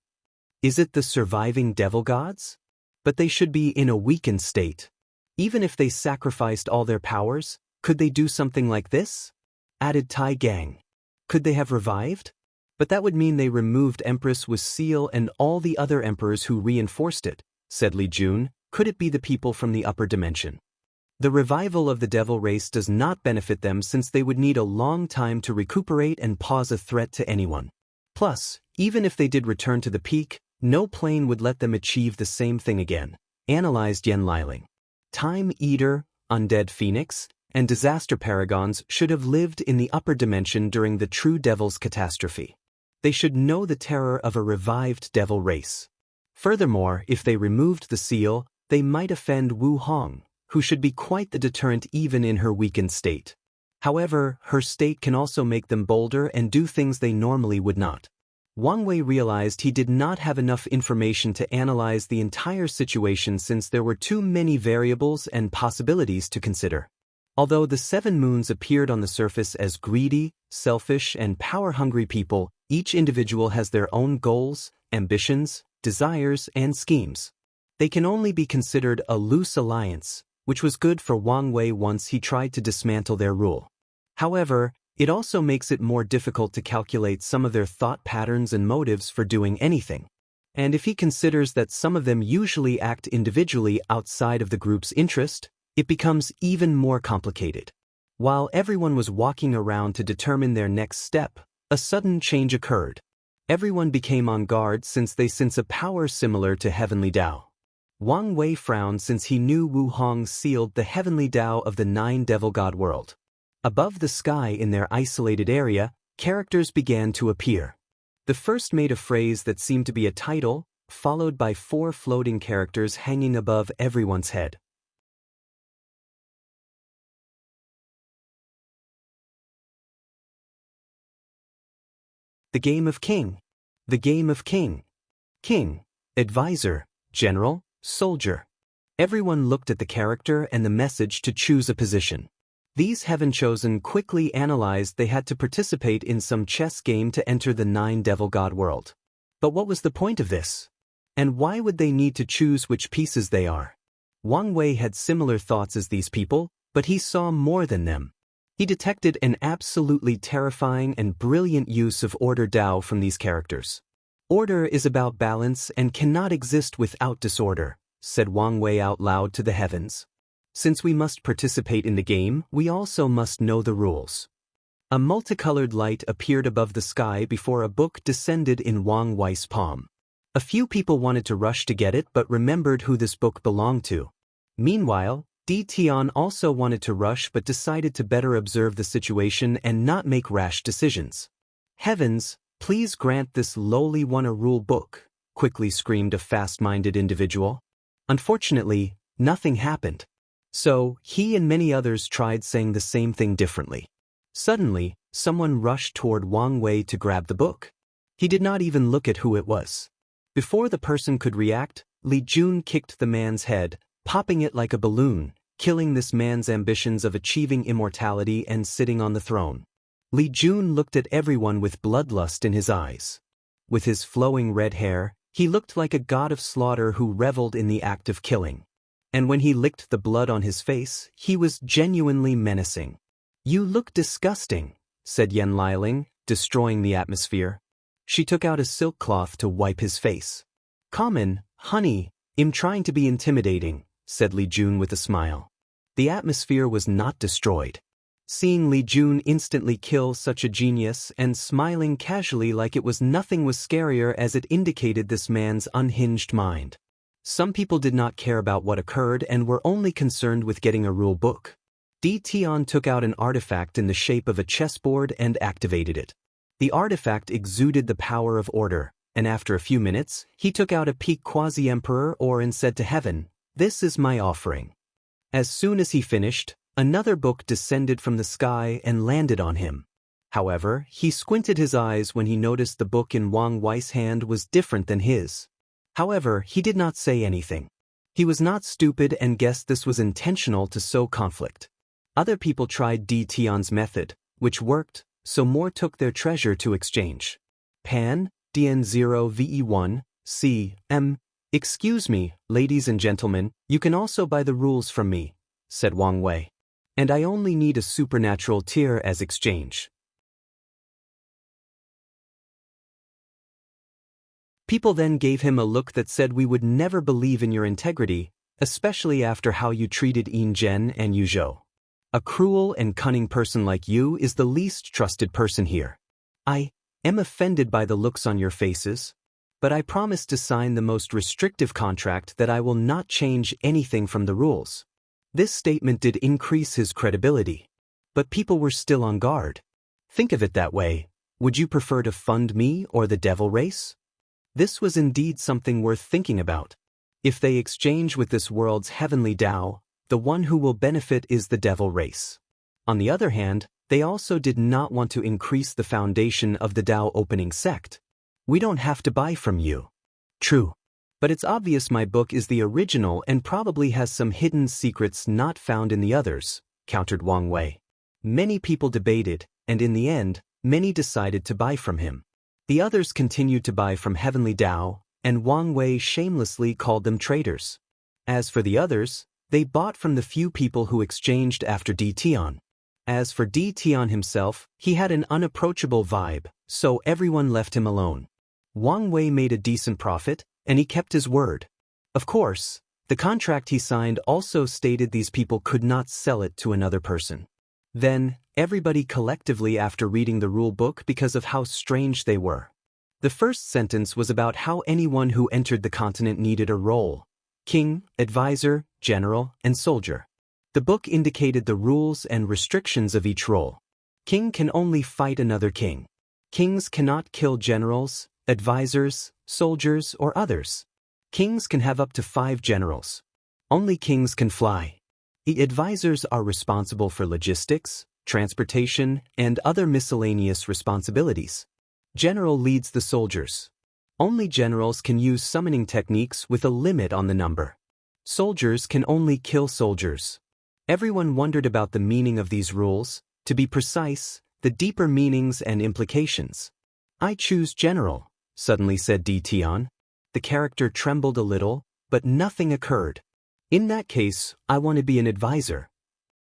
Is it the surviving devil gods? But they should be in a weakened state. Even if they sacrificed all their powers, could they do something like this? Added Tai Gang. Could they have revived? But that would mean they removed Empress Wu Seal and all the other emperors who reinforced it, said Li Jun. Could it be the people from the upper dimension? The revival of the devil race does not benefit them since they would need a long time to recuperate and pose a threat to anyone. Plus, even if they did return to the peak, no plane would let them achieve the same thing again, analyzed Yen Liling. Time Eater, Undead Phoenix, and Disaster Paragons should have lived in the upper dimension during the True Devil's catastrophe. They should know the terror of a revived devil race. Furthermore, if they removed the seal, they might offend Wu Hong, who should be quite the deterrent even in her weakened state. However, her state can also make them bolder and do things they normally would not. Wang Wei realized he did not have enough information to analyze the entire situation since there were too many variables and possibilities to consider. Although the 7 moons appeared on the surface as greedy, selfish, and power-hungry people, each individual has their own goals, ambitions, desires, and schemes. They can only be considered a loose alliance, which was good for Wang Wei once he tried to dismantle their rule. However, it also makes it more difficult to calculate some of their thought patterns and motives for doing anything. And if he considers that some of them usually act individually outside of the group's interest, it becomes even more complicated. While everyone was walking around to determine their next step, a sudden change occurred. Everyone became on guard since they sense a power similar to Heavenly Tao. Wang Wei frowned since he knew Wu Hong sealed the Heavenly Tao of the 9 Devil God world. Above the sky in their isolated area, characters began to appear. The first made a phrase that seemed to be a title, followed by 4 floating characters hanging above everyone's head. The Game of King. The Game of King. King, advisor, general, soldier. Everyone looked at the character and the message to choose a position. These heaven-chosen quickly analyzed they had to participate in some chess game to enter the 9 Devil God world. But what was the point of this? And why would they need to choose which pieces they are? Wang Wei had similar thoughts as these people, but he saw more than them. He detected an absolutely terrifying and brilliant use of order Dao from these characters. Order is about balance and cannot exist without disorder, said Wang Wei out loud to the heavens. Since we must participate in the game, we also must know the rules. A multicolored light appeared above the sky before a book descended in Wang Wei's palm. A few people wanted to rush to get it but remembered who this book belonged to. Meanwhile, Di Tian also wanted to rush but decided to better observe the situation and not make rash decisions. Heavens, please grant this lowly one a rule book, quickly screamed a fast-minded individual. Unfortunately, nothing happened. So, he and many others tried saying the same thing differently. Suddenly, someone rushed toward Wang Wei to grab the book. He did not even look at who it was. Before the person could react, Li Jun kicked the man's head, popping it like a balloon, killing this man's ambitions of achieving immortality and sitting on the throne. Li Jun looked at everyone with bloodlust in his eyes. With his flowing red hair, he looked like a god of slaughter who reveled in the act of killing. And when he licked the blood on his face, he was genuinely menacing. You look disgusting, said Yen Liling, destroying the atmosphere. She took out a silk cloth to wipe his face. Common, honey, I'm trying to be intimidating, said Li Jun with a smile. The atmosphere was not destroyed. Seeing Li Jun instantly kill such a genius and smiling casually like it was nothing was scarier as it indicated this man's unhinged mind. Some people did not care about what occurred and were only concerned with getting a rule book. Di Tian took out an artifact in the shape of a chessboard and activated it. The artifact exuded the power of order, and after a few minutes, he took out a peak quasi-emperor ore and said to heaven, "This is my offering." As soon as he finished, another book descended from the sky and landed on him. However, he squinted his eyes when he noticed the book in Wang Wei's hand was different than his. However, he did not say anything. He was not stupid and guessed this was intentional to sow conflict. Other people tried Di Tian's method, which worked, so more took their treasure to exchange. Pan, DN0VE1, C, M. Excuse me, ladies and gentlemen, you can also buy the rules from me, said Wang Wei. And I only need a supernatural tier as exchange. People then gave him a look that said we would never believe in your integrity, especially after how you treated Yin Zhen and Yu Zhou. A cruel and cunning person like you is the least trusted person here. am offended by the looks on your faces, but I promise to sign the most restrictive contract that I will not change anything from the rules. This statement did increase his credibility. But people were still on guard. Think of it that way. Would you prefer to fund me or the devil race? This was indeed something worth thinking about. If they exchange with this world's heavenly Tao, the one who will benefit is the devil race. On the other hand, they also did not want to increase the foundation of the Tao opening sect. We don't have to buy from you. True. But it's obvious my book is the original and probably has some hidden secrets not found in the others, countered Wang Wei. Many people debated, and in the end, many decided to buy from him. The others continued to buy from Heavenly Tao, and Wang Wei shamelessly called them traitors. As for the others, they bought from the few people who exchanged after Di Tian. As for Di Tian himself, he had an unapproachable vibe, so everyone left him alone. Wang Wei made a decent profit, and he kept his word. Of course, the contract he signed also stated these people could not sell it to another person. Then, everybody collectively after reading the rule book because of how strange they were. The first sentence was about how anyone who entered the continent needed a role: king, advisor, general, and soldier. The book indicated the rules and restrictions of each role. King can only fight another king. Kings cannot kill generals, advisors, soldiers, or others. Kings can have up to 5 generals. Only kings can fly. The advisors are responsible for logistics, transportation, and other miscellaneous responsibilities. General leads the soldiers. Only generals can use summoning techniques with a limit on the number. Soldiers can only kill soldiers. Everyone wondered about the meaning of these rules, to be precise, the deeper meanings and implications. I choose general, suddenly said Di Tian. The character trembled a little, but nothing occurred. In that case, I want to be an advisor.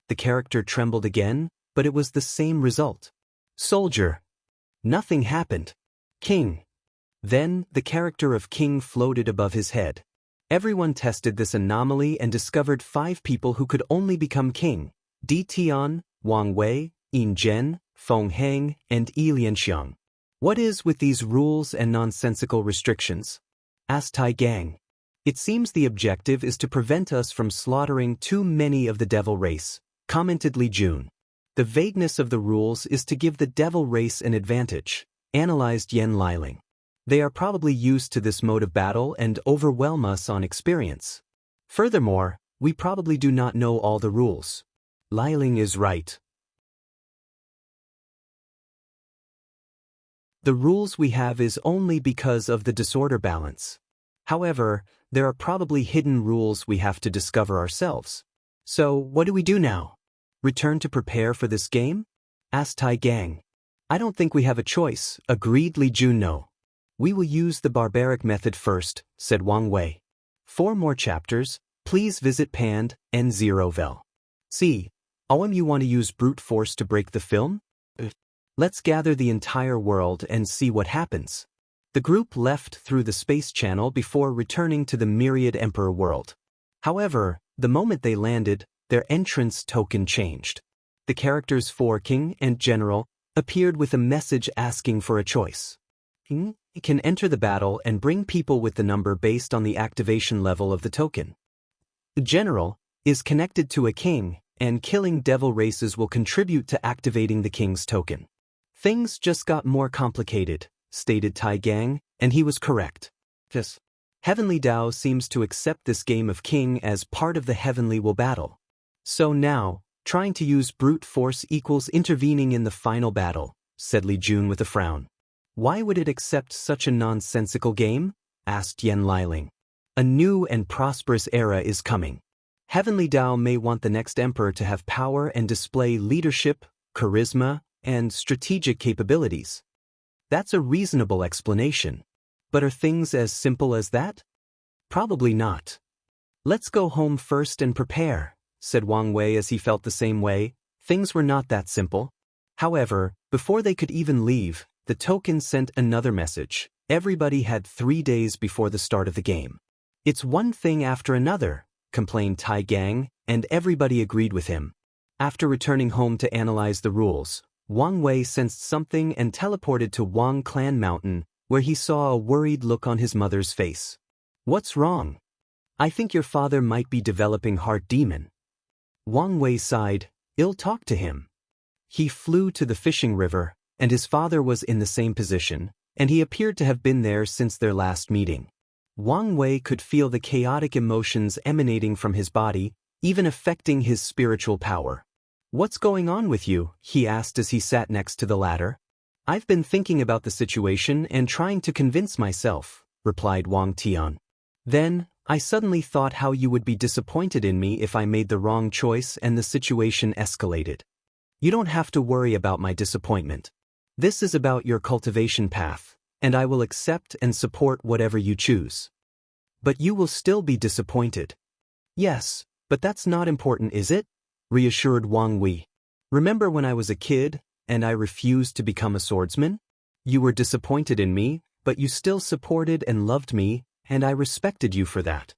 The character trembled again, but it was the same result. Soldier. Nothing happened. King. Then, the character of king floated above his head. Everyone tested this anomaly and discovered 5 people who could only become king: Di Tian, Wang Wei, Yin Zhen, Feng Heng, and Yi Lianxiang. What is with these rules and nonsensical restrictions? Asked Tai Gang. It seems the objective is to prevent us from slaughtering too many of the devil race, commented Li Jun. The vagueness of the rules is to give the devil race an advantage, analyzed Yan Liling. They are probably used to this mode of battle and overwhelm us on experience. Furthermore, we probably do not know all the rules. Liling is right. The rules we have is only because of the disorder balance. However, there are probably hidden rules we have to discover ourselves. So, what do we do now? Return to prepare for this game? Asked Tai Gang. I don't think we have a choice, agreed Li Jun. No. We will use the barbaric method first, said Wang Wei. 4 more chapters, please visit Pand, N0vel. See, you want to use brute force to break the film? Let's gather the entire world and see what happens. The group left through the space channel before returning to the Myriad Emperor world. However, the moment they landed, their entrance token changed. The characters for King and General appeared with a message asking for a choice. King can enter the battle and bring people with the number based on the activation level of the token. The General is connected to a king, and killing devil races will contribute to activating the king's token. Things just got more complicated, stated Tai Gang, and he was correct. Yes. Heavenly Tao seems to accept this game of king as part of the heavenly will battle. So now, trying to use brute force equals intervening in the final battle, said Li Jun with a frown. Why would it accept such a nonsensical game? Asked Yan Liling. A new and prosperous era is coming. Heavenly Tao may want the next emperor to have power and display leadership, charisma, and strategic capabilities. That's a reasonable explanation. But are things as simple as that? Probably not. Let's go home first and prepare, said Wang Wei as he felt the same way. Things were not that simple. However, before they could even leave, the token sent another message. Everybody had 3 days before the start of the game. It's one thing after another, complained Tai Gang, and everybody agreed with him. After returning home to analyze the rules, Wang Wei sensed something and teleported to Wang Clan Mountain, where he saw a worried look on his mother's face. "What's wrong? I think your father might be developing heart demon." Wang Wei sighed. "I'll talk to him." He flew to the fishing river, and his father was in the same position, and he appeared to have been there since their last meeting. Wang Wei could feel the chaotic emotions emanating from his body, even affecting his spiritual power. "What's going on with you?" he asked as he sat next to the ladder. "I've been thinking about the situation and trying to convince myself," replied Wang Tian. "Then, I suddenly thought how you would be disappointed in me if I made the wrong choice and the situation escalated. You don't have to worry about my disappointment. This is about your cultivation path, and I will accept and support whatever you choose." "But you will still be disappointed." "Yes, but that's not important, is it?" reassured Wang Wei. "Remember when I was a kid, and I refused to become a swordsman? You were disappointed in me, but you still supported and loved me, and I respected you for that."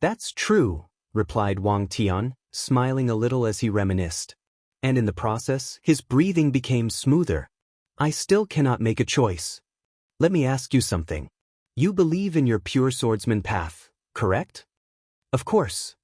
"That's true," replied Wang Tian, smiling a little as he reminisced. And in the process, his breathing became smoother. "I still cannot make a choice. Let me ask you something. You believe in your pure swordsman path, correct?" "Of course.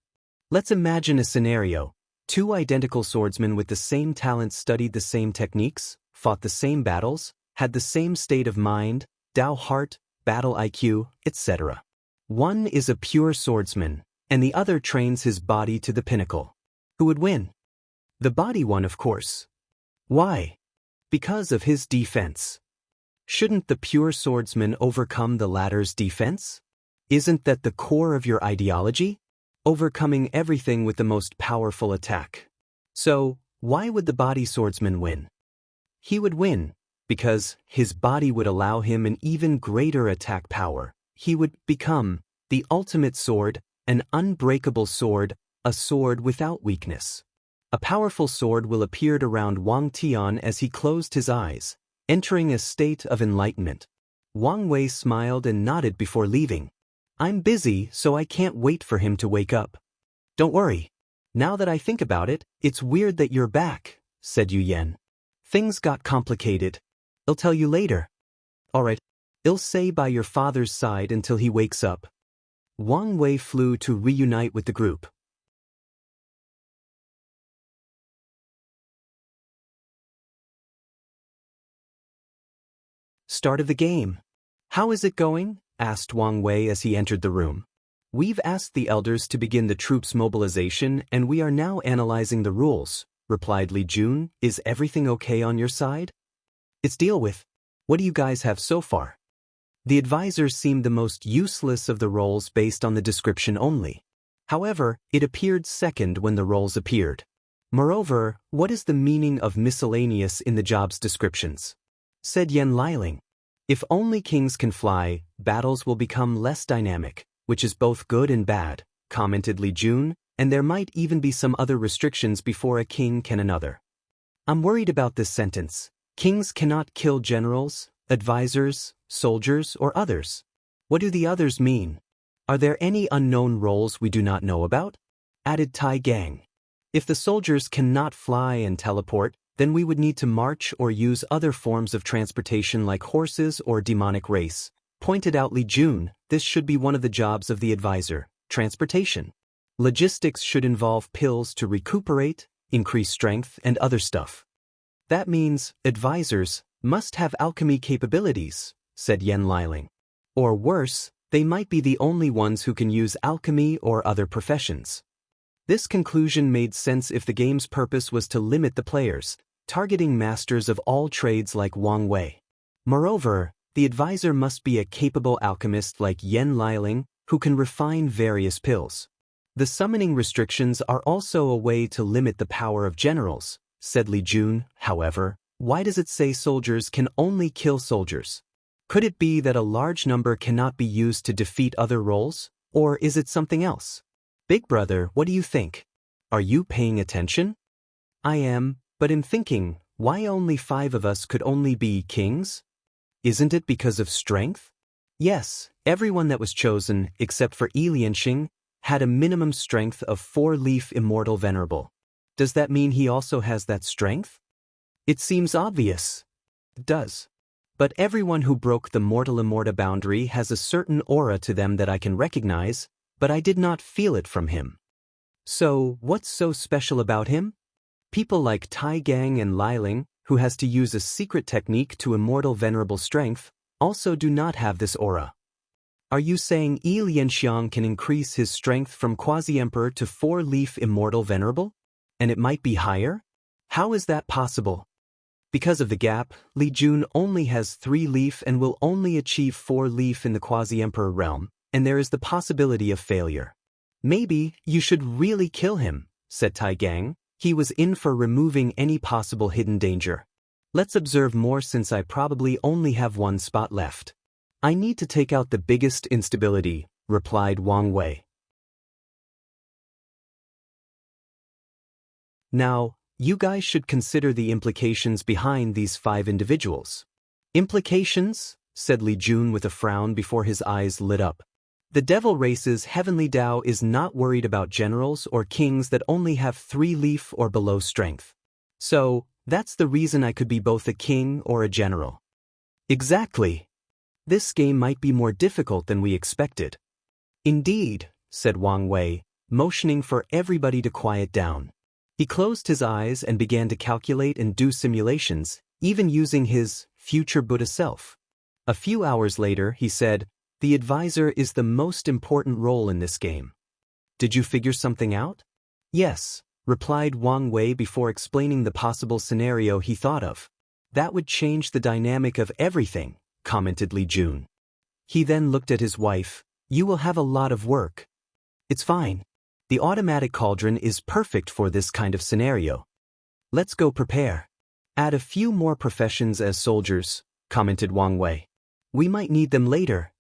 Let's imagine a scenario. Two identical swordsmen with the same talents studied the same techniques, fought the same battles, had the same state of mind, Dao heart, battle IQ, etc. One is a pure swordsman, and the other trains his body to the pinnacle. Who would win? The body one, of course. Why? Because of his defense. Shouldn't the pure swordsman overcome the latter's defense? Isn't that the core of your ideology? Overcoming everything with the most powerful attack. So, why would the body swordsman win? He would win because his body would allow him an even greater attack power. He would become the ultimate sword, an unbreakable sword, a sword without weakness. A powerful sword will appear around Wang Tian as he closed his eyes, entering a state of enlightenment. Wang Wei smiled and nodded before leaving. "I'm busy, so I can't wait for him to wake up." "Don't worry. Now that I think about it, it's weird that you're back," said Yu Yan. "Things got complicated. I'll tell you later." "Alright. I'll stay by your father's side until he wakes up." Wang Wei flew to reunite with the group. "Start of the game. How is it going?" asked Wang Wei as he entered the room. "We've asked the elders to begin the troops' mobilization and we are now analyzing the rules," replied Li Jun. "Is everything okay on your side?" "It's deal with. What do you guys have so far?" The advisors seemed the most useless of the roles based on the description only. However, it appeared second when the roles appeared. "Moreover, what is the meaning of miscellaneous in the job's descriptions?" said Yen Liling. "If only kings can fly, battles will become less dynamic, which is both good and bad," commented Li Jun, "and there might even be some other restrictions before a king can another." "I'm worried about this sentence. Kings cannot kill generals, advisors, soldiers, or others. What do the others mean? Are there any unknown roles we do not know about?" added Tai Gang. "If the soldiers cannot fly and teleport, then we would need to march or use other forms of transportation like horses or demonic race," pointed out Li Jun. "This should be one of the jobs of the advisor, transportation. Logistics should involve pills to recuperate, increase strength, and other stuff." "That means advisors must have alchemy capabilities," said Yen Liling. "Or worse, they might be the only ones who can use alchemy or other professions." This conclusion made sense if the game's purpose was to limit the players, targeting masters of all trades like Wang Wei. Moreover, the advisor must be a capable alchemist like Yen Liling, who can refine various pills. "The summoning restrictions are also a way to limit the power of generals," said Li Jun. "However, why does it say soldiers can only kill soldiers? Could it be that a large number cannot be used to defeat other roles, or is it something else? Big brother, what do you think? Are you paying attention?" "I am, but I'm thinking, why only 5 of us could only be kings? Isn't it because of strength?" "Yes, everyone that was chosen, except for Yi Lianxing, had a minimum strength of 4-leaf immortal venerable. Does that mean he also has that strength? It seems obvious. It does. But everyone who broke the mortal immorta boundary has a certain aura to them that I can recognize, but I did not feel it from him. So, what's so special about him? People like Tai Gang and Liling, who has to use a secret technique to immortal venerable strength, also do not have this aura. Are you saying Yi Lianxiang can increase his strength from Quasi-Emperor to 4-leaf immortal venerable? And it might be higher? How is that possible? Because of the gap, Li Jun only has 3-leaf and will only achieve 4-leaf in the Quasi-Emperor realm, and there is the possibility of failure. Maybe you should really kill him, said Tai Gang. He was in for removing any possible hidden danger. Let's observe more since I probably only have one spot left. I need to take out the biggest instability, replied Wang Wei. Now, you guys should consider the implications behind these 5 individuals. Implications? Said Li Jun with a frown before his eyes lit up. The devil race's heavenly Tao is not worried about generals or kings that only have 3-leaf or below strength. So, that's the reason I could be both a king or a general. Exactly. This game might be more difficult than we expected. Indeed, said Wang Wei, motioning for everybody to quiet down. He closed his eyes and began to calculate and do simulations, even using his future Buddha self. A few hours later, he said, "The advisor is the most important role in this game. Did you figure something out?" "Yes," replied Wang Wei before explaining the possible scenario he thought of. "That would change the dynamic of everything," commented Li Jun. He then looked at his wife. "You will have a lot of work." "It's fine. The automatic cauldron is perfect for this kind of scenario. Let's go prepare. Add a few more professions as soldiers," commented Wang Wei. "We might need them later."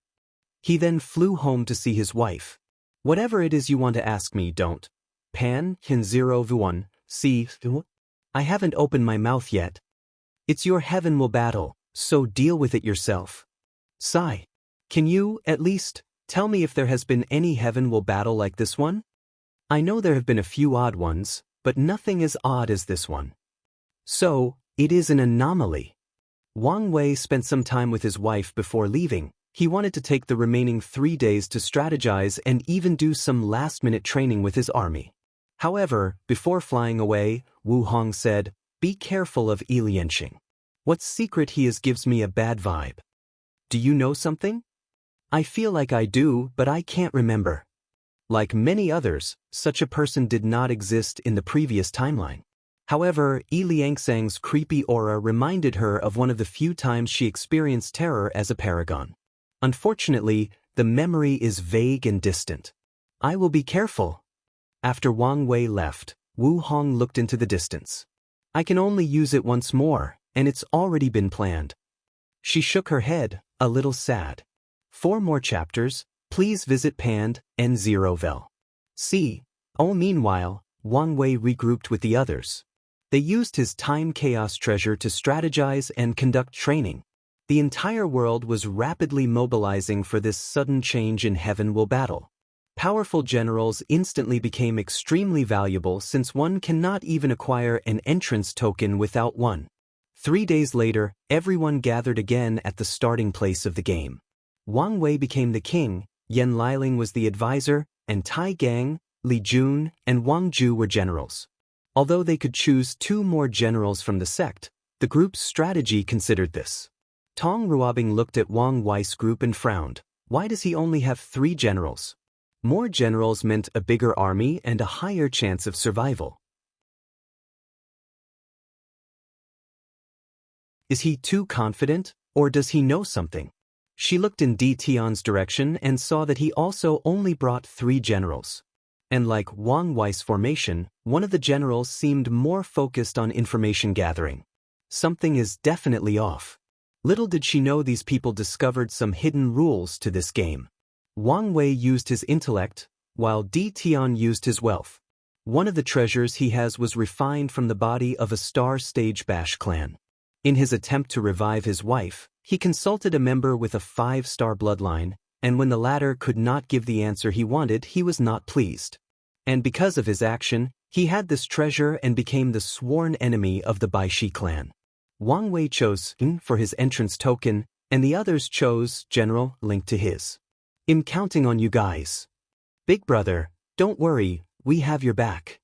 He then flew home to see his wife. "Whatever it is you want to ask me, don't. Pan, Hin 0 see, I haven't opened my mouth yet. It's your heaven will battle, so deal with it yourself." Sigh. "Can you, at least, tell me if there has been any heaven will battle like this one? I know there have been a few odd ones, but nothing as odd as this one. So, it is an anomaly." Wang Wei spent some time with his wife before leaving. He wanted to take the remaining 3 days to strategize and even do some last-minute training with his army. However, before flying away, Wu Hong said, "Be careful of Yi Lianxiang. What secret he is gives me a bad vibe. Do you know something?" "I feel like I do, but I can't remember." Like many others, such a person did not exist in the previous timeline. However, Yi Lianxiang's creepy aura reminded her of one of the few times she experienced terror as a paragon. Unfortunately, the memory is vague and distant. "I will be careful." After Wang Wei left, Wu Hong looked into the distance. "I can only use it once more, and it's already been planned." She shook her head, a little sad. For more chapters, please visit Pand N0vel. See. Meanwhile, Wang Wei regrouped with the others. They used his time chaos treasure to strategize and conduct training. The entire world was rapidly mobilizing for this sudden change in heaven will battle. Powerful generals instantly became extremely valuable since one cannot even acquire an entrance token without one. 3 days later, everyone gathered again at the starting place of the game. Wang Wei became the king, Yan Liling was the advisor, and Tai Gang, Li Jun, and Wang Ju were generals. Although they could choose 2 more generals from the sect, the group's strategy considered this. Tong Ruobing looked at Wang Wei's group and frowned. Why does he only have 3 generals? More generals meant a bigger army and a higher chance of survival. Is he too confident, or does he know something? She looked in Di Tian's direction and saw that he also only brought 3 generals. And like Wang Wei's formation, one of the generals seemed more focused on information gathering. Something is definitely off. Little did she know these people discovered some hidden rules to this game. Wang Wei used his intellect, while Di Tian used his wealth. One of the treasures he has was refined from the body of a Star Stage Bash clan. In his attempt to revive his wife, he consulted a member with a 5-star bloodline, and when the latter could not give the answer he wanted, he was not pleased. And because of his action, He had this treasure and became the sworn enemy of the Baishi clan. Wang Wei chose Ng for his entrance token, and the others chose General linked to his. I'm counting on you guys. Big brother, don't worry, we have your back.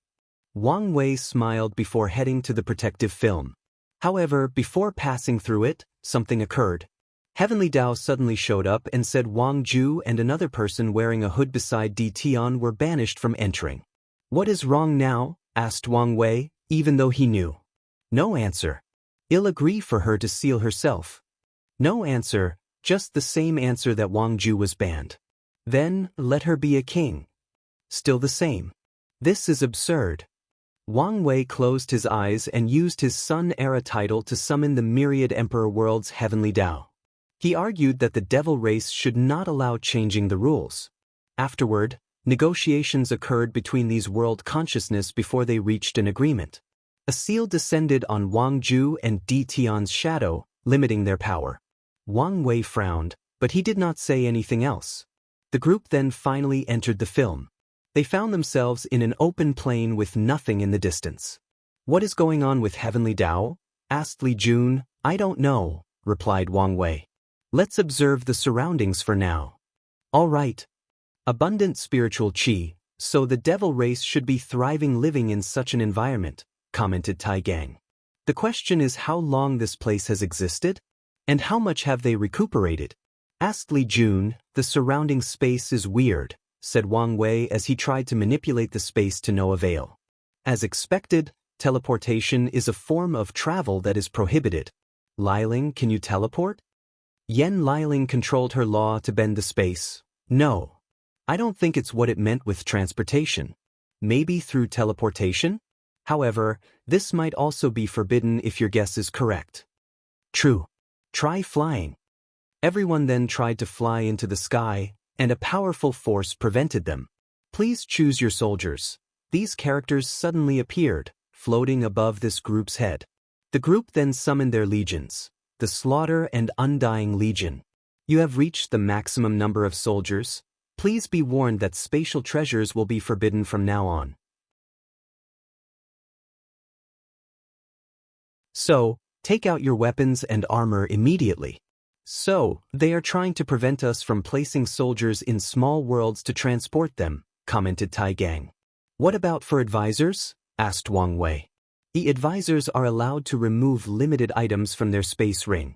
Wang Wei smiled before heading to the protective film. However, before passing through it, something occurred. Heavenly Dao suddenly showed up and said Wang Ju and another person wearing a hood beside Di Tian were banished from entering. What is wrong now? Asked Wang Wei, even though he knew. No answer. I'll agree for her to seal herself. No answer, just the same answer that Wang Ju was banned. Then, let her be a king. Still the same. This is absurd. Wang Wei closed his eyes and used his Sun Era title to summon the myriad Emperor World's Heavenly Dao. He argued that the devil race should not allow changing the rules. Afterward, negotiations occurred between these world consciousness before they reached an agreement. A seal descended on Wang Ju and Di Tian's shadow, limiting their power. Wang Wei frowned, but he did not say anything else. The group then finally entered the film. They found themselves in an open plain with nothing in the distance. What is going on with Heavenly Dao? Asked Li Jun. I don't know, replied Wang Wei. Let's observe the surroundings for now. All right. Abundant spiritual qi, so the devil race should be thriving living in such an environment, commented Tai Gang. The question is how long this place has existed? And how much have they recuperated? Asked Li Jun. The surrounding space is weird, said Wang Wei as he tried to manipulate the space to no avail. As expected, teleportation is a form of travel that is prohibited. Liling, can you teleport? Yen Liling controlled her law to bend the space. No. I don't think it's what it meant with transportation. Maybe through teleportation? However, this might also be forbidden if your guess is correct. True. Try flying. Everyone then tried to fly into the sky, and a powerful force prevented them. Please choose your soldiers. These characters suddenly appeared, floating above this group's head. The group then summoned their legions, the Slaughter and Undying Legion. You have reached the maximum number of soldiers. Please be warned that spatial treasures will be forbidden from now on. So, take out your weapons and armor immediately. So, they are trying to prevent us from placing soldiers in small worlds to transport them, commented Tai Gang. What about for advisors? Asked Wang Wei. The advisors are allowed to remove limited items from their space ring.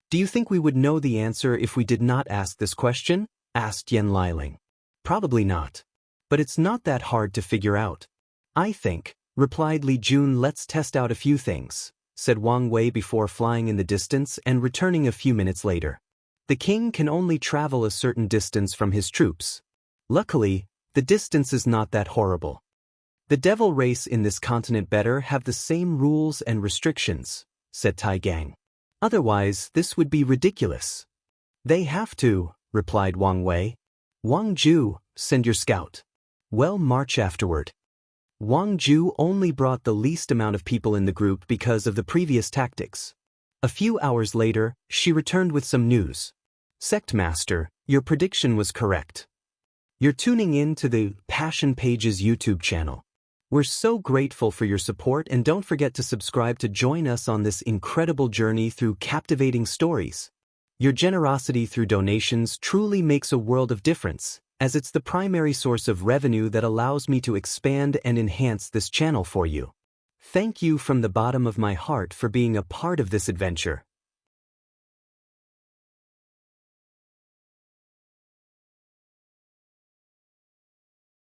Do you think we would know the answer if we did not ask this question? Asked Yen Liling. Probably not. But it's not that hard to figure out. I think, replied Li Jun. Let's test out a few things, said Wang Wei before flying in the distance and returning a few minutes later. The king can only travel a certain distance from his troops. Luckily, the distance is not that horrible. The devil race in this continent better have the same rules and restrictions, said Tai Gang. Otherwise, this would be ridiculous. They have to, replied Wang Wei. Wang Ju, send your scout. Well, march afterward. Wang Ju only brought the least amount of people in the group because of the previous tactics. A few hours later, she returned with some news. Sect Master, your prediction was correct. You're tuning in to the Passion Pages YouTube channel. We're so grateful for your support, and don't forget to subscribe to join us on this incredible journey through captivating stories. Your generosity through donations truly makes a world of difference, as it's the primary source of revenue that allows me to expand and enhance this channel for you. Thank you from the bottom of my heart for being a part of this adventure.